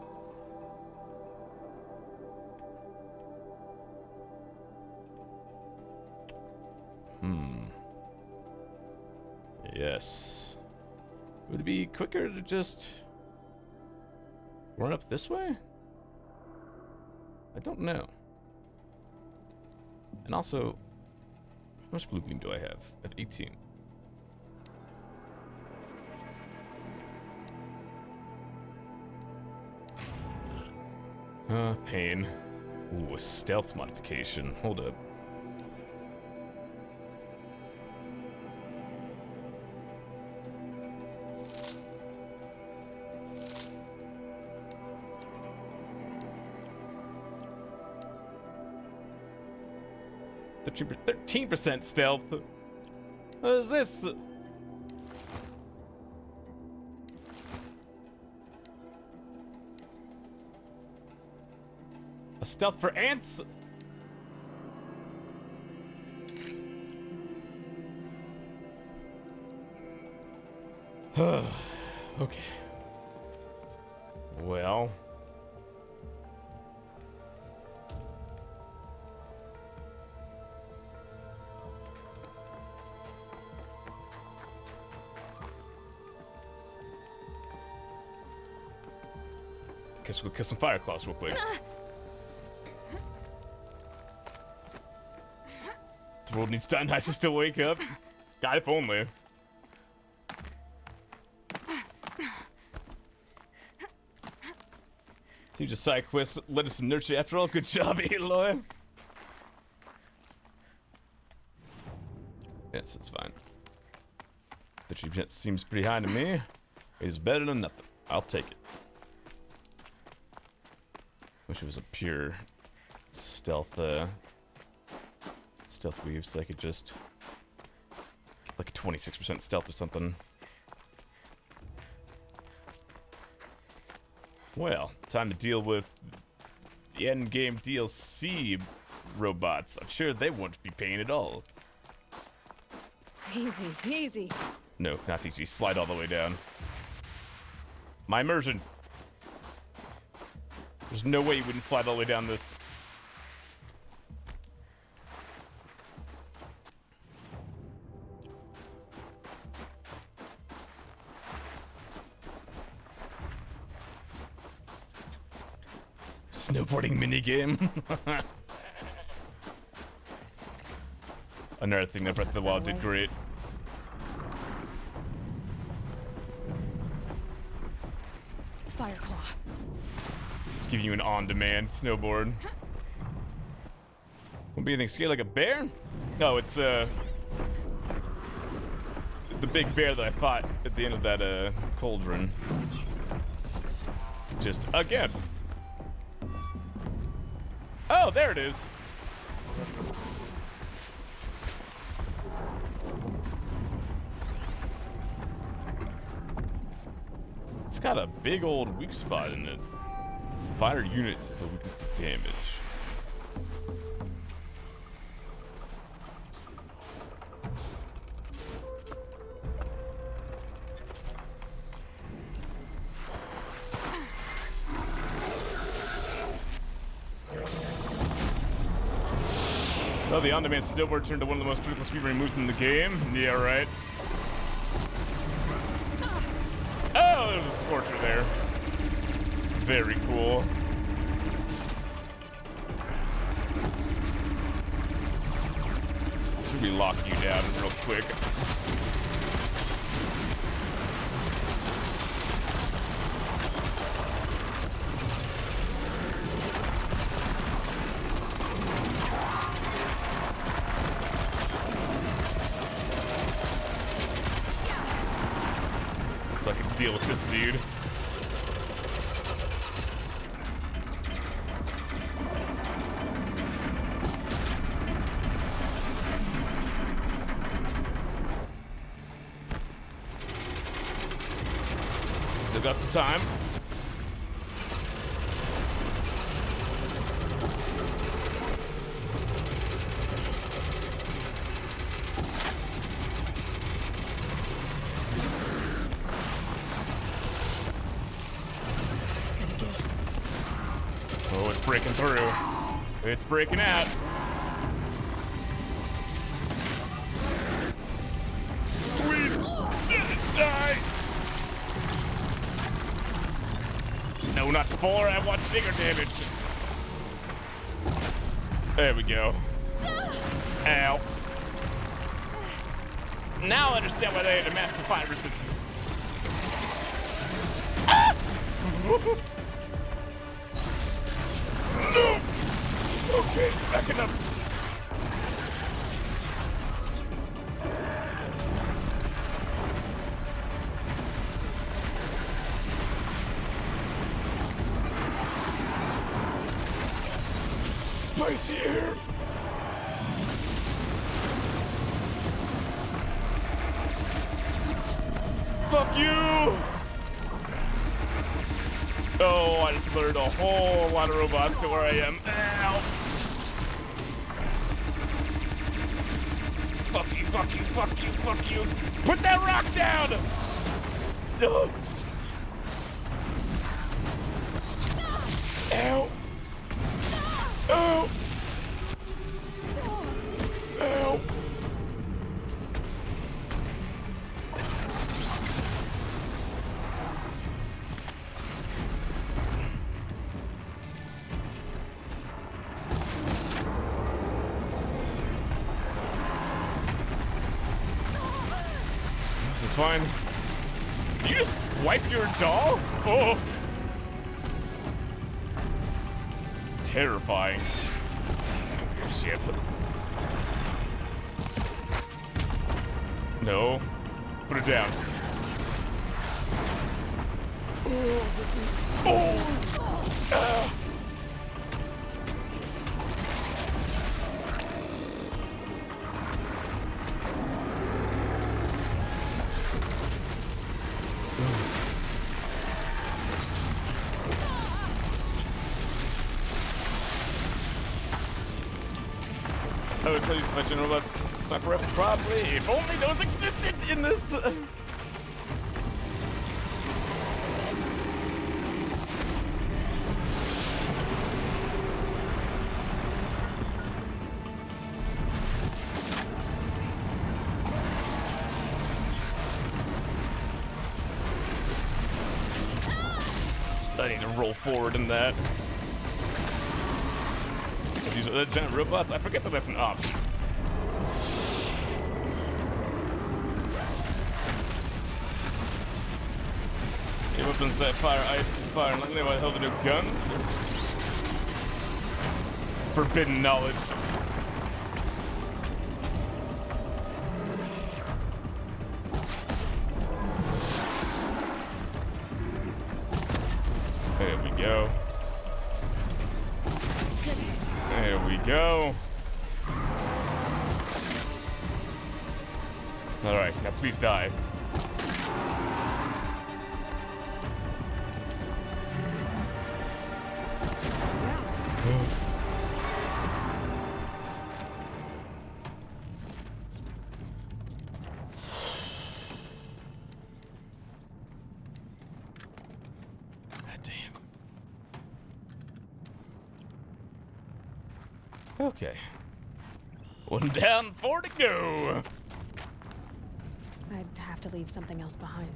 Yes. Would it be quicker to just run up this way? I don't know. And also, how much blue gleam do I have? I have 18. Pain. Ooh, a stealth modification. Hold up. The 13% stealth. What is this? A stealth for ants? Okay. Well. Guess we'll kill some fire claws real quick. The world needs Dionysus to wake up. God, if only. See, just side quests led us to nurture after all. Good job, Aloy. Yes, it's fine. The achievement seems pretty high to me. It's better than nothing. I'll take it. Wish it was a pure stealth weave, so I could just get like a 26% stealth or something. Well, time to deal with the endgame DLC robots. I'm sure they won't be paying at all. Easy, easy. No, not easy. Slide all the way down. My immersion. There's no way you wouldn't slide all the way down this. Snowboarding minigame. Another thing that Breath of the Wild did great. Fireclaw. This is giving you an on-demand snowboard. Won't be anything scary like a bear? No, it's the big bear that I fought at the end of that cauldron. Just again. Oh, there it is. It's got a big old weak spot in it. Fire units is a weakness to damage. Oh, the on-demand snowboard turned to one of the most critical speedrun moves in the game. Yeah, right. Oh, there's a Scorcher there. Very cool. This will be locking you down real quick. So I can deal with this dude. Still got some time. Oh, it's breaking through. It's breaking out. Please, die. No, not 4. I want bigger damage. There we go. Ow. Now I understand why they had a massive fire resistance. Ah! No! Okay, backing up. Spicy air. Fuck you! Oh, I just murdered a whole lot of robots to where I am. Ow! Fuck you, fuck you, fuck you, fuck you! Put that rock down! No! Ow! Ow! Ow! This is fine. You just wiped your jaw? Oh! Terrifying. Shit. No. Put it down. Oh! I would tell you so much in robots sniper rifles, probably. If only those existed in this. I need to roll forward in that. These are the giant robots. I forget that that's an option. Your weapons that fire ice and fire, and luckily why the hell they do guns? Forbidden knowledge. There we go. There we go. All right, now please die. Okay. 1 down, 4 to go. I'd have to leave something else behind.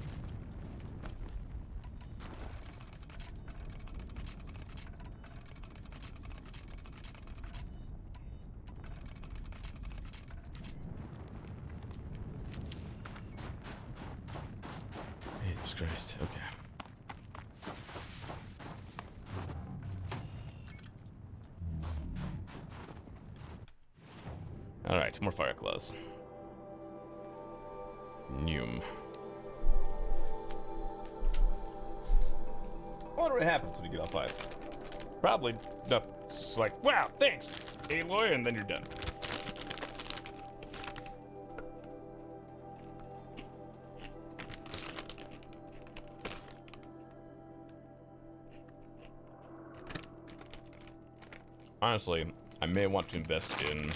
Jesus Christ. Okay. All right, more fire claws. Noom. I wonder what happens when you get all 5. Probably nothing. Just like, wow, thanks, Aloy, and then you're done. Honestly, I may want to invest in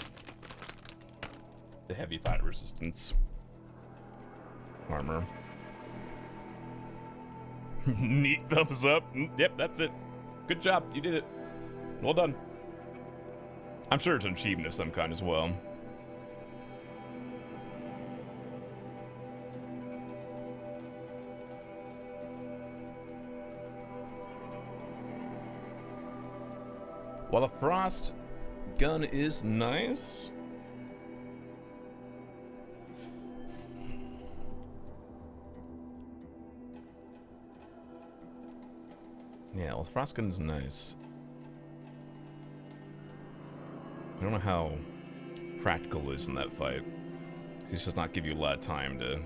the heavy fire resistance armor. Neat thumbs up. Yep, that's it. Good job. You did it. Well done. I'm sure it's an achievement of some kind as well. While the frost gun is nice, yeah, well, the frost gun's nice. I don't know how practical it is in that fight. It does not give you a lot of time to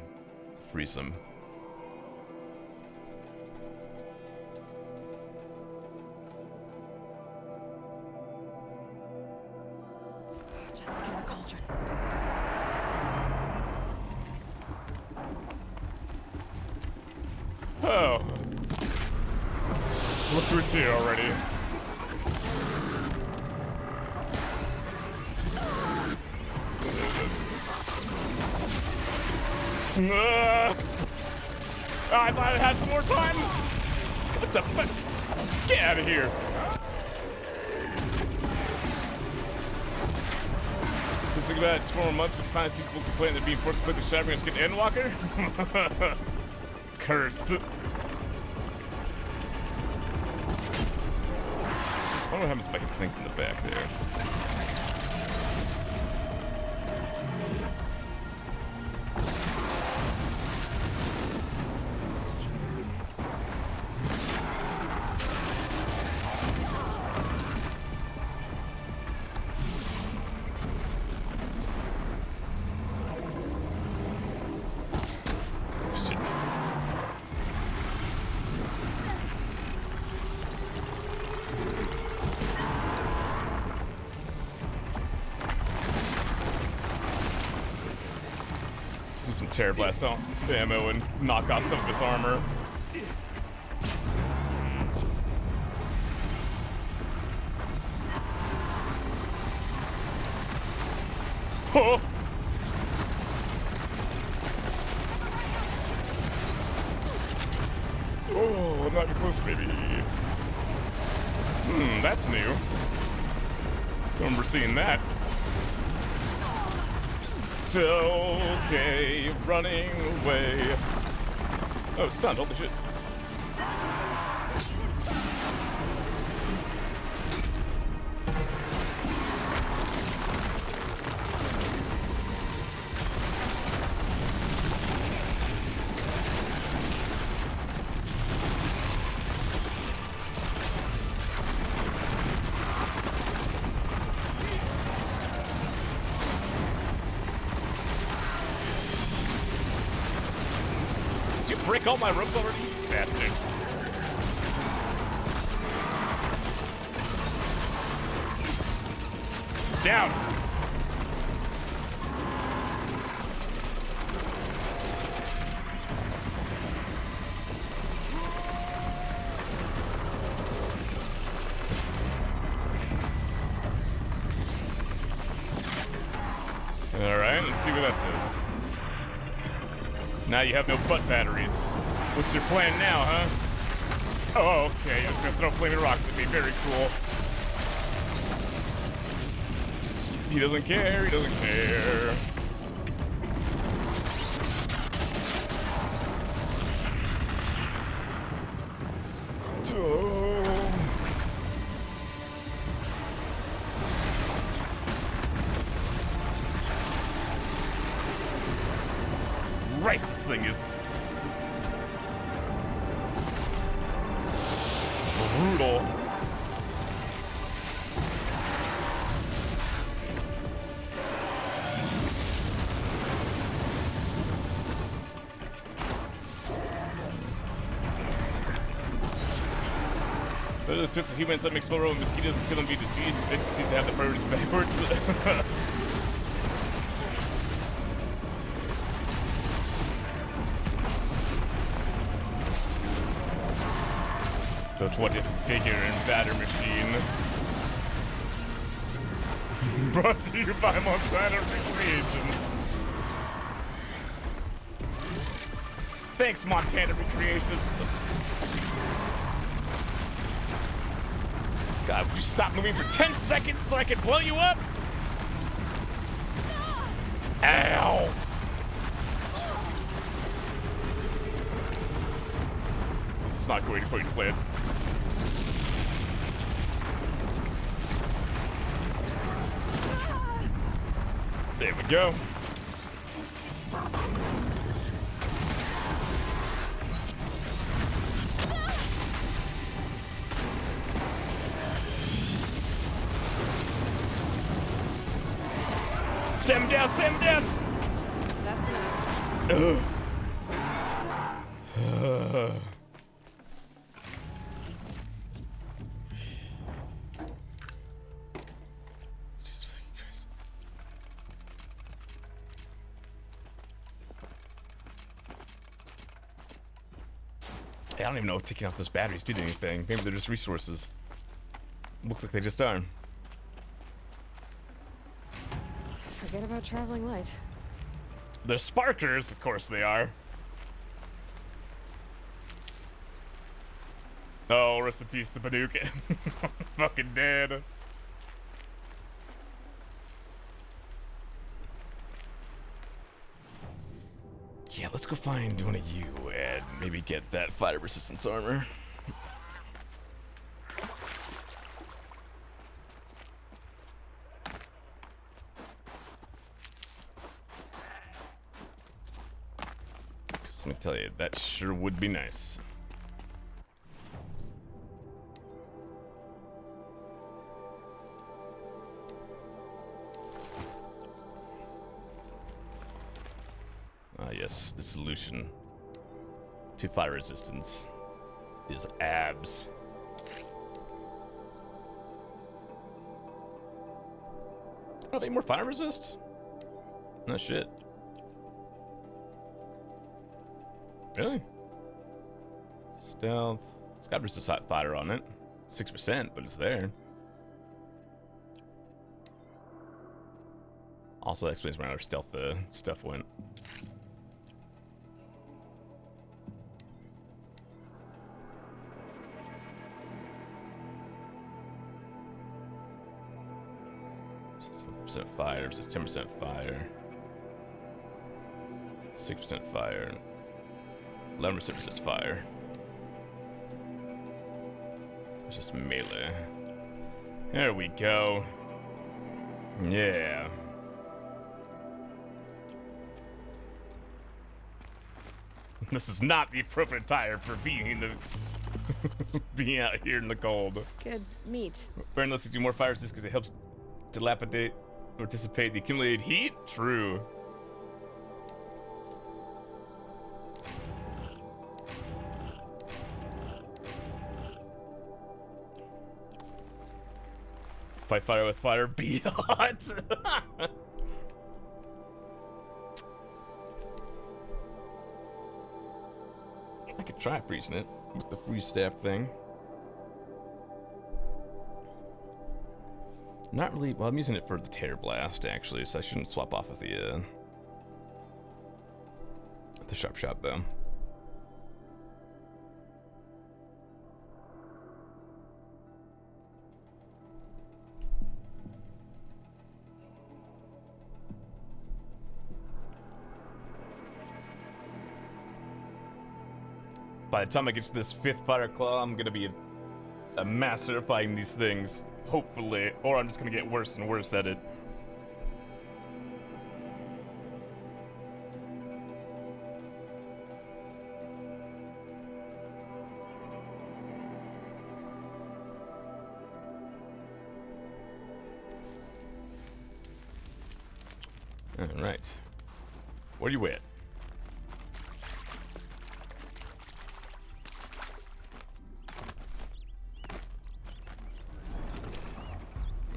freeze them. Just like in the cauldron. Oh. Look who's here already. I thought I had some more time. What the fuck? Get out of here. Think about it, 4 more months with finance people complaining that being forced to put the shattering and get Endwalker? Cursed. I wonder what happens if I can things in the back there. Terror blast ammo and knock off some of its armor. Oh! Oh, I'm not even close, baby. That's new. Don't remember seeing that. Okay, running away. Oh, stunned, holy shit. Break all my ropes already, you bastard. Down. All right, let's see what that does. Now you have no butt batteries. What's your plan now, huh? Oh, okay, you're just gonna throw flaming rocks at me. Very cool. He doesn't care, he doesn't care. Christ, this thing is brutal. Those are the twisted humans that make Spellrow and mosquitoes kill and be diseased. It seems to have the birds backwards. So 20th figure in Batter Machine. Brought to you by Montana Recreations. Thanks, Montana Recreations. God, would you stop moving for 10 seconds so I can blow you up? Ow! This is not going according to plan. There we go. Spam him down, spam him down! That's enough. Ugh. Jesus fucking Christ. I don't even know if taking out those batteries did anything. Maybe they're just resources. Looks like they just are. Forget about traveling light. They're sparkers, of course they are. Oh, rest in peace to Paducah. Fucking dead. Yeah, let's go find one of you and maybe get that fire resistance armor. Let me tell you, that sure would be nice. Ah, yes, the solution to fire resistance is abs. Oh, any more fire resist? No shit. Really? Stealth. It's got resist hot fire on it. 6%, but it's there. Also, that explains why our stealth stuff went. Percent fire, 10% fire, 6% fire. 11% fire. It's just melee. There we go. Yeah. This is not the appropriate tire for being being out here in the cold. Good meat. Burn lets you do more fire resist because it helps dilapidate or dissipate the accumulated heat. True. Fight fire with fire. Be hot. I could try freezing it with the freeze staff thing. Not really. Well, I'm using it for the tear blast actually, so I shouldn't swap off of the sharp shot though. By the time I get to this 5th fire claw, I'm gonna be a master at fighting these things, hopefully, or I'm just gonna get worse and worse at it. All right, where you at?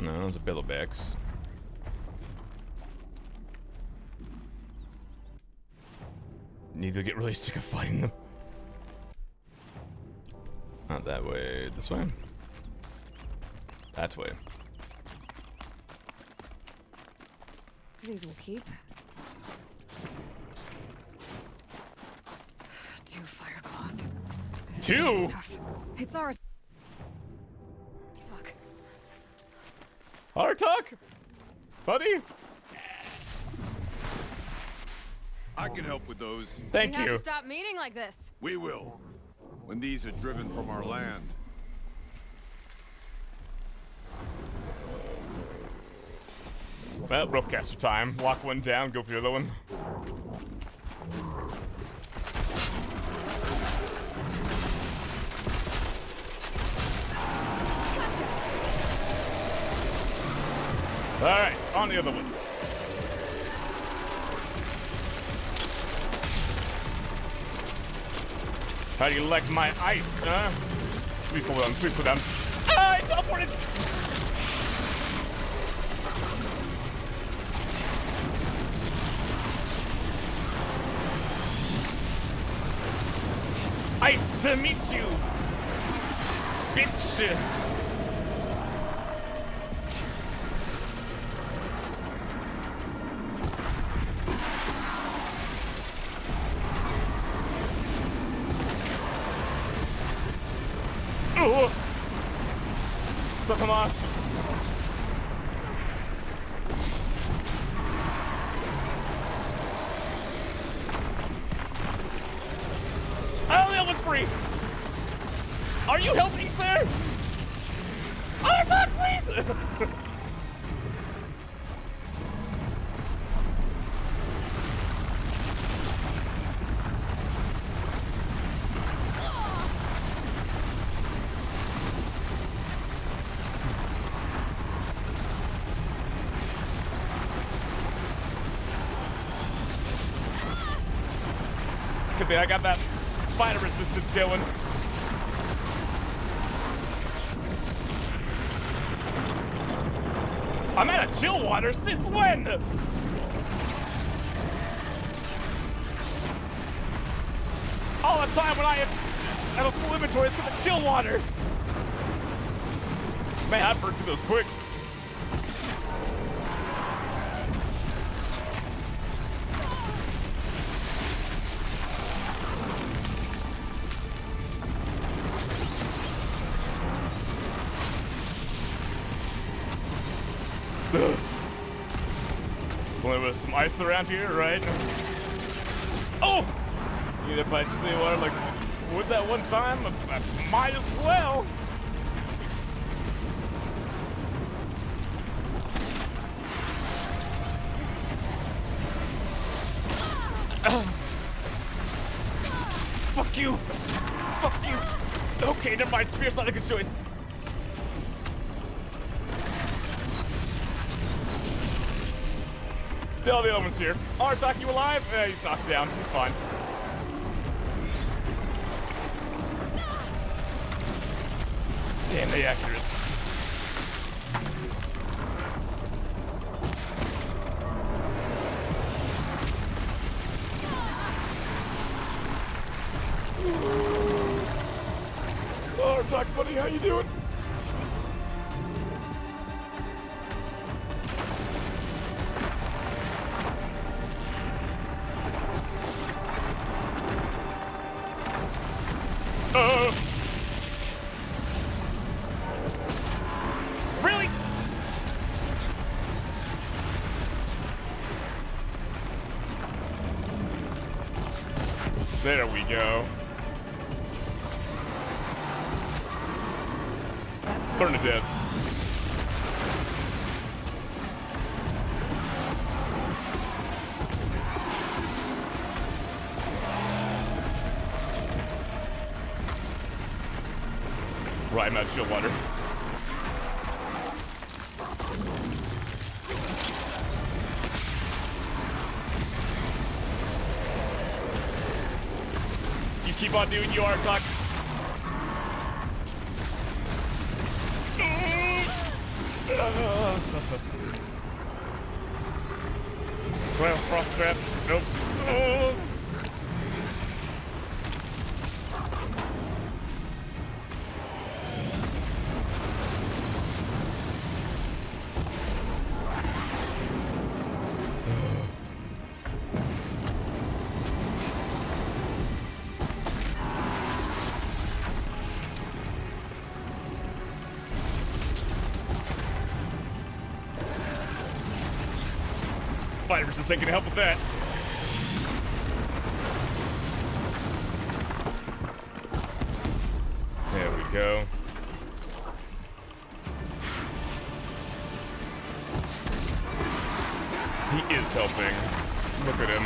No, those are billowbacks. Need to get really sick of fighting them. Not that way. This way? That way. These will keep. 2 fire claws. 2? It's our... Talk. Artok? Buddy? I can help with those. Thank We have you. to stop meeting like this. We will. When these are driven from our land. Well, ropecaster time. Lock one down, go for the other one. Alright, on the other one. How do you like my ice, huh? Please slow down, please slow down. Ah, I teleported! Nice to meet you, bitch. Oh, suck him off. Oh, the other one's free. Are you helping, sir? Oh, fuck, please! Could be, I got that fire resistance going. I'm out of chill water since when? All the time when I have a full inventory, it's because of chill water. Man, I burned through those quick. Only with some ice around here, right? Oh! Need a punch the water like with that one time? I might as well. Fuck you! Fuck you! Okay, never mind. Spear's not a good choice. Oh, the other one's here. Artok, you alive? He's knocked down. He's fine. Damn, they accurate. Artok, buddy, how you doing? Really? There we go. Burn to death. Right, I'm out of chill water. You keep on doing your Artok. Well, frost trap. Nope. Oh. Fire resist ain't gonna help with that. There we go. He is helping. Look at him.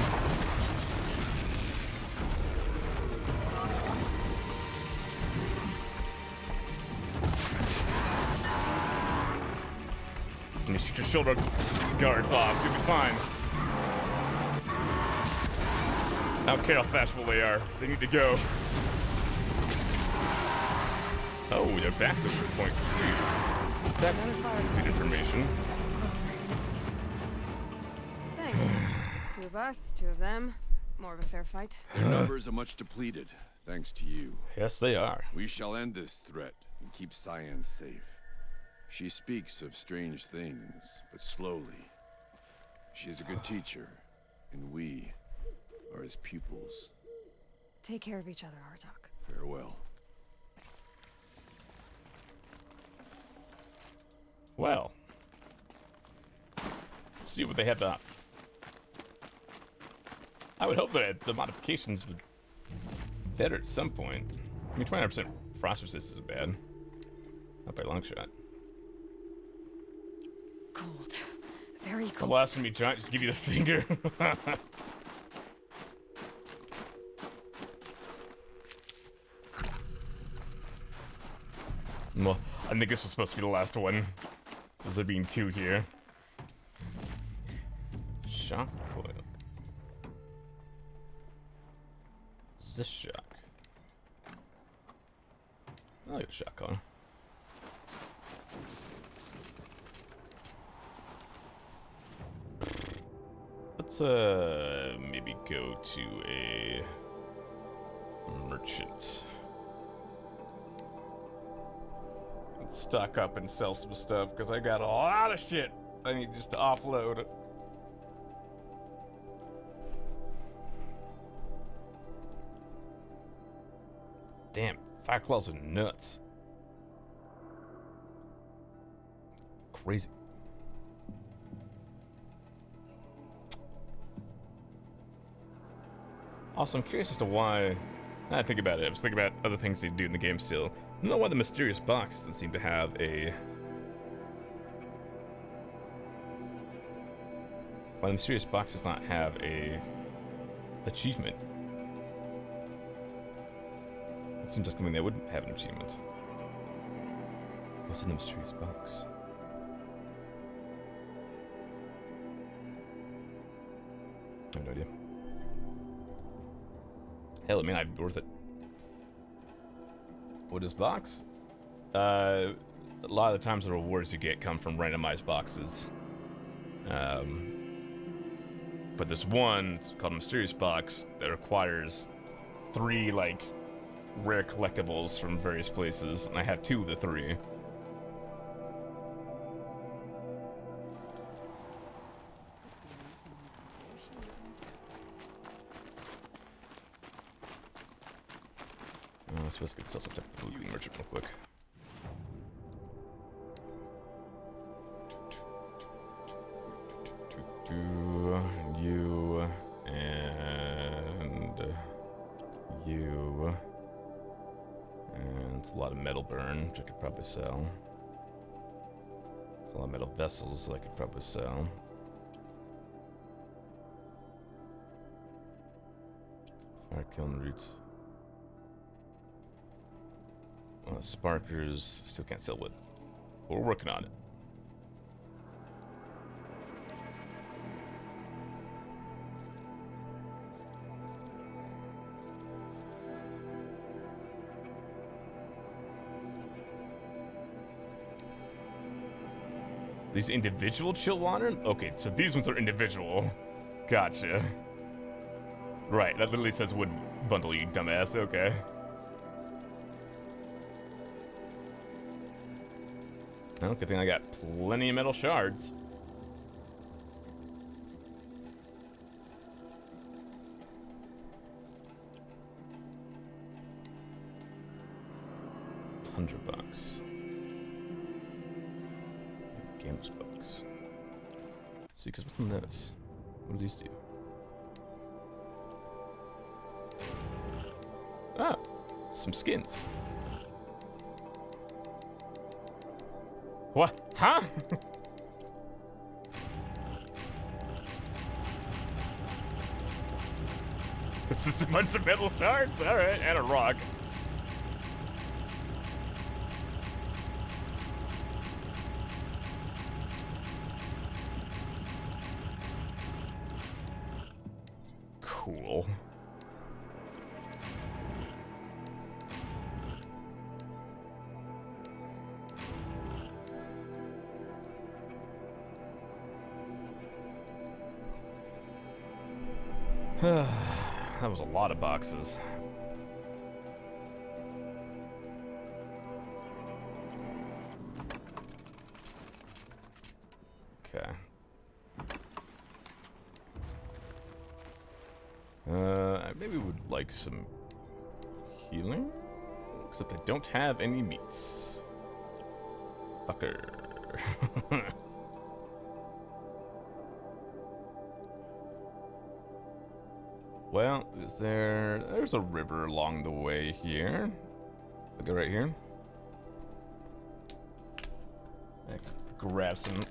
And you shoot your shoulder guards off, you'll be fine. I don't care how fashionable they are. They need to go. Oh, their backs are at point two. That's good information. Thanks. Two of us, two of them. More of a fair fight. Their numbers are much depleted, thanks to you. Yes, they are. We shall end this threat and keep Cyan safe. She speaks of strange things, but slowly. She is a good teacher, and we are his pupils. Take care of each other, Artok. Farewell. Well, let's see what they have to. I would hope that the modifications would be better at some point. I mean, 29% frost resist isn't bad. Not by a long shot. Cold. Very The cold. last one, me giant, just give you the finger. Well, I think this was supposed to be the last one. Because there being two here. Shock coil. What's this shock? I like a shock coil. Let's maybe go to a merchant. Stock up and sell some stuff because I got a lot of shit I need just to offload. Damn, Fireclaws are nuts. Crazy. Also, I'm curious as to why. Now I think about it, I was thinking about other things they do in the game still. I don't know why the mysterious box doesn't seem to have a. Why the mysterious box does not have a achievement. It seems like something they wouldn't have an achievement. What's in the mysterious box? I have no idea. Hell, it may not be worth it. What is box? A lot of the times the rewards you get come from randomized boxes. But this one, it's called a mysterious box, that requires 3 like rare collectibles from various places, and I have 2 of the 3. I suppose I could sell some type of looting merchant real quick. You and you, and it's a lot of metal burn, which I could probably sell. It's a lot of metal vessels that I could probably sell. Fire killing roots. Sparkers, still can't sell wood. But we're working on it. These individual chill water? Okay, so these ones are individual. Gotcha. Right, that literally says wood bundle, you dumbass. Okay. Well, good thing I got plenty of metal shards. $100. Gamer's bucks. See, because what's in those? What do these do? Ah, some skins. What? Huh? This is a bunch of metal shards? Alright, and a rock. Cool. That was a lot of boxes. Okay. I maybe would like some healing, except I don't have any meats. Fucker. Well, there's a river along the way here. I'll go right here. I can grab some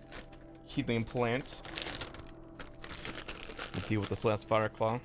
healing plants to deal with this last fire claw.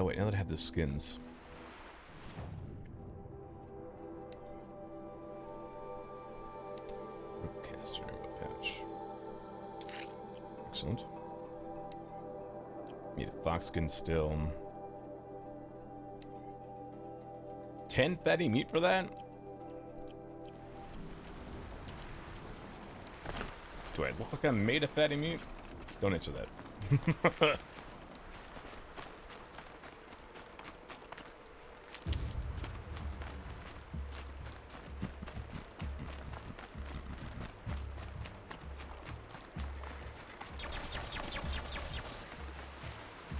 Oh wait, now that I have the skins. Caster ammo patch. Excellent. Need a fox skin still. 10 fatty meat for that? Do I look like I'm made of fatty meat? Don't answer that.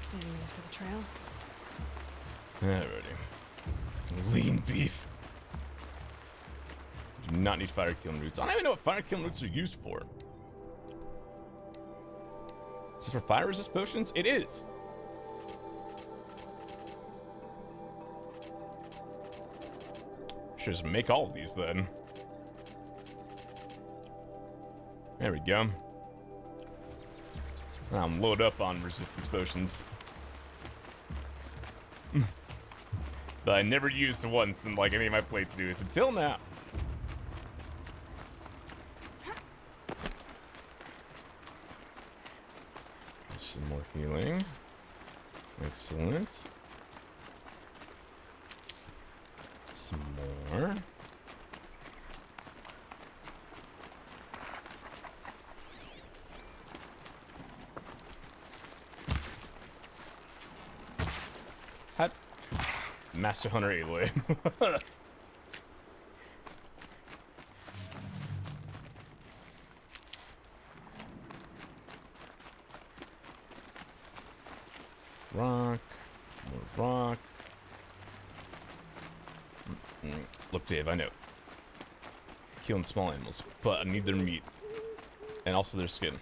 Saving these for the trail. Alrighty. Lean beef. Do not need fire killing roots. I don't even know what fire killing roots are used for. Is it for fire resist potions? It is. Should just make all of these then. There we go. I'm load up on resistance potions. That I never used once in like any of my playthroughs until now. Some more healing. Excellent. Some more. Hot. Master Hunter Aloy. Rock. More rock. Look, Dave, I know. Killing small animals, but I need their meat. And also their skin.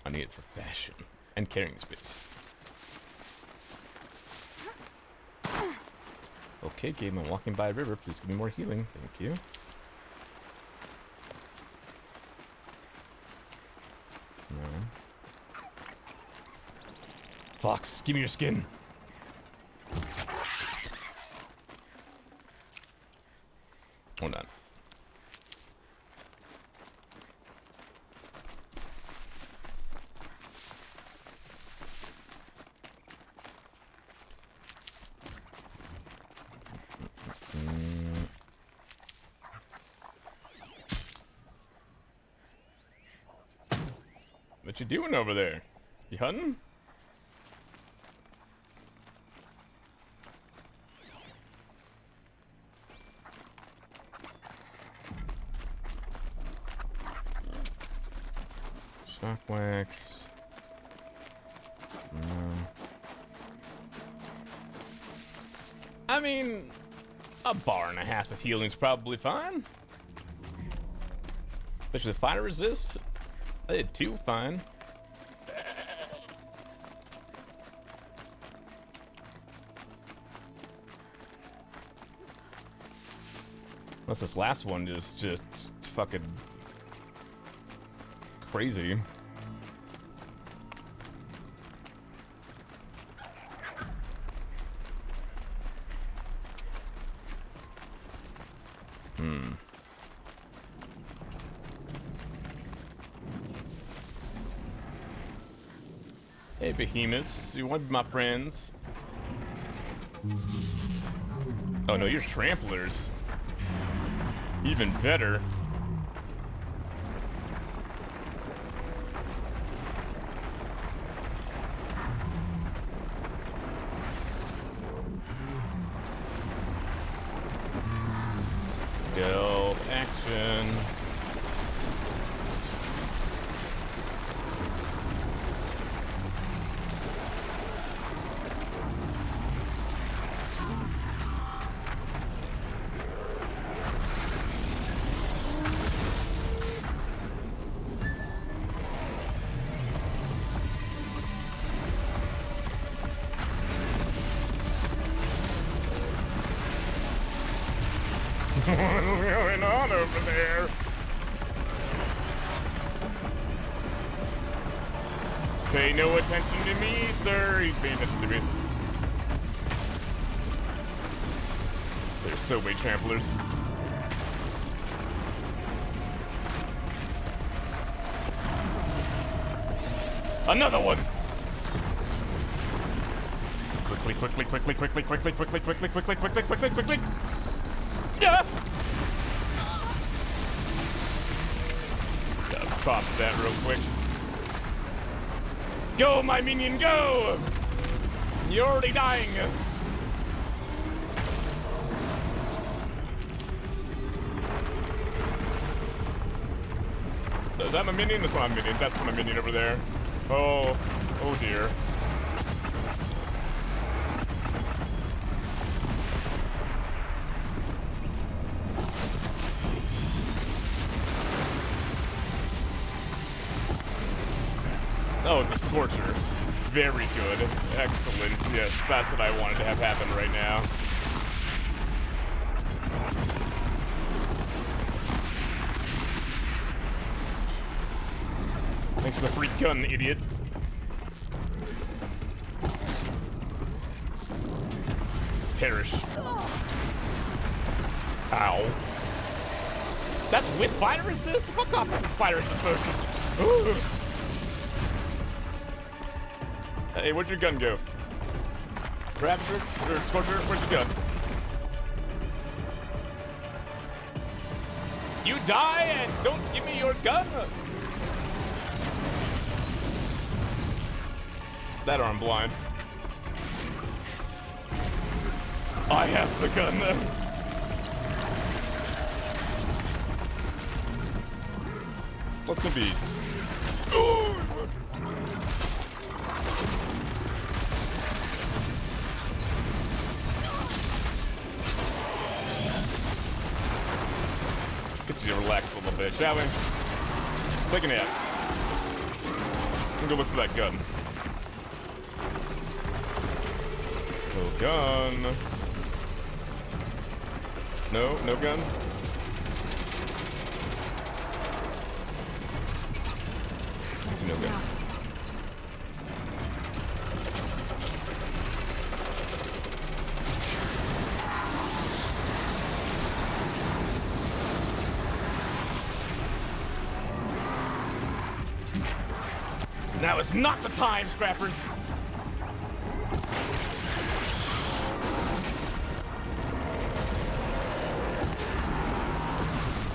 I need it for fashion and carrying space. Okay, game, I'm walking by a river. Please give me more healing. Thank you. No. Fox, give me your skin. Hold on. What you doing over there? You hunting? Shock wax. I mean, a bar and a half of healing's probably fine. Especially the fire resist. I did 2 fine. Unless this last one is just fucking crazy. Hey, behemoths. You want to be my friends? Oh no, you're tramplers. Even better. Stealth action. What's going on over there? Pay no attention to me, sir. He's paying attention to me. There's so many tramplers. Another one! Quickly. Yeah! Gotta pop that real quick. Go, my minion, go! You're already dying. Is that my minion? That's not my minion. That's my minion over there. Oh dear. Oh, the Scorcher. Very good. Excellent. Yes, that's what I wanted to have happen right now. Thanks for the free gun, idiot. Perish. Ow. That's with fire resist? Fuck off, that's fire resist potion. Hey, where'd your gun go? Raptor? Or Scorcher? Where's your gun? You die and don't give me your gun? That or I'm blind. I have the gun then. What's it be? Ooh! Get you to relax a little bit, shall we? Take a nap. I'm gonna go look for that gun. No gun. No gun. There's no gun. Now is not the time, scrappers.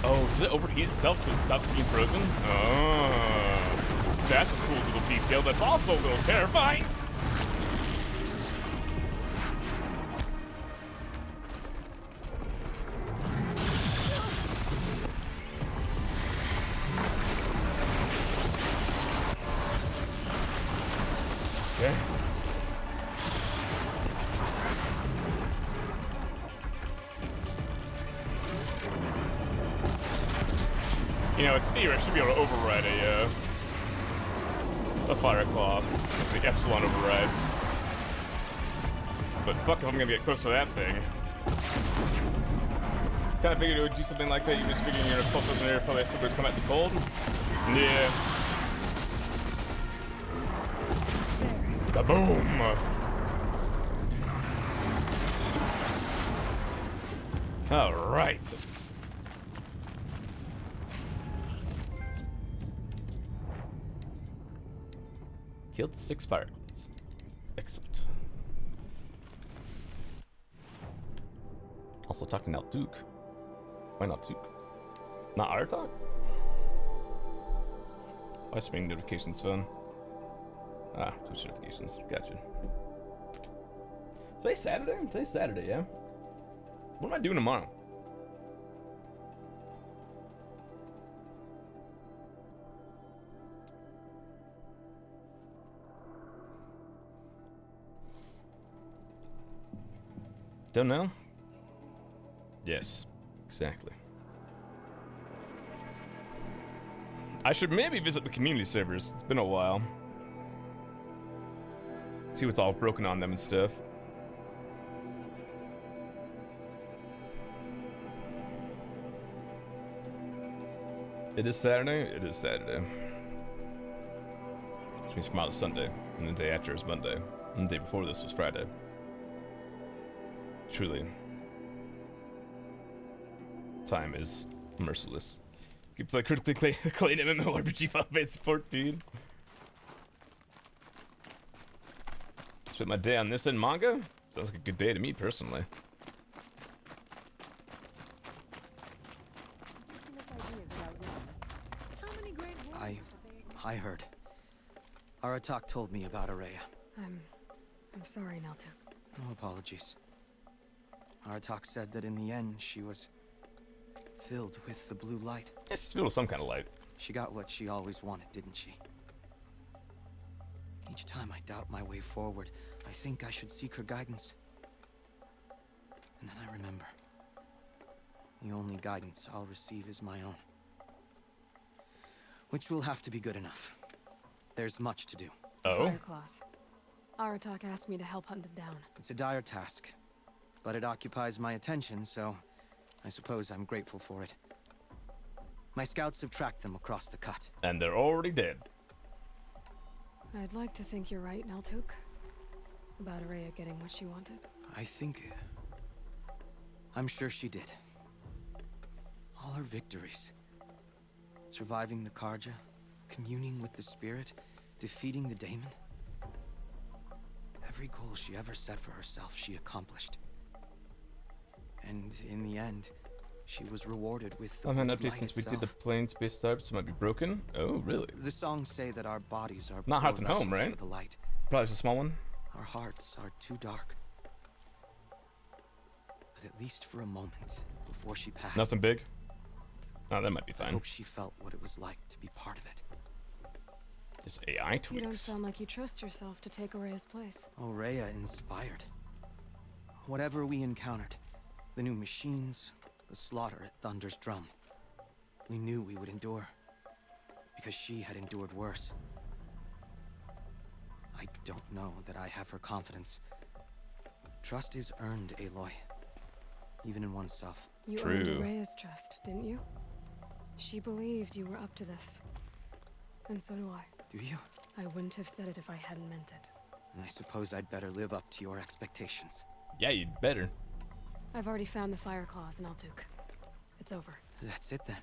Oh, does it overheat itself so it stops being frozen? Oh. that's a cool little detail that's also a little terrifying. Okay. You know, in theory, I should be able to override a fire claw. The Epsilon overrides. But fuck if I'm gonna get close to that thing. Kinda figured it would do something like that. You just figuring you're in a close area, probably somebody would come at the cold. Yeah. Kaboom! Alright. Killed 6 fireballs. Excellent. Also talking to Duke. Why not Duke? Not our talk? Why streaming notifications phone? Ah, 2 notifications. Gotcha. Today's Saturday? Today's Saturday, yeah. What am I doing tomorrow? Don't know? Yes, exactly. I should maybe visit the community servers. It's been a while. See what's all broken on them and stuff. It is Saturday? It is Saturday. Which means tomorrow's Sunday, and the day after is Monday, and the day before this was Friday. Truly. Time is merciless. You can play critically acclaimed MMORPG Final Fantasy 14. Spent my day on this and manga? Sounds like a good day to me, personally. I heard. Aratak told me about Araya. I'm sorry, Naltuk. No apologies. Aratak said that in the end, she was filled with the blue light. Yes, it's filled with some kind of light. She got what she always wanted, didn't she? Each time I doubt my way forward, I think I should seek her guidance. And then I remember. The only guidance I'll receive is my own. Which will have to be good enough. There's much to do. Oh? Fireclaws. Aratak asked me to help hunt them down. It's a dire task, but it occupies my attention, so I suppose I'm grateful for it. My scouts have tracked them across the cut. And they're already dead. I'd like to think you're right, Naltuk. About Araya getting what she wanted. I think... I'm sure she did. All her victories. Surviving the Karja, communing with the spirit, defeating the daemon. Every goal she ever set for herself, she accomplished. And in the end, she was rewarded with the I've had an light update since we itself. did the plane-space types. It might be broken. Oh, really? The songs say that our bodies are Not poor Hearth and Home, vessels right? for the light. Probably just a small one. Our hearts are too dark. But at least for a moment, before she passed... Nothing big? Oh, that might be I fine. hope she felt what it was like to be part of it. Just AI tweaks. You don't sound like you trust yourself to take Araya's place. Oraya inspired. Whatever we encountered, the new machines, the slaughter at Thunder's Drum, we knew we would endure. Because she had endured worse. I don't know that I have her confidence. Trust is earned, Aloy. Even in oneself. You earned Araya's trust, didn't you? She believed you were up to this. And so do I. Do you? I wouldn't have said it if I hadn't meant it. And I suppose I'd better live up to your expectations. Yeah, you'd better. I've already found the fire claws in Altuk. It's over. That's it then.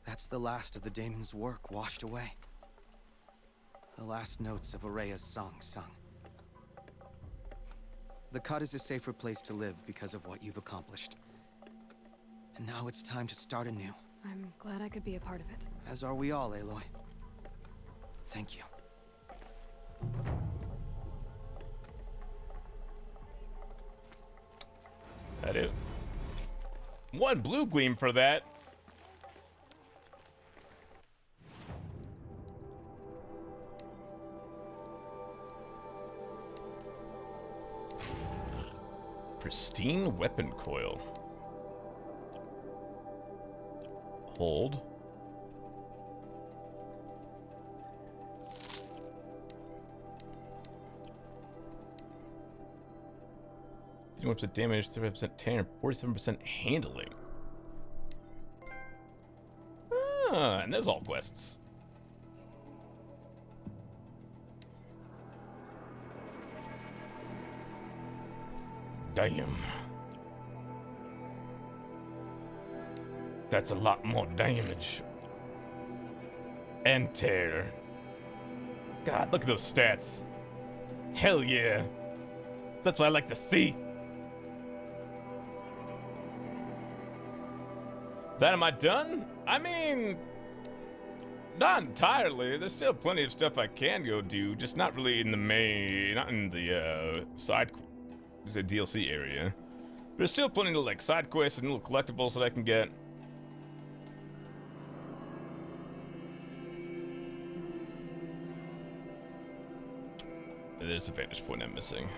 That's the last of the daemon's work washed away. The last notes of Araya's song sung. The cut is a safer place to live because of what you've accomplished. And now it's time to start anew. I'm glad I could be a part of it. As are we all, Aloy. Thank you. That it. One blue gleam for that. Pristine weapon coil. Hold. %, damage, 35% tear, 47% handling. Ah, and there's all quests. Damn. That's a lot more damage. And tear. God, look at those stats. Hell yeah. That's what I like to see. That am I done? I mean, not entirely. There's still plenty of stuff I can go do, just not really in the main, not in the side, the DLC area. There's still plenty of like side quests and little collectibles that I can get. There's the vantage point I'm missing.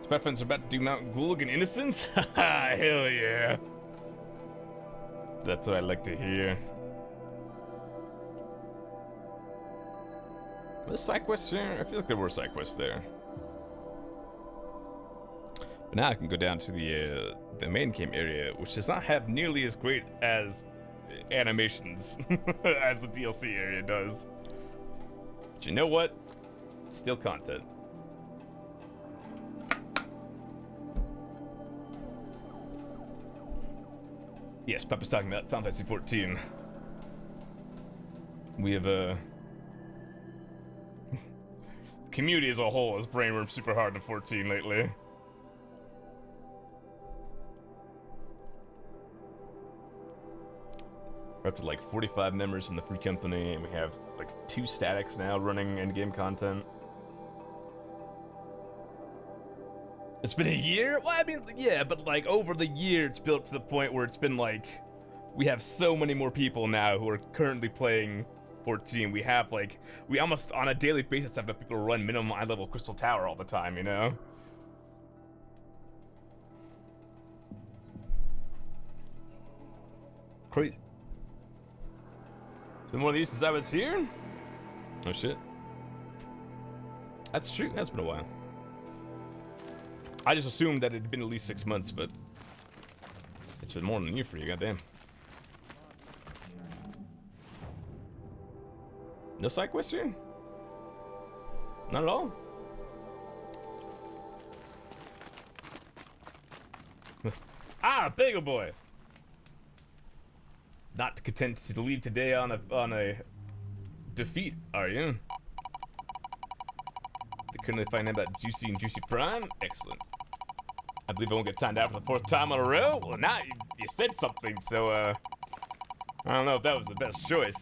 So my friends are about to do Mount Gulligan Innocence? Haha, hell yeah. That's what I like to hear. Were there side quests here? I feel like there were side quests there. But now I can go down to the main game area, which does not have nearly as great as animations as the DLC area does. But you know what? It's still content. Yes, Papa's talking about Final Fantasy 14. We have community as a whole has brainwormed super hard in 14 lately. We're up to like 45 members in the free company, and we have like 2 statics now running in-game content. It's been a year? Well, I mean, yeah, but like over the year, it's built to the point where it's been like, we have so many more people now who are currently playing 14. We have like, we almost on a daily basis have people run minimum eye level Crystal Tower all the time, you know? Crazy. It's been one of these since I was here? Oh shit. That's true, it has been a while. I just assumed that it had been at least 6 months, but it's been more than a year for you, goddamn. No side quests here? Not at all? Ah, Bagel Boy! Not content to leave today on a defeat, are you? They couldn't find out about Juicy and Juicy Prime? Excellent. I believe I won't get timed out for the 4th time in a row. Well, now you said something, so I don't know if that was the best choice.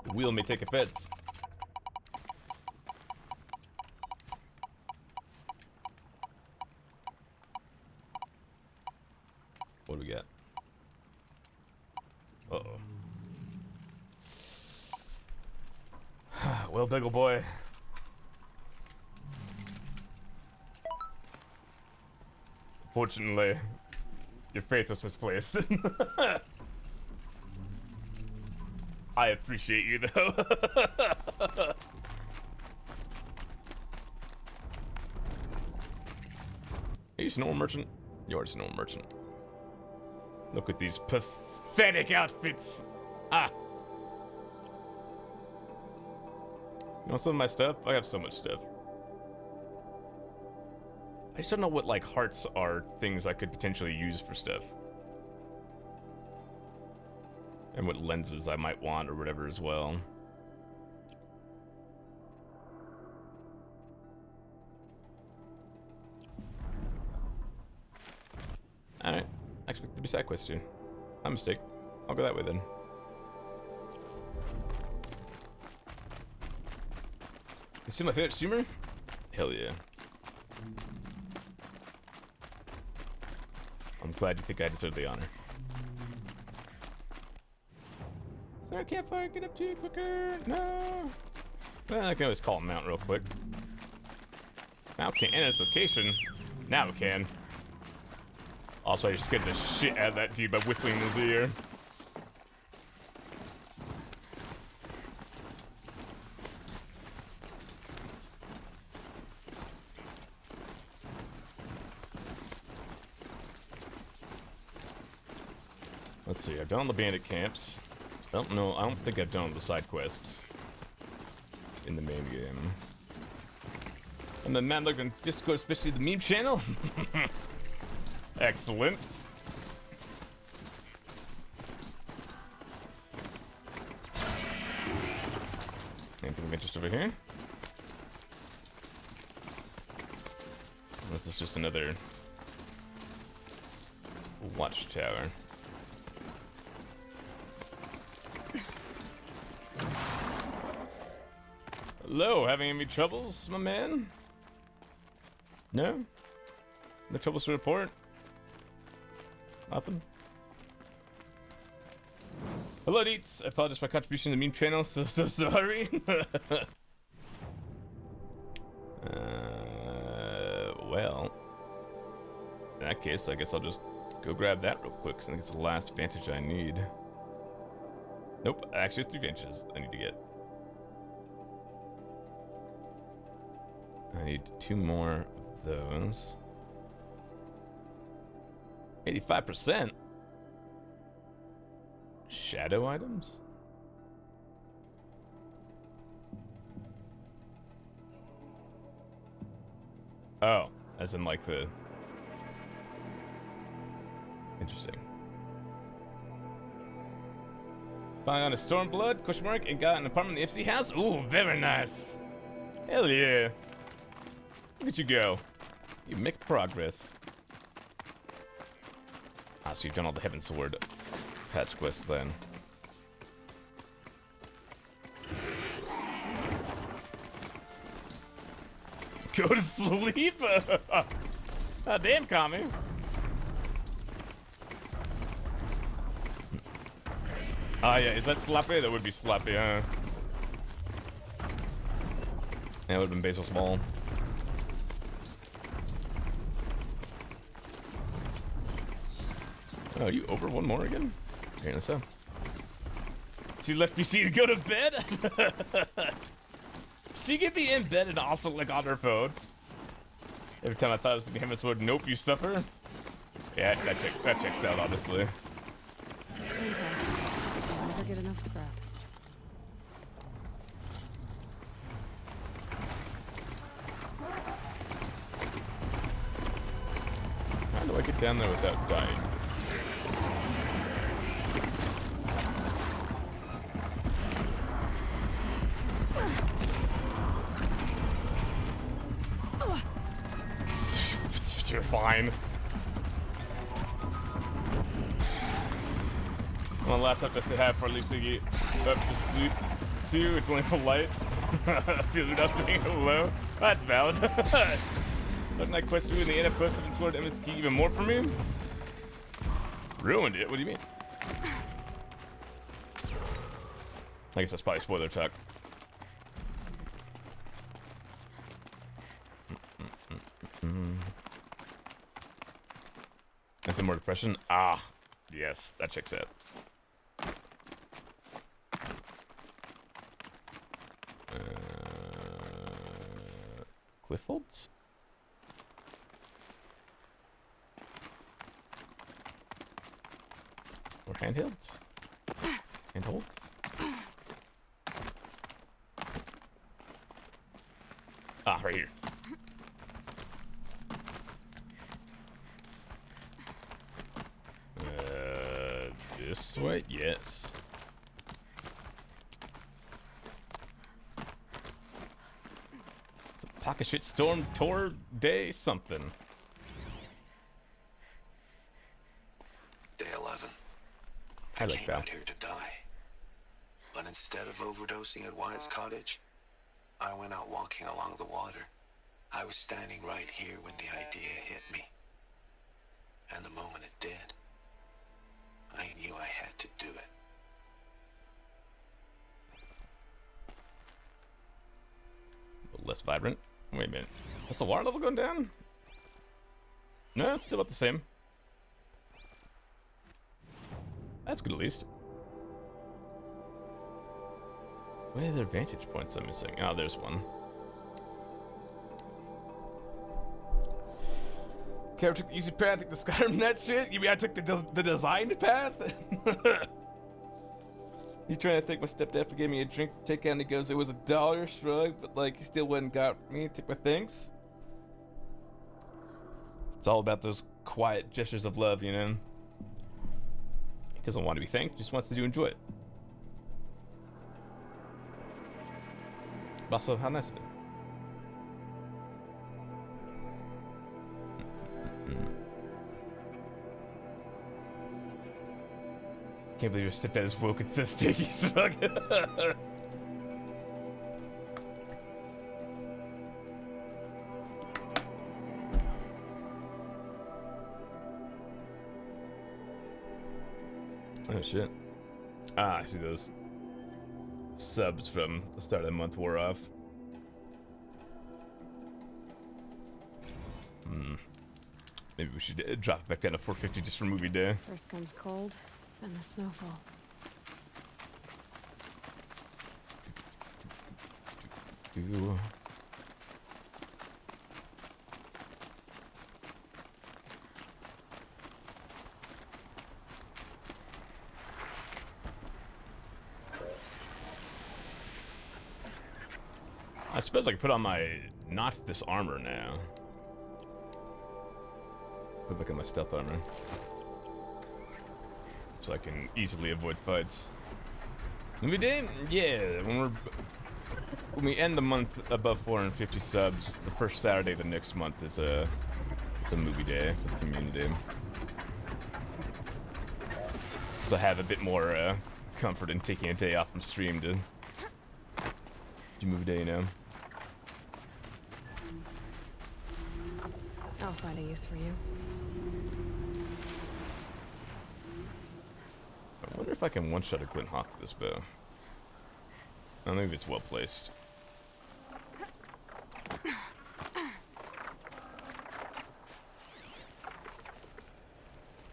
The wheel may take offense. What do we got? Uh-oh. Well, Bagel Boy. Fortunately, your faith was misplaced. I appreciate you, though. Are you Snow Merchant? You are Snow Merchant. Look at these pathetic outfits. Ah. You want some of my stuff? I have so much stuff. I just don't know what, like, hearts are things I could potentially use for stuff. And what lenses I might want or whatever as well. Alright. I expect to be side quest soon. My mistake. I'll go that way then. You see my favorite streamer? Hell yeah. I'm glad you think I deserve the honor. So I can't fire, get up to you quicker. No. Well, I can always call him out real quick. Now we can't enter this location. Now we can. Also, I just scared the shit out of that dude by whistling in his ear. Let's see, I've done the bandit camps. I don't think I've done the side quests in the main game. And then man, look on Discord, especially the meme channel. Excellent. Anything of interest over here? This is just another watchtower. Hello, having any troubles, my man? No? No troubles to report? Nothing? Hello, Deets. I apologize for my contribution to the meme channel, so sorry. Well, in that case, I guess I'll just go grab that real quick, because I think it's the last vantage I need. Nope, actually 3 vantages I need to get. I need 2 more of those. 85%? Shadow items? Oh, as in like the... Interesting. Found on a Stormblood, question mark, and got an apartment in the FC house? Ooh, very nice. Hell yeah. Look at you go. You make progress. Ah, so you've done all the Heaven Sword patch quests then. Go to sleep? Ah, damn, Kami. Ah, yeah, is that Slappy? That would be Slappy, huh? Yeah, it would have been Basil's Ball. Oh, you over 1 more again? Apparently so. So you left PC to go to bed? She could be in bed and also like on her phone. Every time I thought it was gonna be him, it's would. Nope, you suffer. Yeah, that checks out, honestly. Fantastic. I'll never get enough scrap. How do I get down there without dying? You're fine. My laptop doesn't have for at least to get up to sleep too. It's only for light. You're not saying hello. That's valid. Doesn't that quest in the NF post have explored MSK even more for me? Ruined it? What do you mean? I guess that's probably spoiler talk. That's some more depression. Ah, yes, that checks out. Cliffholds? Or handhelds? Handholds? Ah, right here. This way? Yes. It's a pocket shit storm tour day something. Day 11. I like came that. out here to die. But instead of overdosing at Wyatt's cottage, I went out walking along the water. I was standing right here when the idea hit me. And the moment it did, I knew I had to do it. A little less vibrant. Wait a minute. Is the water level going down? No, it's still about the same. That's good at least. What are their vantage points I'm missing? Oh, there's one. Character took the easy path, took the Skyrim that shit? You mean I took the designed path? You trying to think my stepdad gave me a drink to take out and he goes, it was $1, shrug, but like he still wouldn't got me, take my thanks. It's all about those quiet gestures of love, you know? He doesn't want to be thanked, just wants to enjoy it. But also, how nice of it. Can't believe your stepdad is woke and says sticky shrug. Oh shit. Ah, I see those subs from the start of the month wore off. Maybe we should drop it back down to 450 just for movie day. First comes cold, then the snowfall. I suppose I could put on my not this armor now. Put back on my stealth armor, so I can easily avoid fights. Movie day? Yeah, when we end the month above 450 subs, the first Saturday of the next month is it's a movie day for the community. So I have a bit more comfort in taking a day off from stream to do movie day, you know. I'll find a use for you. I wonder if I can one-shot a Glint Hawk with this bow. I don't know if it's well placed.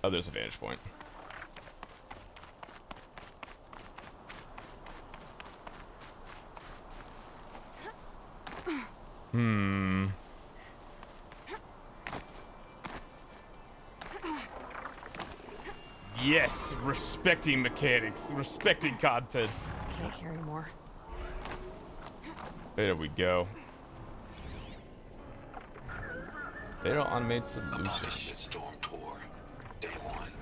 Oh, there's a vantage point. Yes, respecting mechanics, respecting content. Can't carry more. There we go. They're automated solutions. Storm tour, day one.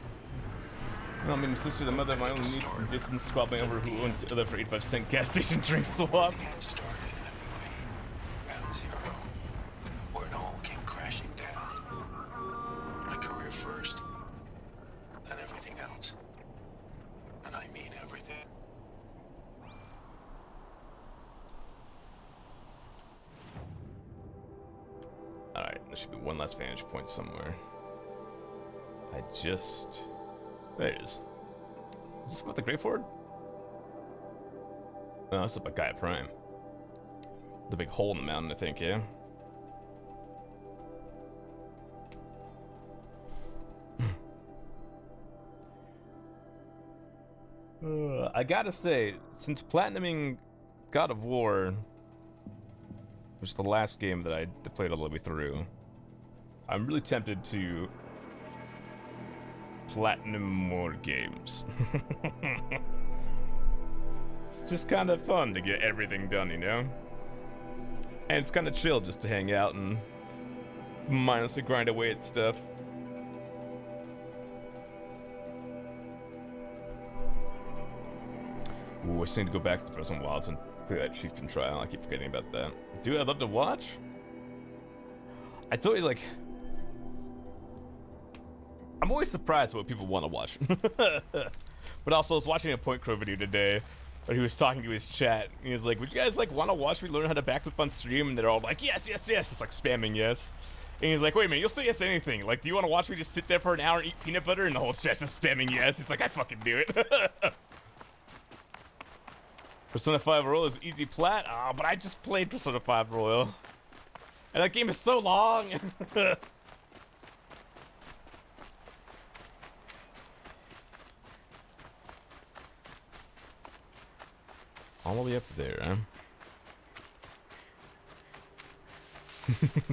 I mean, my sister, the mother of my only niece, in distance, squabbling over who owns the other for 85-cent gas station drink swap. Ground zero, where it all came crashing down. My career first, then everything else. And I mean everything. Alright, there should be one last vantage point somewhere. There it is. Is this about the Great Ford? Oh, that's up by Gaia Prime. The big hole in the mountain, I think, yeah? I gotta say, since platinuming God of War, which is the last game that I played all the way through, I'm really tempted to platinum more games. It's just kind of fun to get everything done, you know? And it's kind of chill just to hang out and mindlessly grind away at stuff. Ooh, I just need to go back to the Frozen Wilds and play that Chieftain trial. I keep forgetting about that. Dude, I'd love to watch. I told you, like, I'm always surprised what people want to watch. But also, I was watching a Point Crow video today, Or he was talking to his chat. He was like, "Would you guys like want to watch me learn how to backflip on stream?" And they're all like, "Yes, yes, yes!" It's like spamming yes. And he's like, "Wait a minute, you'll say yes to anything. Like, do you want to watch me just sit there for an hour and eat peanut butter?" And the whole chat's just spamming yes. He's like, "I fucking do it." Persona 5 Royal is easy plat. Ah, but I just played Persona 5 Royal, and that game is so long. All the way up there, huh?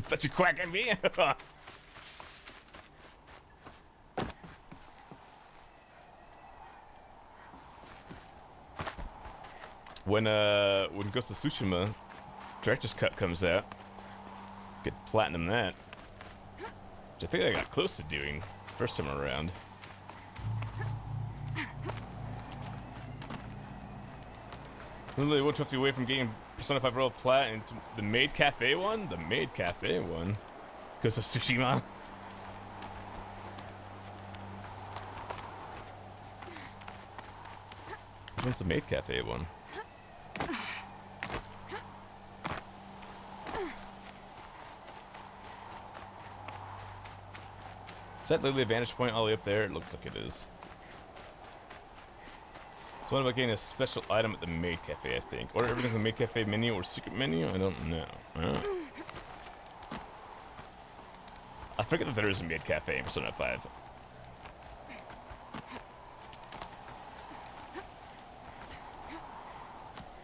Such a quack at me. When Ghost of Tsushima Director's Cut comes out, get platinum that. Which I think I got close to doing first time around. Literally 150 away from getting Persona 5 Royal Plat, and it's the Maid Cafe one? The Maid Cafe one. Ghost of Tsushima. What's the Maid Cafe one? Is that literally a vantage point all the way up there? It looks like it is. So what about getting a special item at the Maid Cafe, I think? Or everything in the Maid Cafe menu or secret menu? I don't know. I forget that there is a Maid Cafe in Persona 5.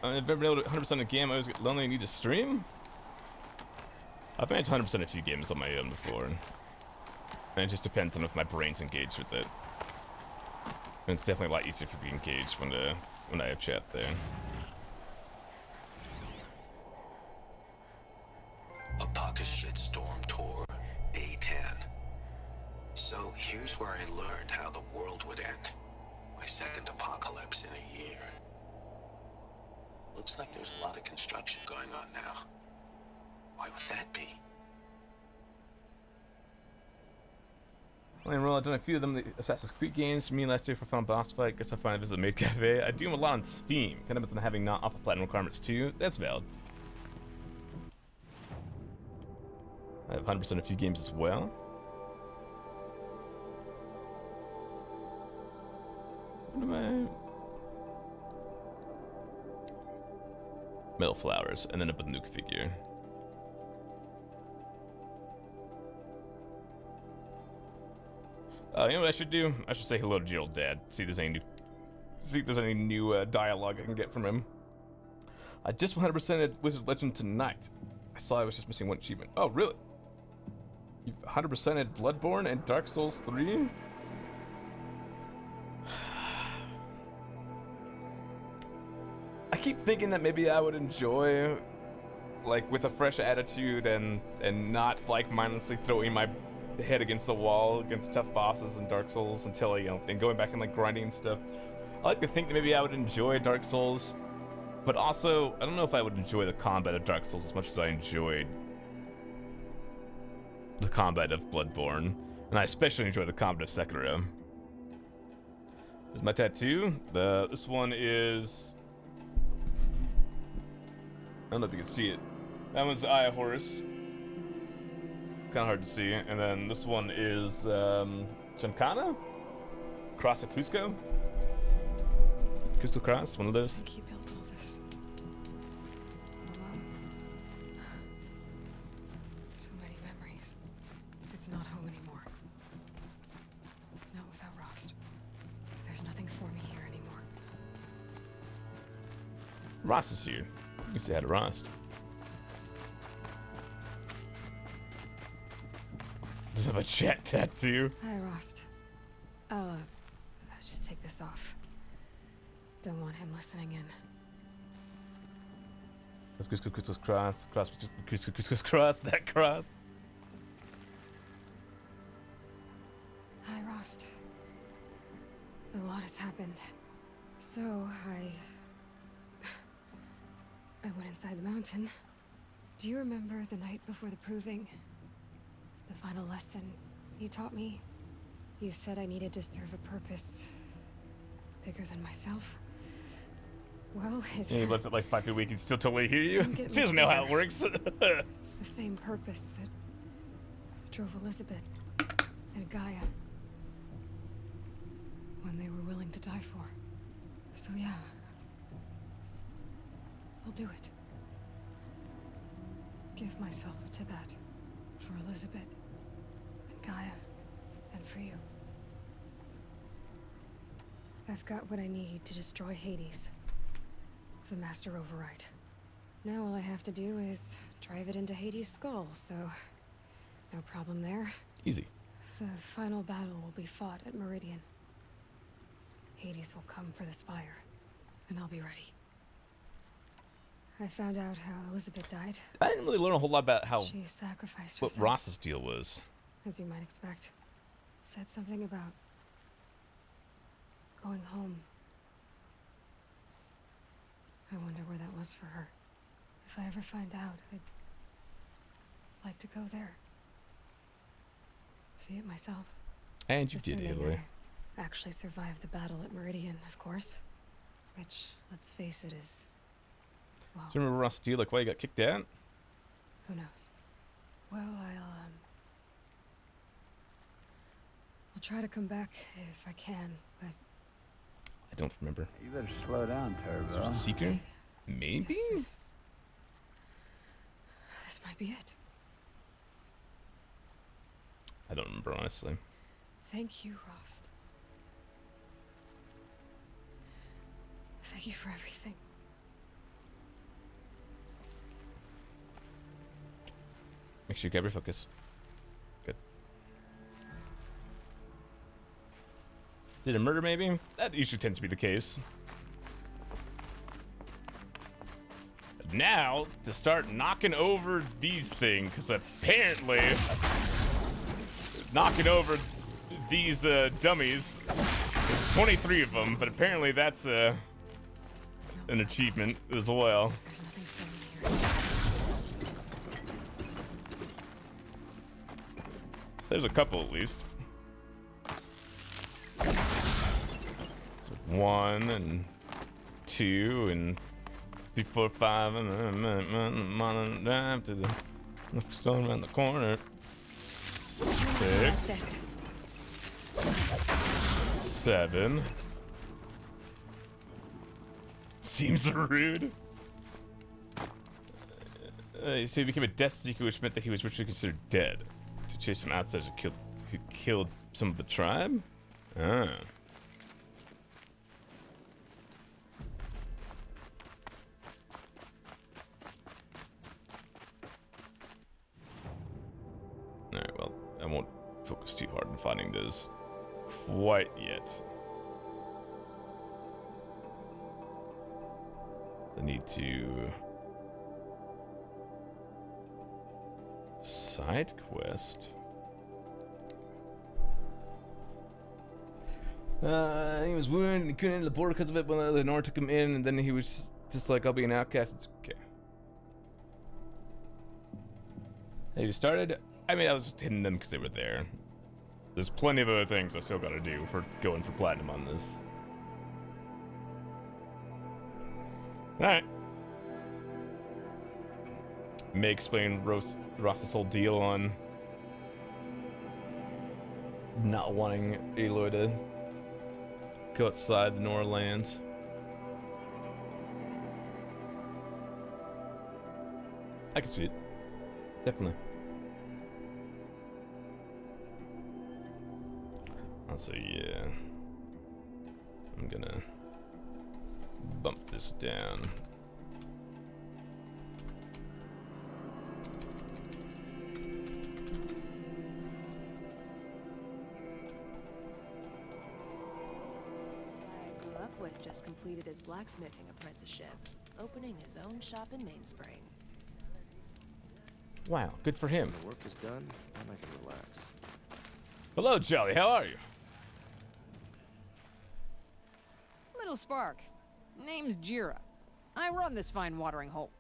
I've never been able to 100% a game. I always get lonely and need to stream. I've managed 100% a few games on my own before. And it just depends on if my brain's engaged with it. And it's definitely a lot easier for me to be engaged when I have chat there. Apaka Shitstorm Tour, Day 10. So here's where I learned how the world would end. My second apocalypse in a year. Looks like there's a lot of construction going on now. Why would that be? Playing roll, I've done a few of them, the Assassin's Creed games. Me last year for Final Boss Fight. Guess I'll finally visit the Maid Cafe. I do them a lot on Steam. Kind of on having not alpha platinum requirements too. That's valid. I have 100% a few games as well. What am I? Metal Flowers, and then a Nuke figure. You know what I should do? I should say hello to Gerald Dad. See if there's any new dialogue I can get from him. I just 100%ed Wizard Legend tonight. I saw I was just missing one achievement. Oh, really? You've 100%ed Bloodborne and Dark Souls 3? I keep thinking that maybe I would enjoy, like, with a fresh attitude and not, like, mindlessly throwing my head against the wall against tough bosses in Dark Souls until, you know, and going back and, like, grinding and stuff. I like to think that maybe I would enjoy Dark Souls, but also, I don't know if I would enjoy the combat of Dark Souls as much as I enjoyed the combat of Bloodborne. And I especially enjoy the combat of Sekiro. There's my tattoo. This one is... I don't know if you can see it. That one's the Eye of Horus. Kind of hard to see. And then this one is Chancana? Cross of Cusco? Cusco Cross, one of those. I think he built all this. Alone. So many memories. It's not home anymore. Not without Rost. There's nothing for me here anymore. Rost is here. You can say hi to Rost. Does have a chat tattoo? Hi, Rost. I'll just take this off. Don't want him listening in. Cusco's cross, Cusco's cross, that cross. Hi, Rost. A lot has happened. So, I went inside the mountain. Do you remember the night before the proving? The final lesson you taught me? You said I needed to serve a purpose bigger than myself. Well, it... And he left it like 5 feet away, he can still totally hear you. Couldn't get She doesn't much know how it better. works. It's the same purpose that drove Elizabeth and Gaia when they were willing to die for. So yeah, I'll do it. Give myself to that for Elizabeth and Gaia and for you. I've got what I need to destroy Hades. The Master Override. Now all I have to do is drive it into Hades' skull, so no problem there. Easy. The final battle will be fought at Meridian. Hades will come for the Spire, and I'll be ready. I found out how Elizabeth died. I didn't really learn a whole lot about how She sacrificed what herself, Ross's deal was. as you might expect. Said something about going home. I wonder where that was for her. If I ever find out, I'd like to go there. See it myself. And you did, Assuming Aloy. I actually survived the battle at Meridian, of course. Which, let's face it, is... well, Do you remember Ross's deal? Like why you got kicked out? who knows? Well, I'll try to come back if I can, but I don't remember. You better slow down, Turbo. Seeker? Maybe? this might be it. I don't remember, honestly. Thank you, Rost. Thank you for everything. Make sure you grab your focus. Good. Did a murder, maybe? That usually tends to be the case. But now, to start knocking over these things, because apparently... knocking over these dummies. There's 23 of them, but apparently that's an achievement as well. There's a couple at least. So 1 and 2 and 3, 4, 5 and drive to the next stone around the corner. 6, 7. Seems rude. So he became a death seeker, which meant that he was ritually considered dead. To chase some outsiders who killed some of the tribe? Ah. Alright, well, I won't focus too hard on finding those quite yet. I need to... Side quest? He was wounded and he couldn't enter the border because of it, but Lenore took him in and then he was just like, I'll be an outcast. It's okay. Have you started? I mean, I was hitting them because they were there. There's plenty of other things I still gotta do for going for platinum on this. Alright. May explain Ross's whole deal on not wanting Aloy to go outside the Nora lands. I can see it. Definitely. Also, yeah. I'm gonna bump this down. With just completed his blacksmithing apprenticeship, opening his own shop in Mainspring. Wow, good for him. When the work is done, then I can relax. Hello, Jolly. How are you? Little Spark. Name's Jira. I run this fine watering hole.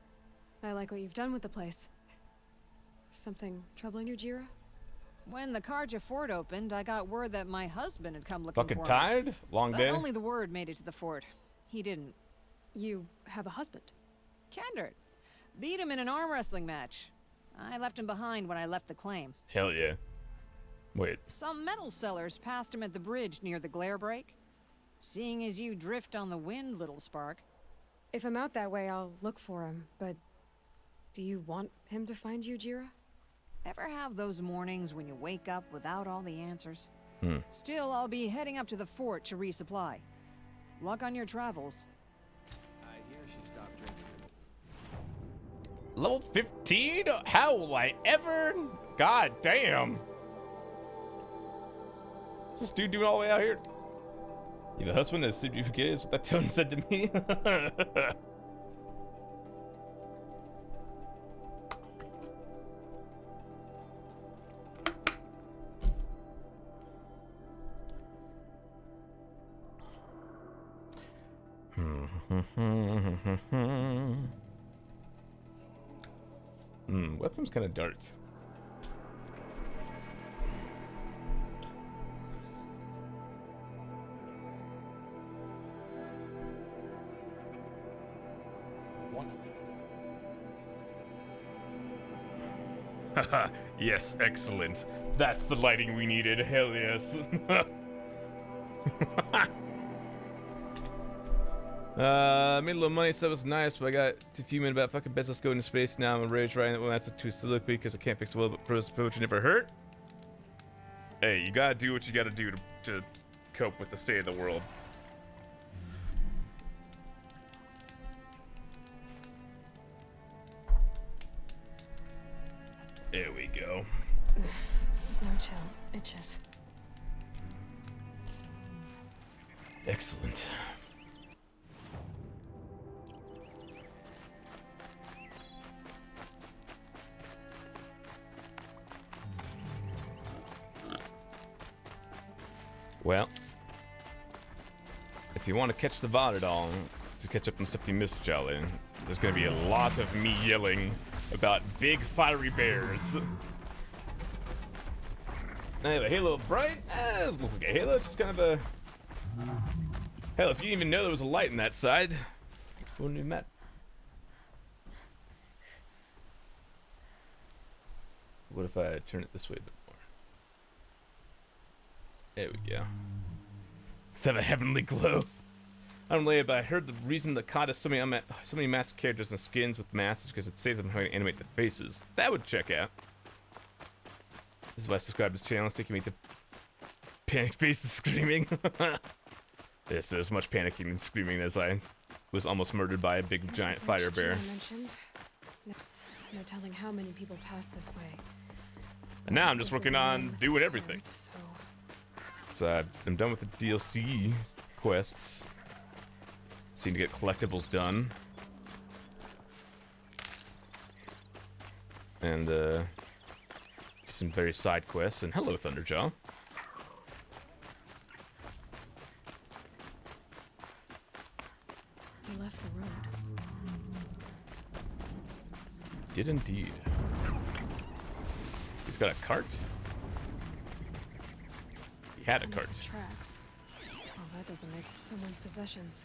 I like what you've done with the place. Something troubling you, Jira? When the Karja fort opened, I got word that my husband had come looking Fucking for me. tired? Long day? Only the word made it to the fort. He didn't You have a husband? Kendrick. Beat him in an arm wrestling match. I left him behind when I left the claim. Hell yeah. Wait. Some metal sellers passed him at the bridge near the glare break. Seeing as you drift on the wind, little spark. If I'm out that way, I'll look for him, but do you want him to find you, Jira? Ever have those mornings when you wake up without all the answers? Hmm. Still, I'll be heading up to the fort to resupply. Luck on your travels. I hear she stopped drinking. Level 15? How will I ever? God damn. What's this dude doing all the way out here? You have a husband as soon as you forget is what that tone said to me. Webcam's kind of dark. Haha, yes, excellent. That's the lighting we needed. Hell yes. Made a little money, so that was nice, but I got too fuming about fucking business going to space now. I'm a rage right now. Well, that's too silly because I can't fix the world, but poetry never hurt. Hey, you gotta do what you gotta do to cope with the state of the world. There we go. Snow chill itches. Excellent. Well, if you want to catch the VOD at all, to catch up on stuff you missed, Jolly, there's going to be a lot of me yelling about big fiery bears. I have a halo of bright. It looks like a halo, just kind of a... Hell, if you didn't even know there was a light in that side, wouldn't have met. What if I turn it this way a bit more? There we go. Let's have a heavenly glow. I don't know, but I heard the reason that COD has so many masked characters and skins with masks is because it saves them how to animate the faces. That would check out. This is why I subscribe to this channel, so you can make the panic faces screaming. There's as much panicking and screaming as I was almost murdered by a big giant fire bear. No telling how many people pass this way. And now I'm just working on doing everything. So I'm done with the DLC quests. Seem to get collectibles done. And some very side quests. And hello, Thunderjaw. He left the road. Did indeed. He's got a cart. He had a cart. Tracks. Oh, that doesn't make someone's possessions.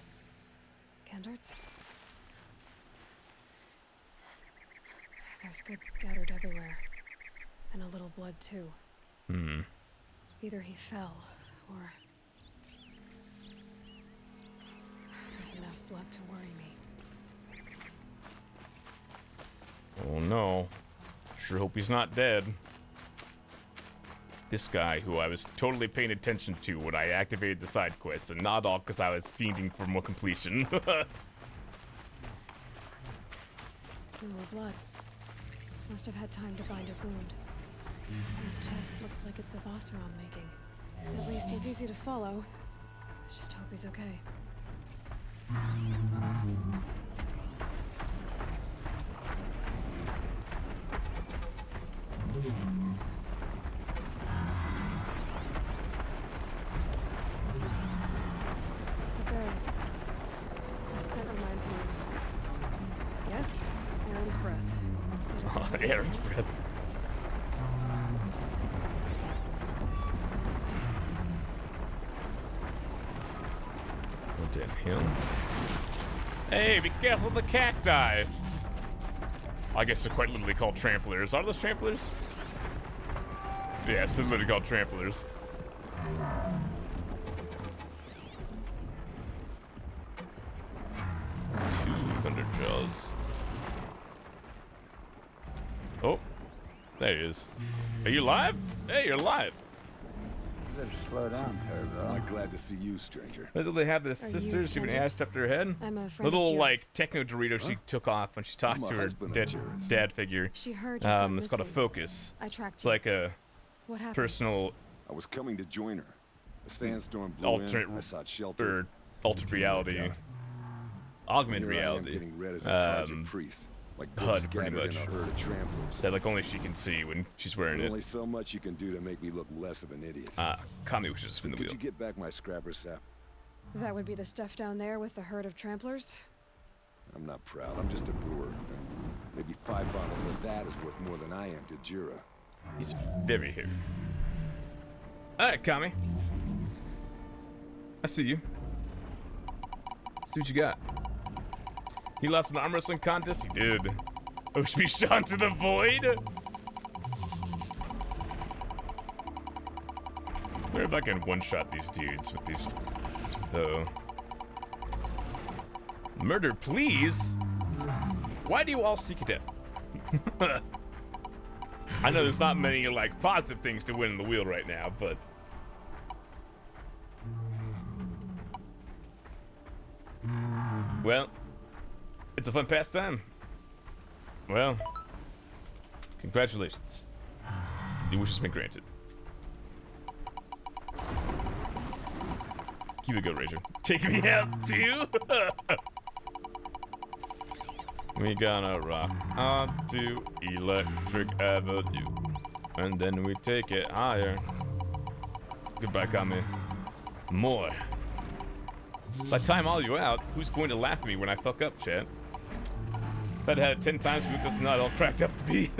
Kendart's? There's goods scattered everywhere. And a little blood, too. Hmm. Either he fell, or... there's enough blood to worry me. Oh no. Sure hope he's not dead. This guy who I was totally paying attention to when I activated the side quests, and not all because I was fiending for more completion. More blood. Must have had time to bind his wound. His chest looks like it's of Oseram making. At least he's easy to follow. Just hope he's okay. The bear. This scent reminds me of... Yes? Aaron's breath. Oh, Aaron's breath. Dead hill. Hey, be careful of the cacti. I guess they're quite literally called tramplers. Are those tramplers? Yes, they're literally called tramplers. Two Thunderjaws. Oh, there he is. Are you live? Hey, you're live. You better slow down, Turbo. I'm glad to see you, stranger. That's what they have. The sisters. She even asked up to her head. I'm a friend Little of like techno Dorito she took off when she talked I'm a to her husband of dad figure. She heard you got it's called a missing. focus. I tracked It's you. like a What happened? personal I was coming to join her. A sandstorm blew alternate in. I sought shelter. or altered reality, augmented Here I am reality. getting read as a Karja priest, like HUD birds pretty scattered much. in a herd of tramplers. That like only she can see when she's wearing There's it. only so much you can do to make me look less of an idiot. Kami wishes to spin the Could wheel. you get back my scrapper sap? That would be the stuff down there with the herd of tramplers? I'm not proud. I'm just a brewer. Maybe 5 bottles of that is worth more than I am to Jura. He's very heavy. Alright, Kami. I see you. See what you got. He lost an arm wrestling contest? He did. Oh, should be shot to the void? I wonder if I can one-shot these dudes with these... Murder, please? Why do you all seek a death? I know there's not many, like, positive things to win in the wheel right now, but... Well, it's a fun pastime. Well, congratulations. Your wish has been granted. Keep it go, Ranger. Take me out, too? We gonna rock onto Electric Avenue, and then we take it higher. Goodbye, Kami. More. If I time all you out, who's going to laugh at me when I fuck up, chat? If I'd had it 10 times with this not all cracked up to be.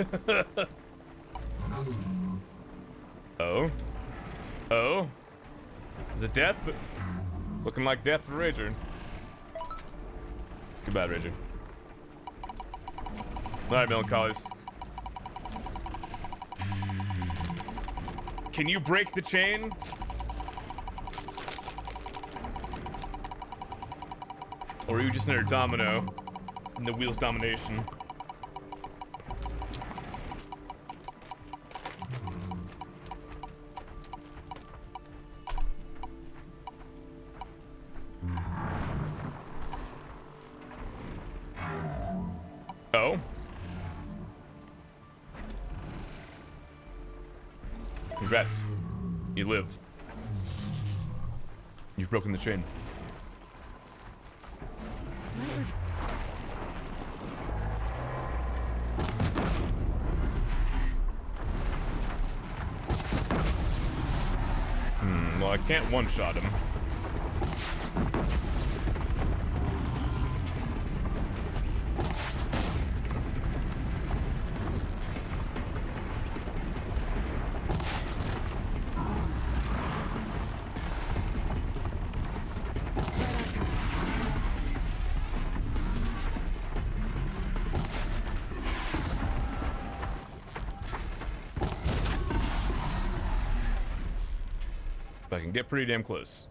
Oh? Oh? Is it death? It's looking like death for Rager. Goodbye, Rager. Alright, Melancholies. Can you break the chain? Or are you just another domino in the wheel's domination? Oh? Congrats. You lived. You've broken the chain. Well, I can't one-shot him. I can get pretty damn close.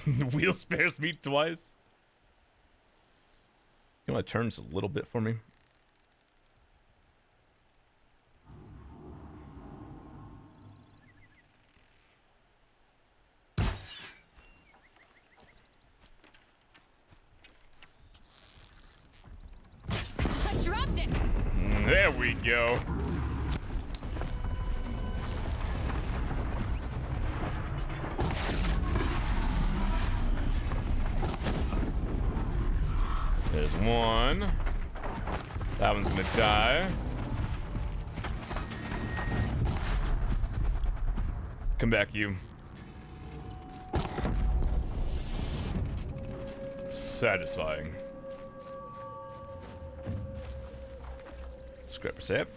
The wheel spares me twice. You want to turn just a little bit for me? I dropped it! There we go. There's one. That one's gonna die. Come back, you. Satisfying. Scrapper sap.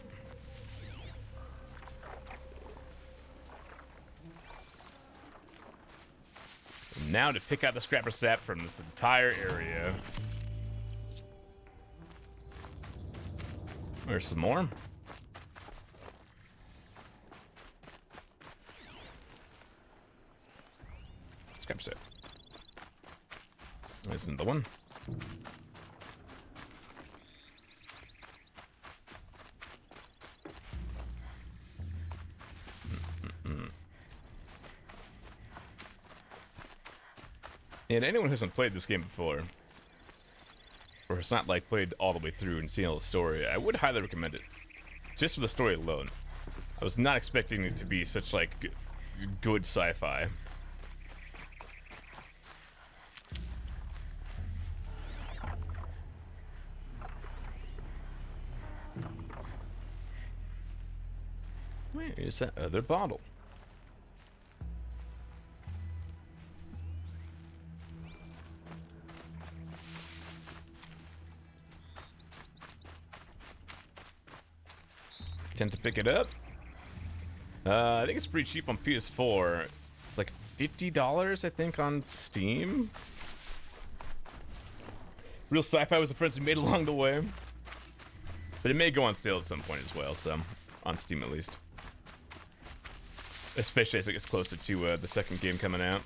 Now to pick out the scrapper sap from this entire area. There's some more. Scrapper sap. There's another one. And anyone who hasn't played this game before, or has not like played all the way through and seen all the story, I would highly recommend it. Just for the story alone. I was not expecting it to be such like good sci-fi. Where is that other bottle? Tend to pick it up. I think it's pretty cheap on PS4. It's like $50, I think, on Steam. Real Sci-Fi was the friends we made along the way. But it may go on sale at some point as well, so on Steam at least. Especially as it gets closer to the second game coming out.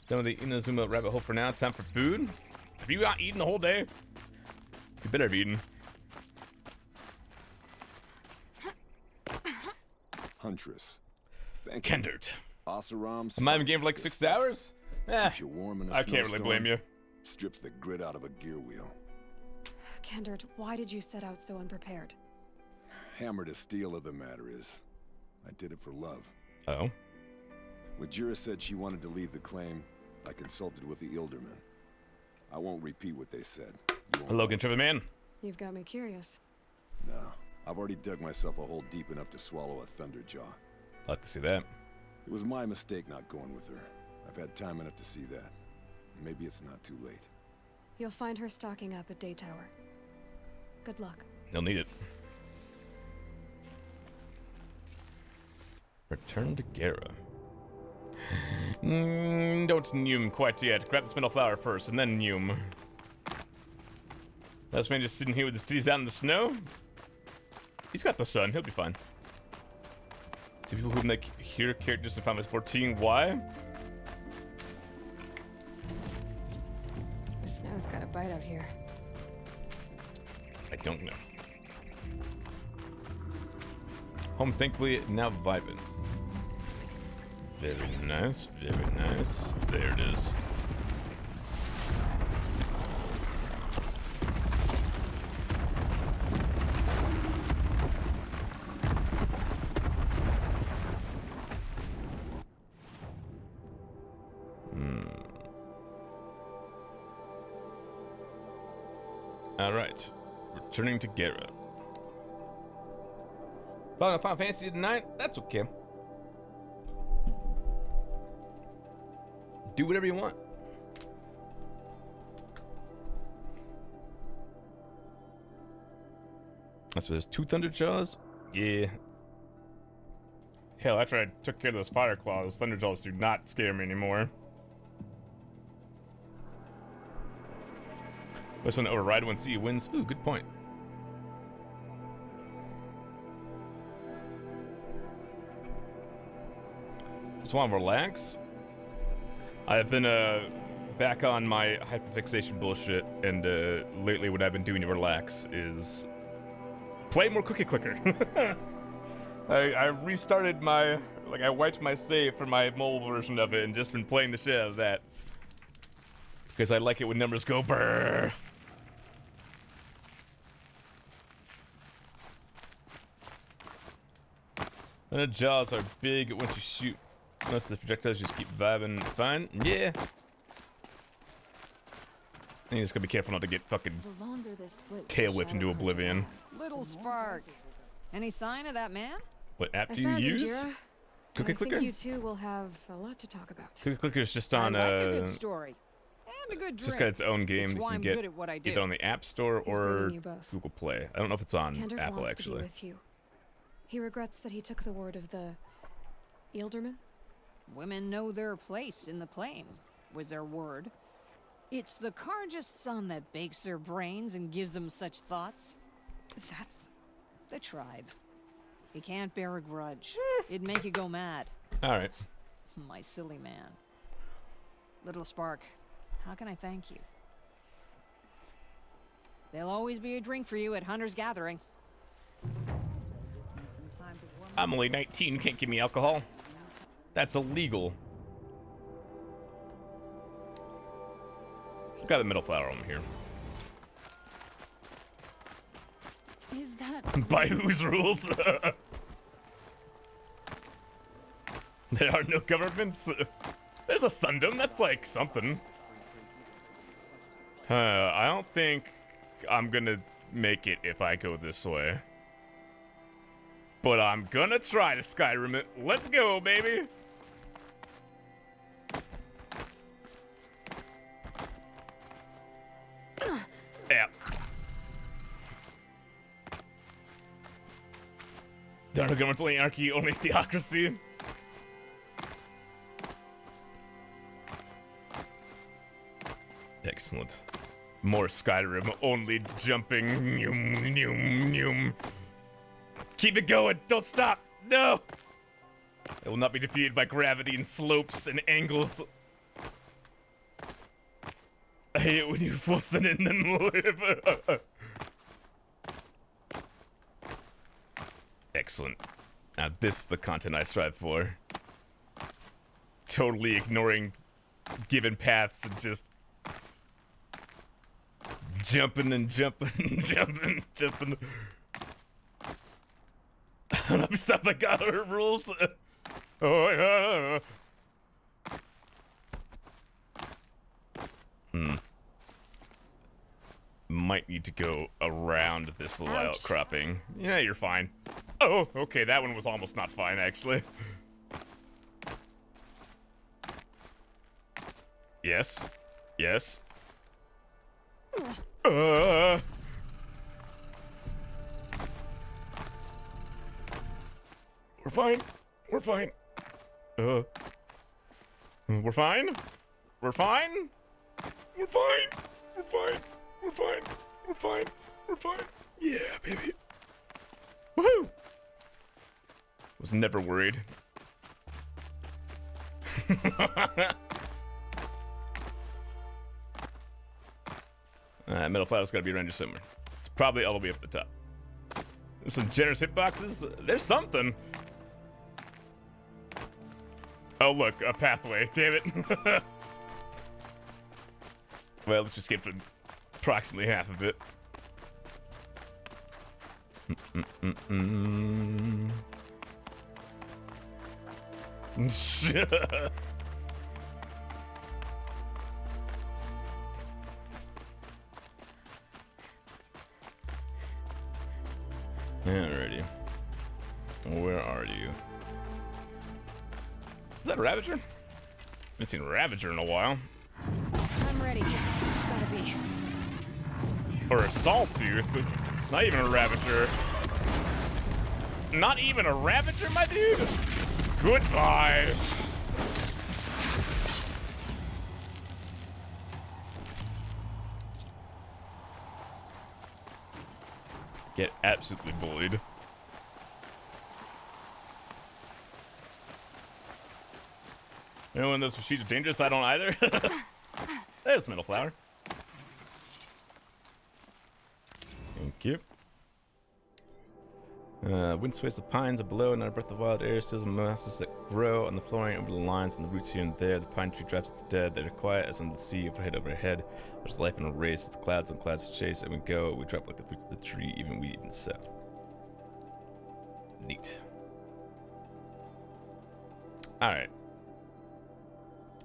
Done with the Inazuma rabbit hole for now. Time for food. Have you not eaten the whole day? You better have eaten. Huntress. Thank Kendert. Oseram's. Am I in the game for like 6 hours? Keeps you warm in a I can't really blame you. Strips the grit out of a gear wheel. Kendert, why did you set out so unprepared? Hammer to steel of the matter is, I did it for love. Oh? When Jira said she wanted to leave the claim, I consulted with the Ilderman. I won't repeat what they said. Logan Trevorman. You've got me curious. No, I've already dug myself a hole deep enough to swallow a Thunderjaw. I'd like to see that. It was my mistake not going with her. I've had time enough to see that. Maybe it's not too late. You'll find her stocking up at Day Tower. Good luck. They'll need it. Return to Gera. Don't Nume quite yet. Grab the spindle flower first, and then Nume. Last man just sitting here with his titties out in the snow? He's got the sun. He'll be fine. Do people who make hero characters in Final Fantasy 14? Why? The snow's got a bite out here. I don't know. Home, thankfully, now vibing. Very nice, very nice. There it is. Alright. Returning to Gera. Final Fantasy tonight? That's okay. Do whatever you want. That's what there's 2 Thunderjaws? Yeah. Hell, after I took care of those fire claws, Thunderjaws do not scare me anymore. Just want to override one, see who wins. Ooh, good point. Just want to relax. I've been back on my hyperfixation bullshit, and lately what I've been doing to relax is play more Cookie Clicker. I restarted my, I wiped my save for my mobile version of it and just been playing the shit out of that. Because I like it when numbers go brrr. And the jaws are big once you shoot. Most of the projectiles just keep vibing. It's fine. Yeah. You just gotta be careful not to get fucking tail whipped into oblivion. Little Spark. Any sign of that man? What app do I you found him, use? Jira. Cookie I Clicker? think you two will have a lot to talk about. Cookie Clicker is just on I like a good story. And a good drink. just got its own game It's that you why can I'm get good at what I do. either on the App Store He's or bringing you both. Google Play. I don't know if it's on Kendrick Apple wants actually. to be with you. He regrets that he took the word of the Ilderman. Women know their place in the claim, was their word. It's the Karja sun that bakes their brains and gives them such thoughts. That's... the tribe. You can't bear a grudge. It'd make you go mad. Alright. My silly man. Little Spark, how can I thank you? There'll always be a drink for you at Hunter's Gathering. I'm only 19, can't give me alcohol. That's illegal. Got the middle flower over here. Is that... By whose rules? There are no governments. There's a Sundom, that's like something. I don't think I'm gonna make it if I go this way. But I'm gonna try to Skyrim it. Let's go, baby! Yeah. There are no governments, only anarchy, only theocracy. Excellent. More Skyrim, only jumping. Noom, noom, noom. Keep it going, don't stop, no! It will not be defeated by gravity and slopes and angles. I hate it when you force it in and live. Excellent. Now this is the content I strive for. Totally ignoring given paths and just jumping and jumping and jumping and jumping. Let me stop, I got her rules. Oh yeah. Might need to go around this little outcropping. Yeah, you're fine. Oh, okay, that one was almost not fine, actually. Yes. Yes. We're fine. We're fine. We're fine. We're fine. We're fine. We're fine. We're fine. We're fine. We're fine. Yeah, baby. Woohoo! Was never worried. Metal flower's gotta be around here somewhere. It's probably all the way up the top. There's some generous hitboxes. There's something. Oh look, a pathway. Damn it. Well, let's just skip to approximately half of it. Alrighty. Where are you? Is that a Ravager? Haven't seen a Ravager in a while. I'm ready. Gotta be. Or a Sawtooth. Not even a Ravager. Not even a Ravager, my dude? Goodbye. Get absolutely bullied. You know when those machines are dangerous? I don't either. There's Metal Flower. Thank you. Wind sways the pines are below, not a breath of wild air, steals the mosses that grow on the flooring over the lines and the roots here and there. The pine tree drops its dead. They are quiet as on the sea overhead. There's life in a race. The clouds and clouds chase, and we go. We drop like the fruits of the tree, even we even so. Neat. Alright.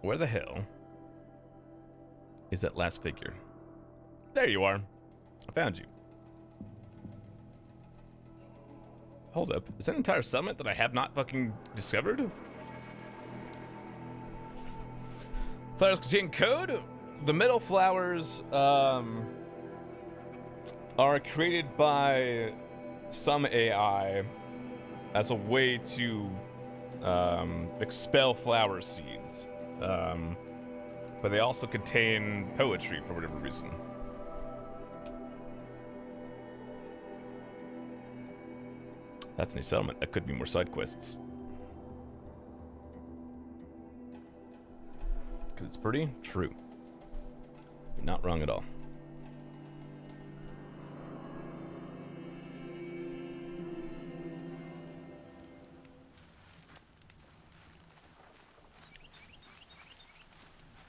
Where the hell is that last figure? There you are. I found you. Hold up. Is that an entire summit that I have not fucking discovered? Flowers contain code. The metal flowers are created by some AI as a way to expel flower seeds. But they also contain poetry for whatever reason. That's a new settlement. That could be more side quests. Because it's pretty true. You're not wrong at all.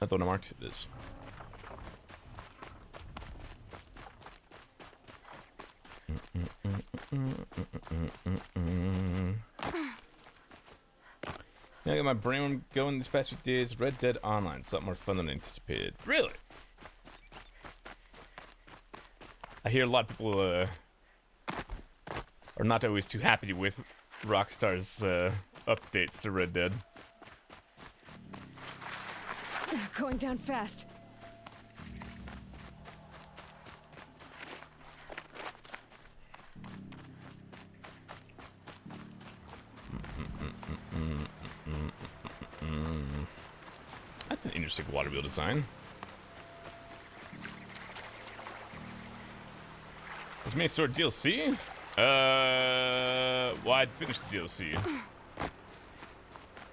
I thought I marked it is. Yeah, I got my brain going these past few days. Red Dead Online, something more fun than anticipated. Really? I hear a lot of people are not always too happy with Rockstar's updates to Red Dead. Going down fast. That's an interesting water wheel design. Was Main Sword DLC? Well, I'd finished the DLC.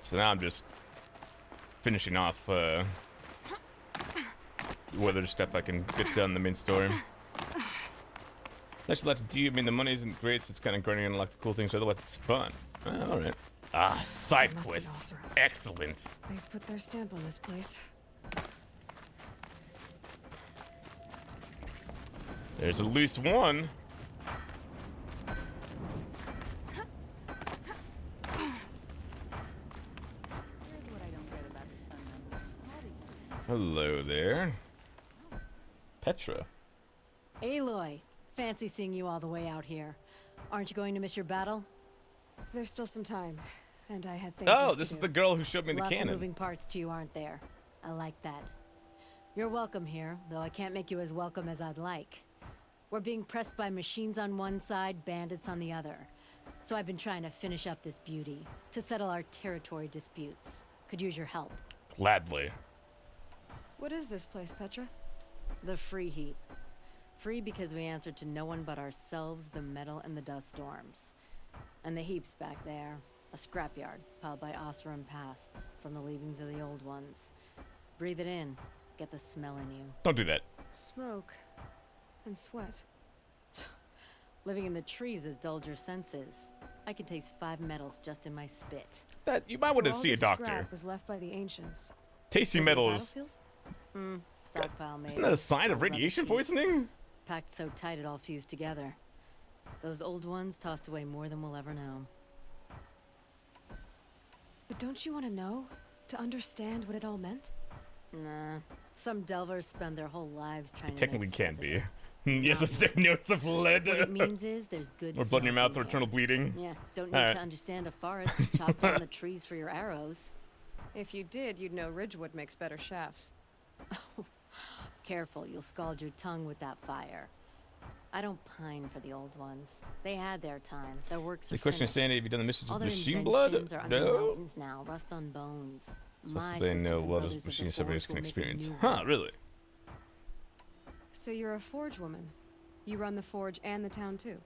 So now I'm just finishing off what other stuff I can get done in the main story. There's a lot to do. I mean, the money isn't great, so it's kind of grinding on like the cool things. Otherwise, it's fun. All right. Ah, side quests. Excellent. They've put their stamp on this place. There's at least one. Hello there. Petra. Aloy, fancy seeing you all the way out here. Aren't you going to miss your battle? There's still some time, and I had things Oh, left this to is do. the girl who showed me the Lots cannon. of moving parts to you, aren't there? I like that. You're welcome here, though I can't make you as welcome as I'd like. We're being pressed by machines on one side, bandits on the other. So I've been trying to finish up this beauty, to settle our territory disputes. Could use your help. Gladly. What is this place, Petra? The Free Heap. Free because we answer to no one but ourselves, the metal, and the dust storms. And the heap's back there. A scrapyard piled by Oseram past, from the leavings of the old ones. Breathe it in. Get the smell in you. Don't do that. Smoke. And sweat. Living in the trees has dulled your senses. I can taste 5 metals just in my spit. That you might want to all see a this doctor. scrap was left by the ancients. Tasty Was it a metals. battlefield? Stockpile maybe. Isn't that a sign of Rubber radiation sheets. poisoning? Packed so tight it all fused together. Those old ones tossed away more than we'll ever know. But don't you want to know? To understand what it all meant? Nah. Some delvers spend their whole lives trying It to technically make can sense of be. it. Yes, it's the notes of lead. What it means is there's good Or blood in your smoke mouth or in eternal here. bleeding. Yeah, don't need Alright. to understand a forest to chop down the trees for your arrows. If you did, you'd know Ridgewood makes better shafts. Careful, you'll scald your tongue with that fire. I don't pine for the old ones. They had their time. Their works are The question is, finished. Sandy, have you done the missions All with their machine blood? inventions are under No. mountains now, rust on bones. So My they sisters know and what brothers those of the machines Forge everybody can will make a experience. new Huh, one. really? So you're a forge woman. You run the forge and the town too.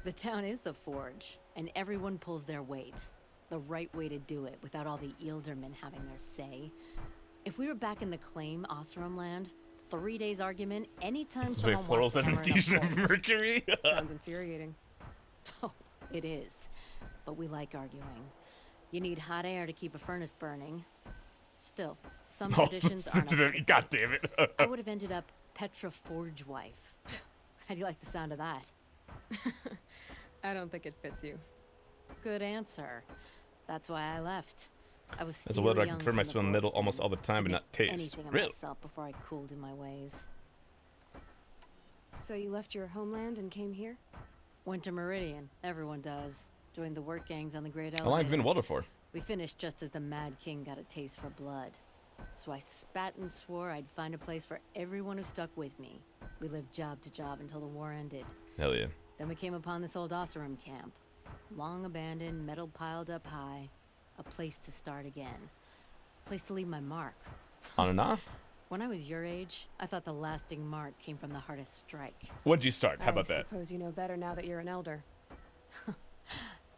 The town is the forge, and everyone pulls their weight. The right way to do it, without all the Eildermen having their say. If we were back in the claim Oseram land, 3 days argument, anytime This is like someone wants plurals to and hammer enough infusion of bolts. mercury. Sounds infuriating. Oh, it is. But we like arguing. You need hot air to keep a furnace burning. Still, some Oh, traditions aren't up to God damn it. I would have ended up Petra Forge wife. How do you like the sound of that? I don't think it fits you. Good answer. That's why I left. I was As a still welder, I young can confirm from I the smell forge metal then. almost all the time, but Didn't not make taste. anything of Really? myself before I cooled in my ways. So you left your homeland and came here? Went to Meridian. Everyone does. Joined the work gangs on the Great Elevator. How long have you been a welder for? We finished just as the Mad King got a taste for blood. So I spat and swore I'd find a place for everyone who stuck with me. We lived job to job until the war ended. Hell yeah. Then we came upon this old Oseram camp. Long abandoned, metal piled up high. A place to start again. A place to leave my mark. On and off? When I was your age, I thought the lasting mark came from the hardest strike. What'd you start? How about I that? suppose you know better now that you're an elder.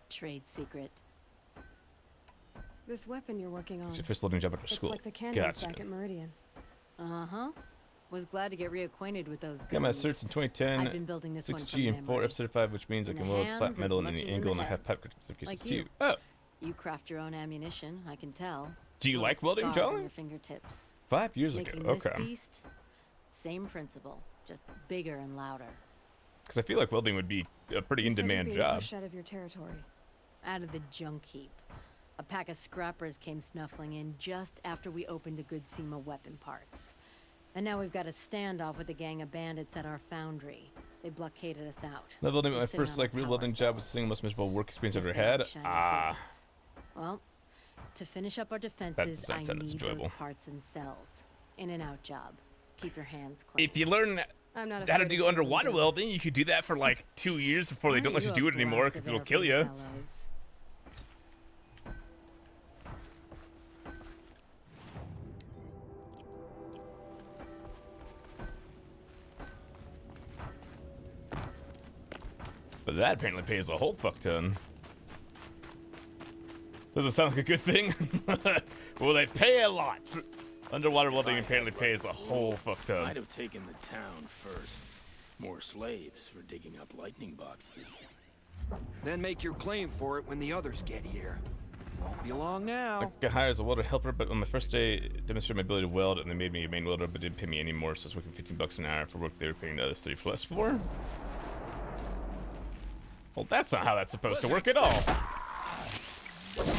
Trade secret. This weapon you're working on. It's your first living job after It's school. like the cannons Gotcha. back at Meridian. Uh-huh. Was glad to get reacquainted with those guns. Got my certs in 2010. I've been building this one 6G from and 4 memory. F-certified, which means I In can the weld hands flat as metal in much the as in angle, the and I have head. pipe certifications Like too. you. Oh, You craft your own ammunition, I can tell. do you Little like welding, scars on Charlie? your fingertips. 5 years Making ago. this Okay. beast, same principle, just bigger and louder. Because I feel like welding would be a pretty You said you'd in-demand be job. pushed out of your territory. Out of the junk heap. A pack of scrappers came snuffling in just after we opened a good seam of weapon parts. And now we've got a standoff with a gang of bandits at our foundry. They blockaded us out. That welding, We're my sitting first on like the real power welding job was the cells. single most miserable work experience I've Guess ever they had. like shiny Ah, things. Well, to finish up our does defenses, not I sound as need enjoyable. those parts and cells. In and out job. Keep your hands clean. if you learn I'm not how to afraid do of underwater anything. welding, you could do that for like 2 years before they don't let you Aren't do a it anymore blast because of it'll air kill from you. the bellows? But that apparently pays a whole fuck ton. Doesn't sound like a good thing. Well, they pay a lot. Underwater welding apparently pays a whole fuck ton. Might have taken the town first. More slaves for digging up lightning boxes. Then make your claim for it when the others get here. Won't be long now. I got hired as a welder helper, but on my first day, demonstrated my ability to weld, and they made me a main welder, but didn't pay me any more, so I was working 15 bucks an hour for work they were paying the others 30 less for. Well, that's not how that's supposed to work at all. Gotta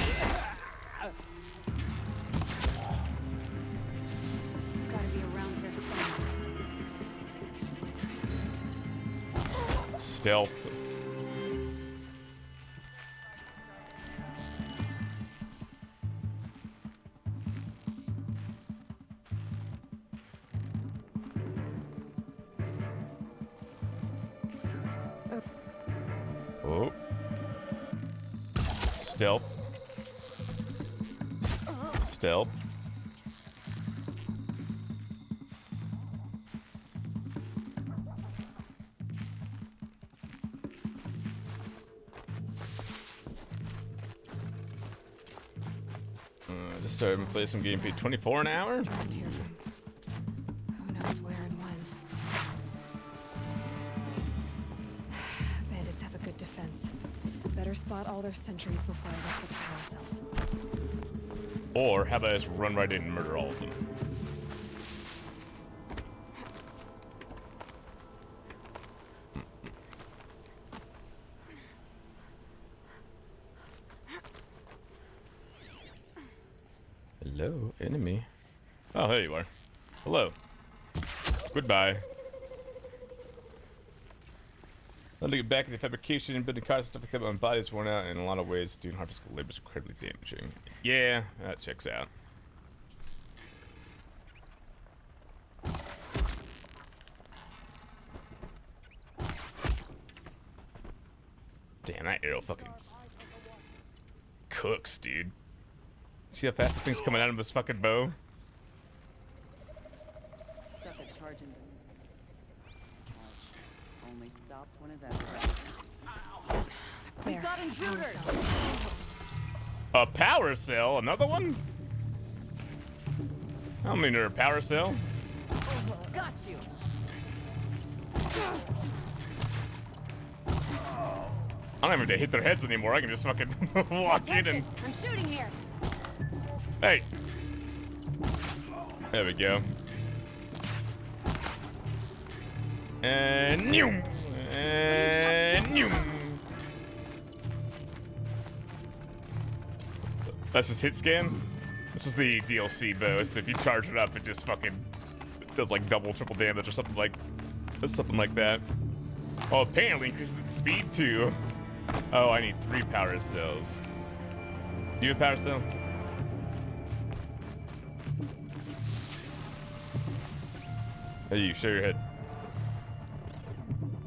be around here somewhere. Stealth. Oh. Stealth. Stealth. Just started to play some game paid 24 an hour? Who knows where and when. Bandits have a good defense. Better spot all their sentries before I look for the power cells. Or how about I just run right in and murder all of them? Hello, enemy. Oh, there you are. Hello. Goodbye. Let me get back into fabrication and building cars and stuff like that, but my body's worn out in a lot of ways. Doing hard physical labor is incredibly damaging. Yeah, that checks out. Damn, that arrow fucking cooks, dude. See how fast this thing's coming out of this fucking bow? Stuck at charging. Only stopped when his ass. We've got intruders! A power cell? Another one? I don't mean they're a power cell. Got you! I don't even have to hit their heads anymore. I can just fucking walk in and... I'm shooting here! Hey! There we go. And... Noom! And... Noom! That's just hit scan? This is the DLC bow, so if you charge it up, it just fucking does like double, triple damage or something like that. Oh, apparently increases its speed too. Oh, I need 3 power cells. Do you have a power cell? Hey, you show your head.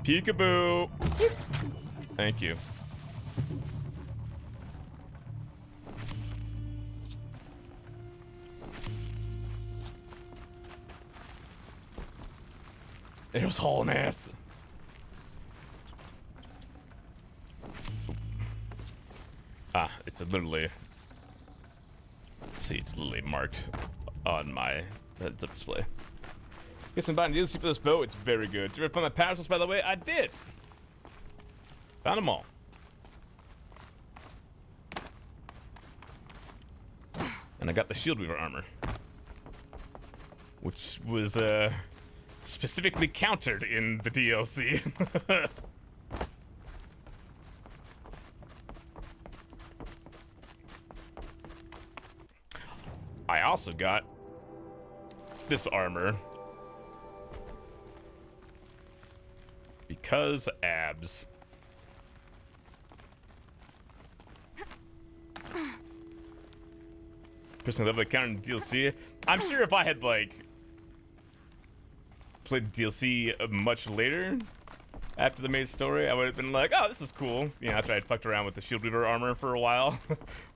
Peekaboo! Thank you. It was hauling ass. Ah, it's literally. See, it's literally marked on my heads-up display. Get some buying DLC for this boat. It's very good. Did you ever find my parcels, by the way? I did. Found them all. And I got the Shield Weaver armor, which was specifically countered in the DLC. I also got this armor because abs. Personally, level counter in DLC. I'm sure if I had like played the DLC much later after the main story, I would have been like, "Oh, this is cool." You know, after I'd fucked around with the Shield Weaver armor for a while.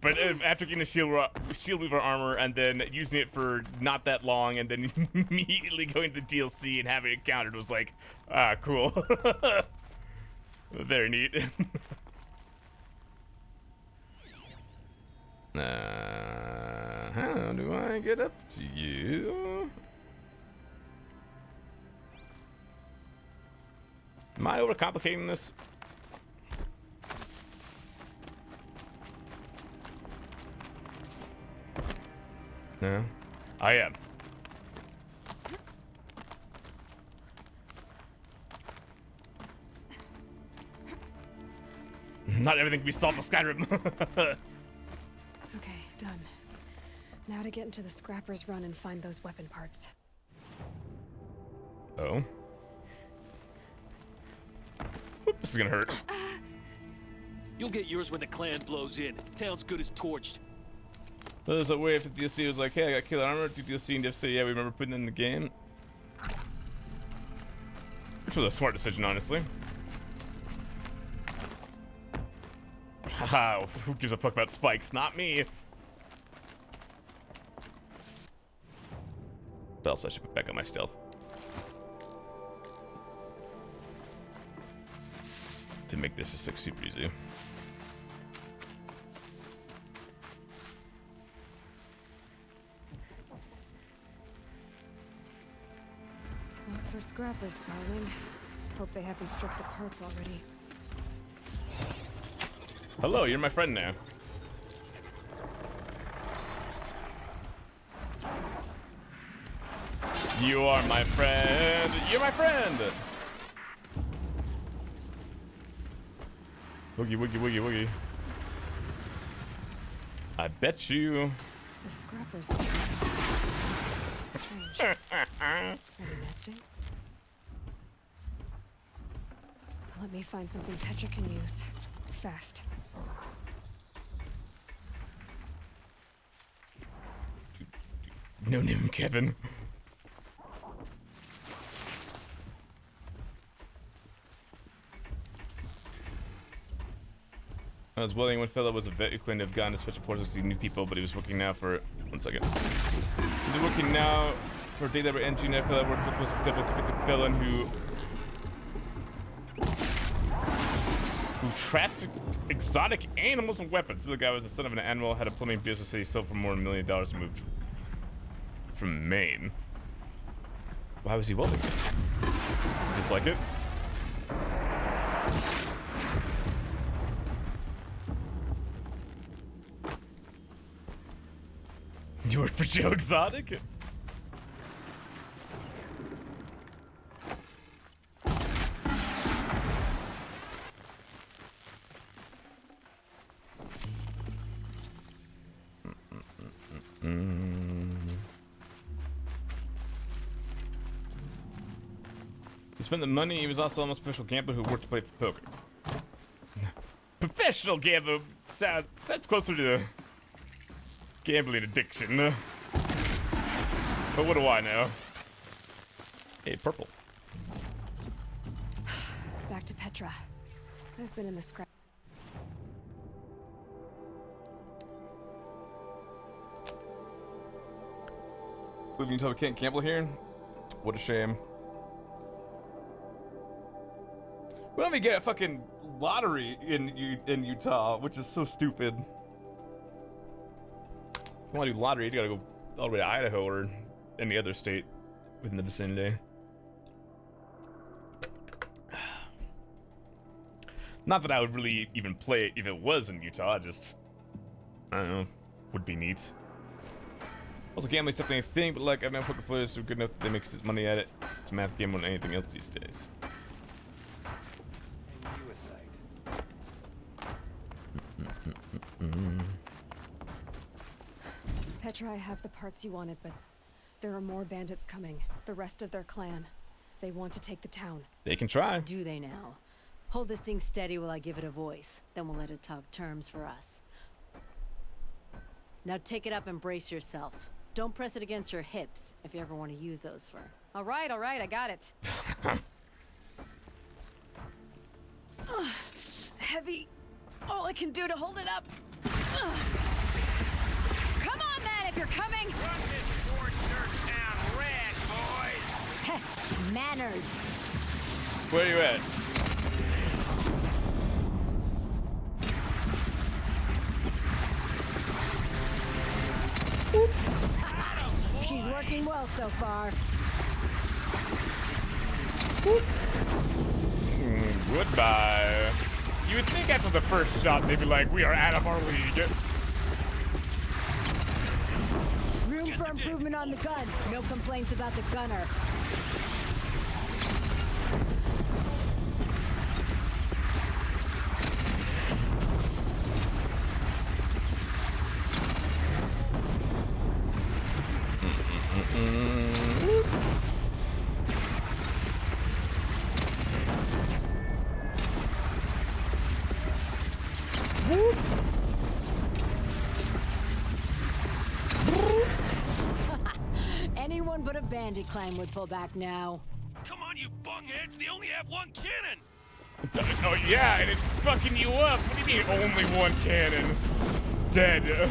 But after getting the Shield Weaver armor and then using it for not that long, and then immediately going to the DLC and having it countered was like, ah, cool. Very neat. How do I get up to you? Am I overcomplicating this? No, I am. Not everything can be solved with Skyrim. Okay, done. Now to get into the Scrapper's Run and find those weapon parts. Oh. Oop, this is gonna hurt. You'll get yours when the clan blows in. Town's good as torched. There's a way if the DLC was like, hey, I got killer armor, do DLC and just say, yeah, we remember putting it in the game. Which was a smart decision, honestly. Haha, who gives a fuck about spikes? Not me. But also, I should put back on my stealth. To make this just like super easy. Lots of scrappers prowling. Hope they haven't stripped the parts already. Hello, you're my friend now. You are my friend. You're my friend. Woogie, woogie, woogie, woogie. I bet you. The scrappers are strange. Are they nesting? Let me find something Petra can use. Fast. No name, Kevin. I was welding. One fellow was a vet who claimed to have gotten to special forces to see new people, but he was working now for. 1 second. He's working now for a day labor engineer. Fellow worked with was a double convicted felon who trafficked exotic animals and weapons. The guy was the son of an animal, had a plumbing business that he sold for more than $1 million and moved from Maine. Why was he welding? Just like it. You work for Joe Exotic? He spent the money. He was also almost a professional gambler who worked to play for poker. Professional gambler sounds closer to gambling addiction. But what do I know? Hey, purple. Back to Petra. I've been in the scrap. Living until we can't gamble here? What a shame. Why don't we get a fucking lottery in Utah, which is so stupid. If you want to do lottery, you gotta go all the way to Idaho or any other state within the vicinity. Not that I would really even play it if it was in Utah, just, I don't know, would be neat. Also, gambling's definitely a thing, but like, I've known poker players who are good enough that they make money at it. It's a math game more than anything else these days. Petra, I have the parts you wanted, but there are more bandits coming. The rest of their clan. They want to take the town. They can try. Do they now? Hold this thing steady while I give it a voice. Then we'll let it talk terms for us. Now take it up and brace yourself. Don't press it against your hips if you ever want to use those for... All right, I got it. Heavy. All I can do to hold it up. Come on, then, if you're coming. Run this short dirt town red, boys. Manners. Where are you at? She's working well so far. Goodbye. You would think after the first shot they'd be like, we are out of our league. Room for improvement on the gun. No complaints about the gunner. Anyone but a bandit clan would pull back now. Come on, you bungheads! They only have one cannon! Oh yeah, and it's fucking you up. What do you mean only one cannon? Dead.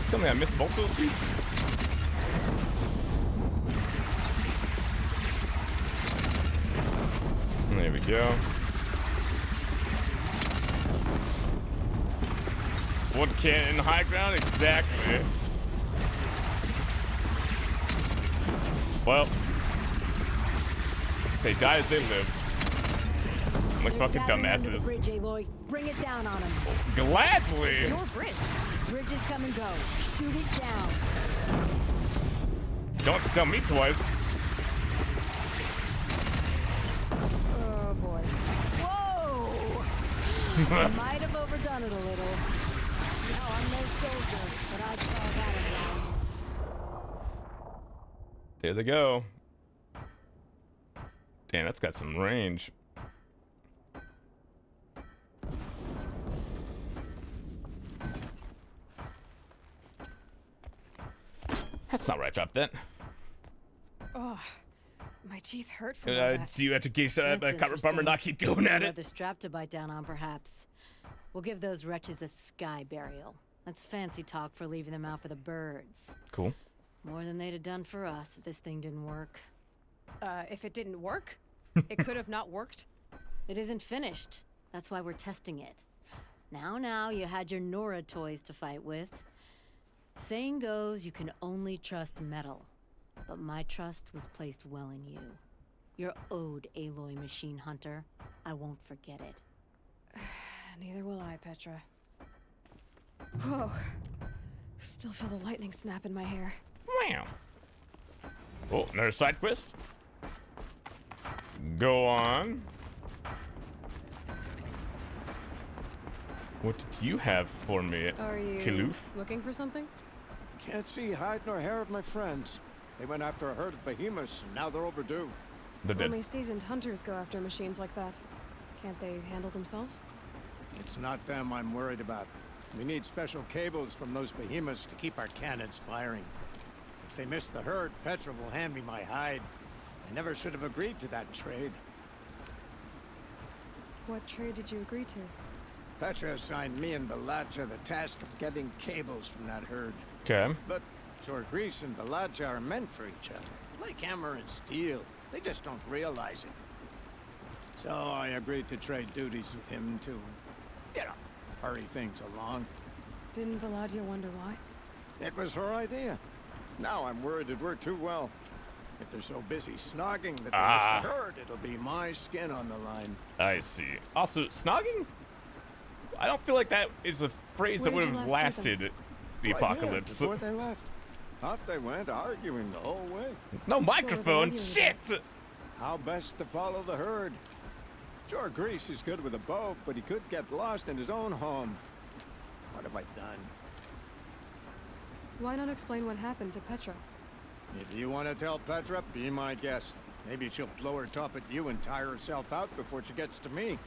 Tell me I missed both those dudes. There we go. One cannon high ground, exactly. Well, they die as they live. Like fucking dumbasses. Bridge, Aloy. Bring it down on him. Gladly. Your bridge. Bridges come and go. Shoot it down. Don't tell me twice. Oh boy. Whoa! Might have overdone it a little. No, I'm no soldier, but I saw that around. There they go. Damn, that's got some range. That's not where I dropped that. Oh, my teeth hurt from all that. Do you have to keep cover bummer not keep going at it? Another strap to bite down on, perhaps. We'll give those wretches a sky burial. That's fancy talk for leaving them out for the birds. Cool. More than they'd have done for us if this thing didn't work. If it didn't work? It could have not worked? It isn't finished. That's why we're testing it. Now, you had your Nora toys to fight with. Saying goes, you can only trust metal. But my trust was placed well in you. You're owed, Aloy Machine Hunter. I won't forget it. Neither will I, Petra. Whoa. Still feel the lightning snap in my hair. Wow. Oh, another side quest? Go on. What do you have for me, Are you Kiloof? looking for something? Can't see hide nor hair of my friends. They went after a herd of behemoths, and now they're overdue. They're dead. Only seasoned hunters go after machines like that. Can't they handle themselves? It's not them I'm worried about. We need special cables from those behemoths to keep our cannons firing. If they miss the herd, Petra will hand me my hide. I never should have agreed to that trade. What trade did you agree to? Petra assigned me and Baladja the task of getting cables from that herd. Okay. But Jorgris and Baladja are meant for each other. Like hammer and steel. They just don't realize it. So I agreed to trade duties with him to, you know, hurry things along. Didn't Valadia wonder why? It was her idea. Now I'm worried it worked too well. If they're so busy snogging that they miss the herd, it'll be my skin on the line. I see. Also, snogging? I don't feel like that is a phrase that would have lasted the apocalypse. Before they left. Off they went, arguing the whole way. No microphone, shit! How best to follow the herd. Jorgris is good with a bow, but he could get lost in his own home. What have I done? Why not explain what happened to Petra? If you want to tell Petra, be my guest. Maybe she'll blow her top at you and tire herself out before she gets to me.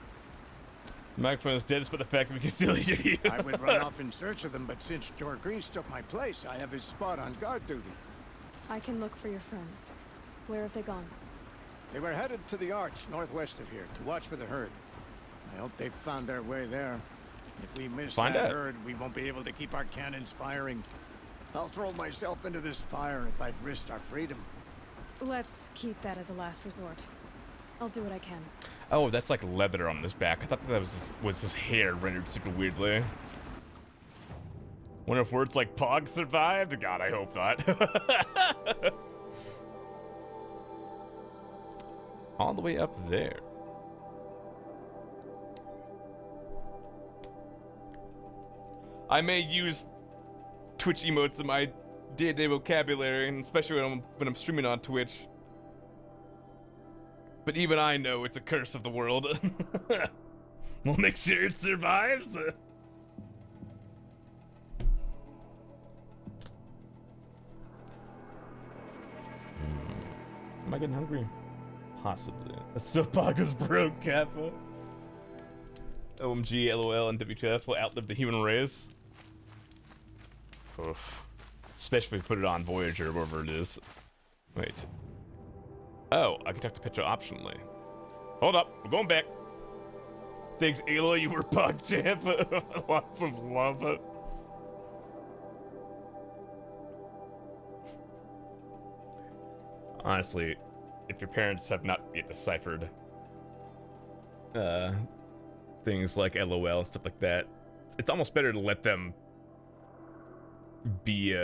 The microphone is dead, but the fact that we can still hear you. I would run off in search of them, but since Jorgris took my place, I have his spot on guard duty. I can look for your friends. Where have they gone? They were headed to the arch northwest of here to watch for the herd. I hope they've found their way there. If we miss that herd, we won't be able to keep our cannons firing. I'll throw myself into this fire if I've risked our freedom. Let's keep that as a last resort. I'll do what I can. Oh, that's like leather on his back. I thought that was his hair rendered super weirdly. Wonder if words like Pog survived? God, I hope not. All the way up there. I may use Twitch emotes in my day-to-day vocabulary, and especially when I'm streaming on Twitch. But even I know it's a curse of the world. We'll make sure it survives. Am I getting hungry? Possibly. That's so Paga's broke, Kappa. OMG, LOL, and WTF will outlive the human race. Oof. Especially if we put it on Voyager or wherever it is. Wait. Oh, I can talk to Petra optionally. Hold up, we're going back. Thanks, Aloy, you were Pog champ. Lots of love. Honestly, if your parents have not yet deciphered things like LOL and stuff like that, it's almost better to let them be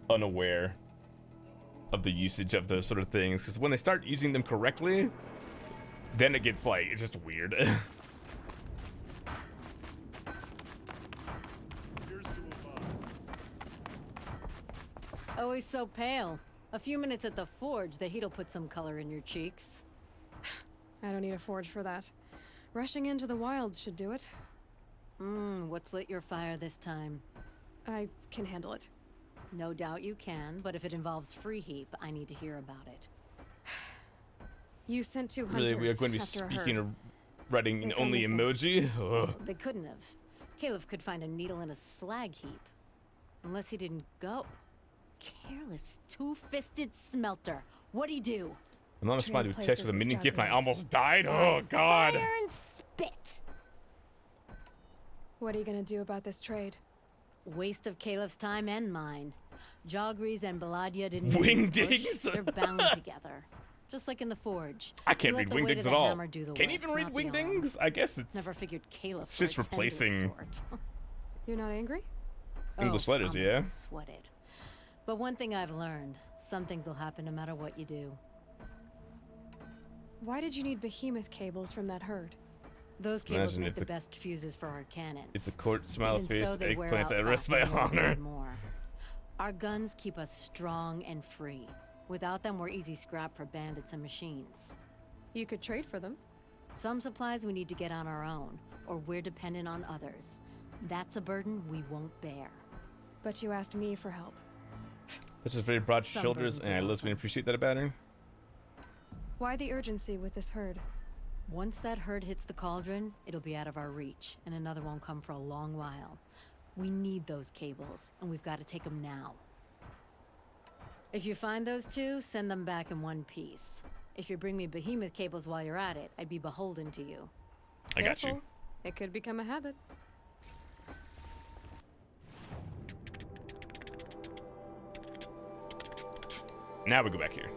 unaware of the usage of those sort of things, because when they start using them correctly, then it gets like, it's just weird. Always so pale. A few minutes at the forge, the heat'll put some color in your cheeks. I don't need a forge for that. Rushing into the wilds should do it. What's lit your fire this time? I can handle it. No doubt you can, but if it involves Free Heap, I need to hear about it. You sent 2 hunters. Really, we are going to be speaking or writing in only emoji? Ugh. They couldn't have. Caleb could find a needle in a slag heap. Unless he didn't go. Careless, two-fisted smelter. What'd he do? My mom responded to a text with a mini gift and I almost died? Oh, God. Fire and spit! What are you gonna do about this trade? Waste of Caleb's time and mine. Jogris and Baladja didn't Wingdings? They're bound together. Just like in the forge. I can't read Wingdings at all. Can't even read Wingdings? I guess it's... Never figured Caleb it's just replacing... You're not angry? English letters, yeah. Sweated. But one thing I've learned, some things will happen no matter what you do. Why did you need behemoth cables from that herd? Those cables make the best fuses for our cannons. It's a court, smile face, so eggplant, I rest my honor. Our guns keep us strong and free. Without them, we're easy scrap for bandits and machines. You could trade for them. Some supplies we need to get on our own, or we're dependent on others. That's a burden we won't bear. But you asked me for help. Which is very broad shoulders, and I literally appreciate that about her. Why the urgency with this herd? Once that herd hits the cauldron, it'll be out of our reach, and another won't come for a long while. We need those cables, and we've got to take them now. If you find those two, send them back in one piece. If you bring me behemoth cables while you're at it, I'd be beholden to you. I got you. It could become a habit. Now we go back here.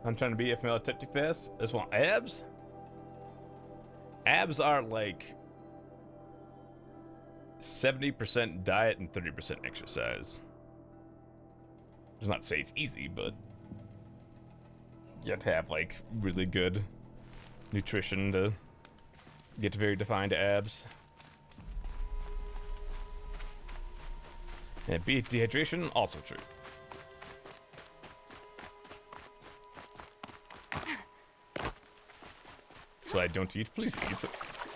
I'm trying to be FML too fast. This one, abs? Abs are like 70% diet and 30% exercise. It's not to say it's easy, but you have to have like really good nutrition to get to very defined abs. And dehydration, also true. So I don't eat, please eat.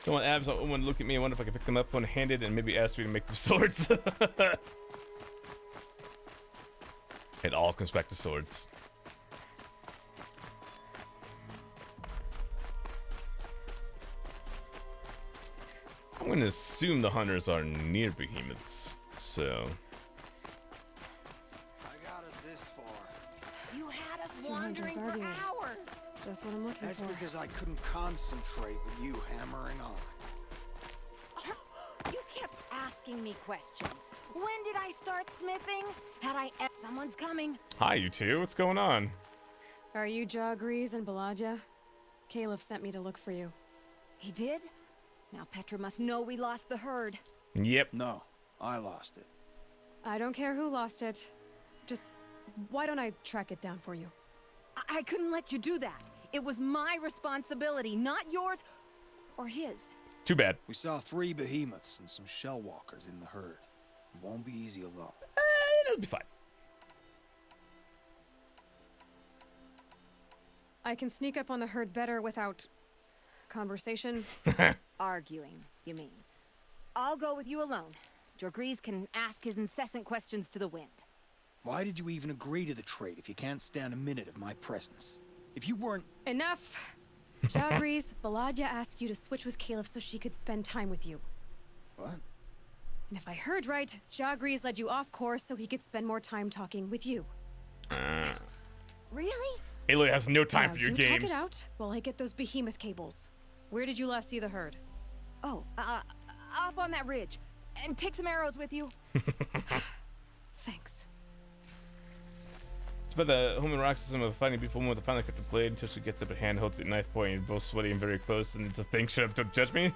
Don't want abs, I want to look at me, I wonder if I can pick them up one-handed and maybe ask me to make them swords. It all comes back to swords. I'm going to assume the hunters are near behemoths, so... I got us this far. You had us Two wandering hunters for arguing. hours. Just what I'm looking That's for. because I couldn't concentrate with you hammering on. You kept asking me questions. When did I start smithing? Had I... Someone's coming. Hi, you two. What's going on? Are you Jaw Grease and Balaja? Caliph sent me to look for you. He did? Now Petra must know we lost the herd. Yep. No, I lost it. I don't care who lost it. Just, why don't I track it down for you? I couldn't let you do that. It was my responsibility, not yours or his. Too bad. We saw 3 behemoths and some shell walkers in the herd. It won't be easy alone. It'll be fine. I can sneak up on the herd better without conversation. Arguing, you mean? I'll go with you alone. Jorgrees can ask his incessant questions to the wind. Why did you even agree to the trade if you can't stand a minute of my presence? If you weren't... Enough! Jaw Grease, Balaja asked you to switch with Caliph so she could spend time with you. What? And if I heard right, Jaw Grease led you off course so he could spend more time talking with you. Really? Aloy has no time Now, for your you games. talk it out while I get those behemoth cables. Where did you last see the herd? Oh, up on that ridge. And take some arrows with you. Thanks. It's about the human roxism of finding a beautiful woman with a finely cut blade until she gets up a hand, holds it knife point, and both sweaty and very close, and it's a thing. Shut up, don't judge me.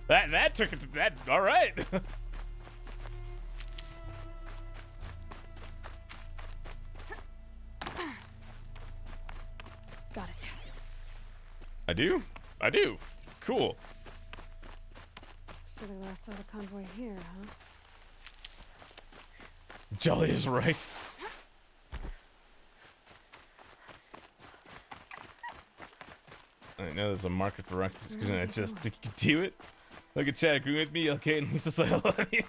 that took it to that. All right. Got it. I do. I do. Cool. So they last saw the convoy here, huh? Jolly is right. I know there's a market for rockets because I just think you can do it. Look at Chad agreeing with me. Okay, and Lisa say I love you.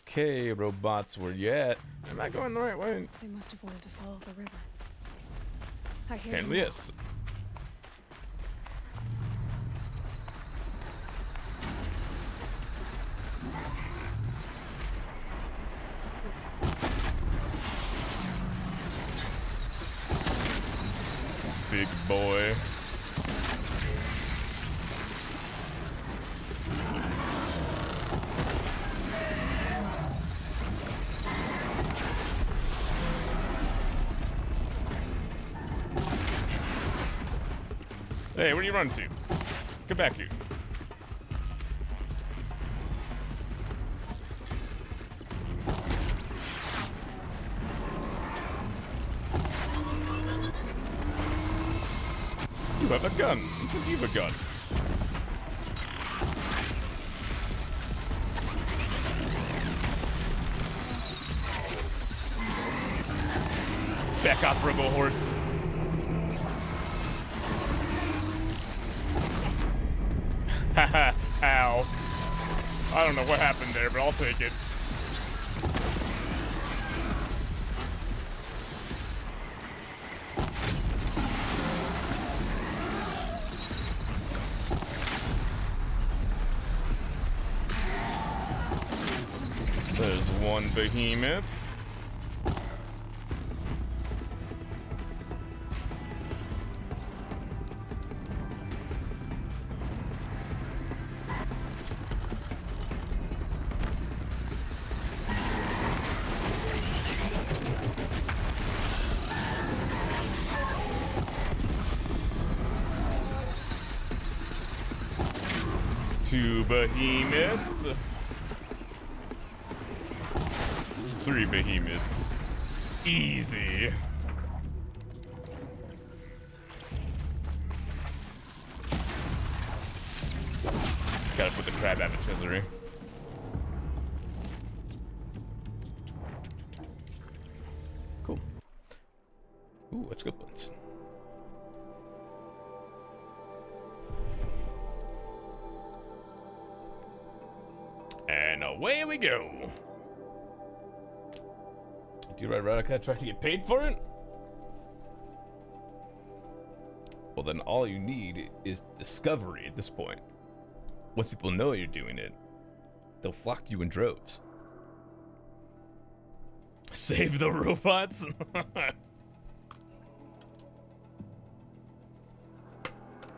Okay, robots, where you at? Am I going the right way? They must have wanted to follow the river. I hear Apparently, you. yes. Big boy. Hey, where are you running to? Get back here. You have a gun. You have a gun. Back off, Robo Horse. Haha, ow. I don't know what happened there, but I'll take it. There's one behemoth. Two behemoths. Three behemoths. Easy. Gotta put the crab out of its misery. Cool. Ooh, what's good ones? And away we go. Do you ride Radica try to get paid for it? Well, then all you need is discovery at this point. Once people know you're doing it, they'll flock to you in droves. Save the robots?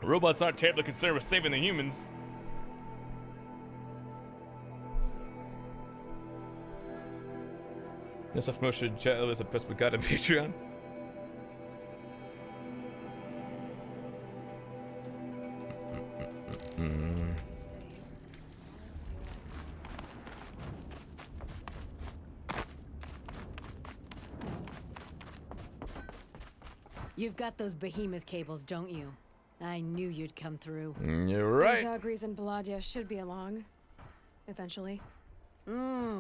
Robots aren't terribly concerned with saving the humans. No self-promotion channel is a press we got on Patreon. You've got those behemoth cables, don't you? I knew you'd come through. You're right. Jagris and Baladia should be along. Eventually.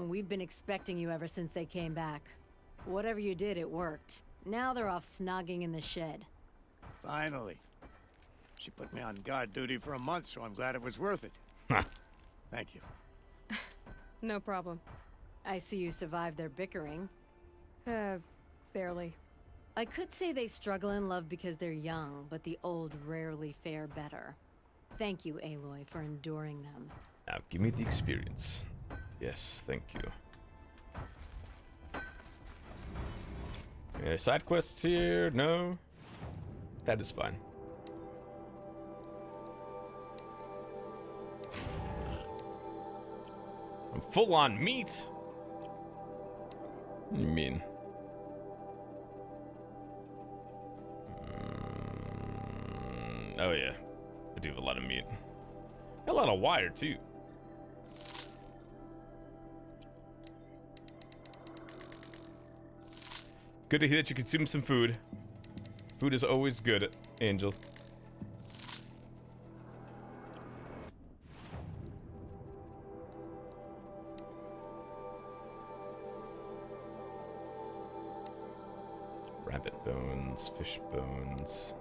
We've been expecting you ever since they came back. Whatever you did, it worked. Now they're off snogging in the shed. Finally. She put me on guard duty for a month, so I'm glad it was worth it. Thank you. No problem. I see you survived their bickering. Barely. I could say they struggle in love because they're young, but the old rarely fare better. Thank you, Aloy, for enduring them. Now, give me the experience. Yes, thank you. Any side quests here? No? That is fine. I'm full on meat? What do you mean? Oh yeah, I do have a lot of meat. Got a lot of wire too. Good to hear that you consume some food. Food is always good, Angel. Rabbit bones, fish bones,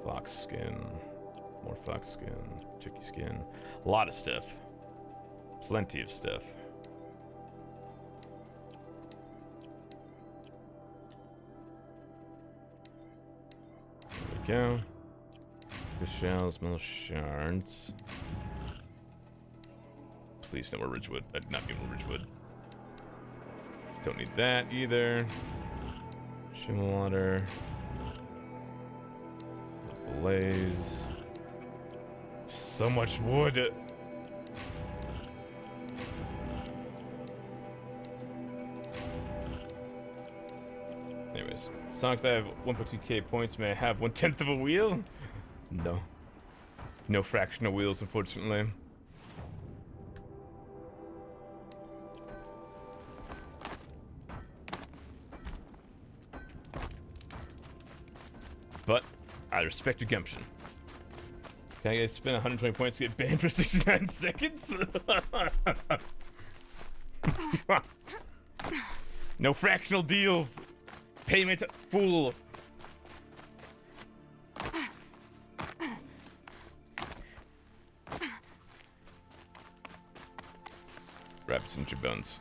fox skin, more fox skin, turkey skin. A lot of stuff. Plenty of stuff. Go. Fish shells, metal shards. Please no more Ridgewood. Not even Ridgewood. Don't need that either. Shimmer water. Blaze. So much wood. Anyways, songs that have 1.2k points may have 1/10 of a wheel? No. No fractional wheels, unfortunately. But I respect your gumption. Can I spend 120 points to get banned for 69 seconds? No fractional deals. payment, fool. Rabbits and bones.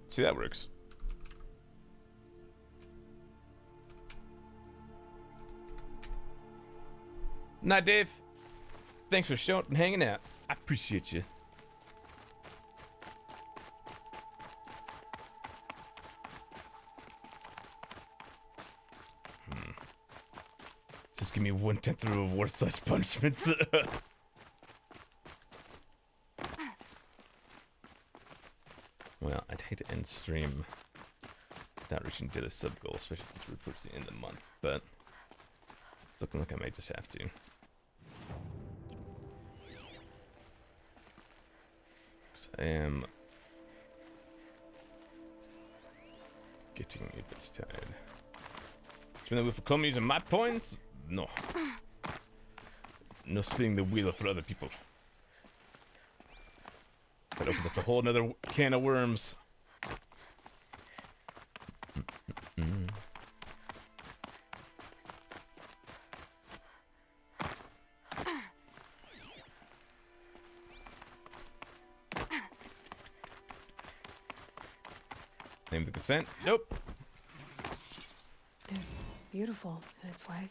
See, that works. Night, Dave. Thanks for showing up and hanging out. I appreciate you. Just give me 1/10 of a reward/punishment. Well, I'd hate to end stream without reaching daily sub goal, especially since we're pushing the end of the month, but it's looking like I may just have to. Because I am getting a bit tired. Spin the wheel for Clem using my points? No. No spinning the wheel for other people. That opens up a whole another can of worms. Name the consent? Nope. It's beautiful in its way.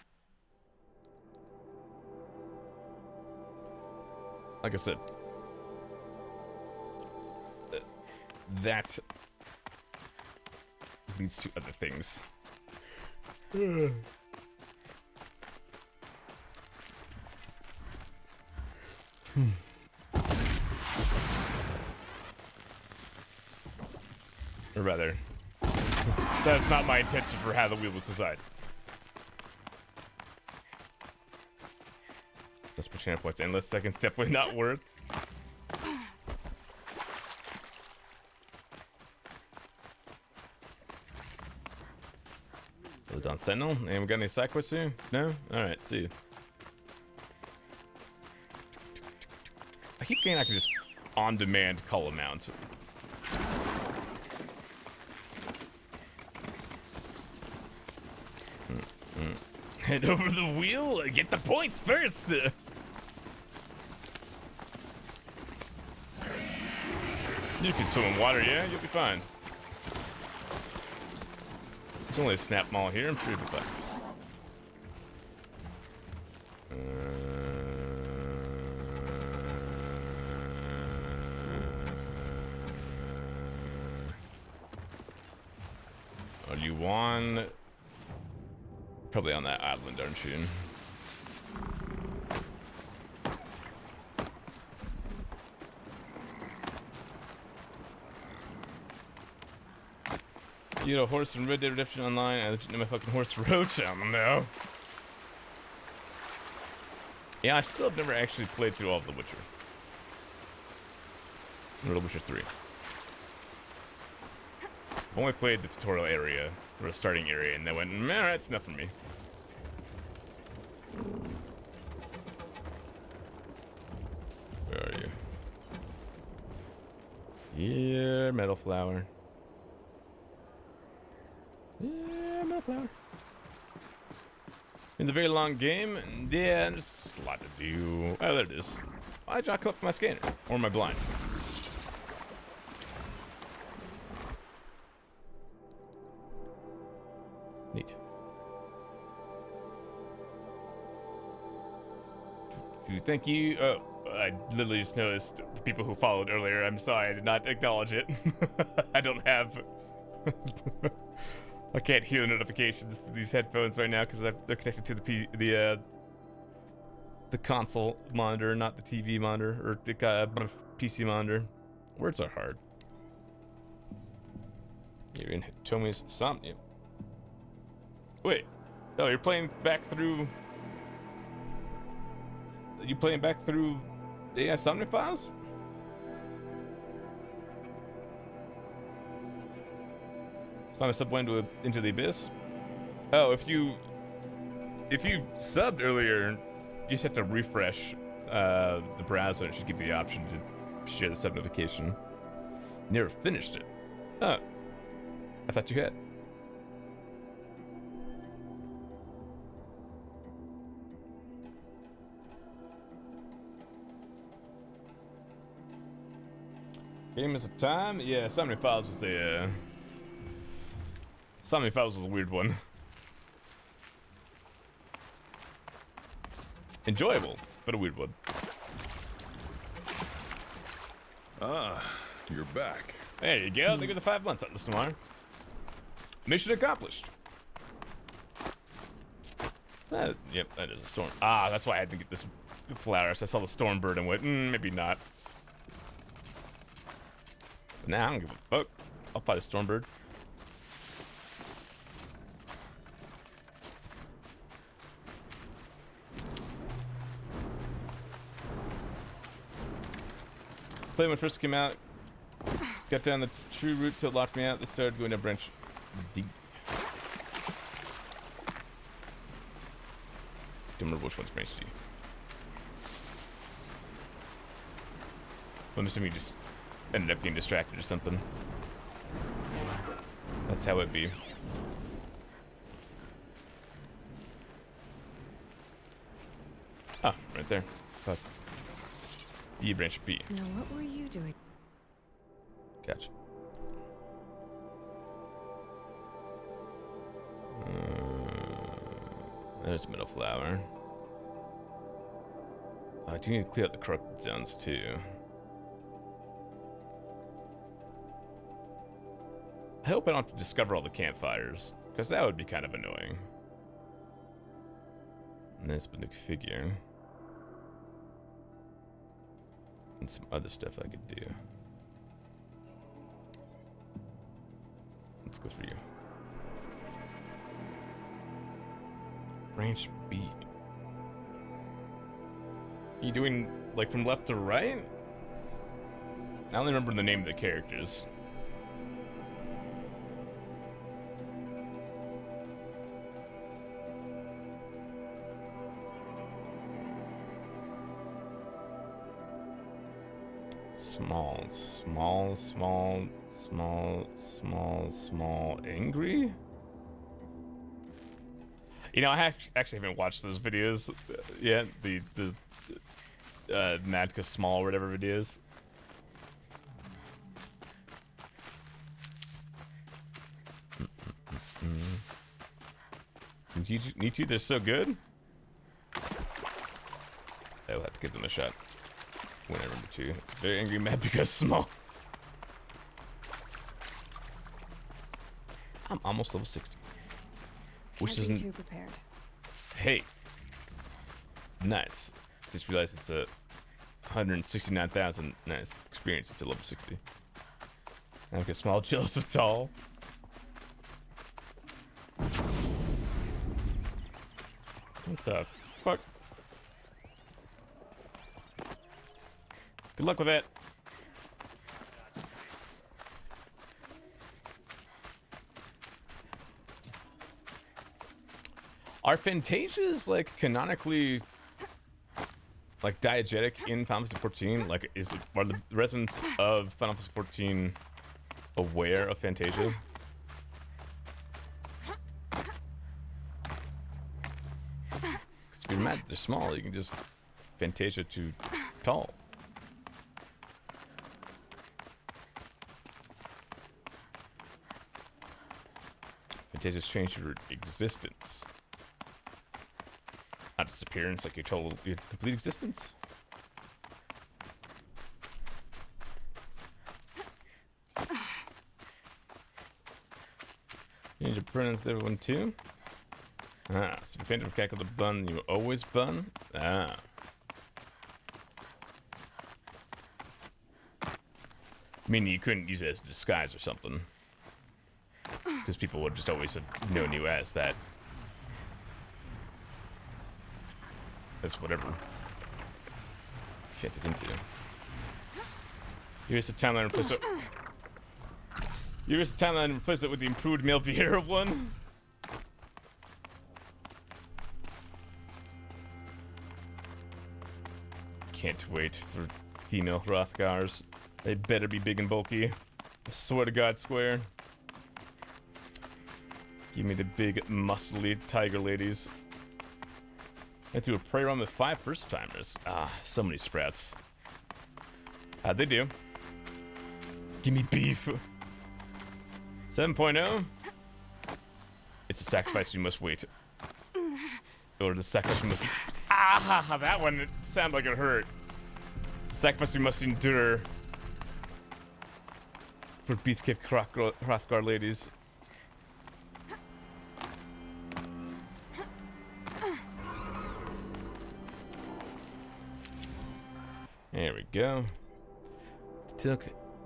Like I said, that leads to other things. Or rather, that's not my intention for how the wheel was designed. Let's put channel points. Endless seconds, definitely not worth. On Sentinel, and we got any side quests here? No? Alright, see you. I keep getting I can just on demand call them out. Head over the wheel, get the points first. You can swim in water, yeah? You'll be fine. There's only a snap mall here, I'm sure you'll be fine. Are you on? Probably on that island, aren't you? You know, horse in Red Dead Redemption Online. I legit know my fucking horse Roach. I don't know. Yeah, I still have never actually played through all of The Witcher. Or The Witcher 3. I've only played the tutorial area, or the starting area, and then went, alright, it's enough for me. Where are you? Yeah, Metal Flower. Yeah, Metal Flower. It's a very long game, and yeah, there's just a lot to do. Oh, there it is. Why'd I come up with my scanner? Or am I blind? Neat. Thank you. Oh, I literally just noticed the people who followed earlier. I'm sorry, I did not acknowledge it. I don't have... I can't hear the notifications through these headphones right now because they're connected to the console monitor, not the TV monitor or the PC monitor. Words are hard. You're in Hitomi's Somnia. Wait, oh, you're playing back through. Are you playing back through the Somnia files? Find myself went into the abyss. Oh, if you subbed earlier, you just have to refresh the browser. It should give you the option to share the sub notification. Never finished it. Oh. I thought you had. Game is a time? Yeah, Summoning Files was a, Summoning Files was a weird one. Enjoyable, but a weird one. Ah, you're back. There you go. Look at the 5 months on this tomorrow. Mission accomplished. Yep, that is a storm. Ah, that's why I had to get this flower. So I saw the storm bird and went, maybe not. But now I don't give a fuck. I'll fight a storm bird. Played when it first came out. Got down the true route till it locked me out. They started going down branch D. Don't remember which one's branch D. I'm assuming you just ended up getting distracted or something. That's how it'd be. Ah, right there. Fuck. E branch B. Now what were you doing? Gotcha. There's middle flower. I do need to clear out the corrupted zones too. I hope I don't have to discover all the campfires, because that would be kind of annoying. And this big figure. And some other stuff I could do. Let's go for you. Branch B. Are you doing like from left to right? I only remember the name of the characters. Small, angry? You know, I actually haven't watched those videos yet. The Madka Small, whatever it is. You two, they're so good. I will have to give them a shot. Winner number 2. Very angry mad because small. I'm almost level 60. Which isn't too prepared. Hey. Nice. Just realized it's a 169,000 nice experience until level 60. Now get small, jealous of tall. What the fuck? Good luck with that. Are Fantasias like canonically like diegetic in Final Fantasy 14? Like, are the residents of Final Fantasy 14 aware of Fantasia? Because if you're mad that they're small, you can just Fantasia to tall. Fantasia's changed your existence. Not disappearance, like your complete existence. You need your pronouns to everyone too? Ah, so if you fainted cackle the bun, you always bun? Ah. Meaning you couldn't use it as a disguise or something. Because people would just always have known you as that. That's whatever fit it into. Here's the timeline replace it. Here's the timeline replace it with the improved male Vieira one. Can't wait for female Hrothgars. They better be big and bulky. I swear to God, Square. Give me the big, muscly tiger ladies. I threw a prey run with 5 first-timers. Ah, so many sprats. How'd they do? Give me beef. 7.0. It's a sacrifice you must wait. Or the sacrifice you must... Ah, that one, it sounded like it hurt. The sacrifice we must endure. For Beefcake Hrothgar ladies. There we go. Took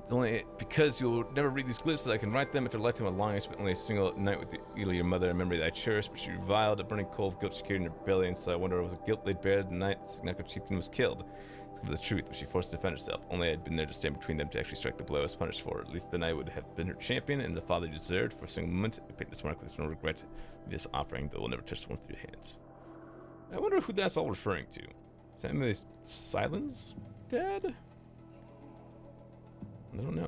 only because you'll never read these glyphs that I can write them. After a lifetime of longing, I spent only a single night with your mother, a memory that I cherish, but she reviled, a burning coal of guilt she carried in her belly, and so I wonder if it was a guilt laid bare the night Snako Chieftain was killed. It's the truth, but she forced to defend herself. Only I had been there to stand between them to actually strike the blow I was punished for. At least then I would have been her champion and the father deserved. For a single moment, I paid this mark with no regret of this offering, though will never touch one through your hands. I wonder who that's all referring to. Is that Emily Silence Dad? I don't know.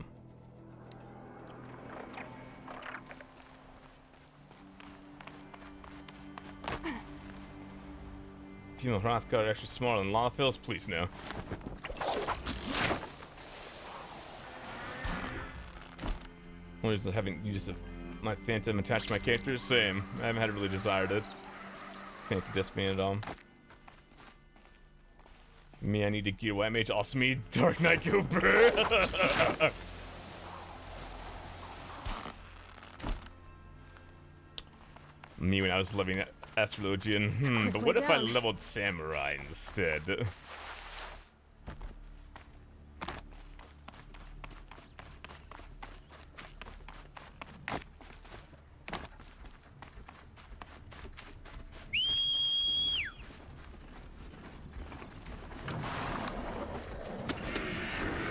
Female Hrothgar are actually smaller than Lawfills? Please no. Only just having used my Phantom attached to my characters? Same. I haven't really desired it. Can't contest me at all. Me, I need to gear White Mage. Also me, Dark Knight Cooper. Me when I was leveling Astrologian. But what if I leveled Samurai instead?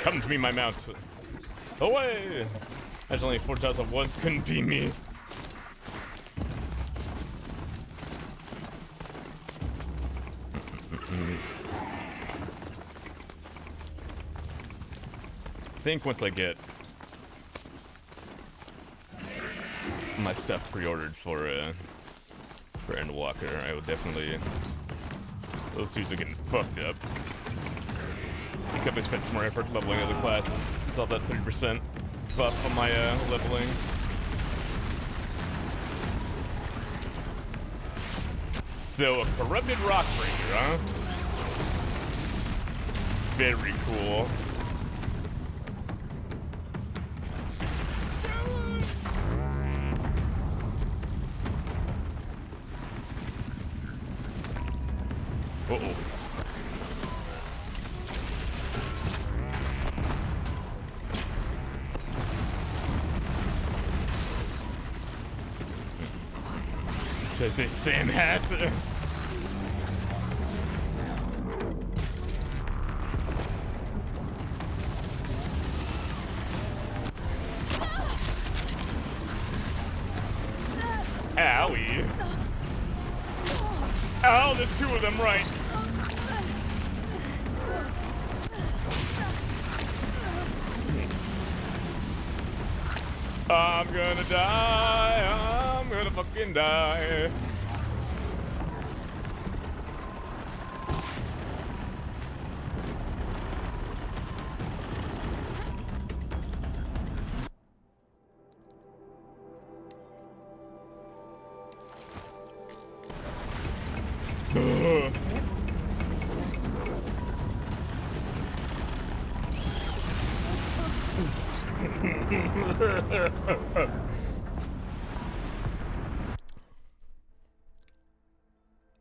Come to me, my mount. Away! There's only 4 tiles at once, couldn't be me. I think once I get my stuff pre-ordered for Endwalker, I will definitely... Those dudes are getting fucked up. I think I spent some more effort leveling other classes. Saw that 30% buff on my leveling. So, a corrupted Rockbreaker, huh? Very cool. Uh-oh. Should I say Sam hat? Owie. Oh, there's 2 of them, right. I'm gonna die, I'm gonna fucking die.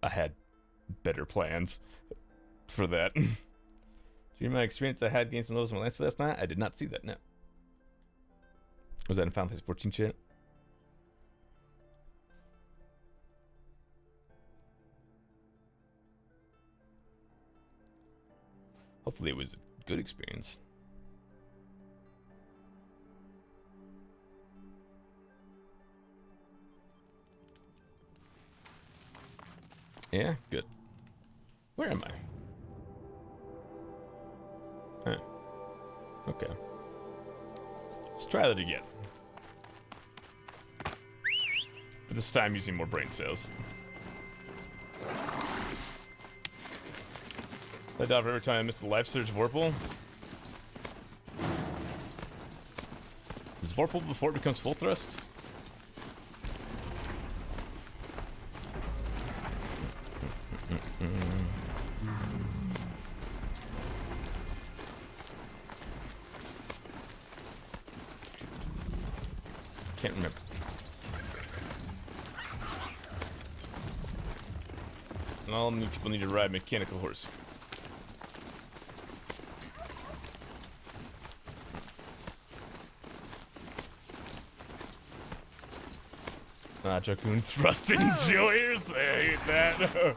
I had better plans for that. During my experience, I had gained some levels in my lance last night. I did not see that, no. Was that in Final Fantasy 14 chat? Hopefully it was a good experience. Yeah, good. Where am I? Oh. Okay. Let's try that again. But this time using more brain cells. I died every time I missed a life surge Vorpal. Is Vorpal before it becomes full thrust? Can't remember. All new people need to ride mechanical horse. Ah, Jakun thrust enjoyers. I hate that.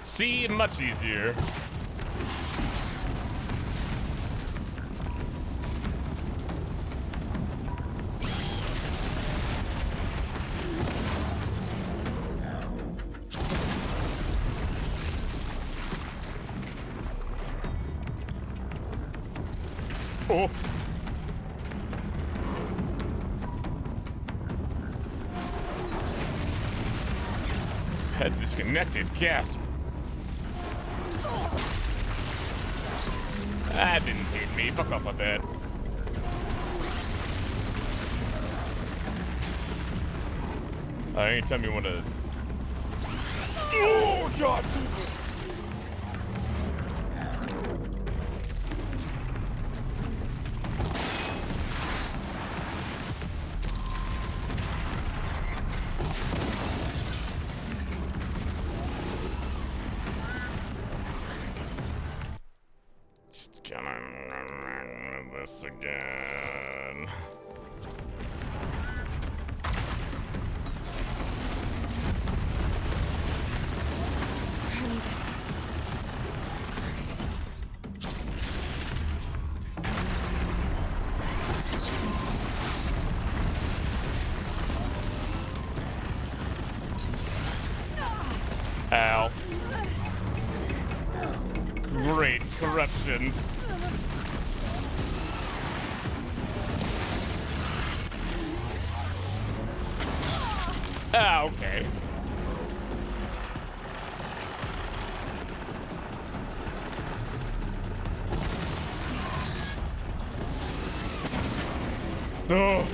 See, much easier. Oh. Head's disconnected. Gasp. That didn't hit me. Fuck off with that. Anytime you want to. Oh, God, Jesus. This again. Ow. Great corruption. Ah, okay. Oh.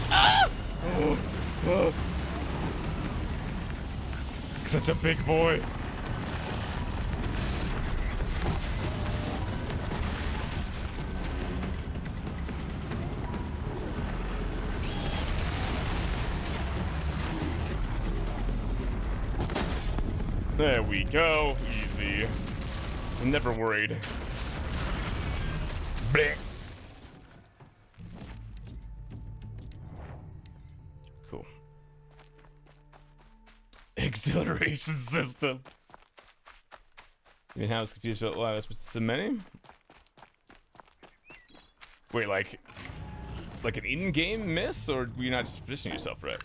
Ah! Oh. Oh. Such a big boy. There we go. Easy. Never worried. Blech. Cool. Acceleration system. You know, I was confused about why I was supposed to so many. Wait, like an in-game miss, or were you not just positioning yourself right?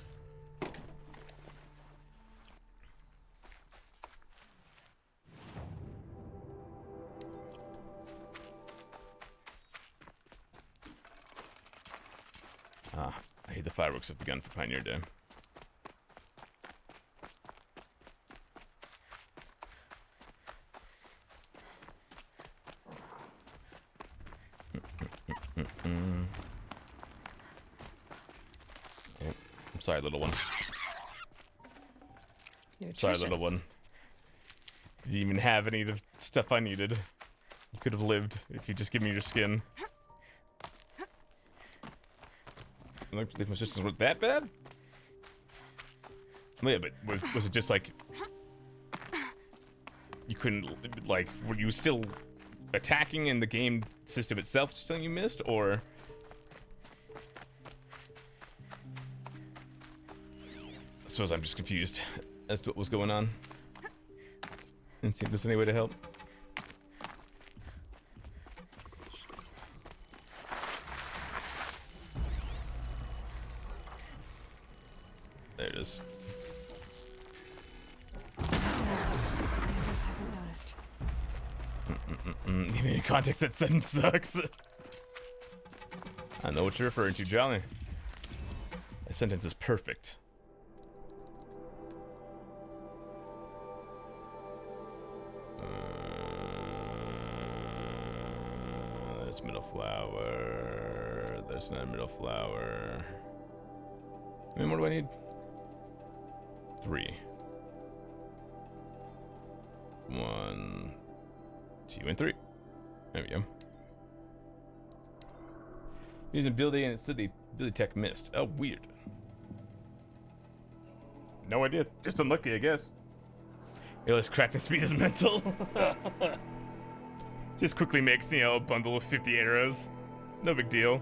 Ah, I hate the fireworks have begun for Pioneer Day. Okay. I'm sorry, little one. Sorry, little one. Didn't even have any of the stuff I needed. You could have lived if you just give me your skin. I don't think my systems were that bad. Yeah, but was it just like you couldn't, like, were you still attacking and the game system itself just telling you missed, or? suppose I'm just confused as to what was going on. And see if there's any way to help. There it is. Even in context, that sentence sucks. I know what you're referring to, Jolly. That sentence is perfect. There's middle flower. There's another middle flower. How many more do I need? 3. 1, 2, and 3. There we go. Using ability and it said the ability tech missed. Oh, weird. No idea. Just unlucky, I guess. This crafting speed is mental. Just quickly makes, you know, a bundle of 50 arrows. No big deal.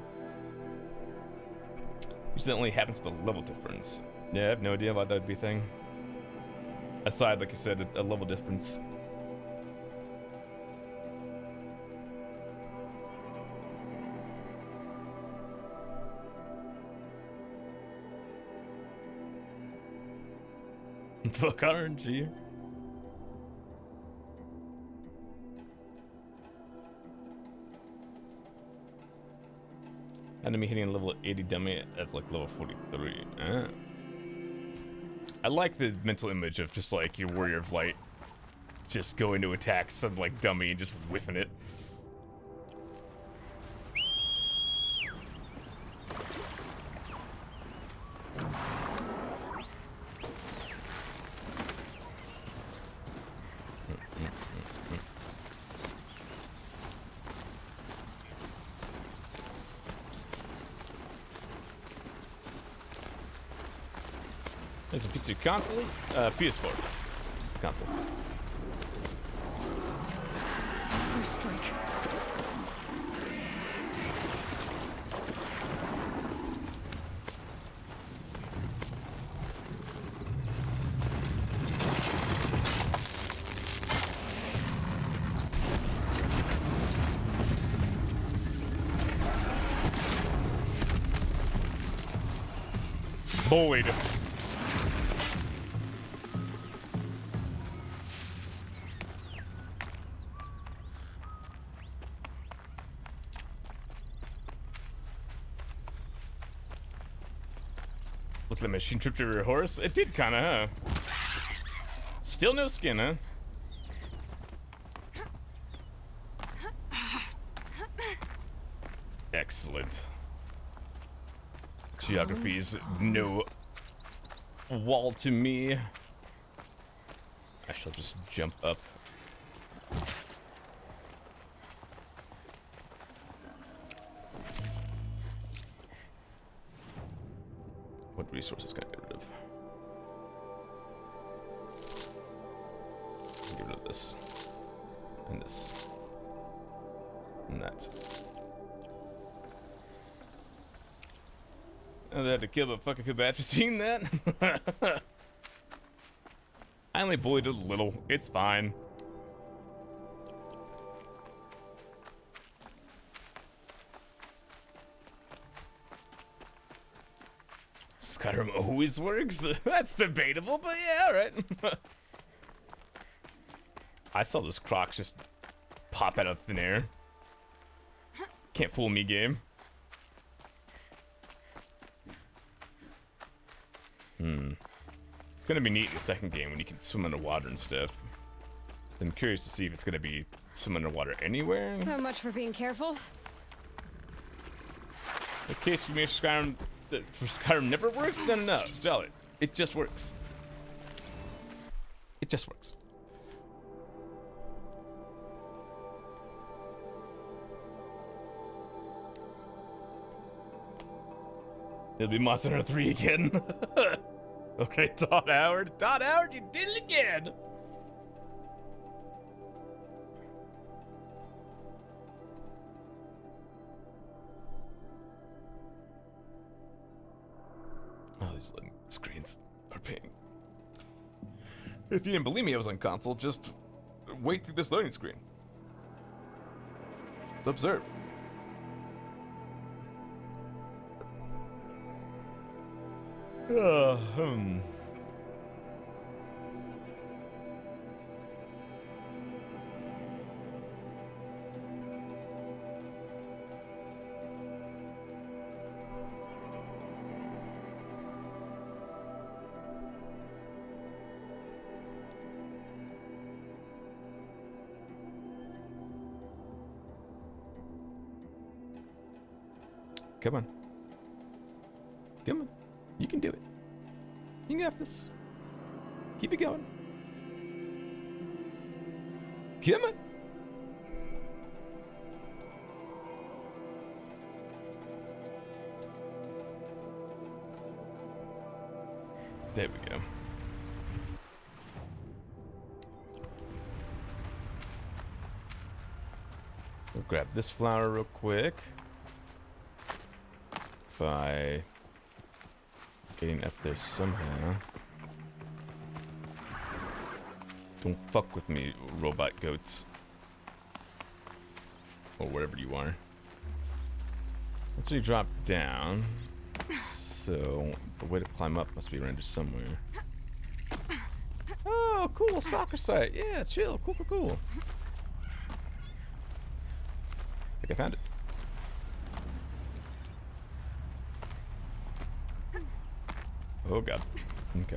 Usually that only happens to the level difference. Yeah, I have no idea why that would be a thing. Aside, like you said, a level difference. Fuck RNG. Enemy hitting a level 80 dummy as like level 43. I like the mental image of just like your warrior of light just going to attack some like dummy and just whiffing it. There's a piece of console, PS4 console. First strike. Boyd. Look at the machine tripped over your horse. It did kinda, huh? Still no skin, huh? Excellent. Geography's no wall to me. I shall just jump up. What resources can I get rid of? Get rid of this. And this. And that. I had to kill, but fucking feel bad for seeing that. I only bullied it a little. It's fine. Skyrim always works? That's debatable, but yeah, alright. I saw those crocs just pop out of thin air. Can't fool me, game. It's gonna be neat in the second game when you can swim underwater and stuff. I'm curious to see if it's gonna be swim underwater anywhere. So much for being careful. In case you made Skyrim that for Skyrim never works, then no, Jolly. It just works. It just works. It'll be Monster Hunter 3 again. Okay, Todd Howard. Todd Howard, you did it again. Oh, these loading screens are pain. If you didn't believe me I was on console, just wait through this loading screen. Observe. Come on. Come on. You can do it. You got this. Keep it going. Come on. There we go. We'll grab this flower real quick. By getting up there somehow. Don't fuck with me, robot goats. Or wherever you are. Once we drop down, so the way to climb up must be around here somewhere. Oh, cool, stalker site. Yeah, chill, cool. I think I found it. Oh god. Okay.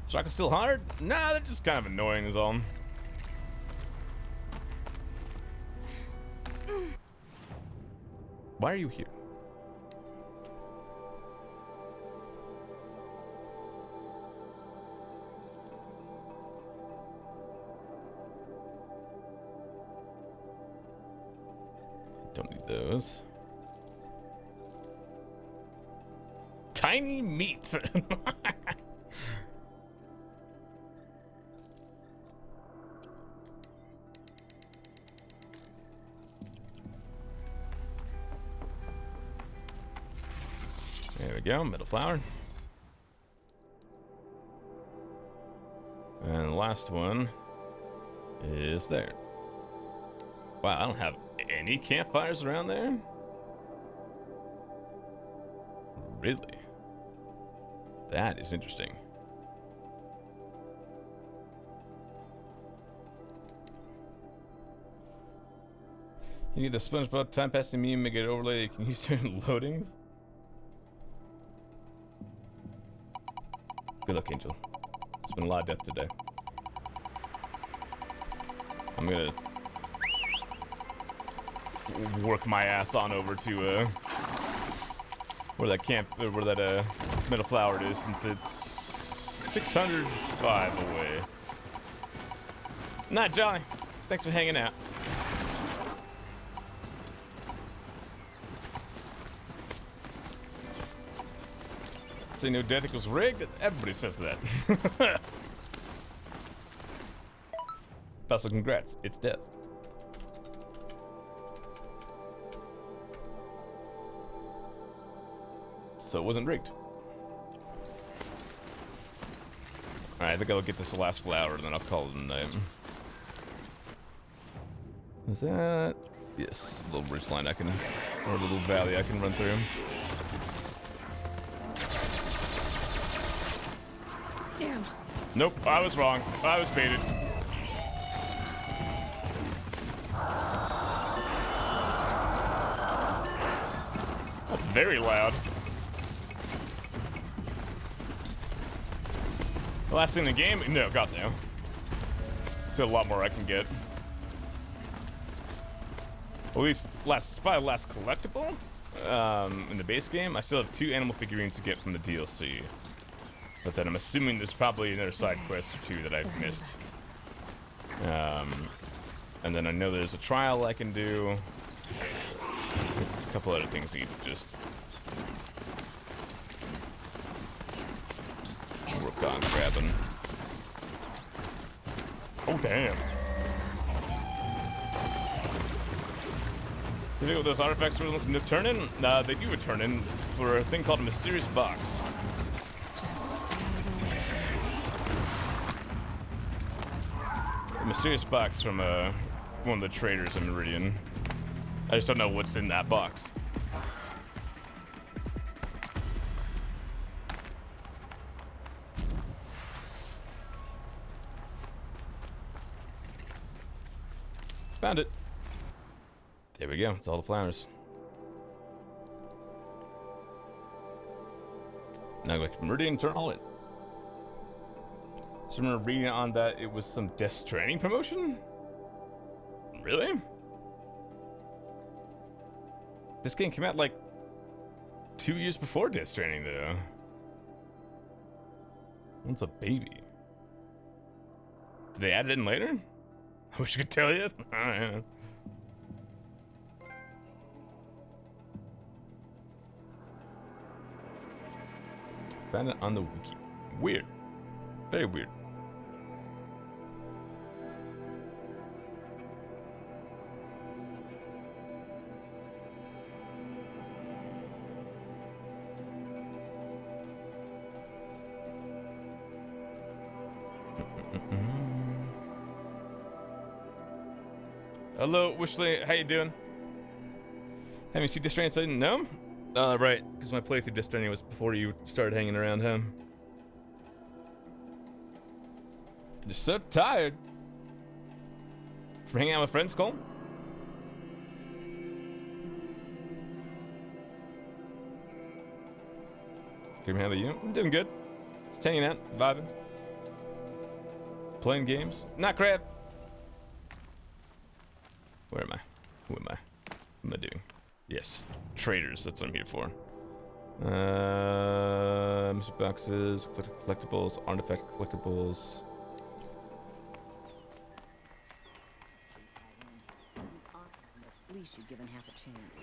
Shock is still hard? Nah, they're just kind of annoying is all. Why are you here? Don't need those. Tiny meat. There we go, metal flower. And the last one is there. Wow, I don't have any campfires around there? Really? That is interesting. You need the SpongeBob time passing meme, make it overlay. You can use certain loadings. Good luck, Angel. It's been a lot of death today. I'm gonna work my ass on over to where that metal flower is, since it's 605 away. Not Johnny. Thanks for hanging out. Say no death equals rigged? Everybody says that. Also, congrats. It's death. So it wasn't rigged. Alright, I think I'll get this last flower, and then I'll call it a night. Is that... Yes, a little ridge line I can... or a little valley I can run through. Damn. Nope, I was wrong. I was baited. That's very loud. The last thing in the game? No, god no. Still a lot more I can get. At least probably last collectible in the base game. I still have 2 animal figurines to get from the DLC. But then I'm assuming there's probably another side quest or 2 that I've missed. And then I know there's a trial I can do. A couple other things we need to just work on grabbing. Oh damn. You know what those artifacts were looking to turn in? They do return in for a thing called a mysterious box. Just stay A mysterious box from one of the traders in Meridian. I just don't know what's in that box. Found it. There we go. It's all the flowers. Now go back to Meridian, turn all in. So I remember reading on that it was some Death Stranding promotion? Really? This game came out like 2 years before Death Stranding though. One's a baby. Did they add it in later? I wish I could tell you. Found it on the wiki. Weird. Very weird. Hello, Wishley. How you doing? Have you seen Death Stranding? No? Right. Because my playthrough Death Stranding was before you started hanging around him. Just so tired. From hanging out with friends, Cole? Good, how about you? I'm doing good. Just hanging out, vibing. Playing games. Not crap. Where am I? Who am I? What am I doing? Yes. Traders, that's what I'm here for. Mystery boxes, collectibles, artifact collectibles. You're given half a chance.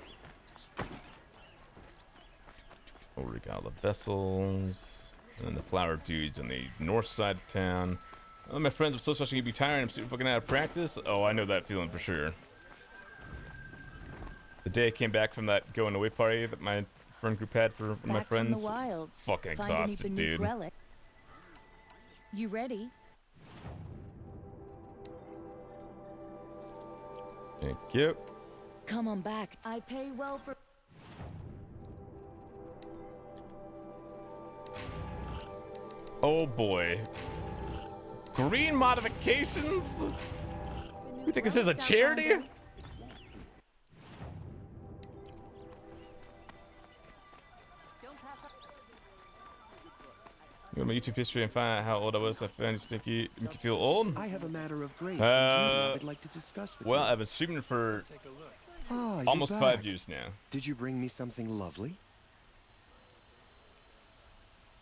Regala vessels. And then the flower dudes on the north side of town. Oh, my friends, I'm so sorry to be tired. I'm super fucking out of practice. Oh, I know that feeling for sure. The day I came back from that going away party that my friend group had for one of my friends. From the wilds. Fucking exhausted, dude. Relic. You ready? Thank you. Come on back. I pay well for. Oh boy. Green modifications? You think this is a charity? Go to my YouTube history and find out how old I was. I found you sneaky. Make you feel old? I have a matter of grace I'd like to discuss with you. Well, I've been streaming for almost 5 years now. Did you bring me something lovely?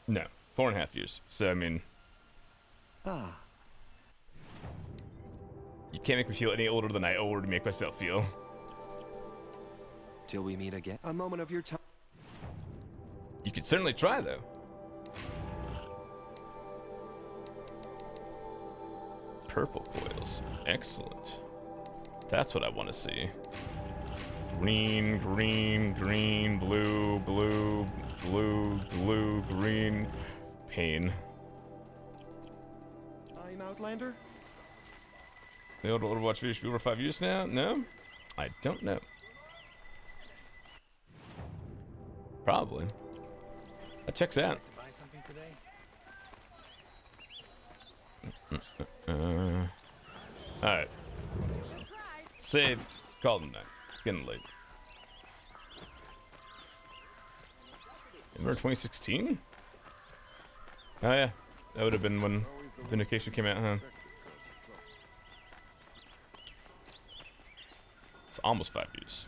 No, 4.5 years. So I mean, you can't make me feel any older than I already make myself feel. Till we meet again. A moment of your time. You could certainly try, though. Purple coils. Excellent. That's what I want to see. Green, green, green, blue, blue, blue, blue, green. Pain. I'm Outlander? The old Overwatch video should be over 5 years now? No? I don't know. Probably. That checks out. Buy something today? Alright. Save. Call them night. It's getting late. Remember 2016? Oh yeah. That would have been when Vindication came out, huh? It's almost 5 years.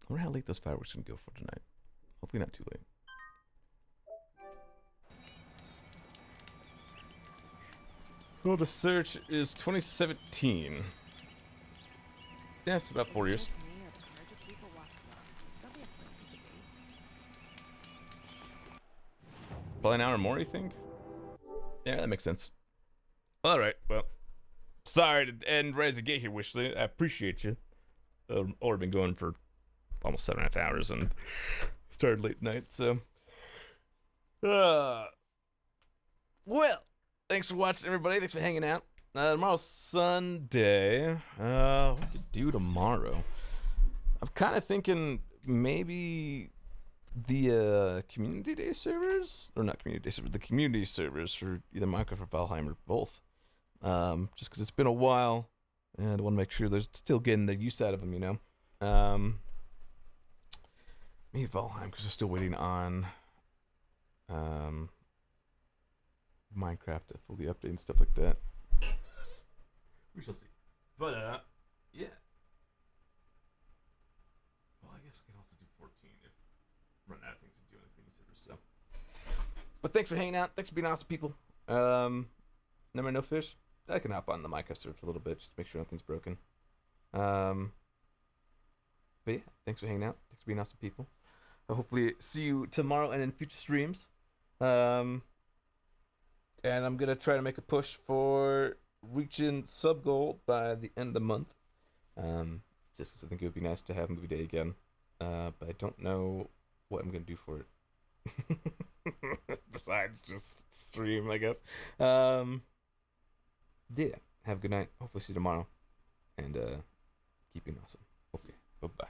I wonder how late those fireworks can go for tonight. Hopefully not too late. Well, the search is 2017. Yeah, it's about 4 years. Probably an hour more, you think? Yeah, that makes sense. Alright, well. Sorry to end right as a gate here, Wishley. I appreciate you. already been going for almost 7.5 hours and started late night, so. Well, thanks for watching, everybody. Thanks for hanging out. Tomorrow's Sunday. What to do tomorrow? I'm kind of thinking maybe the community day servers, or not community day servers, the community servers for either Minecraft or Valheim or both. Just because it's been a while, and I want to make sure they're still getting the use out of them, you know. Maybe Valheim because they're still waiting on Minecraft to fully update and stuff like that. We shall see. But yeah. Well, I guess I can also do 14 if run out of things to do in the community servers. So, but thanks for hanging out. Thanks for being awesome, people. Never no fish. I can hop on the Minecraft server for a little bit just to make sure nothing's broken. But yeah, thanks for hanging out. Thanks for being awesome, people. I'll hopefully see you tomorrow and in future streams. And I'm gonna try to make a push for reaching sub goal by the end of the month. Just because I think it would be nice to have movie day again. But I don't know what I'm gonna do for it. Besides just stream, I guess. Yeah, have a good night. Hopefully see you tomorrow. And keep being awesome. Okay, bye-bye.